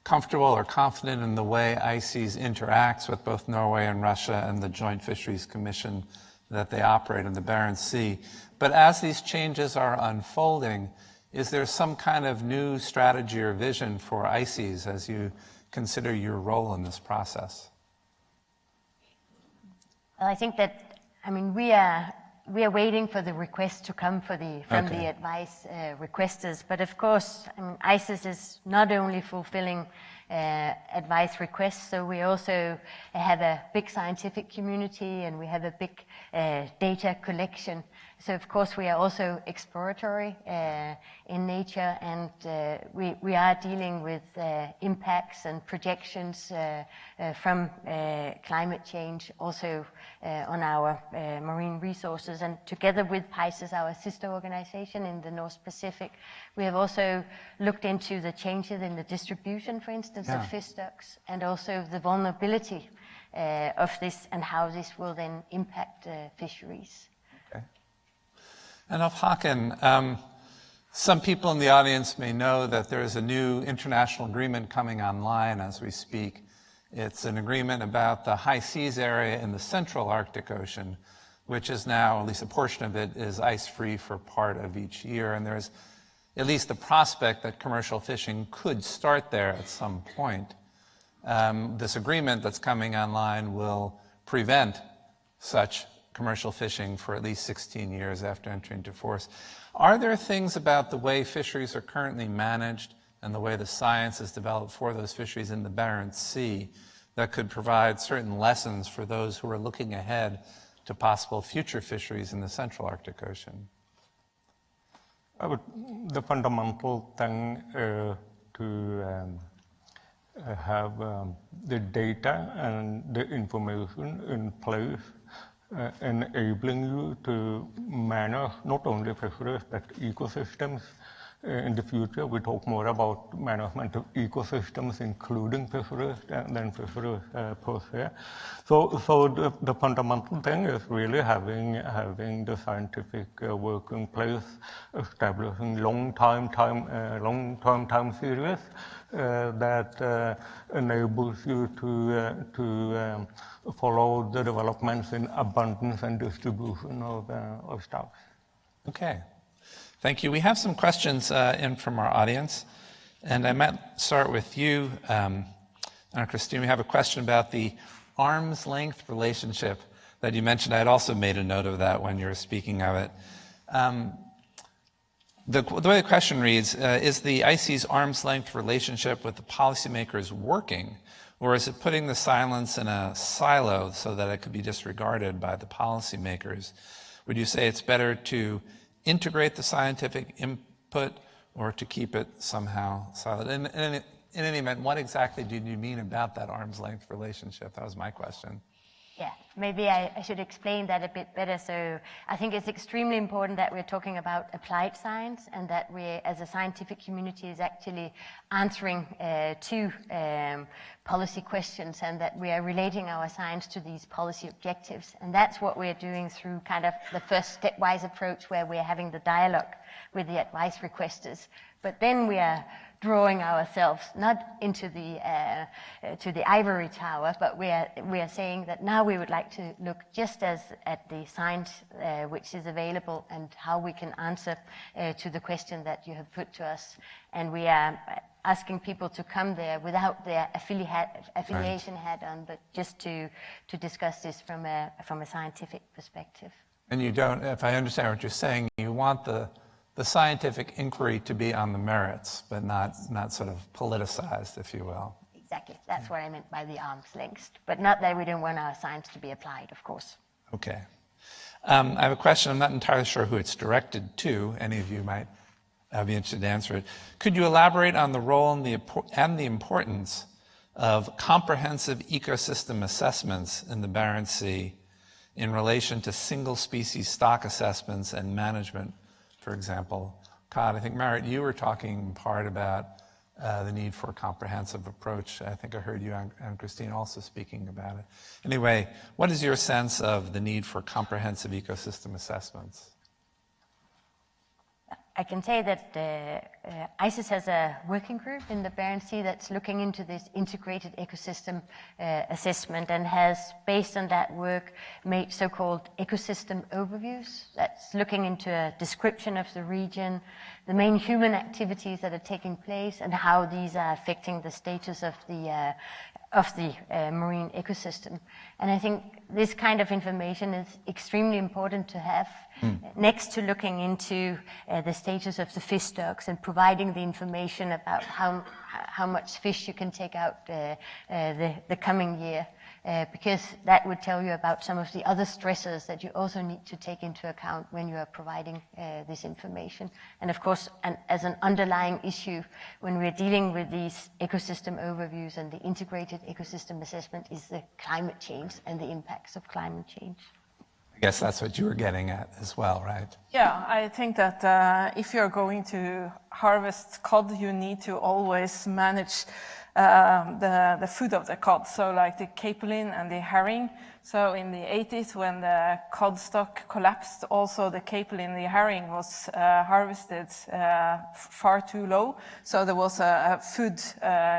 comfortable or confident in the way ICES interacts with both Norway and Russia and the Joint Fisheries Commission that they operate in the Barents Sea. But as these changes are unfolding, is there some kind of new strategy or vision for ICES as you consider your role in this process? Well, I think that, we are waiting for the request to come from the advice requesters. But of course, ICES is not only fulfilling advice requests, so we also have a big scientific community and we have a big data collection. So of course we are also exploratory in nature, and we are dealing with impacts and projections from climate change also on our marine resources. And together with PICES, our sister organization in the North Pacific, we have also looked into the changes in the distribution, for instance, of fish stocks, and also the vulnerability of this and how this will then impact fisheries. And of Håkon, some people in the audience may know that there is a new international agreement coming online as we speak. It's an agreement about the high seas area in the central Arctic Ocean, which is now, at least a portion of it, is ice-free for part of each year. And there's at least the prospect that commercial fishing could start there at some point. This agreement that's coming online will prevent such commercial fishing for at least 16 years after entering into force. Are there things about the way fisheries are currently managed and the way the science is developed for those fisheries in the Barents Sea that could provide certain lessons for those who are looking ahead to possible future fisheries in the central Arctic Ocean? The fundamental thing to have the data and the information in place enabling you to manage not only fisheries but ecosystems. In the future, we talk more about management of ecosystems, including fisheries, than fisheries per se. So the fundamental thing is really having the scientific work in place, establishing long-term time series that enables you to follow the developments in abundance and distribution of stocks. Okay. Thank you. We have some questions in from our audience, and I might start with you, Christine. We have a question about the arm's length relationship that you mentioned. I had also made a note of that when you were speaking of it. The way the question reads, is the ICES arm's length relationship with the policymakers working, or is it putting the silence in a silo so that it could be disregarded by the policymakers? Would you say it's better to integrate the scientific input or to keep it somehow silent? And in any event, what exactly did you mean about that arm's length relationship? That was my question. Yeah, maybe I should explain that a bit better. So I think it's extremely important that we're talking about applied science and that we, as a scientific community, is actually answering to policy questions and that we are relating our science to these policy objectives. And that's what we're doing through kind of the first stepwise approach where we're having the dialogue with the advice requesters. But then we are drawing ourselves not into the to the ivory tower, but we are saying that now we would like to look just as at the science which is available and how we can answer to the question that you have put to us. And we are asking people to come there without their affiliation hat on, but just to discuss this from a scientific perspective. And you don't, if I understand what you're saying, you want the scientific inquiry to be on the merits, but not sort of politicized, if you will. Exactly. That's what I meant by the arm's length. But not that we don't want our science to be applied, of course. Okay. I have a question. I'm not entirely sure who it's directed to. Any of you might be interested to answer it. Could you elaborate on the role and the importance of comprehensive ecosystem assessments in the Barents Sea in relation to single species stock assessments and management? For example, Todd, I think, Marit, you were talking in part about the need for a comprehensive approach. I think I heard you and Christine also speaking about it. Anyway, what is your sense of the need for comprehensive ecosystem assessments? I can say that ICES has a working group in the Barents Sea that's looking into this integrated ecosystem assessment and has, based on that work, made so-called ecosystem overviews. That's looking into a description of the region, the main human activities that are taking place, and how these are affecting the status of the marine ecosystem. And I think this kind of information is extremely important to have next to looking into the status of the fish stocks and providing the information about how much fish you can take out the coming year. Because that would tell you about some of the other stressors that you also need to take into account when you are providing this information. And of course, as an underlying issue, when we're dealing with these ecosystem overviews and the integrated ecosystem assessment, is the climate change and the impacts of climate change. I guess that's what you were getting at as well, right? Yeah, I think that if you're going to harvest cod, you need to always manage the food of the cod, so like the capelin and the herring. So in the 80s, when the cod stock collapsed, also the capelin, the herring, was harvested far too low. So there was a food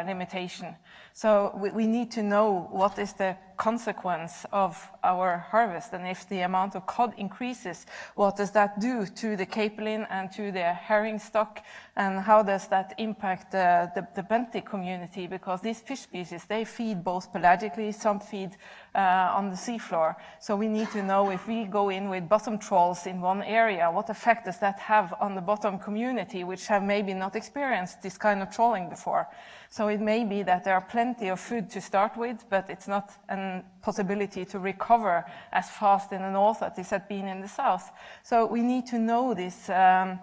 limitation. So we need to know what is the consequence of our harvest, and if the amount of cod increases, what does that do to the capelin and to the herring stock, and how does that impact the benthic community? Because these fish species, they feed both pelagically, some feed on the seafloor. So we need to know, if we go in with bottom trawls in one area, what effect does that have on the bottom community, which have maybe not experienced this kind of trawling before. So it may be that there are plenty of food to start with, but it's not a possibility to recover as fast in the north as it has been in the south. So we need to know this, the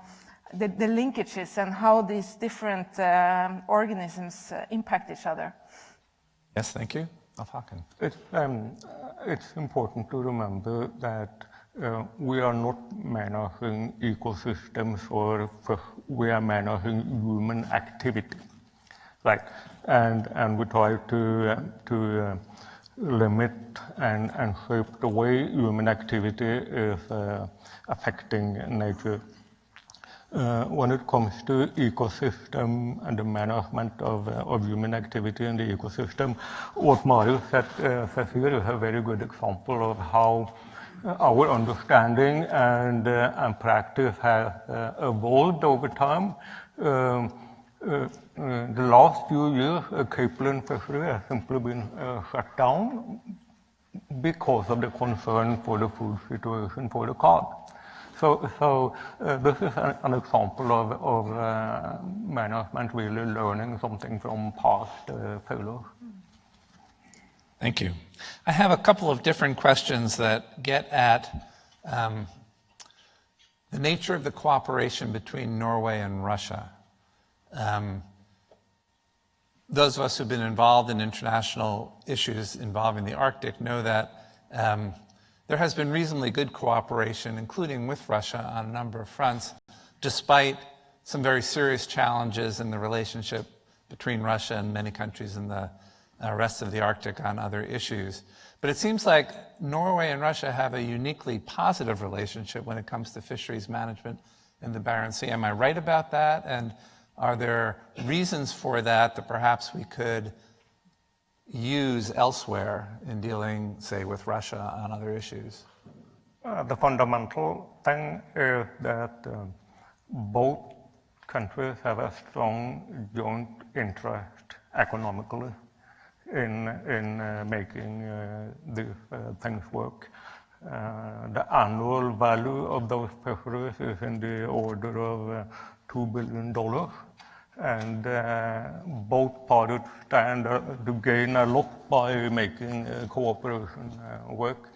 linkages and how these different organisms impact each other. Yes, thank you. Alf-Håkon. It's important to remember that we are not managing ecosystems or we are managing human activity. Right, and we try to limit and shape the way human activity is affecting nature. When it comes to ecosystem and the management of human activity in the ecosystem, what Mario says here is a very good example of how our understanding and practice has evolved over time. The last few years, capelin fishery has simply been shut down because of the concern for the food situation for the cod. So this is an example of management really learning something from past failures. Thank you. I have a couple of different questions that get at the nature of the cooperation between Norway and Russia. Those of us who've been involved in international issues involving the Arctic know that There has been reasonably good cooperation, including with Russia, on a number of fronts, despite some very serious challenges in the relationship between Russia and many countries in the rest of the Arctic on other issues. But it seems like Norway and Russia have a uniquely positive relationship when it comes to fisheries management in the Barents Sea. Am I right about that? And are there reasons for that that perhaps we could use elsewhere in dealing, say, with Russia on other issues? The fundamental thing is that both countries have a strong joint interest economically in making these things work. The annual value of those fisheries is in the order of $2 billion. And both parties stand to gain a lot by making cooperation work.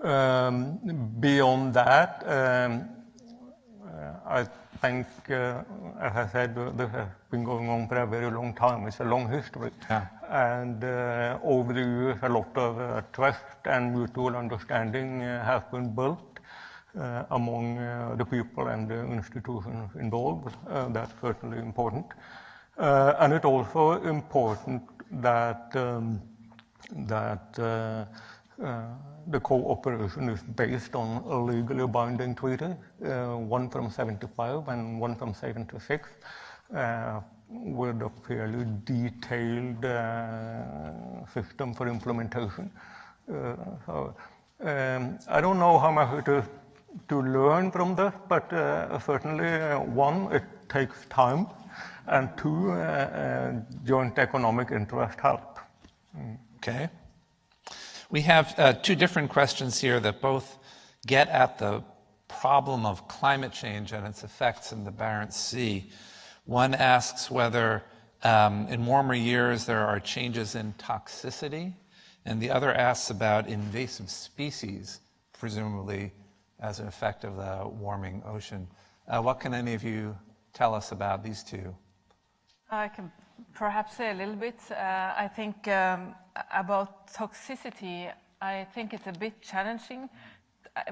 Beyond that, I think, as I said, this has been going on for a very long time. It's a long history. Yeah. And over the years, a lot of trust and mutual understanding has been built among the people and the institutions involved. That's certainly important. And it's also important that the cooperation is based on a legally binding treaty, one from 75 and one from 76, with a fairly detailed system for implementation. I don't know how much it is to learn from this, but certainly, one, it takes time, and two, joint economic interest help. Okay. We have two different questions here that both get at the problem of climate change and its effects in the Barents Sea. One asks whether in warmer years there are changes in toxicity, and the other asks about invasive species, presumably as an effect of the warming ocean. What can any of you tell us about these two? I can perhaps say a little bit. I think about toxicity, I think it's a bit challenging.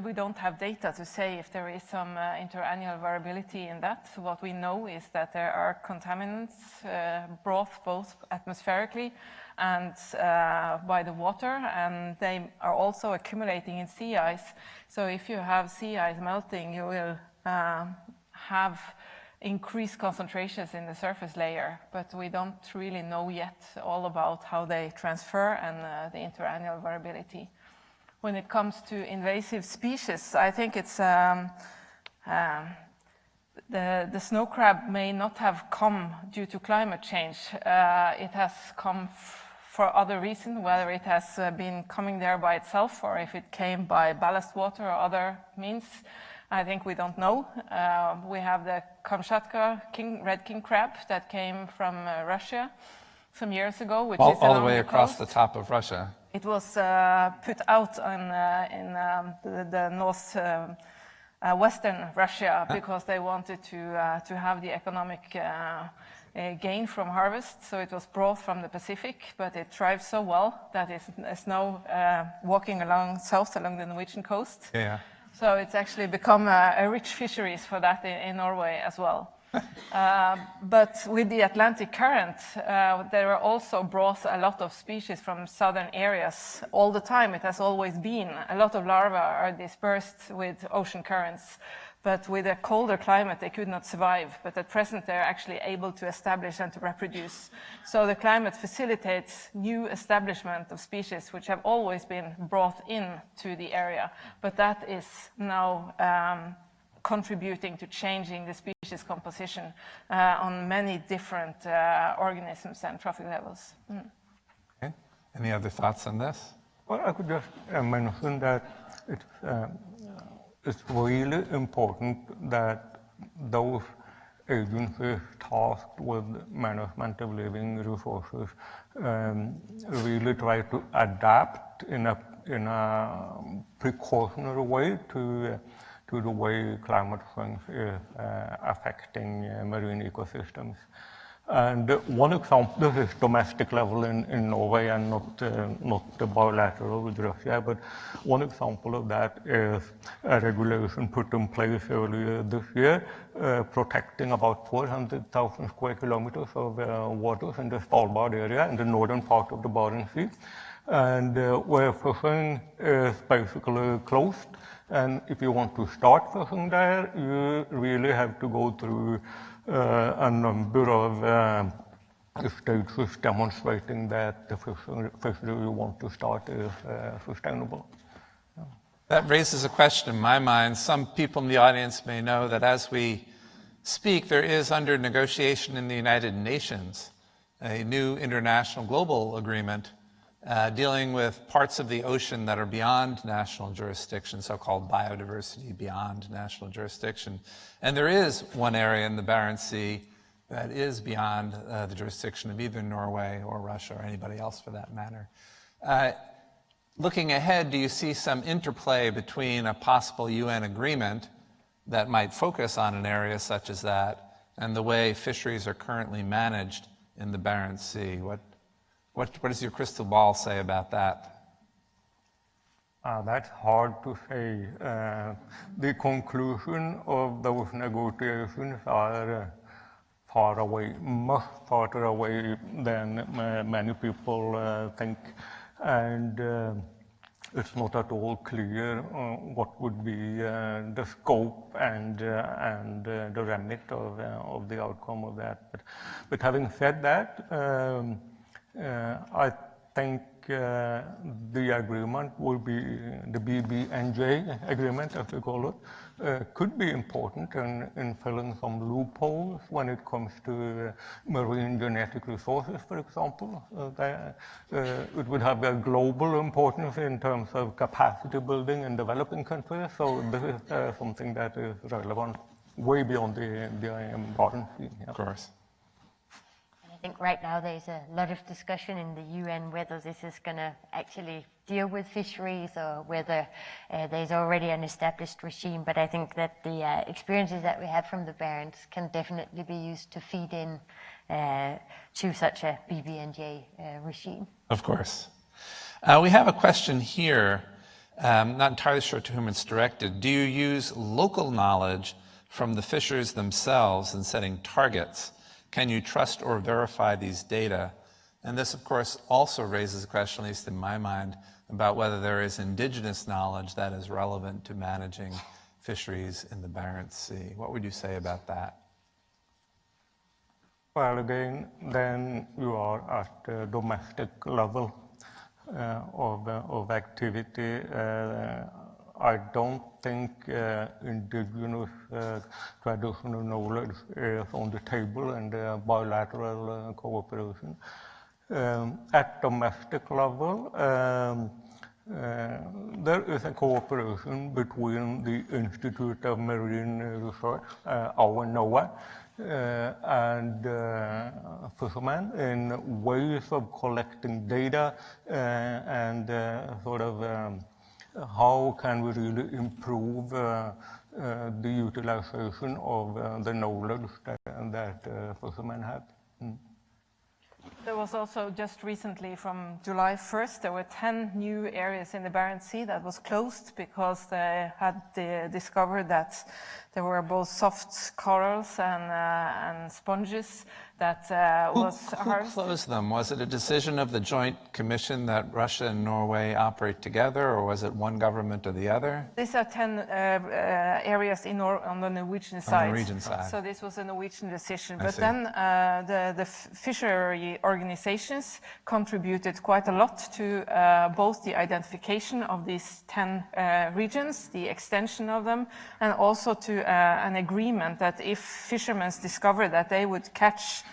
We don't have data to say if there is some interannual variability in that. What we know is that there are contaminants brought both atmospherically and by the water, and they are also accumulating in sea ice. So if you have sea ice melting, you will have increased concentrations in the surface layer, but we don't really know yet all about how they transfer and the interannual variability. When it comes to invasive species, I think it's the snow crab may not have come due to climate change. It has come for other reasons, whether it has been coming there by itself or if it came by ballast water or other means. I think we don't know. We have the Kamchatka red king crab that came from Russia some years ago, which is all the way across the top of Russia. It was put out in the north western Russia because they wanted to have the economic gain from harvest. So it was brought from the Pacific, but it thrives so well that it's now walking along south along the Norwegian coast. Yeah. So it's actually become a rich fisheries for that in Norway as well. But with the Atlantic current, there are also brought a lot of species from southern areas all the time. It has always been. A lot of larvae are dispersed with ocean currents, but with a colder climate, they could not survive. But at present, they're actually able to establish and to reproduce. So the climate facilitates new establishment of species which have always been brought in to the area. But that is now contributing to changing the species composition on many different organisms and trophic levels. Okay. Any other thoughts on this? Well, I could just mention that it's really important that those agencies tasked with management of living resources really try to adapt in a precautionary way to the way climate change is affecting marine ecosystems. And one example, this is domestic level in Norway and not the bilateral with Russia, but one example of that is a regulation put in place earlier this year, protecting about 400,000 square kilometers of waters in the Svalbard area in the northern part of the Barents Sea, and where fishing is basically closed. And if you want to start fishing there, you really have to go through a number of stages demonstrating that the fishery you want to start is sustainable. That raises a question in my mind. Some people in the audience may know that as we speak, there is under negotiation in the United Nations a new international global agreement dealing with parts of the ocean that are beyond national jurisdiction, so-called biodiversity beyond national jurisdiction. And there is one area in the Barents Sea that is beyond the jurisdiction of either Norway or Russia or anybody else for that matter. Looking ahead, do you see some interplay between a possible UN agreement that might focus on an area such as that and the way fisheries are currently managed in the Barents Sea? What does your crystal ball say about that? That's hard to say. The conclusion of those negotiations are far away, much farther away than many people think. And it's not at all clear what would be the scope and the remit of the outcome of that. But having said that, I think the agreement will be, the BBNJ agreement, as we call it, could be important in filling some loopholes when it comes to marine genetic resources, for example. It would have a global importance in terms of capacity building in developing countries, so this is something that is relevant way beyond the Barents Sea. Yeah. Of course. I think right now there's a lot of discussion in the UN whether this is going to actually deal with fisheries or whether there's already an established regime. But I think that the experiences that we have from the Barents can definitely be used to feed in to such a BBNJ regime. Of course. We have a question here, not entirely sure to whom it's directed. Do you use local knowledge from the fishers themselves in setting targets? Can you trust or verify these data? And this, of course, also raises a question, at least in my mind, about whether there is indigenous knowledge that is relevant to managing fisheries in the Barents Sea. What would you say about that? Well, again, then you are at the domestic level of activity. I don't think indigenous traditional knowledge is on the table in the bilateral cooperation. At domestic level, there is a cooperation between the Institute of Marine Research, our NOAA, and fishermen in ways of collecting data and sort of how can we really improve the utilization of the knowledge that fishermen have. There was also just recently, from July 1st, there were 10 new areas in the Barents Sea that was closed because they had discovered that there were both soft corals and sponges that was hard. Who closed them? Was it a decision of the Joint Commission that Russia and Norway operate together, or was it one government or the other? These are 10 areas on the Norwegian side. On the Norwegian side. So this was a Norwegian decision. I But see. then the fishery organizations contributed quite a lot to both the identification of these 10 regions, the extension of them, and also to an agreement that if fishermen discover that they would catch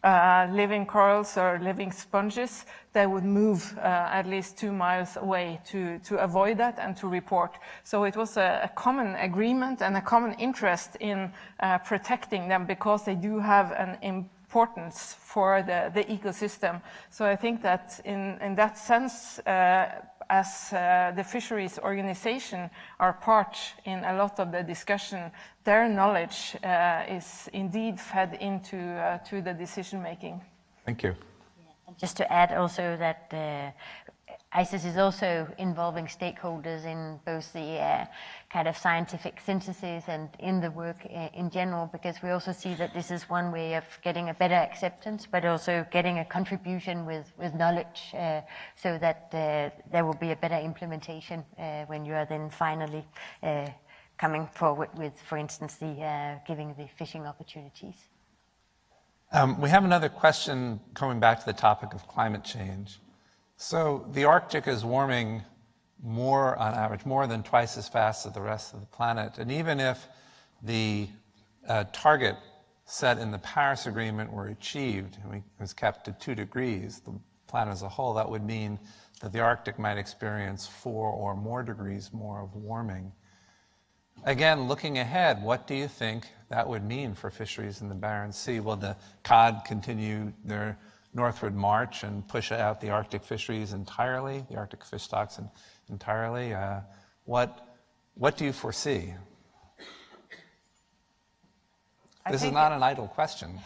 living corals or living sponges, they would move at least 2 miles away to avoid that and to report. So it was a common agreement and a common interest in protecting them because they do have an importance for the ecosystem. So I think that in that sense, as the fisheries organization are part in a lot of the discussion, their knowledge is indeed fed into to the decision making. Thank you. Just to add also that ICES is also involving stakeholders in both the kind of scientific synthesis and in the work in general, because we also see that this is one way of getting a better acceptance, but also getting a contribution with knowledge so that there will be a better implementation when you are then finally coming forward with, for instance, the giving the fishing opportunities. We have another question coming back to the topic of climate change. So the Arctic is warming more on average, more than twice as fast as the rest of the planet. And even if the target set in the Paris Agreement were achieved, and it was kept to 2 degrees, the planet as a whole, that would mean that the Arctic might experience 4 or more degrees more of warming. Again, looking ahead, what do you think that would mean for fisheries in the Barents Sea? Will the cod continue their northward march and push out the Arctic fisheries entirely, the Arctic fish stocks entirely? What do you foresee? This is not an idle question.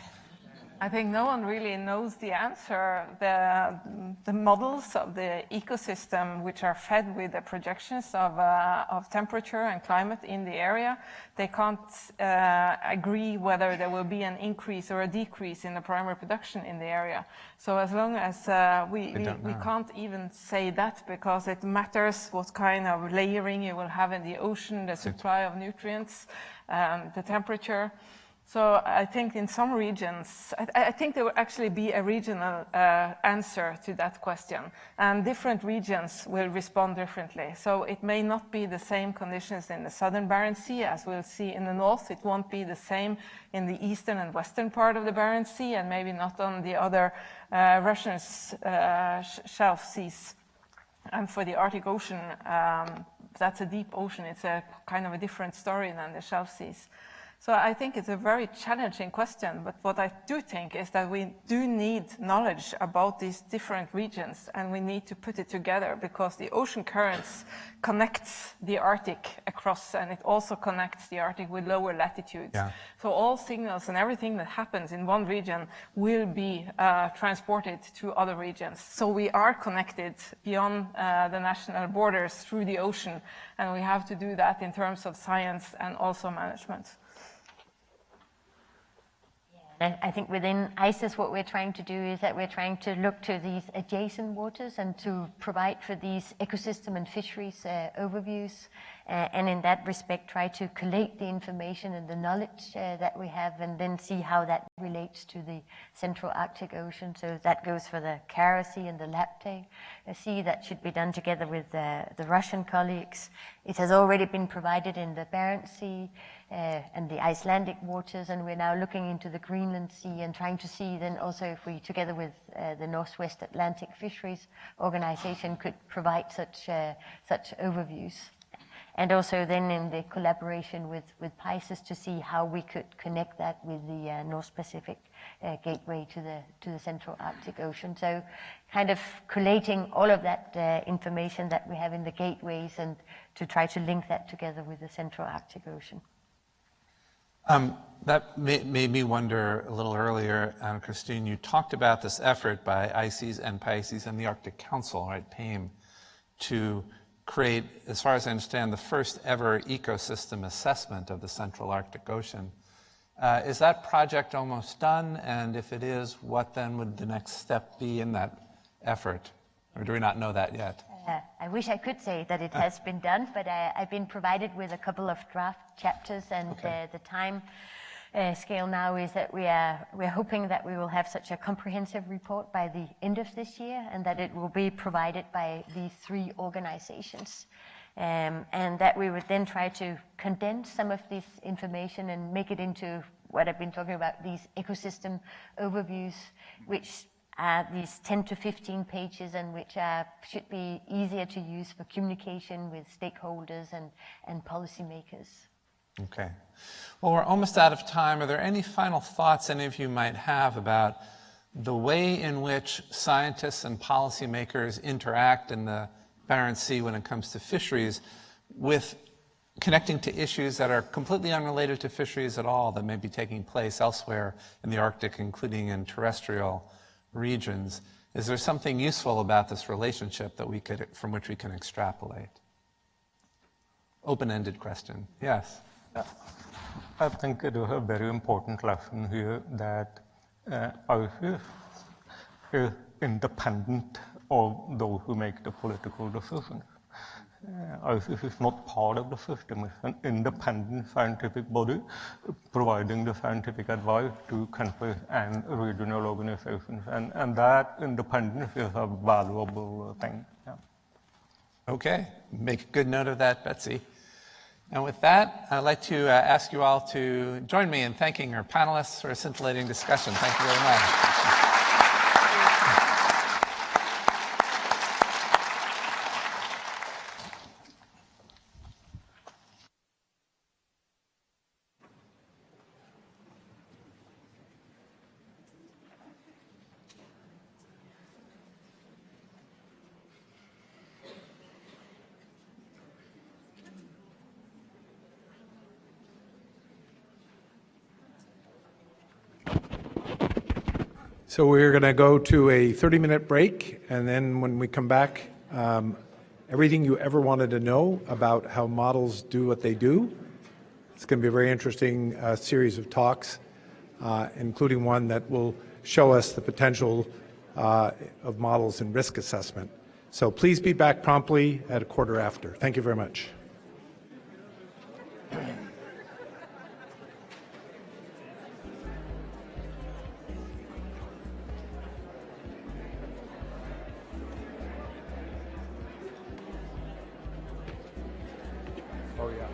I think no one really knows the answer. The models of the ecosystem, which are fed with the projections of temperature and climate in the area, they can't agree whether there will be an increase or a decrease in the primary production in the area. So as long as we can't even say that, because it matters what kind of layering you will have in the ocean, the supply of nutrients, the temperature. So I think in some regions, I think there will actually be a regional answer to that question, and different regions will respond differently. So it may not be the same conditions in the southern Barents Sea as we'll see in the north. It won't be the same in the eastern and western part of the Barents Sea, and maybe not on the other Russian shelf seas. And for the Arctic Ocean, that's a deep ocean. It's a kind of a different story than the shelf seas. So I think it's a very challenging question, but what I do think is that we do need knowledge about these different regions, and we need to put it together, because the ocean currents connects the Arctic across, and it also connects the Arctic with lower latitudes. Yeah. So all signals and everything that happens in one region will be transported to other regions. So we are connected beyond the national borders through the ocean, and we have to do that in terms of science and also management. I think within ICES what we're trying to do is that we're trying to look to these adjacent waters and to provide for these ecosystem and fisheries overviews, and in that respect try to collate the information and the knowledge that we have, and then see how that relates to the Central Arctic Ocean. So that goes for the Kara Sea and the Laptev Sea. That should be done together with the Russian colleagues. It has already been provided in the Barents Sea and the Icelandic waters, and we're now looking into the Greenland Sea and trying to see then also if we, together with the Northwest Atlantic Fisheries Organization, could provide such overviews. And also then in the collaboration with PICES to see how we could connect that with the North Pacific gateway to the Central Arctic Ocean. So kind of collating all of that information that we have in the gateways and to try to link that together with the Central Arctic Ocean. That made me wonder a little earlier, Christine, you talked about this effort by ICES and PICES and the Arctic Council, right, PAIM, to create, as far as I understand, the first ever ecosystem assessment of the Central Arctic Ocean. Is that project almost done? And if it is, what then would the next step be in that effort? Or do we not know that yet? I wish I could say that it has been done, but I've been provided with a couple of draft chapters, and the time scale now is that we're hoping that we will have such a comprehensive report by the end of this year, and that it will be provided by these 3 organizations. And that we would then try to condense some of this information and make it into what I've been talking about, these ecosystem overviews, which are these 10 to 15 pages, and which should be easier to use for communication with stakeholders and policymakers. Okay. Well, we're almost out of time. Are there any final thoughts any of you might have about the way in which scientists and policymakers interact in the Barents Sea when it comes to fisheries, with connecting to issues that are completely unrelated to fisheries at all that may be taking place elsewhere in the Arctic, including in terrestrial regions. Is there something useful about this relationship that from which we can extrapolate? Open-ended question. Yes. I think it is a very important lesson here that ICES is independent of those who make the political decisions. ICES is not part of the system. It's an independent scientific body providing the scientific advice to countries and regional organizations. And that independence is a valuable thing. Yeah. Okay, make a good note of that, Betsy. And with that, I'd like to ask you all to join me in thanking our panelists for a scintillating discussion. Thank you very much. So we're going to go to a 30-minute break, and then when we come back, everything you ever wanted to know about how models do what they do. It's going to be a very interesting series of talks, including one that will show us the potential of models in risk assessment. So please be back promptly at 1:15. Thank you very much. Oh, yeah.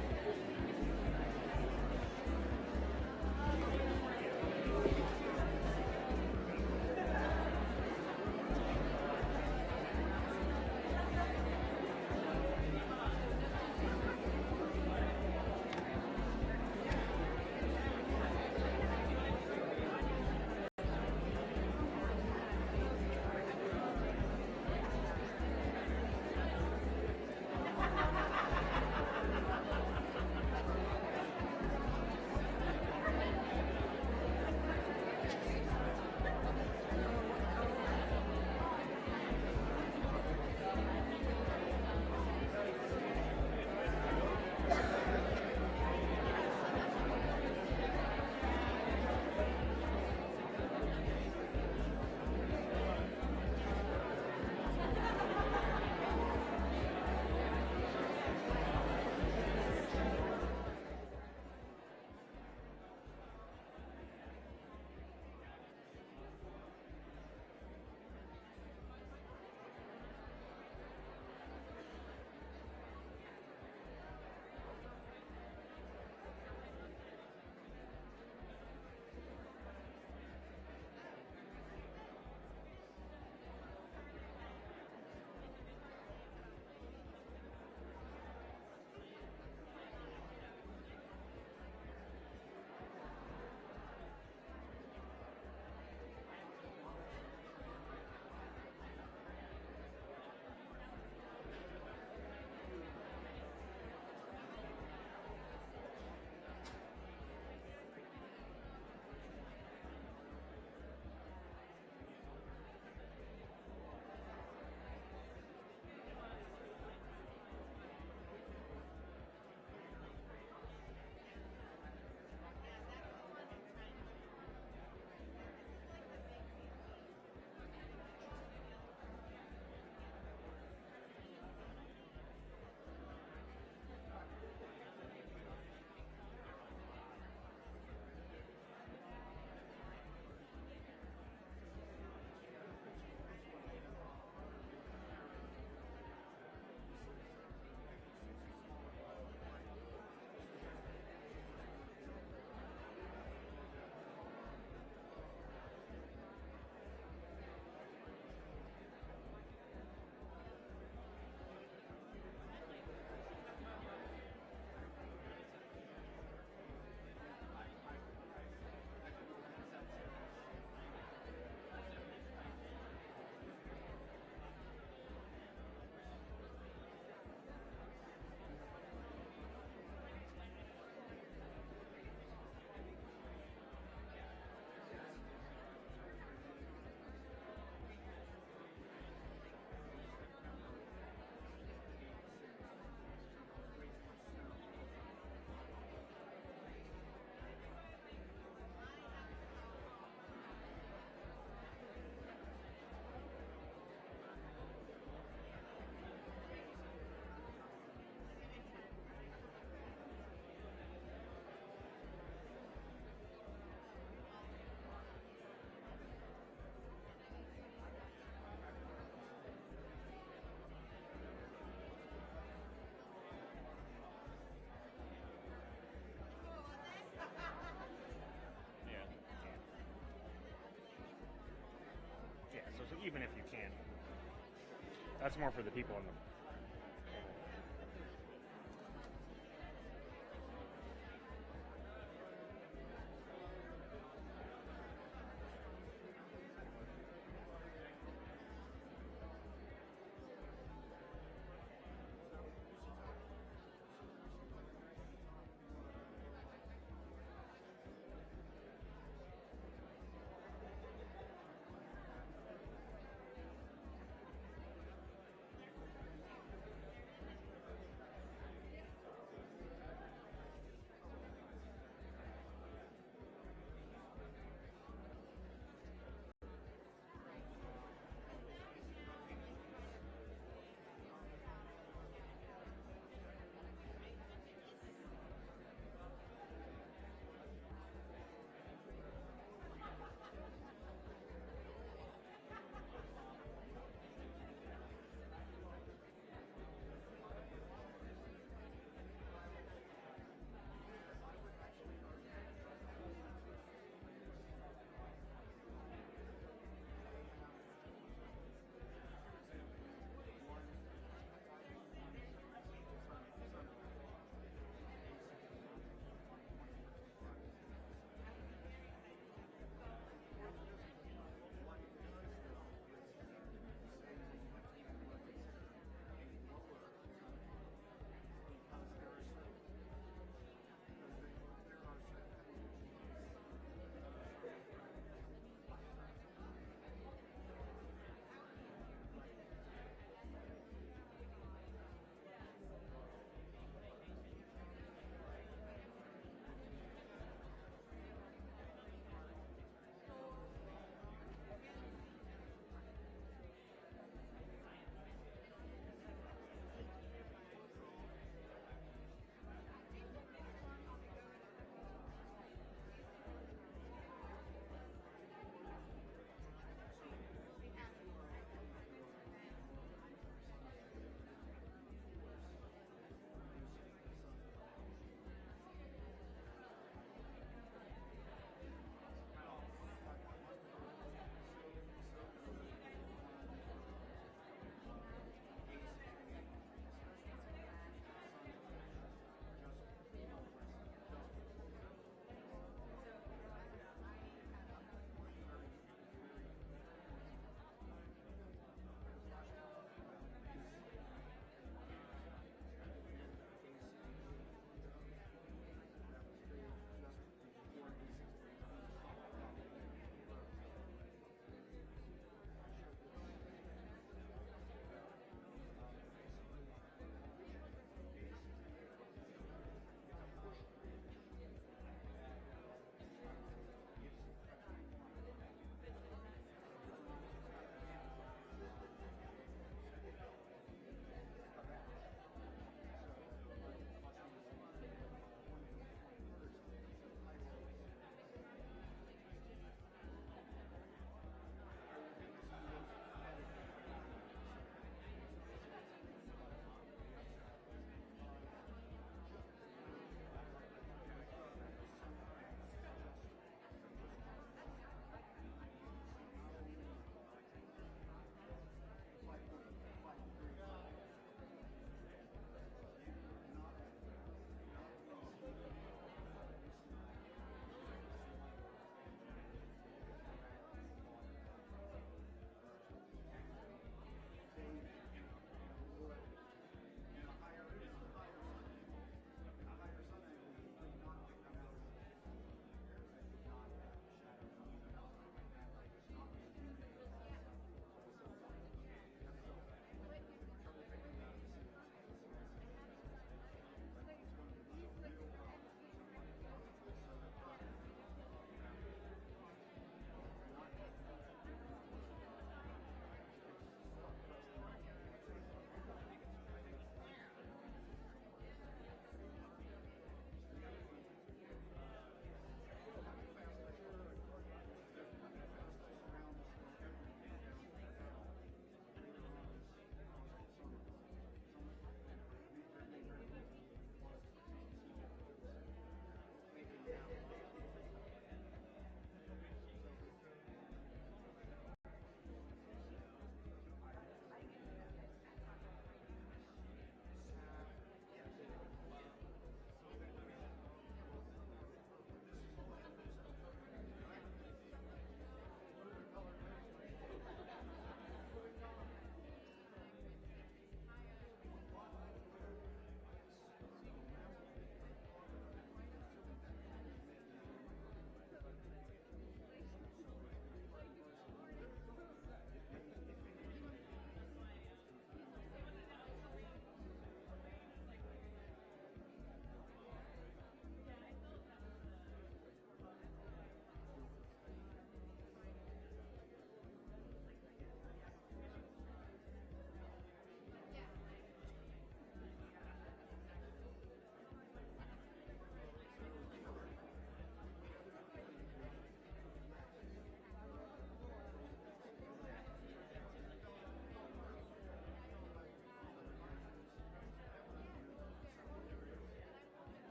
even if you can't. That's more for the people in the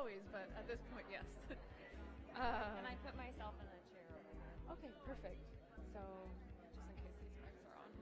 always, but at this point, yes. And I put myself in a chair over here. Okay, perfect. So, just in case these mics are on.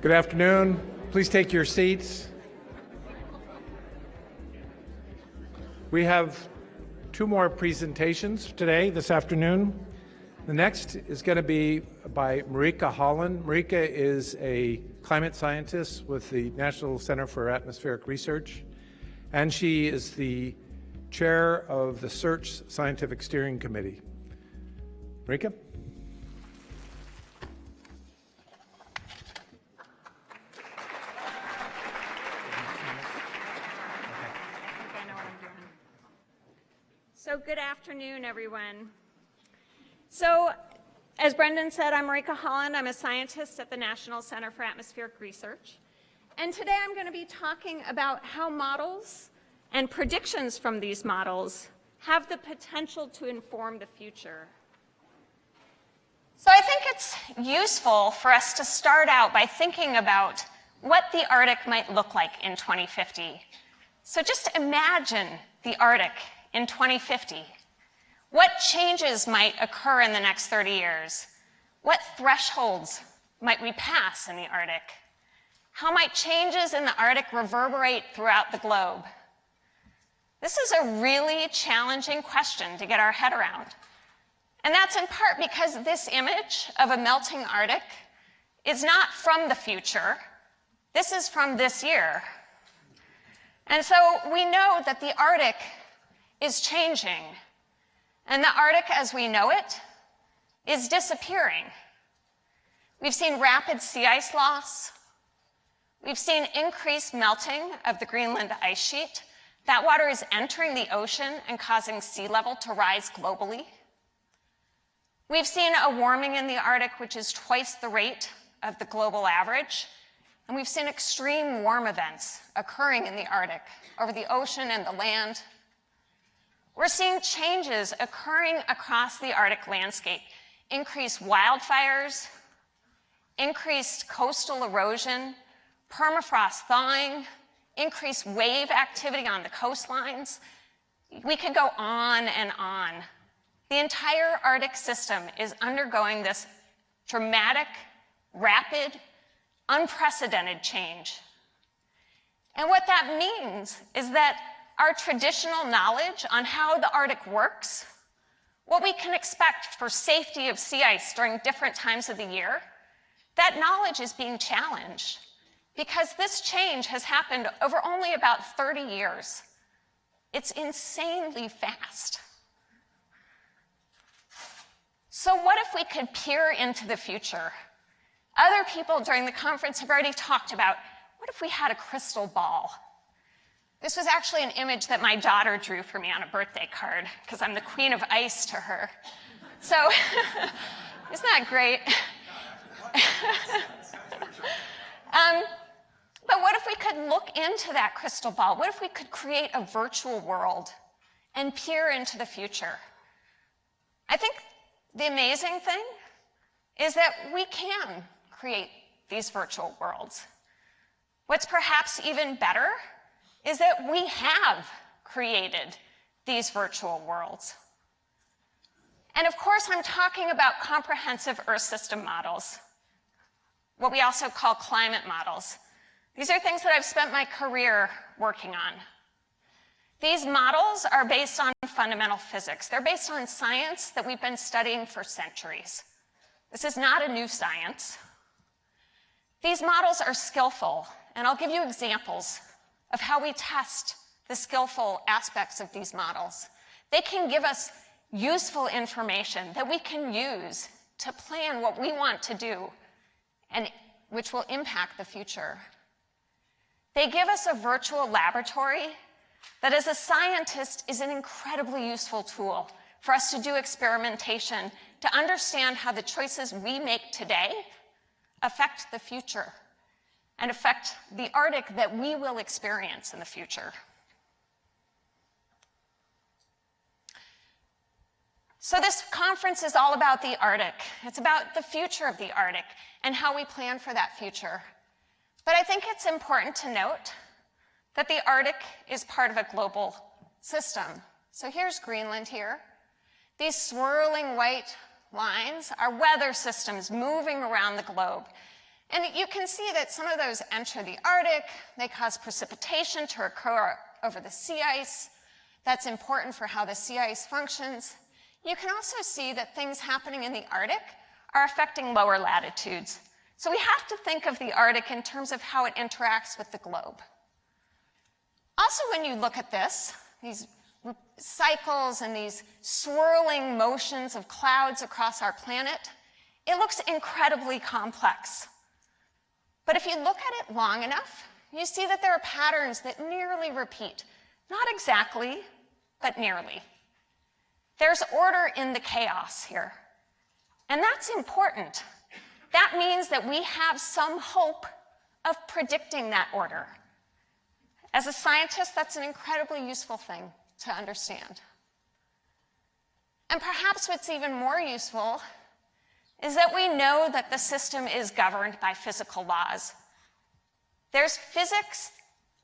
Good afternoon. Please take your seats. We have two more presentations today, this afternoon. The next is going to be by Marika Holland. Marika is a climate scientist with the National Center for Atmospheric Research, and she is the chair of the SEARCH Scientific Steering Committee. Marika? So good afternoon, everyone. So as Brendan said, I'm Marika Holland. I'm a scientist at the National Center for Atmospheric Research. And today I'm going to be talking about how models and predictions from these models have the potential to inform the future. So I think it's useful for us to start out by thinking about what the Arctic might look like in 2050. So just imagine the Arctic in 2050. What changes might occur in the next 30 years? What thresholds might we pass in the Arctic? How might changes in the Arctic reverberate throughout the globe? This is a really challenging question to get our head around. And that's in part because this image of a melting Arctic is not from the future. This is from this year. And so we know that the Arctic is changing. And the Arctic as we know it is disappearing. We've seen rapid sea ice loss. We've seen increased melting of the Greenland ice sheet. That water is entering the ocean and causing sea level to rise globally. We've seen a warming in the Arctic, which is twice the rate of the global average. And we've seen extreme warm events occurring in the Arctic over the ocean and the land. We're seeing changes occurring across the Arctic landscape, increased wildfires, increased coastal erosion, permafrost thawing, increased wave activity on the coastlines. We could go on and on. The entire Arctic system is undergoing this dramatic, rapid, unprecedented change. And what that means is that our traditional knowledge on how the Arctic works, what we can expect for safety of sea ice during different times of the year, that knowledge is being challenged because this change has happened over only about 30 years. It's insanely fast. So what if we could peer into the future? Other people during the conference have already talked about, what if we had a crystal ball? This was actually an image that my daughter drew for me on a birthday card, because I'm the queen of ice to her. So, isn't that great? But what if we could look into that crystal ball? What if we could create a virtual world and peer into the future? I think the amazing thing is that we can create these virtual worlds. What's perhaps even better is that we have created these virtual worlds. And of course, I'm talking about comprehensive Earth system models, what we also call climate models. These are things that I've spent my career working on. These models are based on fundamental physics. They're based on science that we've been studying for centuries. This is not a new science. These models are skillful, and I'll give you examples of how we test the skillful aspects of these models. They can give us useful information that we can use to plan what we want to do, and which will impact the future. They give us a virtual laboratory that, as a scientist, is an incredibly useful tool for us to do experimentation, to understand how the choices we make today affect the future and affect the Arctic that we will experience in the future. So this conference is all about the Arctic. It's about the future of the Arctic and how we plan for that future. But I think it's important to note that the Arctic is part of a global system. So here's Greenland here. These swirling white lines are weather systems moving around the globe. And you can see that some of those enter the Arctic. They cause precipitation to occur over the sea ice. That's important for how the sea ice functions. You can also see that things happening in the Arctic are affecting lower latitudes. So we have to think of the Arctic in terms of how it interacts with the globe. Also, when you look at this, these cycles and these swirling motions of clouds across our planet, it looks incredibly complex. But if you look at it long enough, you see that there are patterns that nearly repeat. Not exactly, but nearly. There's order in the chaos here. And that's important. That means that we have some hope of predicting that order. As a scientist, that's an incredibly useful thing to understand. And perhaps what's even more useful is that we know that the system is governed by physical laws. There's physics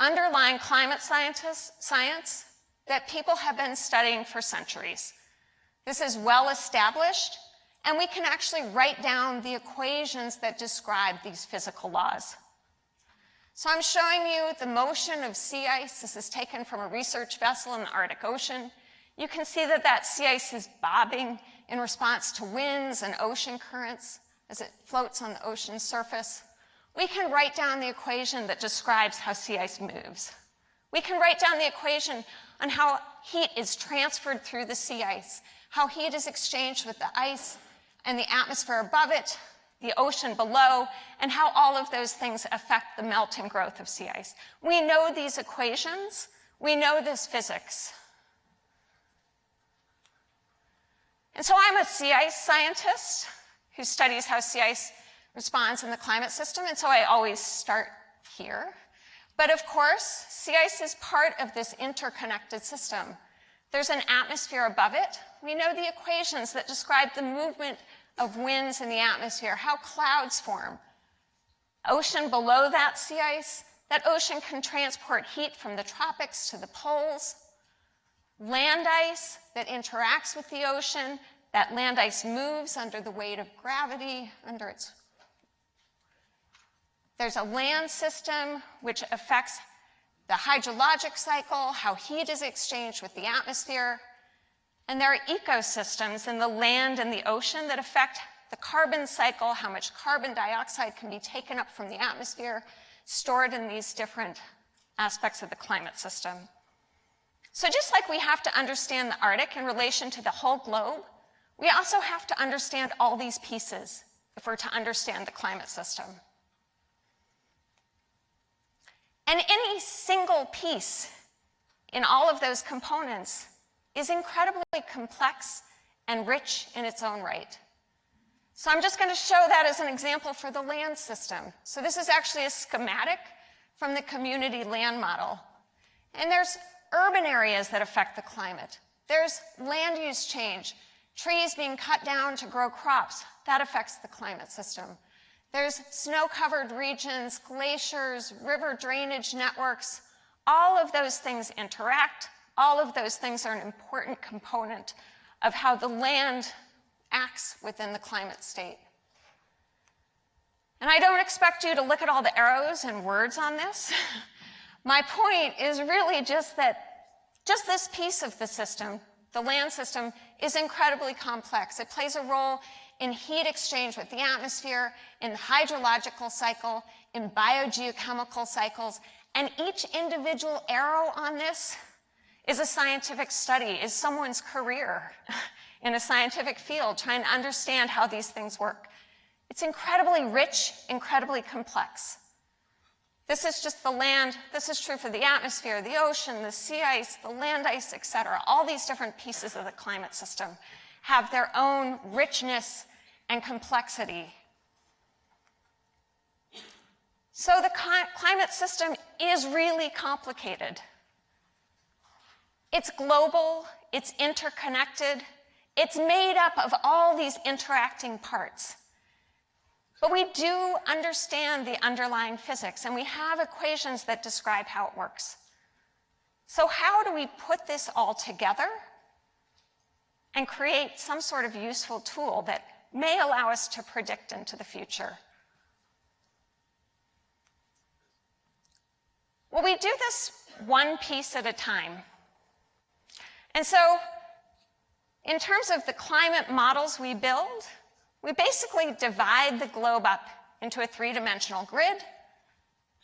underlying climate science that people have been studying for centuries. This is well established, and we can actually write down the equations that describe these physical laws. So I'm showing you the motion of sea ice. This is taken from a research vessel in the Arctic Ocean. You can see that that sea ice is bobbing in response to winds and ocean currents as it floats on the ocean surface. We can write down the equation that describes how sea ice moves. We can write down the equation on how heat is transferred through the sea ice, how heat is exchanged with the ice and the atmosphere above it, the ocean below, and how all of those things affect the melt and growth of sea ice. We know these equations. We know this physics. And so I'm a sea ice scientist who studies how sea ice responds in the climate system, and so I always start here. But of course, sea ice is part of this interconnected system. There's an atmosphere above it. We know the equations that describe the movement of winds in the atmosphere, how clouds form. Ocean below that sea ice, that ocean can transport heat from the tropics to the poles. Land ice that interacts with the ocean, that land ice moves under the weight of gravity, There's a land system which affects the hydrologic cycle, how heat is exchanged with the atmosphere. And there are ecosystems in the land and the ocean that affect the carbon cycle, how much carbon dioxide can be taken up from the atmosphere, stored in these different aspects of the climate system. So just like we have to understand the Arctic in relation to the whole globe, we also have to understand all these pieces if we're to understand the climate system. And any single piece in all of those components is incredibly complex and rich in its own right. So I'm just going to show that as an example for the land system. So this is actually a schematic from the community land model. And there's urban areas that affect the climate. There's land use change, trees being cut down to grow crops. That affects the climate system. There's snow-covered regions, glaciers, river drainage networks. All of those things interact. All of those things are an important component of how the land acts within the climate state. And I don't expect you to look at all the arrows and words on this. My point is really just that just this piece of the system, the land system, is incredibly complex. It plays a role in heat exchange with the atmosphere, in the hydrological cycle, in biogeochemical cycles, and each individual arrow on this is a scientific study, is someone's career in a scientific field, trying to understand how these things work. It's incredibly rich, incredibly complex. This is just the land. This is true for the atmosphere, the ocean, the sea ice, the land ice, et cetera. All these different pieces of the climate system have their own richness and complexity. So the climate system is really complicated. It's global, it's interconnected, it's made up of all these interacting parts. But we do understand the underlying physics, and we have equations that describe how it works. So how do we put this all together and create some sort of useful tool that may allow us to predict into the future? Well, we do this one piece at a time. And so, in terms of the climate models we build, we basically divide the globe up into a three-dimensional grid.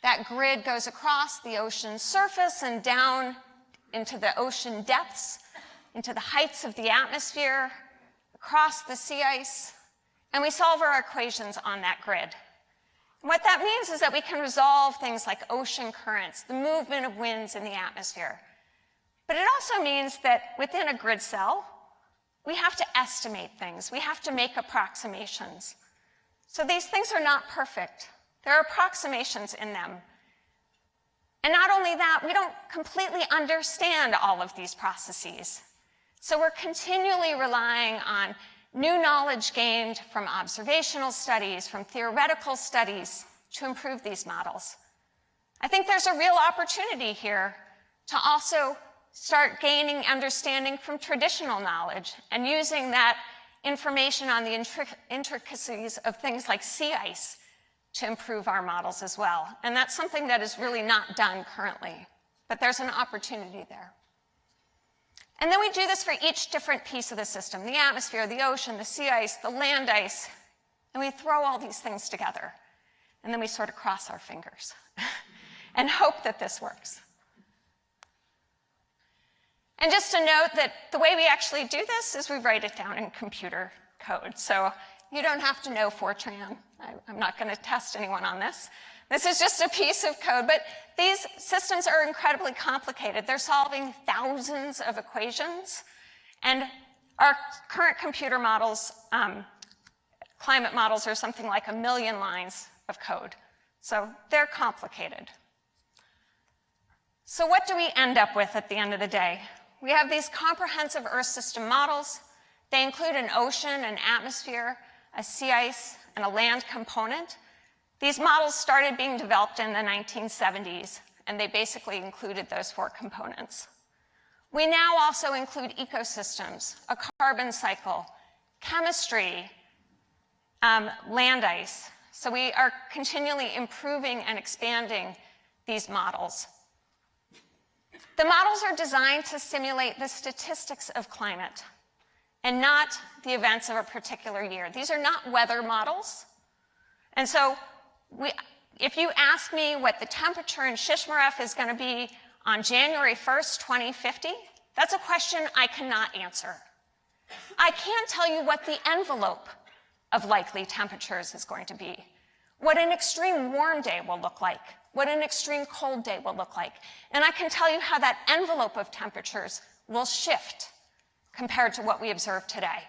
That grid goes across the ocean's surface and down into the ocean depths, into the heights of the atmosphere, across the sea ice, and we solve our equations on that grid. And what that means is that we can resolve things like ocean currents, the movement of winds in the atmosphere. But it also means that within a grid cell, we have to estimate things. We have to make approximations. So these things are not perfect. There are approximations in them. And not only that, we don't completely understand all of these processes. So we're continually relying on new knowledge gained from observational studies, from theoretical studies, to improve these models. I think there's a real opportunity here to also start gaining understanding from traditional knowledge and using that information on the intricacies of things like sea ice to improve our models as well. And that's something that is really not done currently, but there's an opportunity there. And then we do this for each different piece of the system, the atmosphere, the ocean, the sea ice, the land ice, and we throw all these things together. And then we sort of cross our fingers and hope that this works. And just to note that the way we actually do this is we write it down in computer code. So you don't have to know Fortran. I'm not going to test anyone on this. This is just a piece of code, but these systems are incredibly complicated. They're solving thousands of equations, and our current computer models, climate models, are something like 1 million lines of code. So they're complicated. So what do we end up with at the end of the day? We have these comprehensive Earth system models. They include an ocean, an atmosphere, a sea ice, and a land component. These models started being developed in the 1970s, and they basically included those 4 components. We now also include ecosystems, a carbon cycle, chemistry, land ice. So we are continually improving and expanding these models. The models are designed to simulate the statistics of climate and not the events of a particular year. These are not weather models. And so if you ask me what the temperature in Shishmaref is going to be on January 1st, 2050, that's a question I cannot answer. I can tell you what the envelope of likely temperatures is going to be, what an extreme warm day will look like, what an extreme cold day will look like. And I can tell you how that envelope of temperatures will shift compared to what we observe today.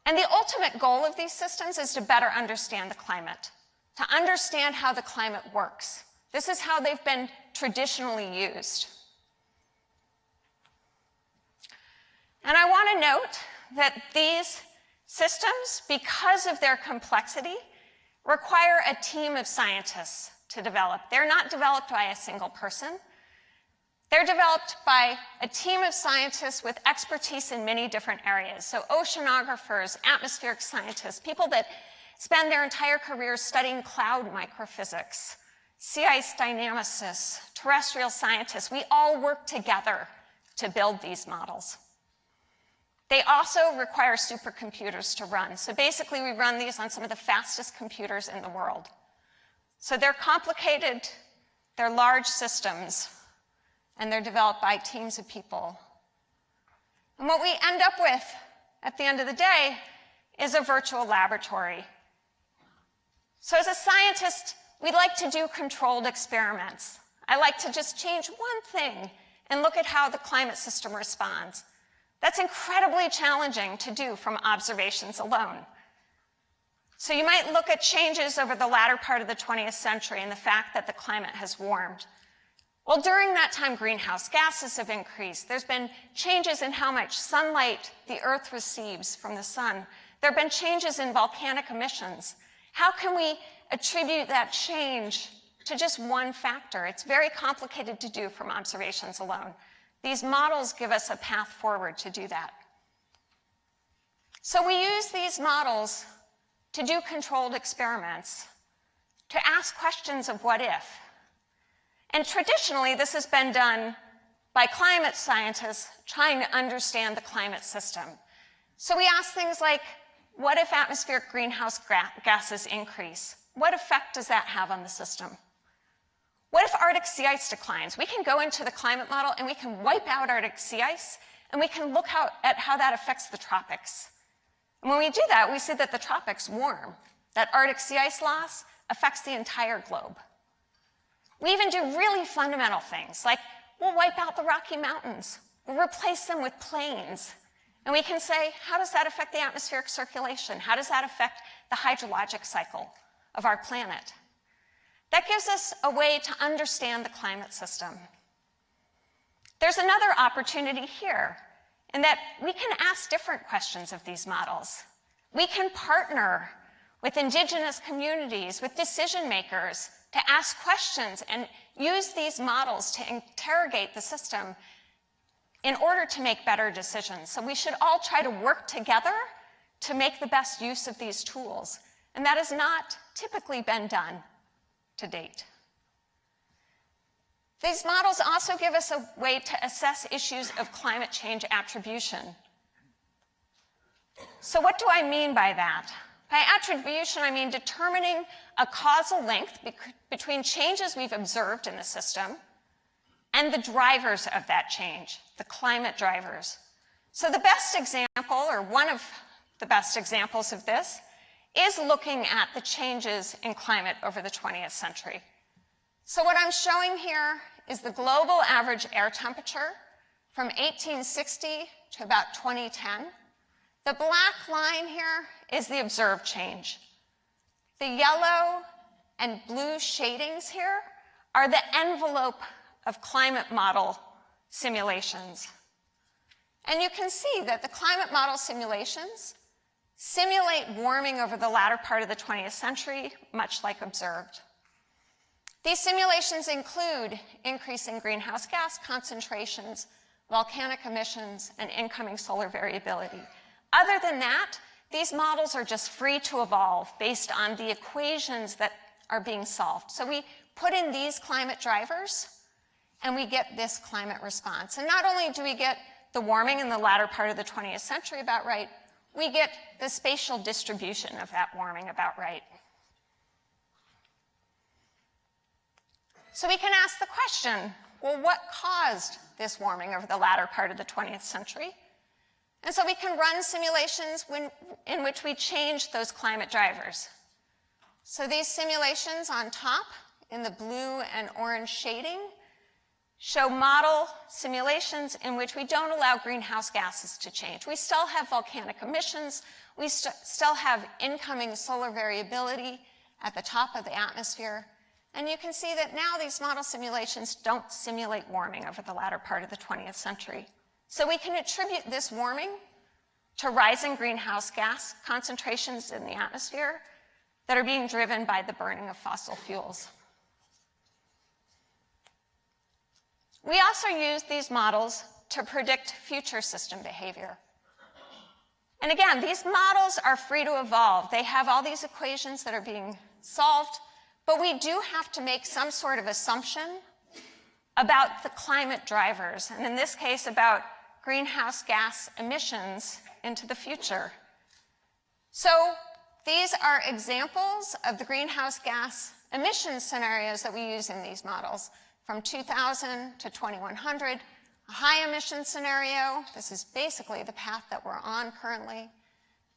And the ultimate goal of these systems is to better understand the climate, to understand how the climate works. This is how they've been traditionally used. And I want to note that these systems, because of their complexity, require a team of scientists to develop. They're not developed by a single person. They're developed by a team of scientists with expertise in many different areas. So oceanographers, atmospheric scientists, people that spend their entire careers studying cloud microphysics, sea ice dynamicists, terrestrial scientists. We all work together to build these models. They also require supercomputers to run. So basically, we run these on some of the fastest computers in the world. So they're complicated, they're large systems, and they're developed by teams of people. And what we end up with at the end of the day is a virtual laboratory. So as a scientist, we like to do controlled experiments. I like to just change one thing and look at how the climate system responds. That's incredibly challenging to do from observations alone. So you might look at changes over the latter part of the 20th century and the fact that the climate has warmed. Well, during that time, greenhouse gases have increased. There's been changes in how much sunlight the Earth receives from the sun. There have been changes in volcanic emissions. How can we attribute that change to just one factor? It's very complicated to do from observations alone. These models give us a path forward to do that. So we use these models to do controlled experiments, to ask questions of what if. And traditionally, this has been done by climate scientists trying to understand the climate system. So we ask things like, what if atmospheric greenhouse gases increase? What effect does that have on the system? What if Arctic sea ice declines? We can go into the climate model and we can wipe out Arctic sea ice, and we can look at how that affects the tropics. And when we do that, we see that the tropics warm, that Arctic sea ice loss affects the entire globe. We even do really fundamental things, like we'll wipe out the Rocky Mountains, we'll replace them with plains, and we can say, how does that affect the atmospheric circulation? How does that affect the hydrologic cycle of our planet? That gives us a way to understand the climate system. There's another opportunity here, in that we can ask different questions of these models. We can partner with indigenous communities, with decision makers, to ask questions and use these models to interrogate the system in order to make better decisions. So we should all try to work together to make the best use of these tools. And that has not typically been done to date. These models also give us a way to assess issues of climate change attribution. So what do I mean by that? By attribution, I mean determining a causal link between changes we've observed in the system and the drivers of that change, the climate drivers. So the best example, or one of the best examples of this, is looking at the changes in climate over the 20th century. So what I'm showing here is the global average air temperature from 1860 to about 2010. The black line here is the observed change. The yellow and blue shadings here are the envelope of climate model simulations. And you can see that the climate model simulations simulate warming over the latter part of the 20th century, much like observed. These simulations include increasing greenhouse gas concentrations, volcanic emissions, and incoming solar variability. Other than that, these models are just free to evolve based on the equations that are being solved. So we put in these climate drivers, and we get this climate response. And not only do we get the warming in the latter part of the 20th century about right, we get the spatial distribution of that warming about right. So we can ask the question, well, what caused this warming over the latter part of the 20th century? And so we can run simulations in which we change those climate drivers. So these simulations on top, in the blue and orange shading, show model simulations in which we don't allow greenhouse gases to change. We still have volcanic emissions. We still have incoming solar variability at the top of the atmosphere. And you can see that now these model simulations don't simulate warming over the latter part of the 20th century. So we can attribute this warming to rising greenhouse gas concentrations in the atmosphere that are being driven by the burning of fossil fuels. We also use these models to predict future system behavior. And again, these models are free to evolve. They have all these equations that are being solved, but we do have to make some sort of assumption about the climate drivers, and in this case, about greenhouse gas emissions into the future. So these are examples of the greenhouse gas emission scenarios that we use in these models. From 2000 to 2100, a high emission scenario, this is basically the path that we're on currently,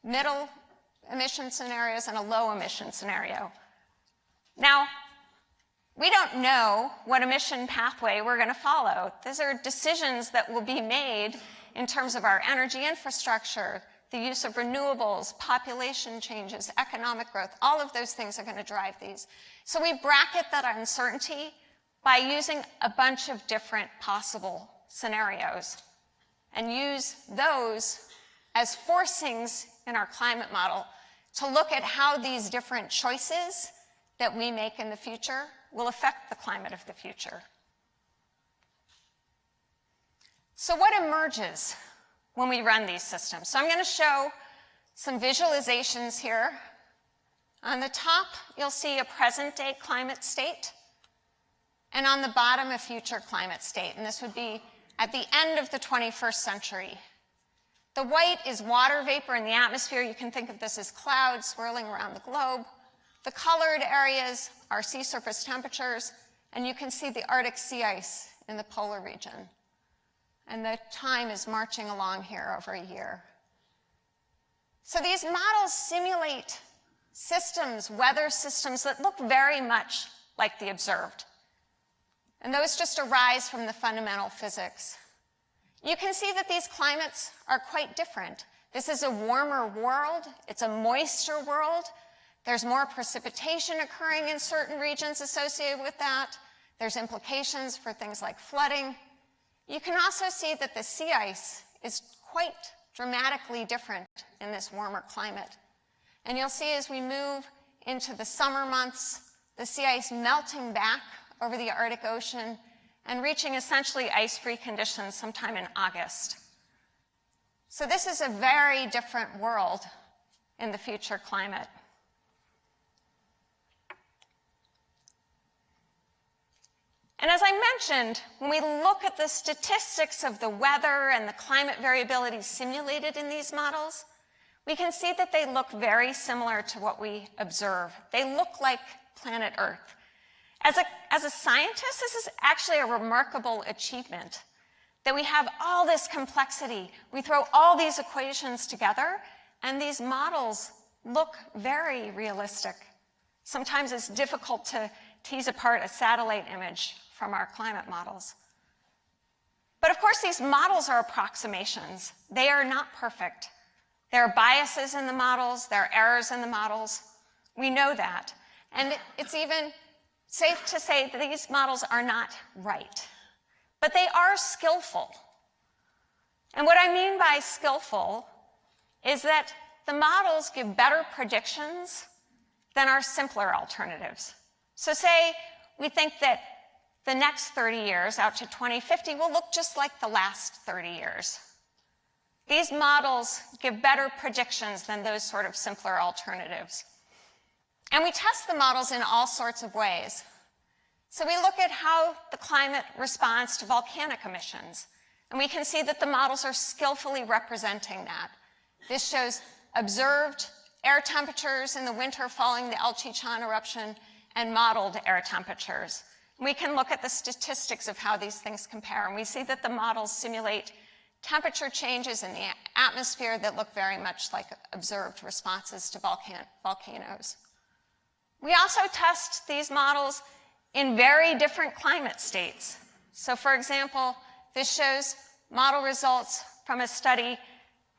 middle emission scenarios, and a low emission scenario. Now, we don't know what emission pathway we're going to follow. These are decisions that will be made in terms of our energy infrastructure, the use of renewables, population changes, economic growth. All of those things are going to drive these. So we bracket that uncertainty by using a bunch of different possible scenarios and use those as forcings in our climate model to look at how these different choices that we make in the future will affect the climate of the future. So what emerges when we run these systems? So I'm going to show some visualizations here. On the top, you'll see a present-day climate state. and on the bottom a future climate state, and this would be at the end of the 21st century. The white is water vapor in the atmosphere. You can think of this as clouds swirling around the globe. The colored areas are sea surface temperatures, and you can see the Arctic sea ice in the polar region. And the time is marching along here over a year. So these models simulate systems, weather systems that look very much like the observed. And those just arise from the fundamental physics. You can see that these climates are quite different. This is a warmer world. It's a moister world. There's more precipitation occurring in certain regions associated with that. There's implications for things like flooding. You can also see that the sea ice is quite dramatically different in this warmer climate. And you'll see as we move into the summer months, the sea ice melting back over the Arctic Ocean and reaching essentially ice-free conditions sometime in August. So this is a very different world in the future climate. And as I mentioned, when we look at the statistics of the weather and the climate variability simulated in these models, we can see that they look very similar to what we observe. They look like planet Earth. As a scientist, this is actually a remarkable achievement, that we have all this complexity. We throw all these equations together, and these models look very realistic. Sometimes it's difficult to tease apart a satellite image from our climate models. But of course, these models are approximations. They are not perfect. There are biases in the models, there are errors in the models. We know that. And it's even safe to say that these models are not right. But they are skillful. And what I mean by skillful is that the models give better predictions than our simpler alternatives. So say we think that the next 30 years out to 2050 will look just like the last 30 years. These models give better predictions than those sort of simpler alternatives. And we test the models in all sorts of ways. So we look at how the climate responds to volcanic emissions, and we can see that the models are skillfully representing that. This shows observed air temperatures in the winter following the El Chichón eruption and modeled air temperatures. We can look at the statistics of how these things compare, and we see that the models simulate temperature changes in the atmosphere that look very much like observed responses to volcanoes. We also test these models in very different climate states. So for example, this shows model results from a study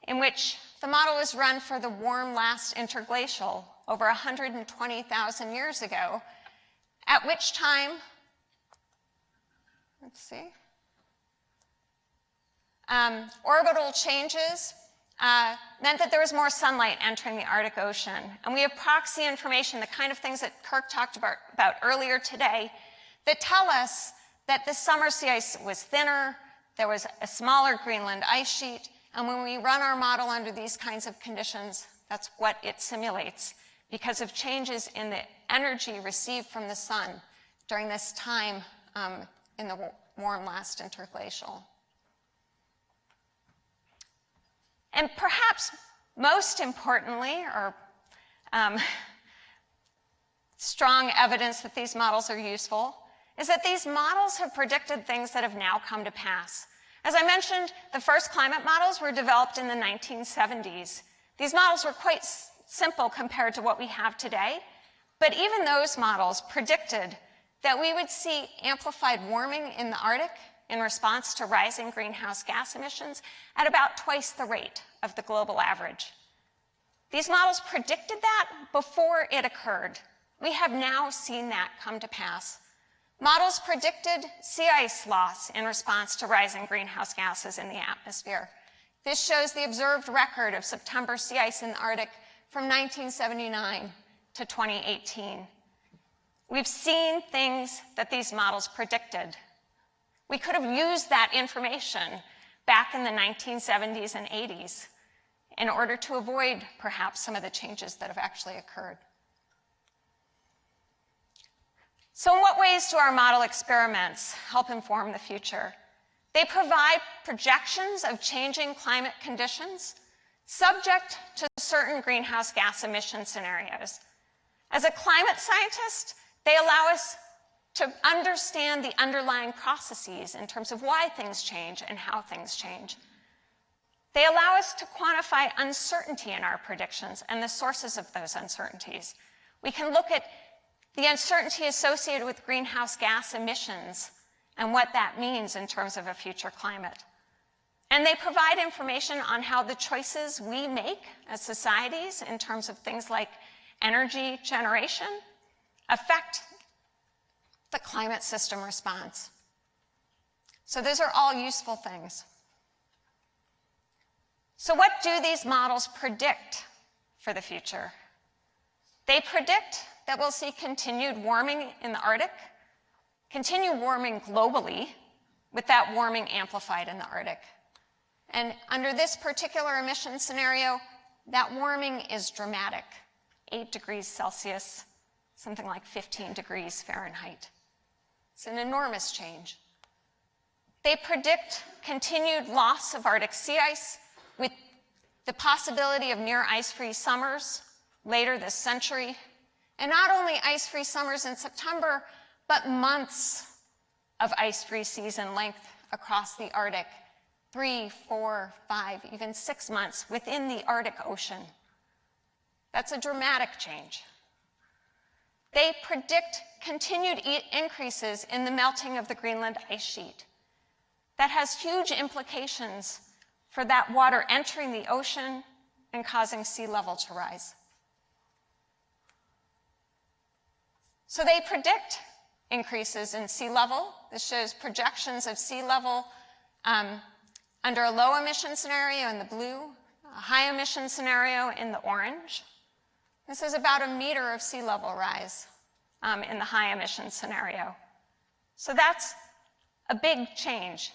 in which the model was run for the warm last interglacial over 120,000 years ago, at which time, let's see, orbital changes meant that there was more sunlight entering the Arctic Ocean. And we have proxy information, the kind of things that Kirk talked about earlier today, that tell us that the summer sea ice was thinner, there was a smaller Greenland ice sheet, and when we run our model under these kinds of conditions, that's what it simulates because of changes in the energy received from the sun during this time in the warm last interglacial. And perhaps most importantly, or strong evidence that these models are useful, is that these models have predicted things that have now come to pass. As I mentioned, the first climate models were developed in the 1970s. These models were quite simple compared to what we have today, but even those models predicted that we would see amplified warming in the Arctic in response to rising greenhouse gas emissions at about twice the rate of the global average. These models predicted that before it occurred. We have now seen that come to pass. Models predicted sea ice loss in response to rising greenhouse gases in the atmosphere. This shows the observed record of September sea ice in the Arctic from 1979 to 2018. We've seen things that these models predicted. We could have used that information back in the 1970s and 80s in order to avoid perhaps some of the changes that have actually occurred. So in what ways do our model experiments help inform the future? They provide projections of changing climate conditions subject to certain greenhouse gas emission scenarios. As a climate scientist, they allow us to understand the underlying processes in terms of why things change and how things change. They allow us to quantify uncertainty in our predictions and the sources of those uncertainties. We can look at the uncertainty associated with greenhouse gas emissions and what that means in terms of a future climate. And they provide information on how the choices we make as societies in terms of things like energy generation affect the climate system response. So those are all useful things. So what do these models predict for the future? They predict that we'll see continued warming in the Arctic, continued warming globally, with that warming amplified in the Arctic. And under this particular emission scenario, that warming is dramatic, 8 degrees Celsius, something like 15 degrees Fahrenheit. It's an enormous change. They predict continued loss of Arctic sea ice with the possibility of near ice-free summers later this century. And not only ice-free summers in September, but months of ice-free season length across the Arctic, 3, 4, 5, even 6 months within the Arctic Ocean. That's a dramatic change. They predict continued increases in the melting of the Greenland ice sheet. That has huge implications for that water entering the ocean and causing sea level to rise. So they predict increases in sea level. This shows projections of sea level under a low emission scenario in the blue, a high emission scenario in the orange. This is about 1 meter of sea level rise in the high emission scenario. So that's a big change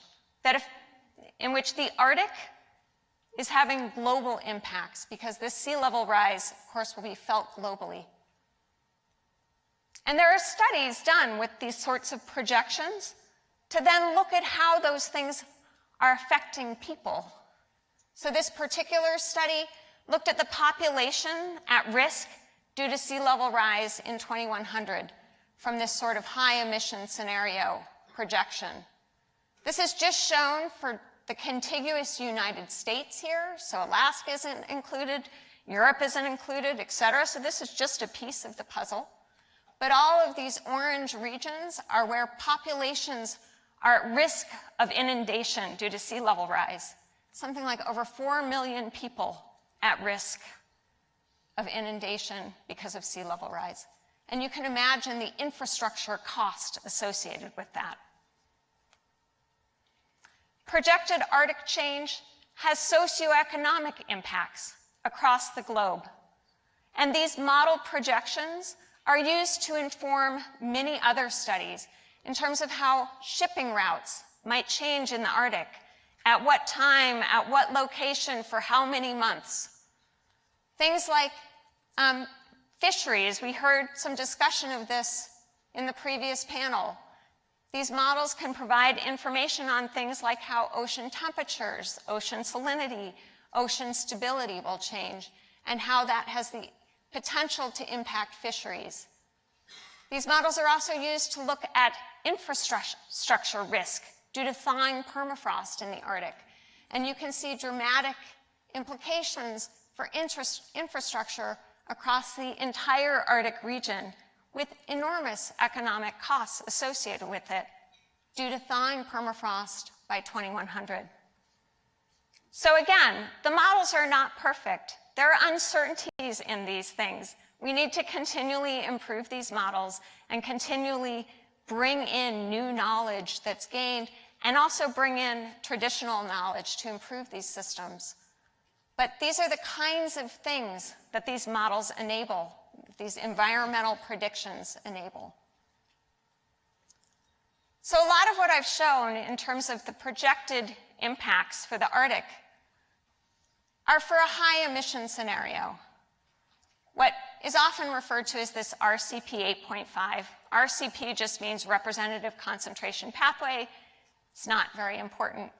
in which the Arctic is having global impacts because this sea level rise, of course, will be felt globally. And there are studies done with these sorts of projections to then look at how those things are affecting people. So this particular study looked at the population at risk due to sea level rise in 2100 from this sort of high emission scenario projection. This is just shown for the contiguous United States here. So Alaska isn't included, Europe isn't included, et cetera. So this is just a piece of the puzzle. But all of these orange regions are where populations are at risk of inundation due to sea level rise. Something like over 4 million people at risk of inundation because of sea level rise. And you can imagine the infrastructure cost associated with that. Projected Arctic change has socioeconomic impacts across the globe. And these model projections are used to inform many other studies in terms of how shipping routes might change in the Arctic, at what time, at what location, for how many months. Things like fisheries. We heard some discussion of this in the previous panel. These models can provide information on things like how ocean temperatures, ocean salinity, ocean stability will change, and how that has the potential to impact fisheries. These models are also used to look at infrastructure risk due to thawing permafrost in the Arctic. And you can see dramatic implications for infrastructure across the entire Arctic region with enormous economic costs associated with it due to thawing permafrost by 2100. So again, the models are not perfect. There are uncertainties in these things. We need to continually improve these models and continually bring in new knowledge that's gained and also bring in traditional knowledge to improve these systems. But these are the kinds of things that these models enable, these environmental predictions enable. So a lot of what I've shown in terms of the projected impacts for the Arctic are for a high emission scenario. What is often referred to as this RCP 8.5. RCP just means representative concentration pathway. It's not very important.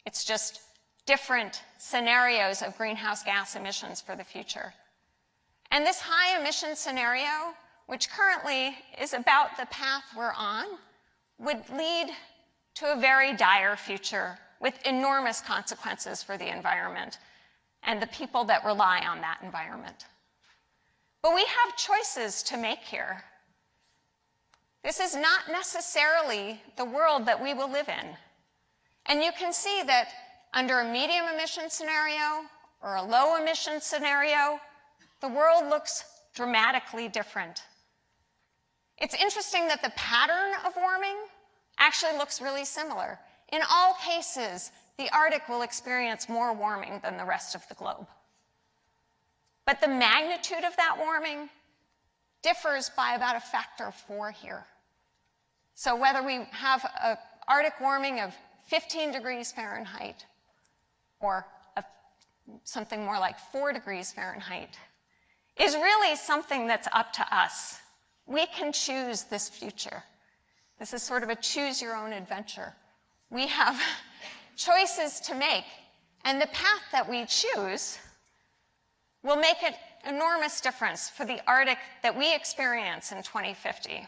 It's just different scenarios of greenhouse gas emissions for the future. And this high emission scenario, which currently is about the path we're on, would lead to a very dire future with enormous consequences for the environment and the people that rely on that environment. But we have choices to make here. This is not necessarily the world that we will live in. And you can see that under a medium emission scenario or a low emission scenario, the world looks dramatically different. It's interesting that the pattern of warming actually looks really similar. In all cases, the Arctic will experience more warming than the rest of the globe. But the magnitude of that warming differs by about a factor of 4 here. So whether we have an Arctic warming of 15 degrees Fahrenheit or something more like 4 degrees Fahrenheit is really something that's up to us. We can choose this future. This is sort of a choose your own adventure. We have choices to make, and the path that we choose will make an enormous difference for the Arctic that we experience in 2050.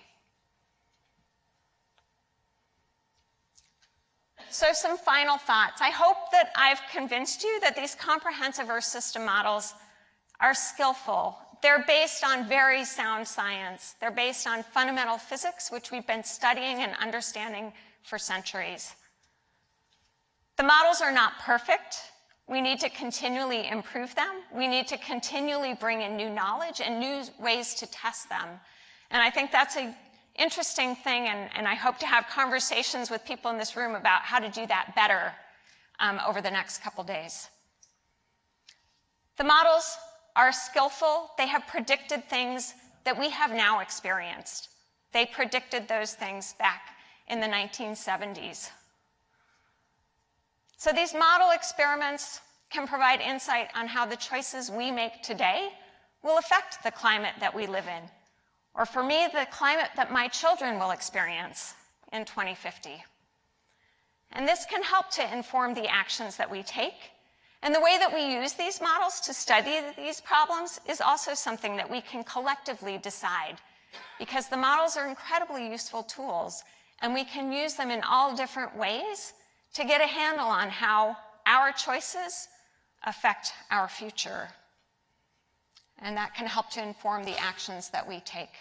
So some final thoughts. I hope that I've convinced you that these comprehensive Earth system models are skillful. They're based on very sound science. They're based on fundamental physics, which we've been studying and understanding for centuries. The models are not perfect. We need to continually improve them. We need to continually bring in new knowledge and new ways to test them. And I think that's an interesting thing, and I hope to have conversations with people in this room about how to do that better over the next couple days. The models are skillful. They have predicted things that we have now experienced. They predicted those things back in the 1970s. So these model experiments can provide insight on how the choices we make today will affect the climate that we live in, or for me, the climate that my children will experience in 2050. And this can help to inform the actions that we take. And the way that we use these models to study these problems is also something that we can collectively decide, because the models are incredibly useful tools, and we can use them in all different ways to get a handle on how our choices affect our future. And that can help to inform the actions that we take.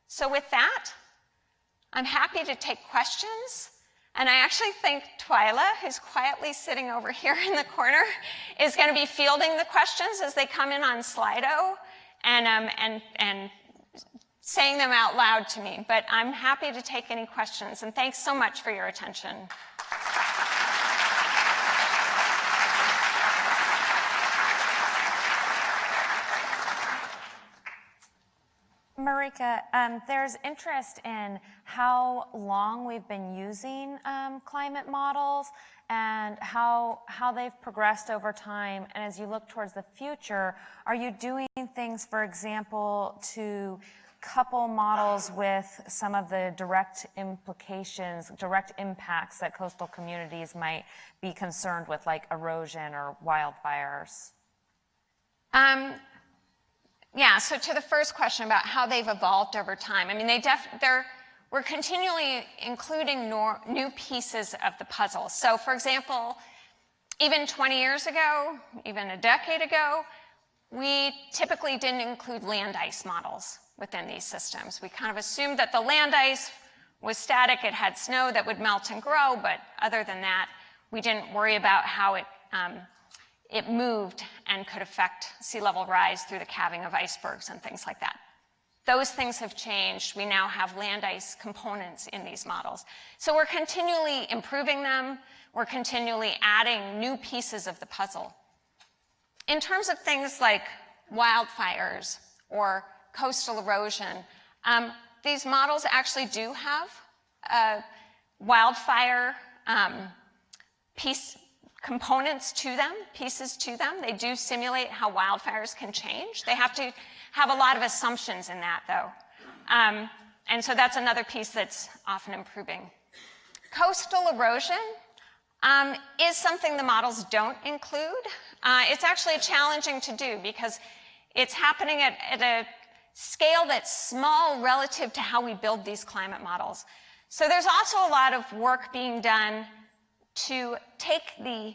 So with that, I'm happy to take questions. And I actually think Twyla, who's quietly sitting over here in the corner, is going to be fielding the questions as they come in on Slido and saying them out loud to me. But I'm happy to take any questions. And thanks so much for your attention. Marika, there's interest in how long we've been using climate models and how they've progressed over time. And as you look towards the future, are you doing things, for example, to couple models with some of the direct implications, direct impacts that coastal communities might be concerned with, like erosion or wildfires? Yeah, so to the first question about how they've evolved over time, I mean, we're continually including new pieces of the puzzle. So for example, even 20 years ago, even a decade ago, we typically didn't include land ice models within these systems. We kind of assumed that the land ice was static, it had snow that would melt and grow, but other than that, we didn't worry about how it moved and could affect sea level rise through the calving of icebergs and things like that. Those things have changed. We now have land ice components in these models. So we're continually improving them. We're continually adding new pieces of the puzzle. In terms of things like wildfires or coastal erosion, these models actually do have a wildfire components to them, pieces to them. They do simulate how wildfires can change. They have to have a lot of assumptions in that, though. And so that's another piece that's often improving. Coastal erosion is something the models don't include. It's actually challenging to do because it's happening at a scale that's small relative to how we build these climate models. So there's also a lot of work being done to take the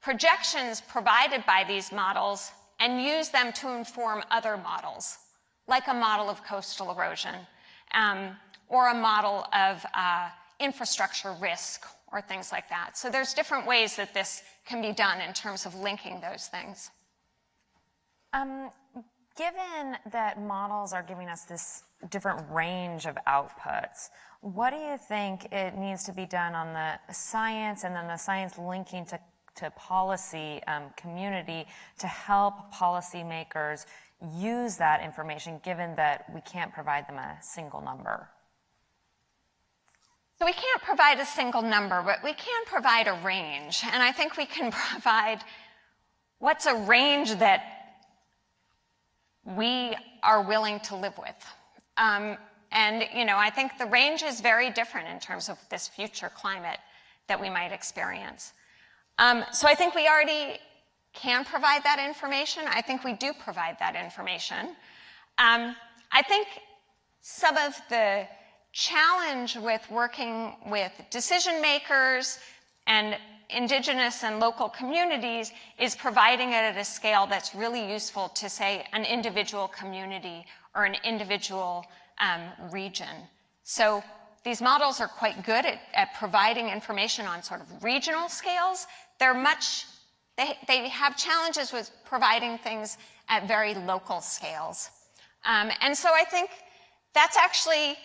projections provided by these models and use them to inform other models, like a model of coastal erosion, or a model of infrastructure risk, or things like that. So there's different ways that this can be done in terms of linking those things. Given that models are giving us this different range of outputs, what do you think it needs to be done on the science and then the science linking to policy community to help policymakers use that information, given that we can't provide them a single number? So we can't provide a single number, but we can provide a range. And I think we can provide what's a range that we are willing to live with. And, you know, I think the range is very different in terms of this future climate that we might experience. So I think we already can provide that information. I think we do provide that information. I think some of the challenge with working with decision makers and indigenous and local communities is providing it at a scale that's really useful to, say, an individual community or an individual region. So these models are quite good at providing information on sort of regional scales. They have challenges with providing things at very local scales. And so I think that's actually,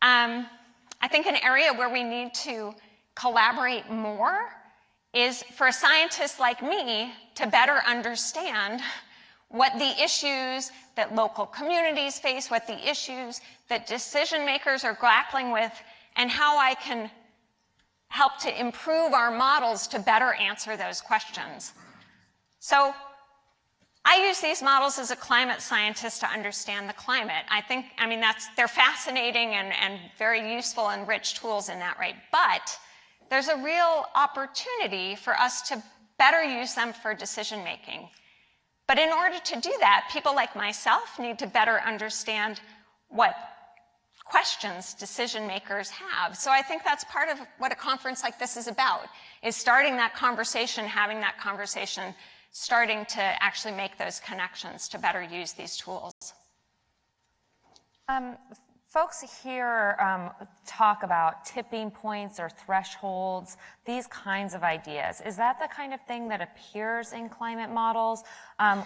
I think an area where we need to collaborate more is for scientists like me to better understand what the issues that local communities face, what the issues that decision makers are grappling with, and how I can help to improve our models to better answer those questions. So I use these models as a climate scientist to understand the climate. I mean, they're fascinating and very useful and rich tools in that, right? But there's a real opportunity for us to better use them for decision making. But in order to do that, people like myself need to better understand what questions decision makers have. So I think that's part of what a conference like this is about, is starting that conversation, having that conversation, starting to actually make those connections to better use these tools. Folks here talk about tipping points or thresholds, these kinds of ideas. Is that the kind of thing that appears in climate models?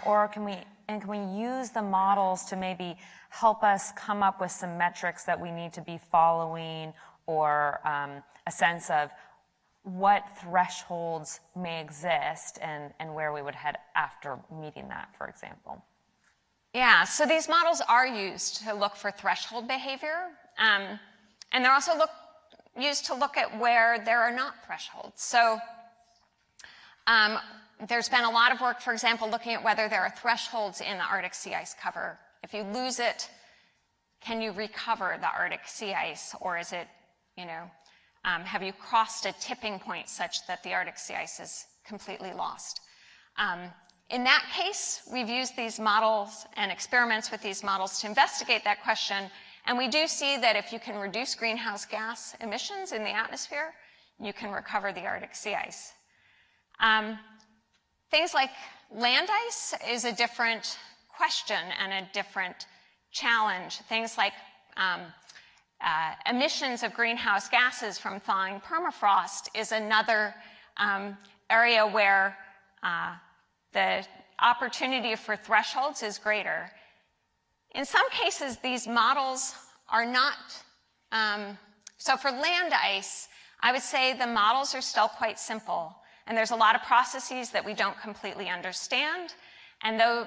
Or can we use the models to maybe help us come up with some metrics that we need to be following, or a sense of what thresholds may exist and where we would head after meeting that, for example? Yeah, so these models are used to look for threshold behavior, and they're also used to look at where there are not thresholds. So there's been a lot of work, for example, looking at whether there are thresholds in the Arctic sea ice cover. If you lose it, can you recover the Arctic sea ice, or is it, you know, have you crossed a tipping point such that the Arctic sea ice is completely lost? In that case, we've used these models and experiments with these models to investigate that question, and we do see that if you can reduce greenhouse gas emissions in the atmosphere, you can recover the Arctic sea ice. Things like land ice is a different question and a different challenge. Things like emissions of greenhouse gases from thawing permafrost is another area where the opportunity for thresholds is greater. In some cases, these models are not, so for land ice, I would say the models are still quite simple, and there's a lot of processes that we don't completely understand, and those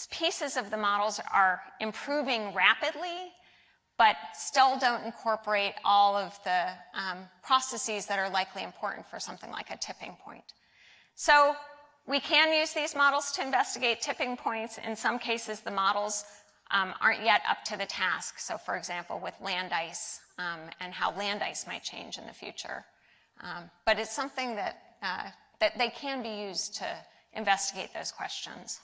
pieces of the models are improving rapidly, but still don't incorporate all of the processes that are likely important for something like a tipping point. So we can use these models to investigate tipping points. In some cases, the models aren't yet up to the task. So for example, with land ice and how land ice might change in the future. But it's something that, that they can be used to investigate those questions.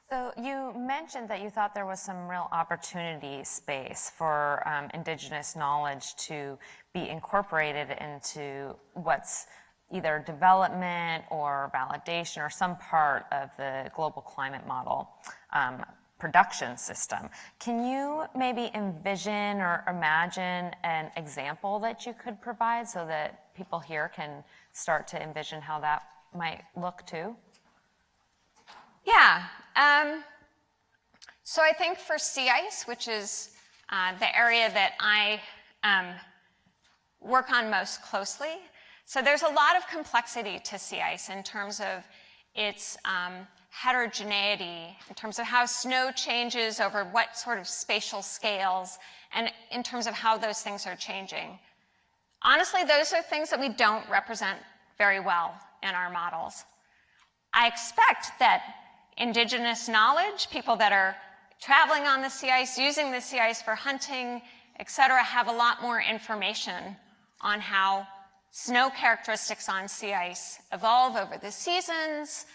So you mentioned that you thought there was some real opportunity space for Indigenous knowledge to be incorporated into what's either development or validation or some part of the global climate model production system. Can you maybe envision or imagine an example that you could provide so that people here can start to envision how that might look too? Yeah. So I think for sea ice, which is the area that I work on most closely, so there's a lot of complexity to sea ice in terms of its heterogeneity, in terms of how snow changes over what sort of spatial scales, and in terms of how those things are changing. Honestly, those are things that we don't represent very well in our models. I expect that Indigenous knowledge, people that are traveling on the sea ice, using the sea ice for hunting, et cetera, have a lot more information on how snow characteristics on sea ice evolve over the seasons,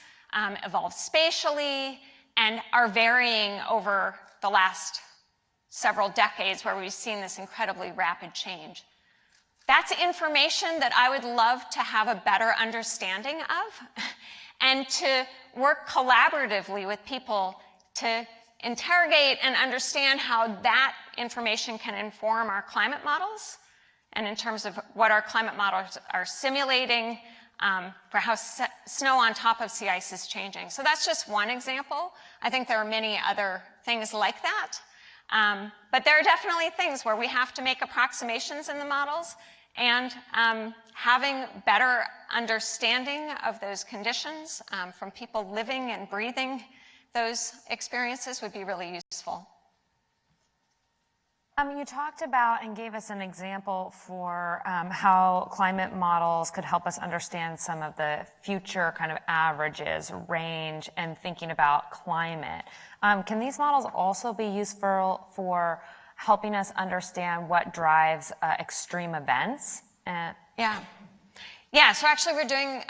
evolve spatially, and are varying over the last several decades where we've seen this incredibly rapid change. That's information that I would love to have a better understanding of and to work collaboratively with people to interrogate and understand how that information can inform our climate models and in terms of what our climate models are simulating for how snow on top of sea ice is changing. So that's just one example. I think there are many other things like that. But there are definitely things where we have to make approximations in the models, and having better understanding of those conditions from people living and breathing those experiences would be really useful. You talked about and gave us an example for how climate models could help us understand some of the future kind of averages, range, and thinking about climate. Can these models also be useful for helping us understand what drives extreme events? Yeah, so actually we're doing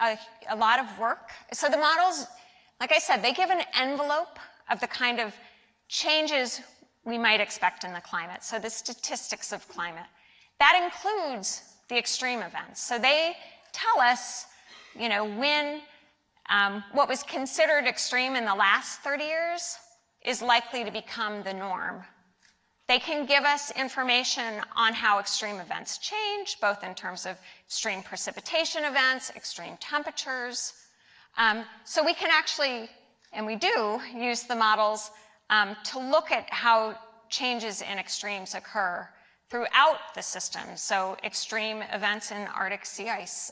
a lot of work. So the models, like I said, they give an envelope of the kind of changes we might expect in the climate, so the statistics of climate. That includes the extreme events. So they tell us, you know, when what was considered extreme in the last 30 years is likely to become the norm. They can give us information on how extreme events change, both in terms of extreme precipitation events, extreme temperatures. So we can actually, and we do, use the models to look at how changes in extremes occur throughout the system. So extreme events in Arctic sea ice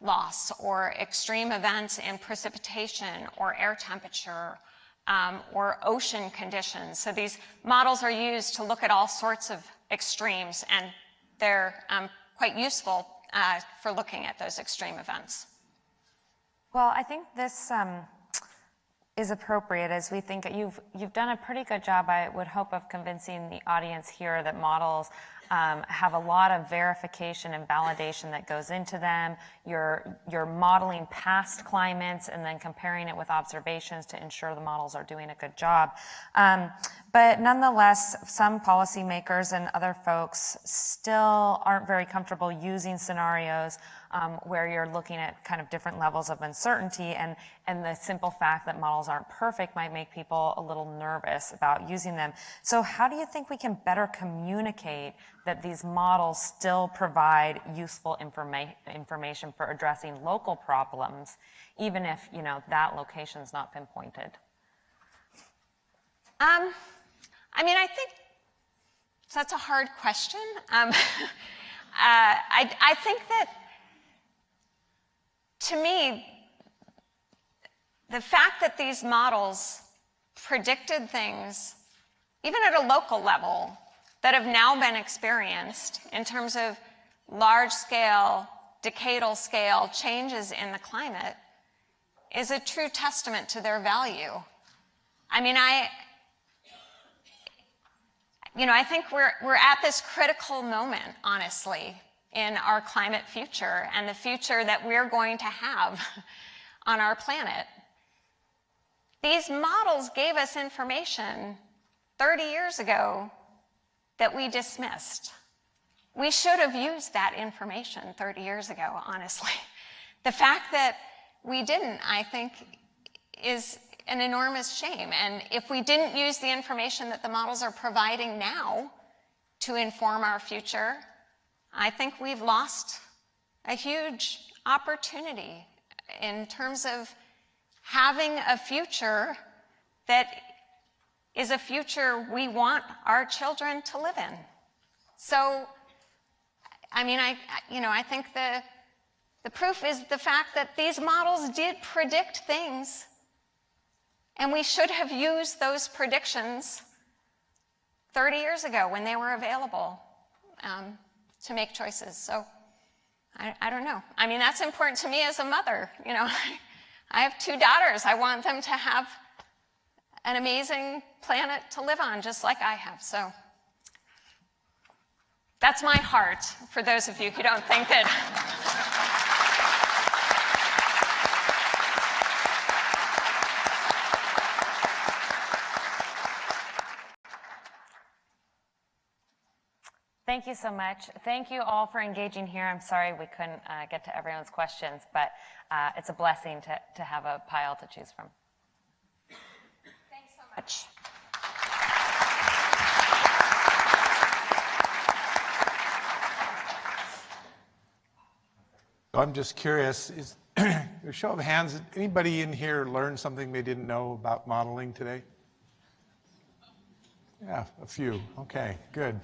loss, or extreme events in precipitation or air temperature, or ocean conditions. So these models are used to look at all sorts of extremes, and they're quite useful for looking at those extreme events. Well, I think this is appropriate as we think you've done a pretty good job, I would hope, of convincing the audience here that models have a lot of verification and validation that goes into them. You're modeling past climates and then comparing it with observations to ensure the models are doing a good job. But nonetheless, some policymakers and other folks still aren't very comfortable using scenarios where you're looking at kind of different levels of uncertainty, and the simple fact that models aren't perfect might make people a little nervous about using them. So how do you think we can better communicate that these models still provide useful information for addressing local problems, even if, you know, that location's not pinpointed? I mean, I think that's a hard question. I think that, to me, the fact that these models predicted things, even at a local level, that have now been experienced in terms of large-scale decadal scale changes in the climate is a true testament to their value. I mean, I think we're at this critical moment, honestly, in our climate future and the future that we're going to have on our planet. These models gave us information 30 years ago that we dismissed. We should have used that information 30 years ago, honestly. The fact that we didn't, I think, is an enormous shame. And if we didn't use the information that the models are providing now to inform our future, I think we've lost a huge opportunity in terms of having a future that is a future we want our children to live in. So, I mean, I think the proof is the fact that these models did predict things, and we should have used those predictions 30 years ago when they were available to make choices. So, I don't know. I mean, that's important to me as a mother. You know, I have 2 daughters. I want them to have an amazing planet to live on, just like I have. So that's my heart, for those of you who don't think that. Thank you so much. Thank you all for engaging here. I'm sorry we couldn't get to everyone's questions, but it's a blessing to have a pile to choose from. Thanks so much. So I'm just curious, a show of hands, did anybody in here learn something they didn't know about modeling today? Yeah, a few. Okay, good.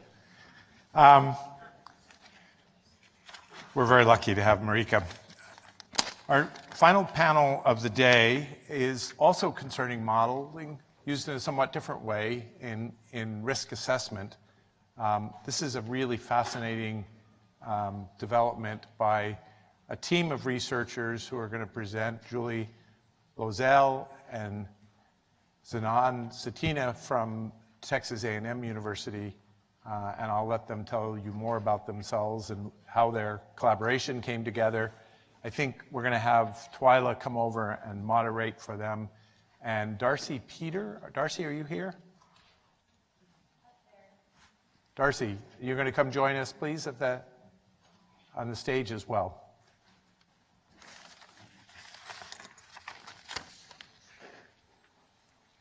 We're very lucky to have Marika. Our final panel of the day is also concerning modeling, used in a somewhat different way in risk assessment. This is a really fascinating development by a team of researchers who are going to present, Julie Lozel and Zenon Cetina from Texas A&M University, and I'll let them tell you more about themselves and how their collaboration came together. I think we're going to have Twyla come over and moderate for them. And Darcy Peter, Darcy, are you here? Darcy, you're going to come join us, please, on the stage as well.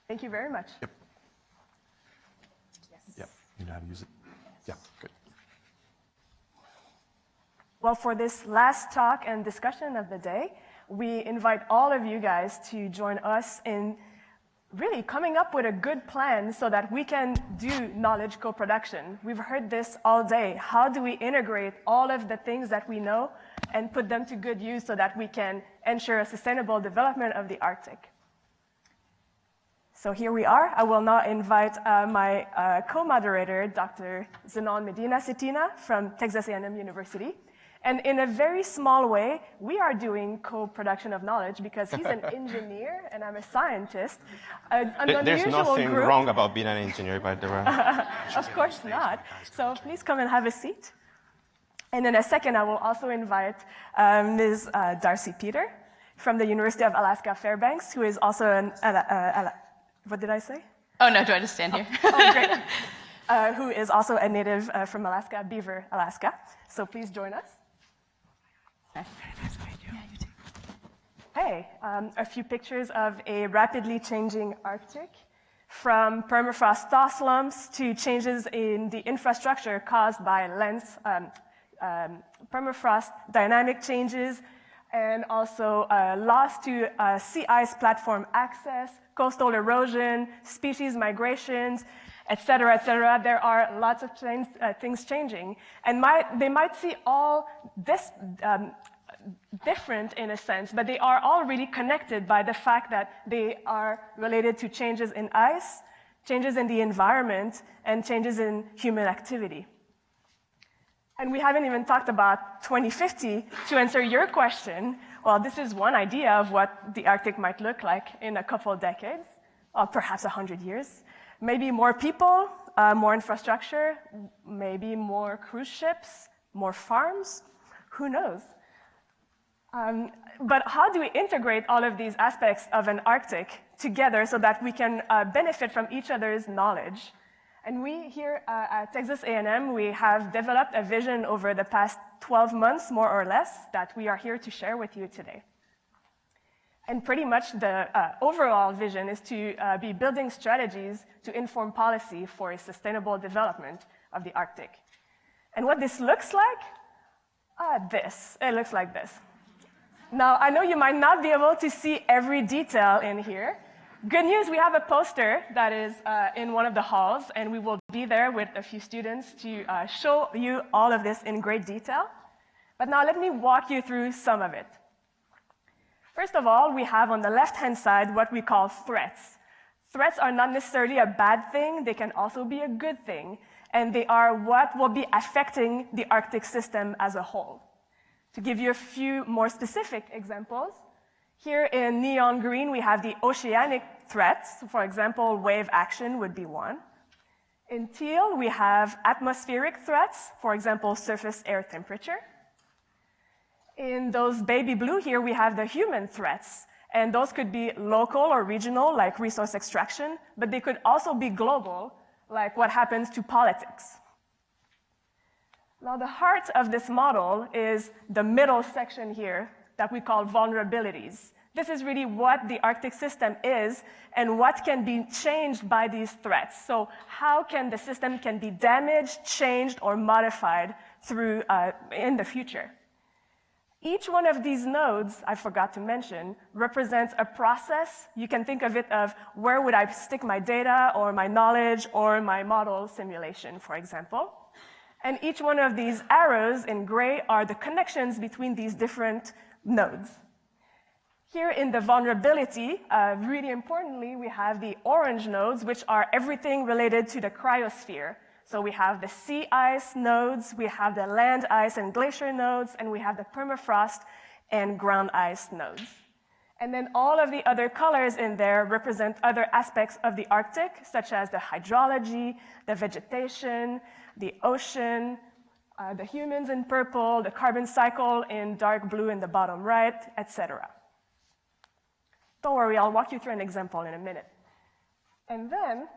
Thank you very much. Yep. Yep. You know how to use it? Yeah, good. Well, for this last talk and discussion of the day, we invite all of you guys to join us in really coming up with a good plan so that we can do knowledge co-production. We've heard this all day. How do we integrate all of the things that we know and put them to good use so that we can ensure a sustainable development of the Arctic? So here we are. I will now invite my co-moderator, Dr. Zenon Medina Cetina from Texas A&M University. And in a very small way, we are doing co-production of knowledge because he's an engineer and I'm a scientist. There's nothing wrong about being an engineer, by the way. Of course not. So please come and have a seat. And in a second, I will also invite Ms. Darcy Peter from the University of Alaska Fairbanks, who is also what did I say? Oh, no, do I just stand here? Oh, great. Who is also a native from Alaska, Beaver, Alaska. So please join us. Hey, a few pictures of a rapidly changing Arctic, from permafrost thaw slumps to changes in the infrastructure caused by permafrost dynamic changes, and also loss to sea ice platform access, coastal erosion, species migrations, et cetera, et cetera. There are lots of things changing. And they might see all this different in a sense, but they are all really connected by the fact that they are related to changes in ice, changes in the environment, and changes in human activity. And we haven't even talked about 2050 to answer your question. Well, this is one idea of what the Arctic might look like in a couple of decades, or perhaps 100 years. Maybe more people, more infrastructure, maybe more cruise ships, more farms, who knows? But how do we integrate all of these aspects of an Arctic together so that we can benefit from each other's knowledge? And we here at Texas A&M, we have developed a vision over the past 12 months, more or less, that we are here to share with you today. And pretty much the overall vision is to be building strategies to inform policy for a sustainable development of the Arctic. And what this looks like? It looks like this. Now, I know you might not be able to see every detail in here. Good news, we have a poster that is in one of the halls, and we will be there with a few students to show you all of this in great detail. But now let me walk you through some of it. First of all, we have on the left-hand side what we call threats. Threats are not necessarily a bad thing, they can also be a good thing, and they are what will be affecting the Arctic system as a whole. To give you a few more specific examples, here in neon green, we have the oceanic threats. For example, wave action would be one. In teal, we have atmospheric threats, for example, surface air temperature. In those baby blue here, we have the human threats, and those could be local or regional, like resource extraction, but they could also be global, like what happens to politics. Now, the heart of this model is the middle section here that we call vulnerabilities. This is really what the Arctic system is and what can be changed by these threats. So how can the system can be damaged, changed, or modified through in the future. Each one of these nodes, I forgot to mention, represents a process. You can think of it of where would I stick my data or my knowledge or my model simulation, for example. And each one of these arrows in gray are the connections between these different nodes. Here in the vulnerability, really importantly, we have the orange nodes, which are everything related to the cryosphere. So we have the sea ice nodes, we have the land ice and glacier nodes, and we have the permafrost and ground ice nodes. And then all of the other colors in there represent other aspects of the Arctic, such as the hydrology, the vegetation, the ocean, the humans in purple, the carbon cycle in dark blue in the bottom right, etc. Don't worry, I'll walk you through an example in a minute. And then,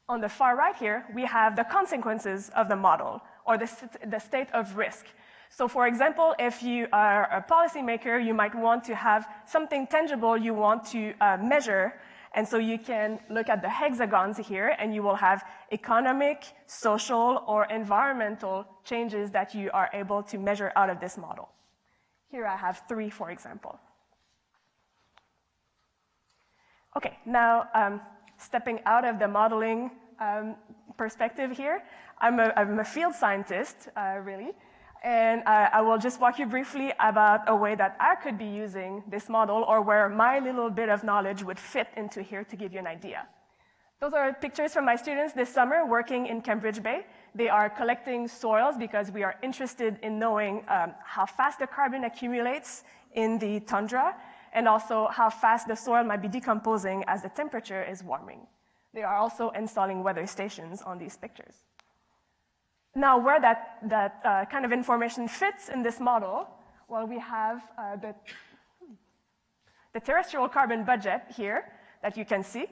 on the far right here, we have the consequences of the model, or the state of risk. So for example, if you are a policymaker, you might want to have something tangible you want to measure. And so you can look at the hexagons here, and you will have economic, social, or environmental changes that you are able to measure out of this model. Here I have 3, for example. Okay, now stepping out of the modeling perspective here, I'm a field scientist, really. And I will just walk you briefly about a way that I could be using this model, or where my little bit of knowledge would fit into here to give you an idea. Those are pictures from my students this summer working in Cambridge Bay. They are collecting soils because we are interested in knowing how fast the carbon accumulates in the tundra, and also how fast the soil might be decomposing as the temperature is warming. They are also installing weather stations on these pictures. Now, where that kind of information fits in this model, well, we have the terrestrial carbon budget here that you can see.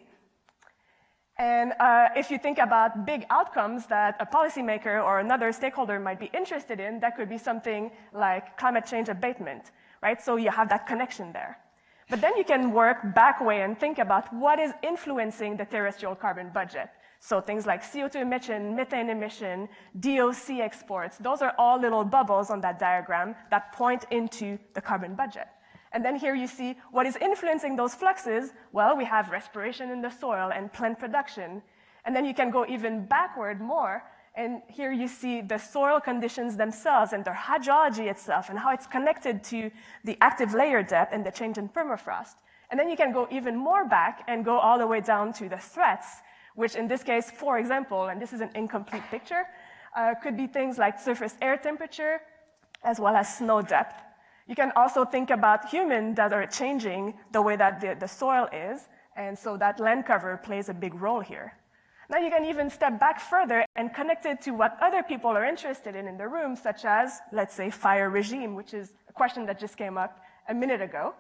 And if you think about big outcomes that a policymaker or another stakeholder might be interested in, that could be something like climate change abatement, right? So you have that connection there. But then you can work back way and think about what is influencing the terrestrial carbon budget. So things like CO2 emission, methane emission, DOC exports, those are all little bubbles on that diagram that point into the carbon budget. And then here you see what is influencing those fluxes. Well, we have respiration in the soil and plant production. And then you can go even backward more, and here you see the soil conditions themselves and their hydrology itself and how it's connected to the active layer depth and the change in permafrost. And then you can go even more back and go all the way down to the threats, which in this case, for example, and this is an incomplete picture, could be things like surface air temperature, as well as snow depth. You can also think about humans that are changing the way that the soil is, and so that land cover plays a big role here. Now you can even step back further and connect it to what other people are interested in the room, such as, let's say, fire regime, which is a question that just came up a minute ago,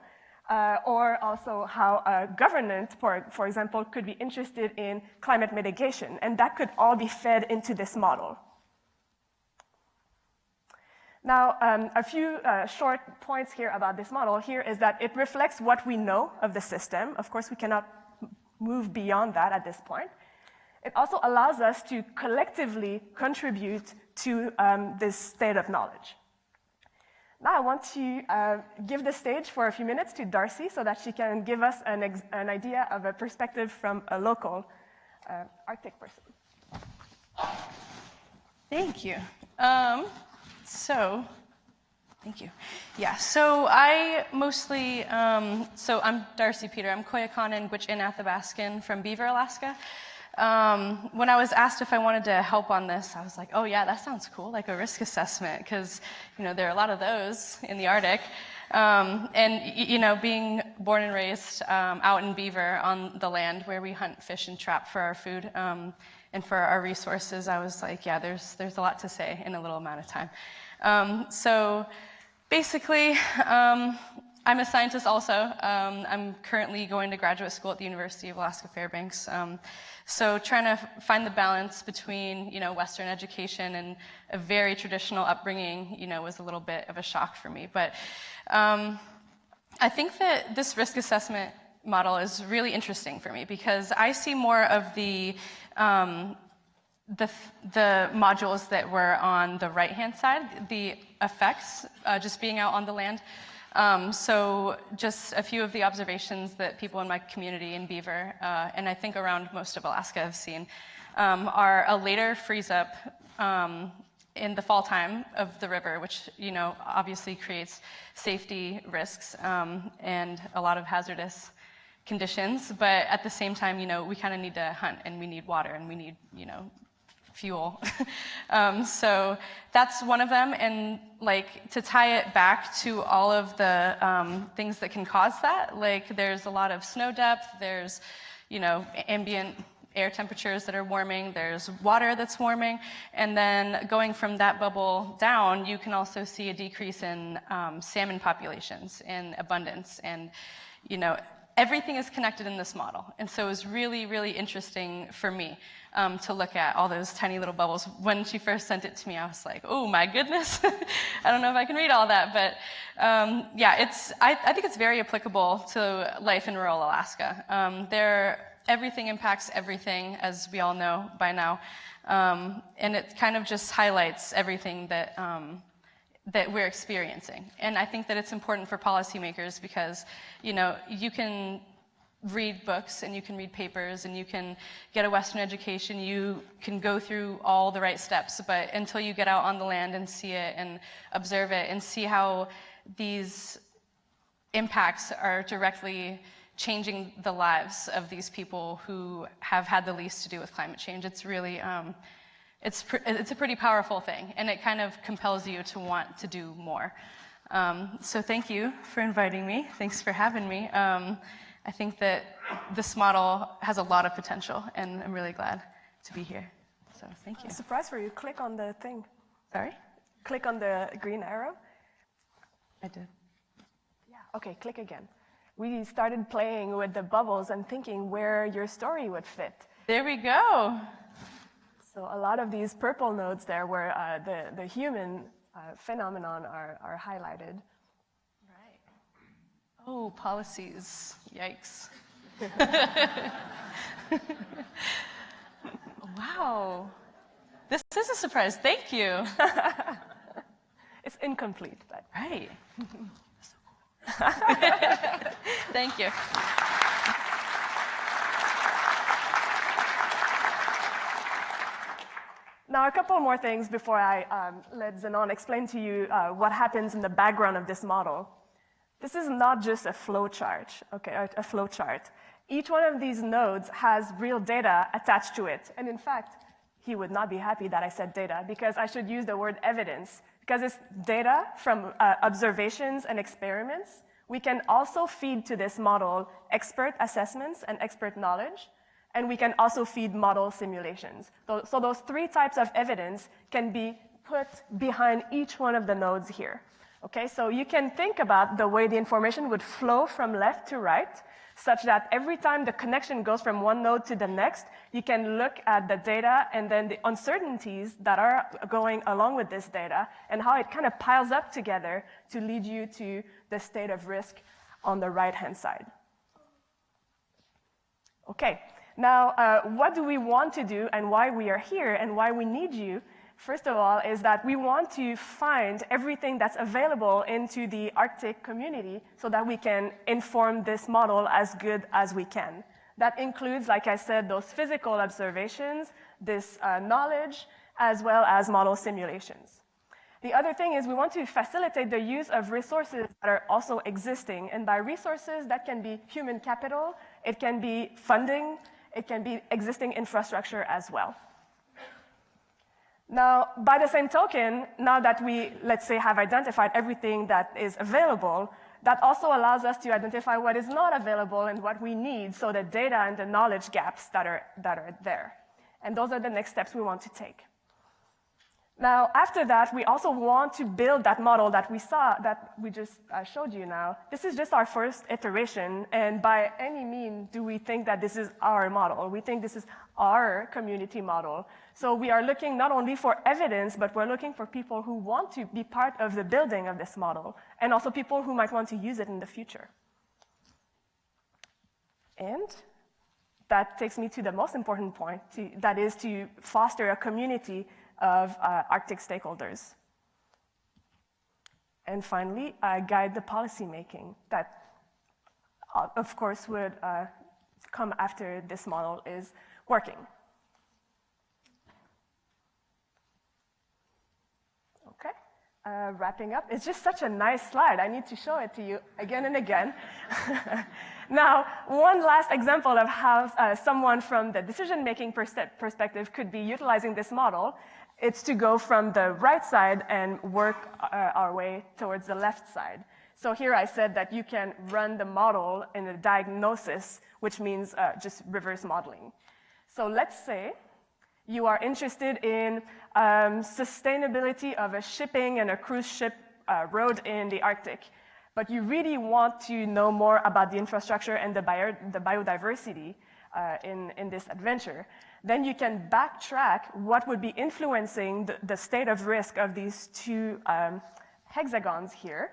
or also how a government, for example, could be interested in climate mitigation, and that could all be fed into this model. Now, a few short points here about this model here is that it reflects what we know of the system. Of course, we cannot move beyond that at this point. It also allows us to collectively contribute to this state of knowledge. Now I want to give the stage for a few minutes to Darcy so that she can give us an idea of a perspective from a local Arctic person. Thank you. Thank you. Yeah, so I mostly, so I'm Darcy Peter. I'm Koyukon Gwich'in Athabaskan from Beaver, Alaska. When I was asked if I wanted to help on this, I was like, oh yeah, that sounds cool, like a risk assessment, because there are a lot of those in the Arctic. And being born and raised out in Beaver on the land where we hunt, fish, and trap for our food and for our resources, I was like, yeah, there's a lot to say in a little amount of time. So basically, I'm a scientist also. I'm currently going to graduate school at the University of Alaska Fairbanks. So trying to find the balance between, Western education and a very traditional upbringing, was a little bit of a shock for me. But I think that this risk assessment model is really interesting for me because I see more of the modules that were on the right-hand side, the effects, just being out on the land. So just a few of the observations that people in my community in Beaver, and I think around most of Alaska have seen, are a later freeze up in the fall time of the river, which, obviously creates safety risks and a lot of hazardous conditions. But at the same time, we kind of need to hunt and we need water and we need, fuel. So that's one of them. And to tie it back to all of the things that can cause that, there's a lot of snow depth, there's, ambient air temperatures that are warming, there's water that's warming, and then going from that bubble down, you can also see a decrease in salmon populations and abundance. And, everything is connected in this model. And so it was really, really interesting for me to look at all those tiny little bubbles. When she first sent it to me, I was like, oh my goodness, I don't know if I can read all that. But yeah, I think it's very applicable to life in rural Alaska. Everything impacts everything, as we all know by now. And it kind of just highlights everything that we're experiencing. And I think that it's important for policymakers because, you can read books and you can read papers and you can get a Western education, you can go through all the right steps, but until you get out on the land and see it and observe it and see how these impacts are directly changing the lives of these people who have had the least to do with climate change, it's really, it's a pretty powerful thing, and it kind of compels you to want to do more. So thank you for inviting me. Thanks for having me. I think that this model has a lot of potential, and I'm really glad to be here. So thank you. Surprise for you. Click on the thing. Sorry? Click on the green arrow. I did. Yeah, okay, click again. We started playing with the bubbles and thinking where your story would fit. There we go. So a lot of these purple nodes there where the human phenomenon are highlighted. Right. Oh, policies. Yikes. Wow. This is a surprise. Thank you. It's incomplete, but. Right. Thank you. Now, a couple more things before I let Zenon explain to you what happens in the background of this model. This is not just a flow chart, okay, a flow chart. Each one of these nodes has real data attached to it. And in fact, he would not be happy that I said data, because I should use the word evidence, because it's data from observations and experiments. We can also feed to this model expert assessments and expert knowledge, and we can also feed model simulations. So those three types of evidence can be put behind each one of the nodes here. Okay, so you can think about the way the information would flow from left to right, such that every time the connection goes from one node to the next, you can look at the data and then the uncertainties that are going along with this data and how it kind of piles up together to lead you to the state of risk on the right-hand side. Okay, now what do we want to do and why we are here and why we need you? First of all, is that we want to find everything that's available into the Arctic community so that we can inform this model as good as we can. That includes, like I said, those physical observations, this knowledge, as well as model simulations. The other thing is we want to facilitate the use of resources that are also existing. And by resources, that can be human capital, it can be funding, it can be existing infrastructure as well. Now, by the same token, now that we, let's say, have identified everything that is available, that also allows us to identify what is not available and what we need, so the data and the knowledge gaps that are there. And those are the next steps we want to take. Now, after that, we also want to build that model that we saw, that we just showed you now. This is just our first iteration, and by any means do we think that this is our model. We think this is our community model. So we are looking not only for evidence, but we're looking for people who want to be part of the building of this model, and also people who might want to use it in the future. And that takes me to the most important point, that is to foster a community of Arctic stakeholders. And finally, guide the policymaking that, of course, would come after this model is working. Okay, wrapping up. It's just such a nice slide. I need to show it to you again and again. Now, one last example of how someone from the decision-making perspective could be utilizing this model. It's to go from the right side and work our way towards the left side. So here I said that you can run the model in a diagnosis, which means just reverse modeling. So let's say you are interested in sustainability of a shipping and a cruise ship road in the Arctic, but you really want to know more about the infrastructure and the biodiversity in this adventure. Then you can backtrack what would be influencing the state of risk of these two hexagons here.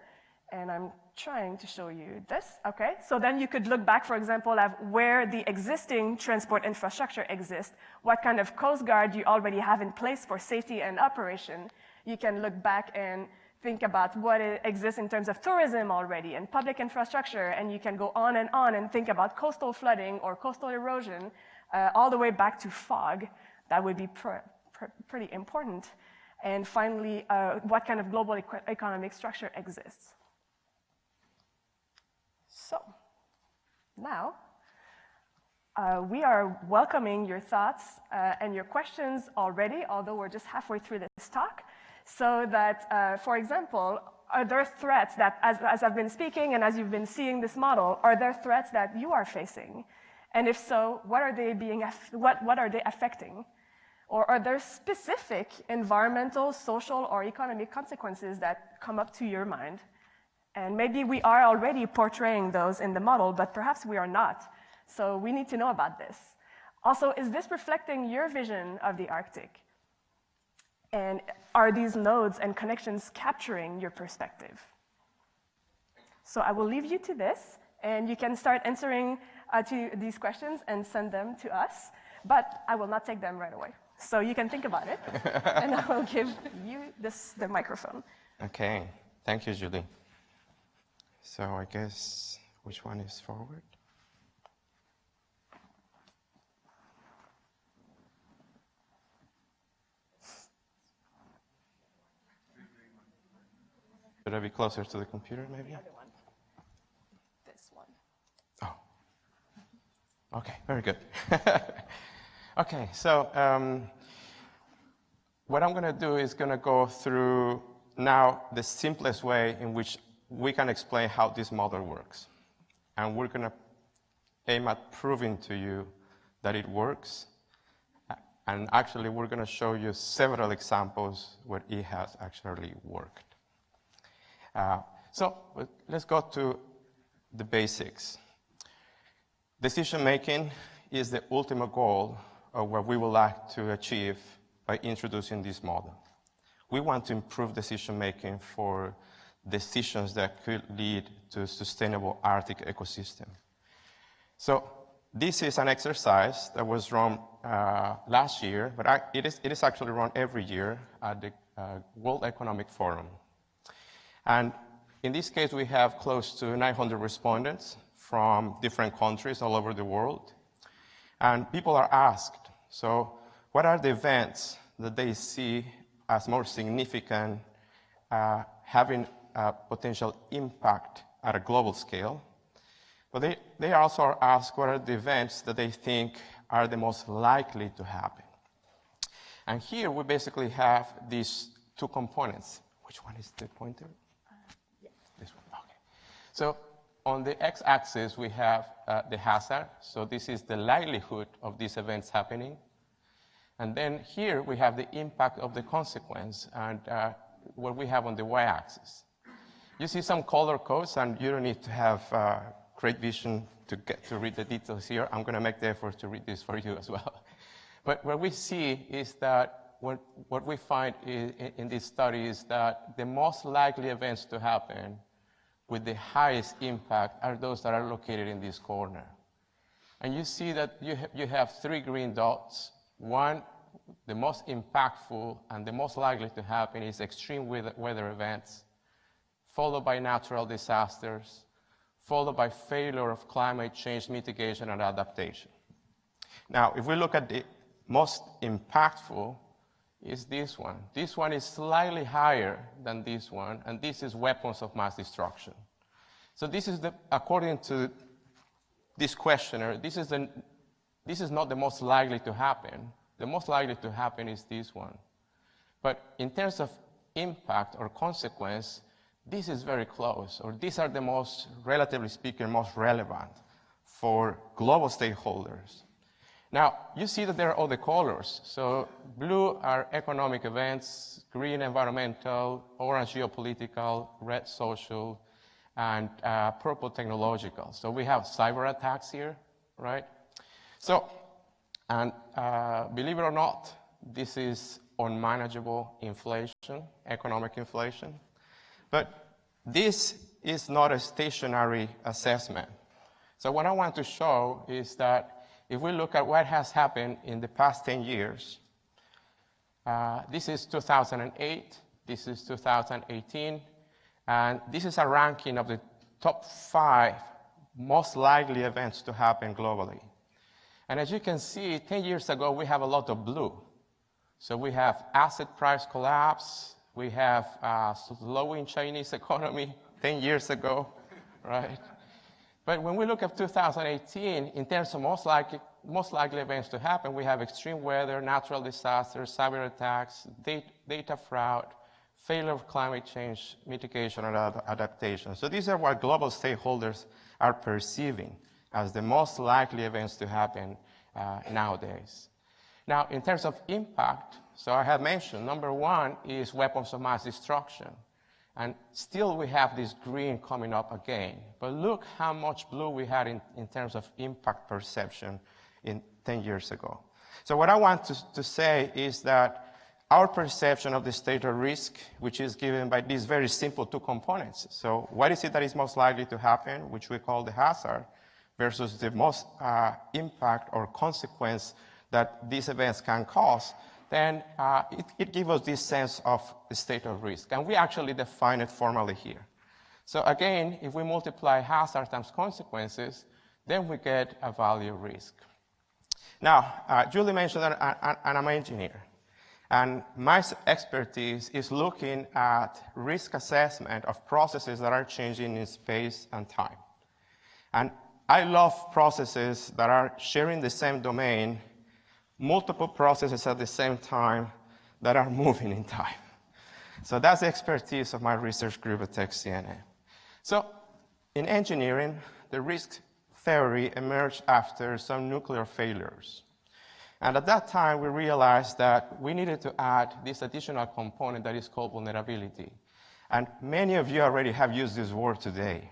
And I'm trying to show you this. Okay, so then you could look back, for example, at where the existing transport infrastructure exists, what kind of Coast Guard you already have in place for safety and operation. You can look back and think about what exists in terms of tourism already and public infrastructure, and you can go on and think about coastal flooding or coastal erosion, all the way back to fog. That would be pretty important. And finally, what kind of global economic structure exists. So now we are welcoming your thoughts and your questions already, although we're just halfway through this talk. So that, for example, are there threats that, as I've been speaking and as you've been seeing this model, are there threats that you are facing? And if so, what are they what are they affecting? Or are there specific environmental, social, or economic consequences that come up to your mind? And maybe we are already portraying those in the model, but perhaps we are not. So we need to know about this. Also, is this reflecting your vision of the Arctic? And are these nodes and connections capturing your perspective? So I will leave you to this, and you can start answering to these questions and send them to us, but I will not take them right away. So you can think about it, and I will give you the microphone. Okay, thank you, Julie. So I guess, which one is forward? Should I be closer to the computer, maybe? This one. Oh. Okay, very good. Okay, so what I'm going to do is going to go through now the simplest way in which we can explain how this model works. And we're going to aim at proving to you that it works. And actually, we're going to show you several examples where it has actually worked. So let's go to the basics. Decision making is the ultimate goal of what we would like to achieve by introducing this model. We want to improve decision making for decisions that could lead to a sustainable Arctic ecosystem. So this is an exercise that was run last year, but it is actually run every year at the World Economic Forum. And in this case, we have close to 900 respondents from different countries all over the world. And people are asked, so what are the events that they see as more significant, having a potential impact at a global scale? But they also are asked what are the events that they think are the most likely to happen. And here we basically have these two components. Which one is the pointer? This one, okay. So on the x-axis, we have the hazard. So this is the likelihood of these events happening. And then here we have the impact of the consequence, and what we have on the y-axis. You see some color codes, and you don't need to have great vision to get to read the details here. I'm going to make the effort to read this for you as well. But what we see is that what we find in this study is that the most likely events to happen with the highest impact are those that are located in this corner. And you see that you have three green dots. One, the most impactful and the most likely to happen is extreme weather events, followed by natural disasters, followed by failure of climate change mitigation and adaptation. Now, if we look at the most impactful, is this one. This one is slightly higher than this one, and this is weapons of mass destruction. So this is according to this questionnaire, this is not the most likely to happen. The most likely to happen is this one. But in terms of impact or consequence, this is very close, or these are the most, relatively speaking, most relevant for global stakeholders. Now, you see that there are all the colors. So blue are economic events, green environmental, orange geopolitical, red social, and purple technological. So we have cyber attacks here, right? So, and believe it or not, this is unmanageable inflation, economic inflation. But this is not a stationary assessment. So what I want to show is that if we look at what has happened in the past 10 years, this is 2008, this is 2018, and this is a ranking of the top 5 most likely events to happen globally. And as you can see, 10 years ago, we have a lot of blue. So we have asset price collapse, we have slowing Chinese economy 10 years ago, right? But when we look at 2018, in terms of most likely events to happen, we have extreme weather, natural disasters, cyber attacks, data fraud, failure of climate change mitigation and adaptation. So these are what global stakeholders are perceiving as the most likely events to happen nowadays. Now, in terms of impact, so I have mentioned, number 1 is weapons of mass destruction. And still we have this green coming up again. But look how much blue we had in terms of impact perception in 10 years ago. So what I want to say is that our perception of the state of risk, which is given by these very simple 2 components. So what is it that is most likely to happen, which we call the hazard, versus the most impact or consequence that these events can cause, then it gives us this sense of the state of risk. And we actually define it formally here. So again, if we multiply hazard times consequences, then we get a value risk. Now, Julie mentioned that I'm an engineer. And my expertise is looking at risk assessment of processes that are changing in space and time. And I love processes that are sharing the same domain, multiple processes at the same time, that are moving in time. So that's the expertise of my research group at TechCNA. So in engineering, the risk theory emerged after some nuclear failures. And at that time, we realized that we needed to add this additional component that is called vulnerability. And many of you already have used this word today.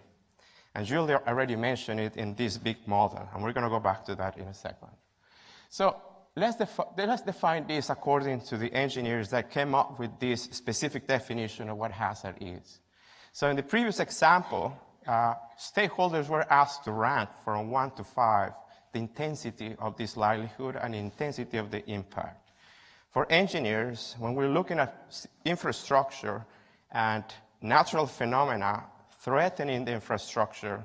And Julia already mentioned it in this big model, and we're going to go back to that in a second. So let's define this according to the engineers that came up with this specific definition of what hazard is. So in the previous example, stakeholders were asked to rank from 1 to 5 the intensity of this likelihood and the intensity of the impact. For engineers, when we're looking at infrastructure and natural phenomena threatening the infrastructure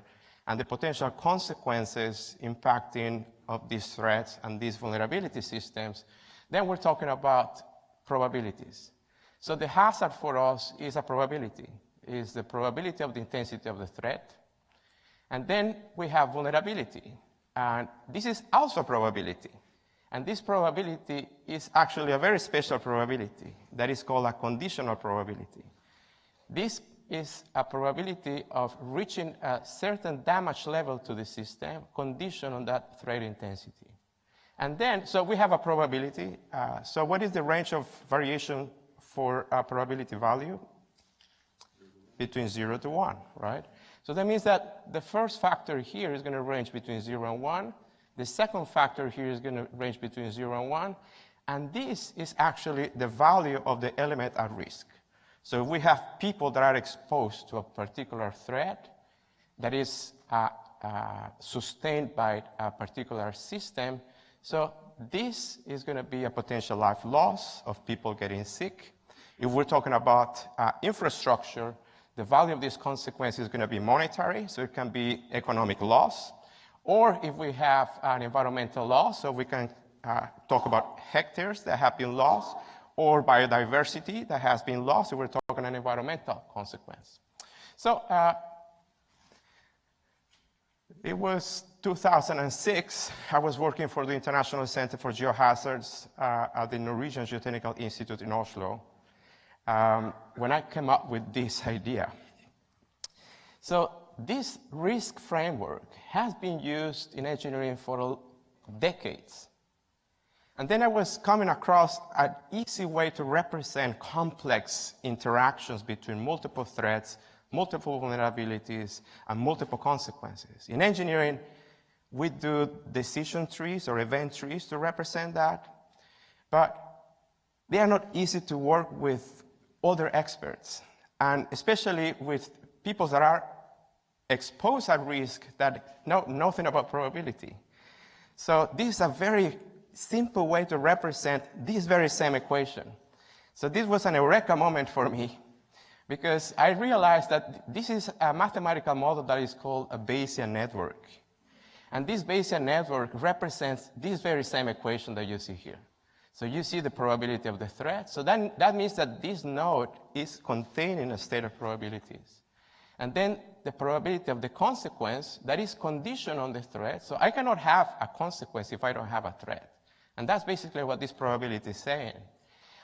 and the potential consequences impacting of these threats and these vulnerability systems, then we're talking about probabilities. So the hazard for us is a probability, is the probability of the intensity of the threat. And then we have vulnerability. And this is also a probability. And this probability is actually a very special probability that is called a conditional probability. This is a probability of reaching a certain damage level to the system conditioned on that threat intensity. And then, so we have a probability. So what is the range of variation for a probability value? Between 0 to 1, right? So that means that the first factor here is going to range between 0 and 1. The second factor here is going to range between 0 and 1. And this is actually the value of the element at risk. So if we have people that are exposed to a particular threat that is sustained by a particular system, so this is going to be a potential life loss of people getting sick. If we're talking about infrastructure, the value of this consequence is going to be monetary, so it can be economic loss. Or if we have an environmental loss, so we can talk about hectares that have been lost, or biodiversity that has been lost, so we're talking an environmental consequence. So it was 2006. I was working for the International Center for Geohazards at the Norwegian Geotechnical Institute in Oslo. When I came up with this idea. So this risk framework has been used in engineering for decades. And then I was coming across an easy way to represent complex interactions between multiple threats, multiple vulnerabilities, and multiple consequences. In engineering, we do decision trees or event trees to represent that, but they are not easy to work with other experts, and especially with people that are exposed at risk that know nothing about probability. So this is a very simple way to represent this very same equation. So this was an eureka moment for me, because I realized that this is a mathematical model that is called a Bayesian network. And this Bayesian network represents this very same equation that you see here. So you see the probability of the threat. So then that means that this node is containing a state of probabilities. And then the probability of the consequence that is conditioned on the threat. So I cannot have a consequence if I don't have a threat. And that's basically what this probability is saying.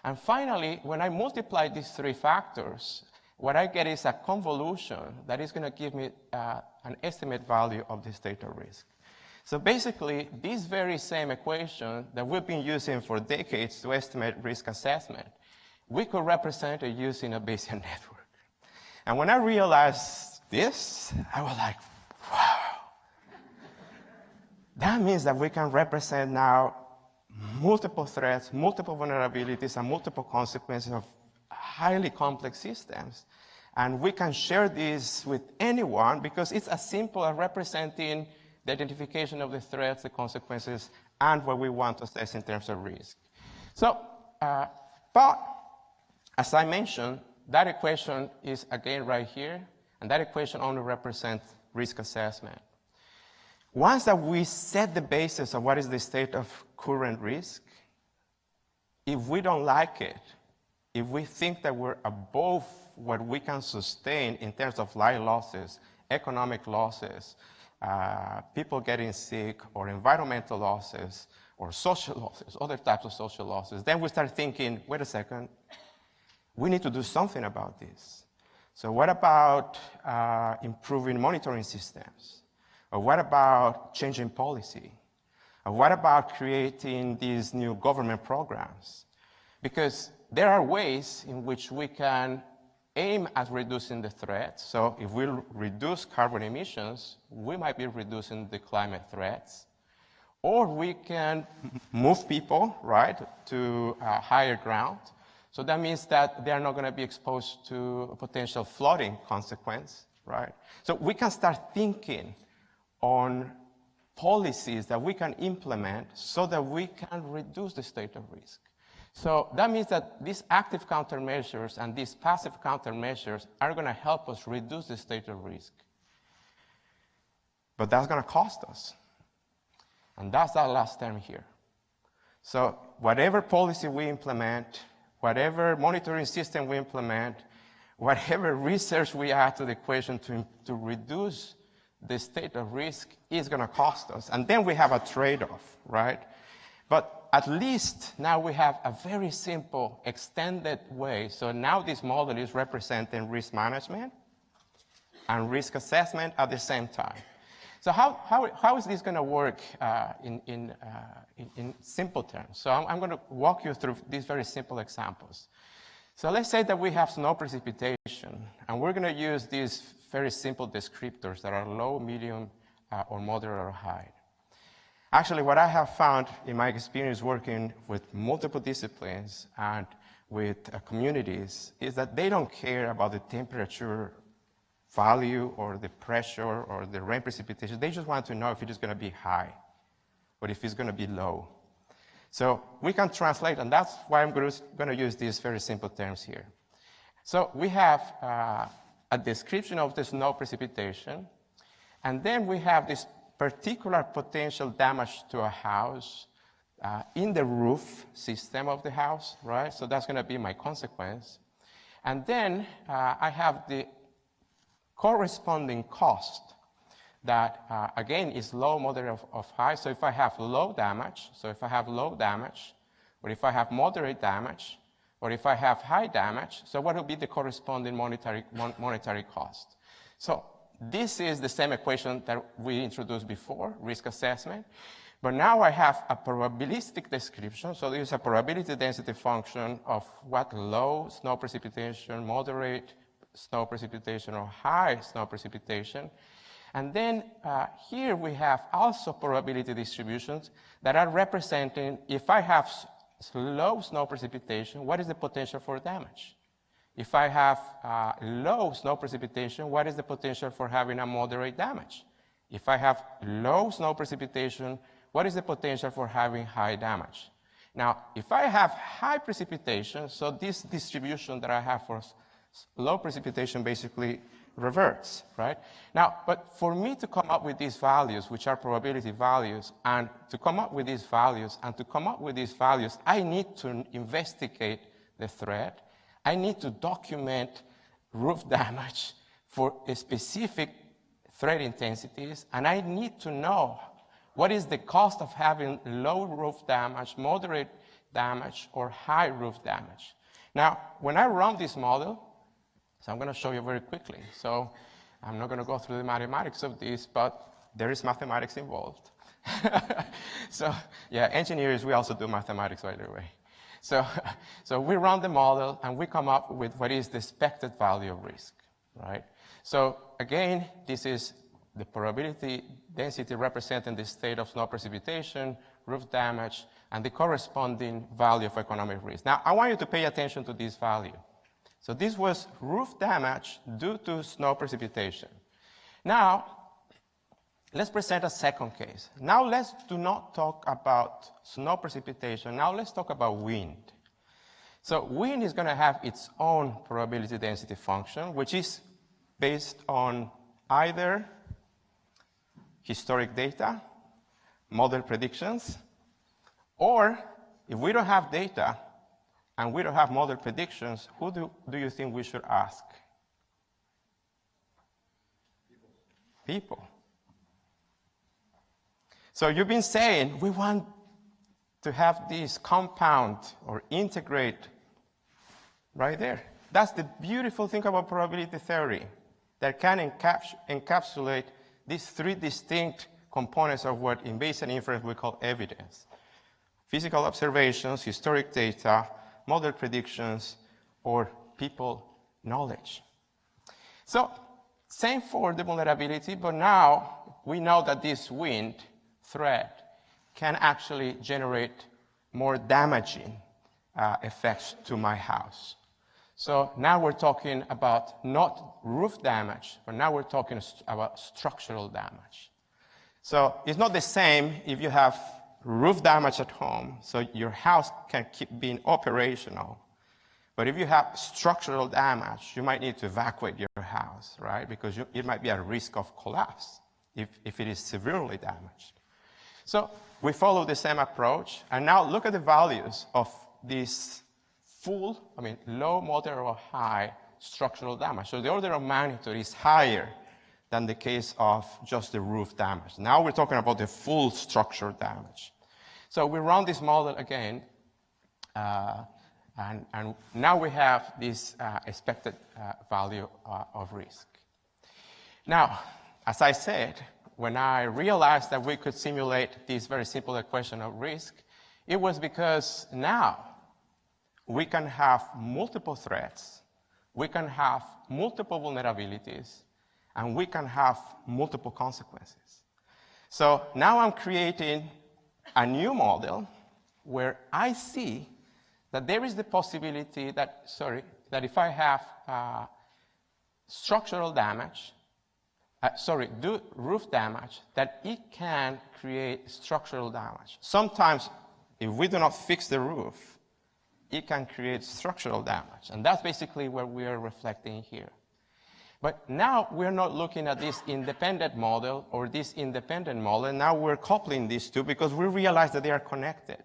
And finally, when I multiply these three factors, what I get is a convolution that is going to give me an estimate value of the state of risk. So basically, this very same equation that we've been using for decades to estimate risk assessment, we could represent it using a Bayesian network. And when I realized this, I was like, wow. That means that we can represent now multiple threats, multiple vulnerabilities, and multiple consequences of highly complex systems. And we can share this with anyone because it's as simple as representing the identification of the threats, the consequences, and what we want to assess in terms of risk. So, but as I mentioned, that equation is again right here, and that equation only represents risk assessment. Once that we set the basis of what is the state of current risk, if we don't like it, if we think that we're above what we can sustain in terms of life losses, economic losses, people getting sick, or environmental losses, or social losses, other types of social losses. Then we start thinking, wait a second, we need to do something about this. So what about improving monitoring systems? Or what about changing policy? Or what about creating these new government programs? Because there are ways in which we can aim at reducing the threats. So if we reduce carbon emissions, we might be reducing the climate threats. Or we can move people, right, to higher ground. So that means that they are not going to be exposed to a potential flooding consequence, right? So we can start thinking on policies that we can implement so that we can reduce the state of risk. So that means that these active countermeasures and these passive countermeasures are going to help us reduce the state of risk. But that's going to cost us. And that's our last term here. So whatever policy we implement, whatever monitoring system we implement, whatever research we add to the equation to reduce the state of risk is going to cost us. And then we have a trade-off, right? But at least now we have a very simple, extended way. So now this model is representing risk management and risk assessment at the same time. So how is this going to work in simple terms? So I'm going to walk you through these very simple examples. So let's say that we have snow precipitation, and we're going to use these very simple descriptors that are low, medium, or moderate or high. Actually, what I have found in my experience working with multiple disciplines and with communities is that they don't care about the temperature value or the pressure or the rain precipitation. They just want to know if it is going to be high or if it's going to be low. So we can translate, and that's why I'm going to use these very simple terms here. So we have a description of the snow precipitation, and then we have this particular potential damage to a house in the roof system of the house, right? So that's going to be my consequence. And then I have the corresponding cost that, again, is low, moderate, of high. So if I have low damage, or if I have moderate damage, or if I have high damage, so what will be the corresponding monetary cost? So this is the same equation that we introduced before, risk assessment. But now I have a probabilistic description. So there's a probability density function of what low snow precipitation, moderate snow precipitation, or high snow precipitation. And then here we have also probability distributions that are representing, if I have low snow precipitation, what is the potential for damage? If I have low snow precipitation, what is the potential for having a moderate damage? If I have low snow precipitation, what is the potential for having high damage? Now, if I have high precipitation, so this distribution that I have for low precipitation basically reverts, right? Now, but for me to come up with these values, which are probability values, and to come up with these values, I need to investigate the threat. I need to document roof damage for specific threat intensities, and I need to know what is the cost of having low roof damage, moderate damage, or high roof damage. Now, when I run this model, so I'm going to show you very quickly. So I'm not going to go through the mathematics of this, but there is mathematics involved. So yeah, engineers, we also do mathematics, by the way. So we run the model, and we come up with what is the expected value of risk, right? So again, this is the probability density representing the state of snow precipitation, roof damage, and the corresponding value of economic risk. Now, I want you to pay attention to this value. So this was roof damage due to snow precipitation. Now, let's present a second case. Now let's do not talk about snow precipitation. Now let's talk about wind. So wind is going to have its own probability density function, which is based on either historic data, model predictions, or if we don't have data and we don't have model predictions, who do you think we should ask? People. So you've been saying we want to have this compound or integrate right there. That's the beautiful thing about probability theory, that can encapsulate these three distinct components of what in Bayesian inference we call evidence: physical observations, historic data, model predictions, or people knowledge. So same for the vulnerability, but now we know that this wind threat can actually generate more damaging effects to my house. So now we're talking about not roof damage, but now we're talking about structural damage. So it's not the same if you have roof damage at home, so your house can keep being operational. But if you have structural damage, you might need to evacuate your house, right? Because it might be at risk of collapse if it is severely damaged. So we follow the same approach, and now look at the values of this low, moderate, or high structural damage. So the order of magnitude is higher than the case of just the roof damage. Now we're talking about the full structural damage. So we run this model again, and now we have this expected value of risk. Now, as I said, when I realized that we could simulate this very simple equation of risk, it was because now we can have multiple threats, we can have multiple vulnerabilities, and we can have multiple consequences. So now I'm creating a new model where I see that there is the possibility that if I have structural damage, roof damage, that it can create structural damage. Sometimes, if we do not fix the roof, it can create structural damage. And that's basically what we are reflecting here. But now we're not looking at this independent model or this independent model. Now we're coupling these two because we realize that they are connected.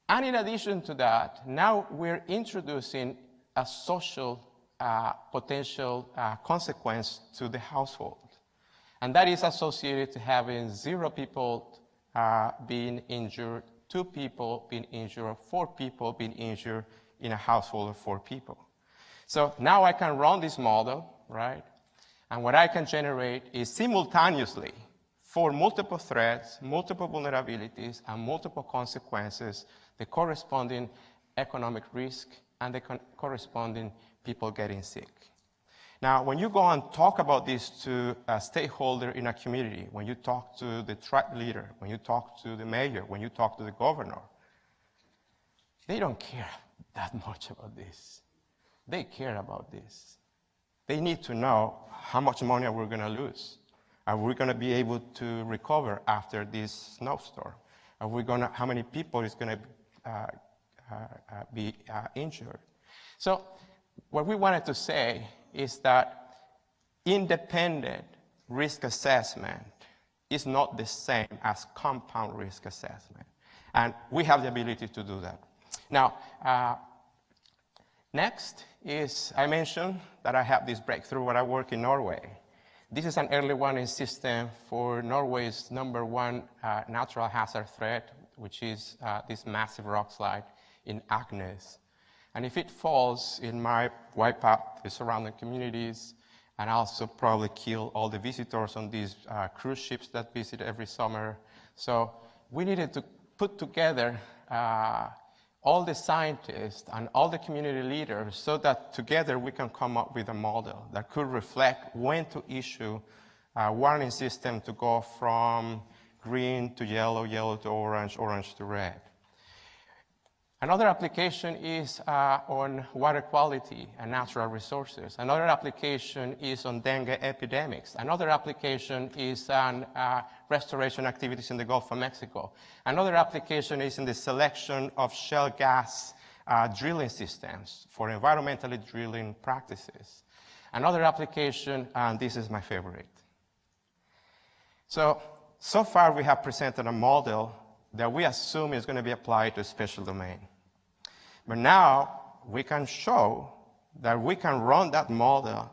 And in addition to that, now we're introducing a social potential consequence to the household. And that is associated to having 0 people being injured, 2 people being injured, or 4 people being injured in a household of 4 people. So now I can run this model, right? And what I can generate is simultaneously, for multiple threats, multiple vulnerabilities, and multiple consequences, the corresponding economic risk and the corresponding people getting sick. Now, when you go and talk about this to a stakeholder in a community, when you talk to the tribe leader, when you talk to the mayor, when you talk to the governor, they don't care that much about this. They care about this. They need to know how much money we're going to lose. Are we going to be able to recover after this snowstorm? How many people is going to be injured? So what we wanted to say is that independent risk assessment is not the same as compound risk assessment. And we have the ability to do that. Now, next is, I mentioned that I have this breakthrough when I work in Norway. This is an early warning system for Norway's #1 natural hazard threat, which is this massive rock slide in Agnes. And if it falls, it might wipe out the surrounding communities and also probably kill all the visitors on these cruise ships that visit every summer. So we needed to put together all the scientists and all the community leaders so that together we can come up with a model that could reflect when to issue a warning system to go from green to yellow, yellow to orange, orange to red. Another application is on water quality and natural resources. Another application is on dengue epidemics. Another application is on restoration activities in the Gulf of Mexico. Another application is in the selection of shale gas drilling systems for environmentally drilling practices. Another application, and this is my favorite. So far we have presented a model that we assume is going to be applied to a special domain. But now we can show that we can run that model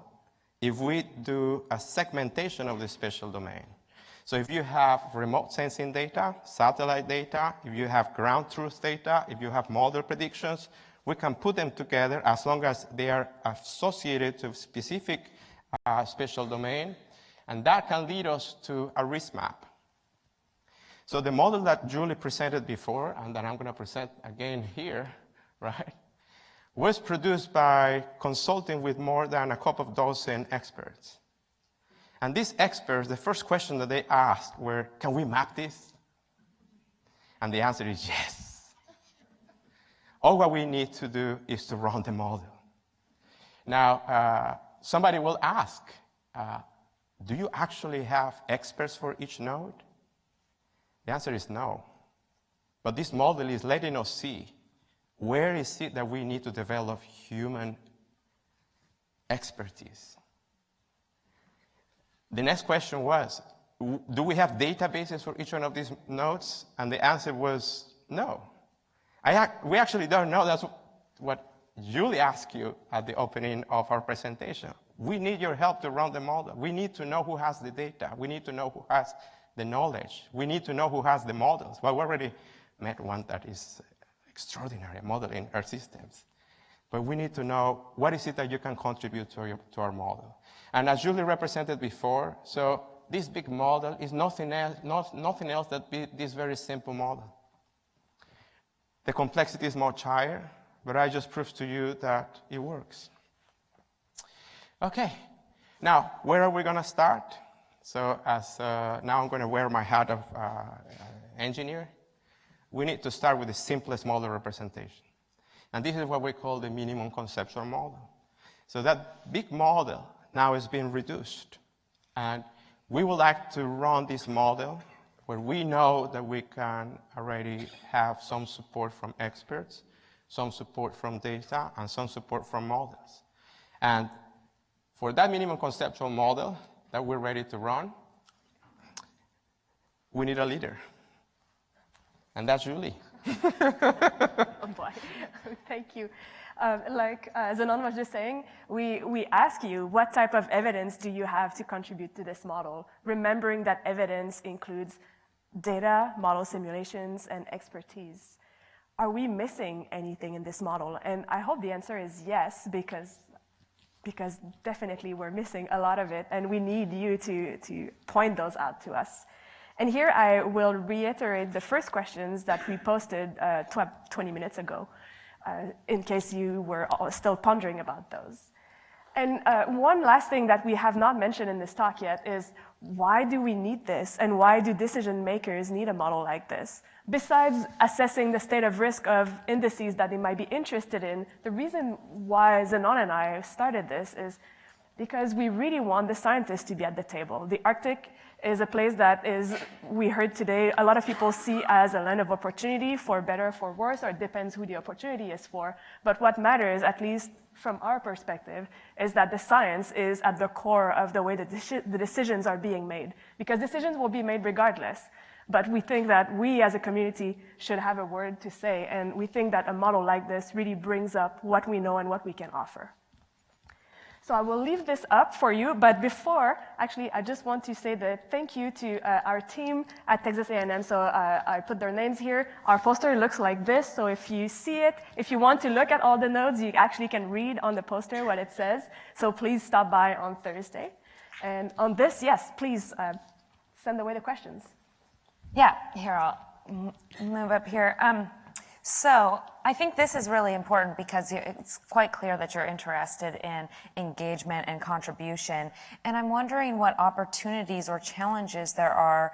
if we do a segmentation of the special domain. So if you have remote sensing data, satellite data, if you have ground truth data, if you have model predictions, we can put them together as long as they are associated to a specific spatial domain, and that can lead us to a risk map. So the model that Julie presented before, and that I'm going to present again here, right, was produced by consulting with more than a couple of dozen experts. And these experts, the first question that they asked were, can we map this? And the answer is yes. All what we need to do is to run the model. Now, somebody will ask, do you actually have experts for each node? The answer is no. But this model is letting us see where is it that we need to develop human expertise. The next question was, do we have databases for each one of these nodes? And the answer was no. We actually don't know. That's what Julie asked you at the opening of our presentation. We need your help to run the model. We need to know who has the data. We need to know who has the knowledge. We need to know who has the models. Well, we already met one that is extraordinary, modeling Earth systems. But we need to know what is it that you can contribute to our model. And as Julie represented before, so this big model is nothing else than this very simple model. The complexity is much higher, but I just proved to you that it works. Okay, now where are we going to start? So now I'm going to wear my hat of engineer. We need to start with the simplest model representation. And this is what we call the minimum conceptual model. So that big model now is being reduced. And we would like to run this model where we know that we can already have some support from experts, some support from data, and some support from models. And for that minimum conceptual model that we're ready to run, we need a leader. And that's Julie. Oh boy, thank you. Like Zenon was just saying, we ask you what type of evidence do you have to contribute to this model, remembering that evidence includes data, model simulations, and expertise. Are we missing anything in this model? And I hope the answer is yes, because definitely we're missing a lot of it, and we need you to point those out to us. And here I will reiterate the first questions that we posted 20 minutes ago, in case you were still pondering about those. And one last thing that we have not mentioned in this talk yet is, why do we need this, and why do decision makers need a model like this? Besides assessing the state of risk of indices that they might be interested in, the reason why Zenon and I started this is because we really want the scientists to be at the table. The Arctic is a place that we heard today, a lot of people see as a land of opportunity, for better or for worse, or it depends who the opportunity is for. But what matters, at least from our perspective, is that the science is at the core of the way the decisions are being made. Because decisions will be made regardless. But we think that we as a community should have a word to say, and we think that a model like this really brings up what we know and what we can offer. So I will leave this up for you, but before, actually, I just want to say that thank you to our team at Texas A&M. So I put their names here. Our poster looks like this, so if you see it, if you want to look at all the nodes, you actually can read on the poster what it says. So please stop by on Thursday. And on this, yes, please send away the questions. Yeah, here, I'll move up here. So I think this is really important because it's quite clear that you're interested in engagement and contribution. And I'm wondering what opportunities or challenges there are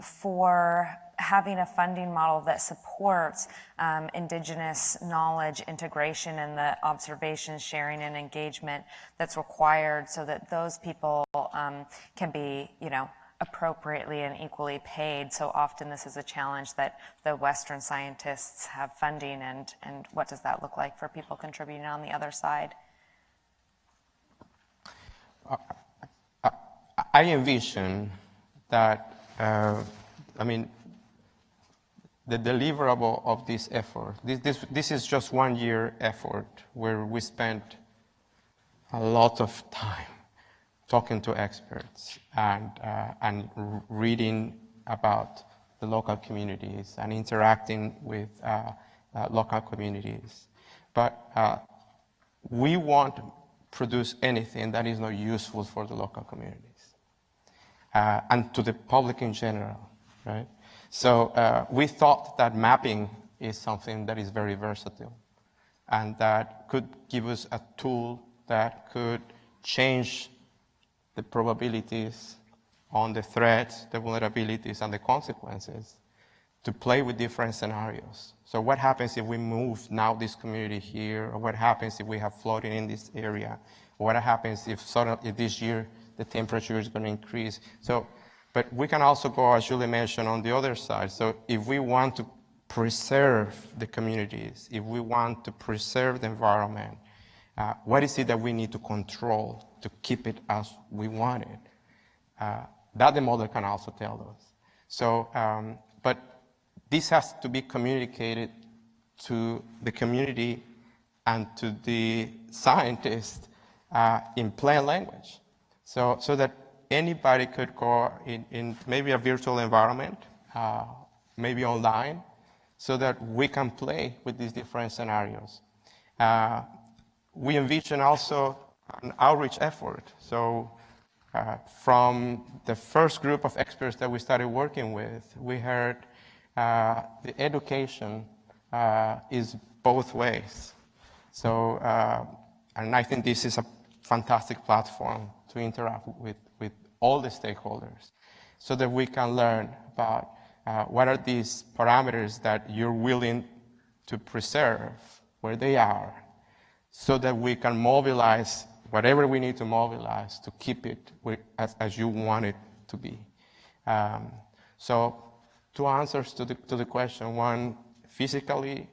for having a funding model that supports Indigenous knowledge integration and the observation, sharing, and engagement that's required so that those people can be, appropriately and equally paid. So often this is a challenge that the Western scientists have funding, and what does that look like for people contributing on the other side? I envision that, the deliverable of this effort, this is just 1 year effort where we spent a lot of time talking to experts and reading about the local communities and interacting with local communities. But we won't produce anything that is not useful for the local communities and to the public in general, right? So we thought that mapping is something that is very versatile and that could give us a tool that could change the probabilities on the threats, the vulnerabilities, and the consequences to play with different scenarios. So what happens if we move now this community here, or what happens if we have flooding in this area, or what happens if suddenly this year the temperature is going to increase. So, but we can also go, as Julie mentioned, on the other side. So if we want to preserve the communities, if we want to preserve the environment, what is it that we need to control to keep it as we want it? That the model can also tell us. So, but this has to be communicated to the community and to the scientists in plain language. So that anybody could go in maybe a virtual environment, maybe online, so that we can play with these different scenarios. We envision also an outreach effort. So from the first group of experts that we started working with, we heard the education is both ways. So, and I think this is a fantastic platform to interact with all the stakeholders so that we can learn about what are these parameters that you're willing to preserve where they are, so that we can mobilize whatever we need to mobilize to keep it as you want it to be. So two answers to the question. One, physically,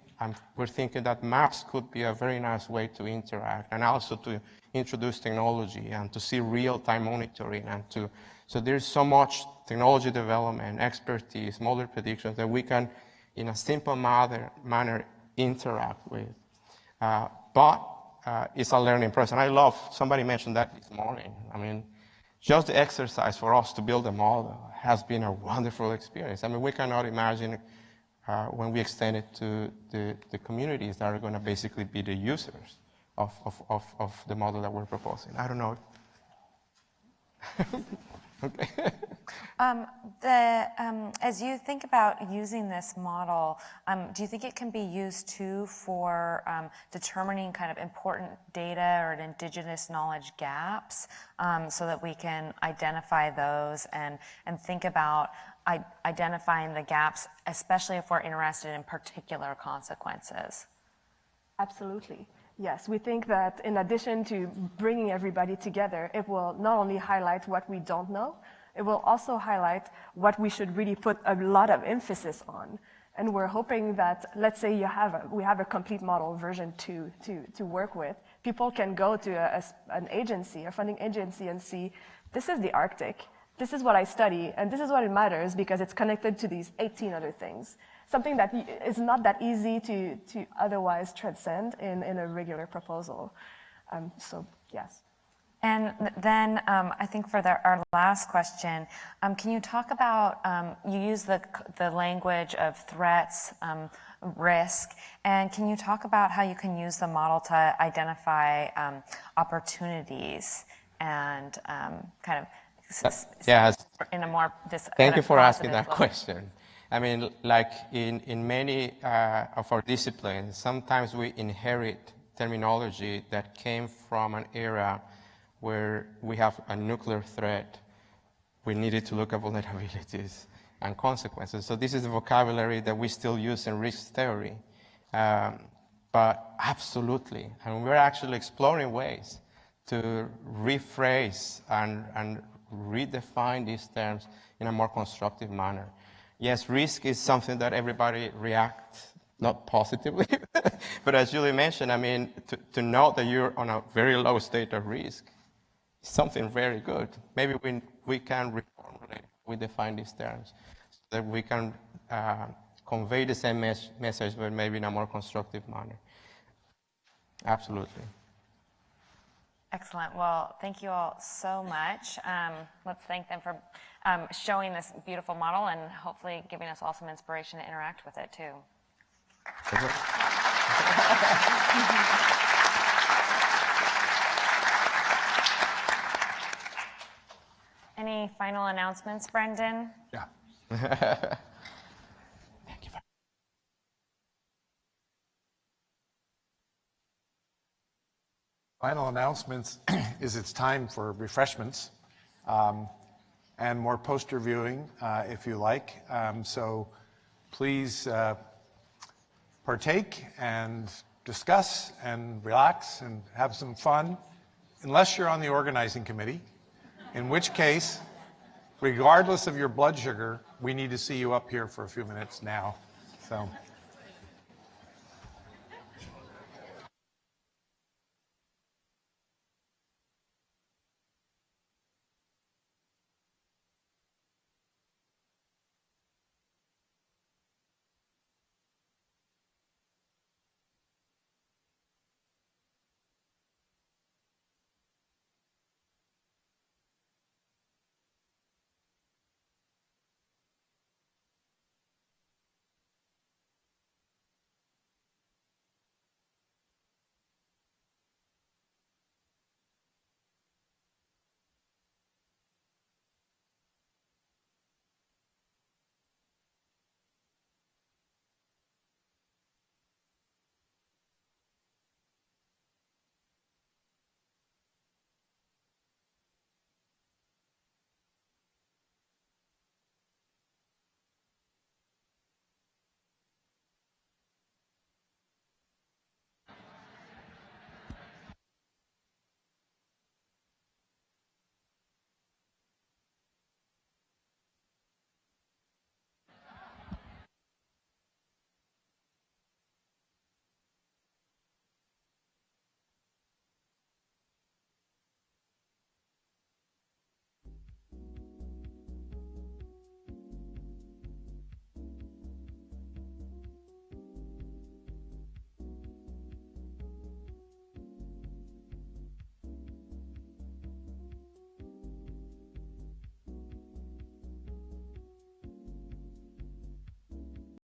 we're thinking that maps could be a very nice way to interact and also to introduce technology and to see real-time monitoring so there's so much technology development, expertise, model predictions that we can, in a simple manner interact with. But it's a learning process. And I love, somebody mentioned that this morning. I mean, just the exercise for us to build a model has been a wonderful experience. I mean, we cannot imagine when we extend it to the communities that are going to basically be the users of the model that we're proposing. I don't know. Okay. As you think about using this model, do you think it can be used too for determining kind of important data or indigenous knowledge gaps so that we can identify those and think about identifying the gaps, especially if we're interested in particular consequences? Absolutely. Yes, we think that in addition to bringing everybody together, it will not only highlight what we don't know, it will also highlight what we should really put a lot of emphasis on. And we're hoping that, let's say we have a complete model version 2 to work with. People can go to an agency, a funding agency, and see, this is the Arctic, this is what I study, and this is what it matters because it's connected to these 18 other things. Something that is not that easy to otherwise transcend in a regular proposal. So, yes. And then I think for our last question, can you talk about, you use the language of threats, risk, and can you talk about how you can use the model to identify opportunities and kind of in a more Thank you for asking that question. I mean, like in many of our disciplines, sometimes we inherit terminology that came from an era where we have a nuclear threat. We needed to look at vulnerabilities and consequences. So this is the vocabulary that we still use in risk theory. But absolutely, and we're actually exploring ways to rephrase and redefine these terms in a more constructive manner. Yes, risk is something that everybody reacts not positively, but as Julie mentioned, I mean, to know that you're on a very low state of risk is something very good. Maybe we can reformulate, we define these terms, so that we can convey the same message, but maybe in a more constructive manner. Absolutely. Excellent. Well, thank you all so much. Let's thank them for showing this beautiful model and hopefully giving us all some inspiration to interact with it too. Any final announcements, Brendan? Yeah. Final announcements is it's time for refreshments and more poster viewing if you like. So please partake and discuss and relax and have some fun, unless you're on the organizing committee, in which case, regardless of your blood sugar, we need to see you up here for a few minutes now. So.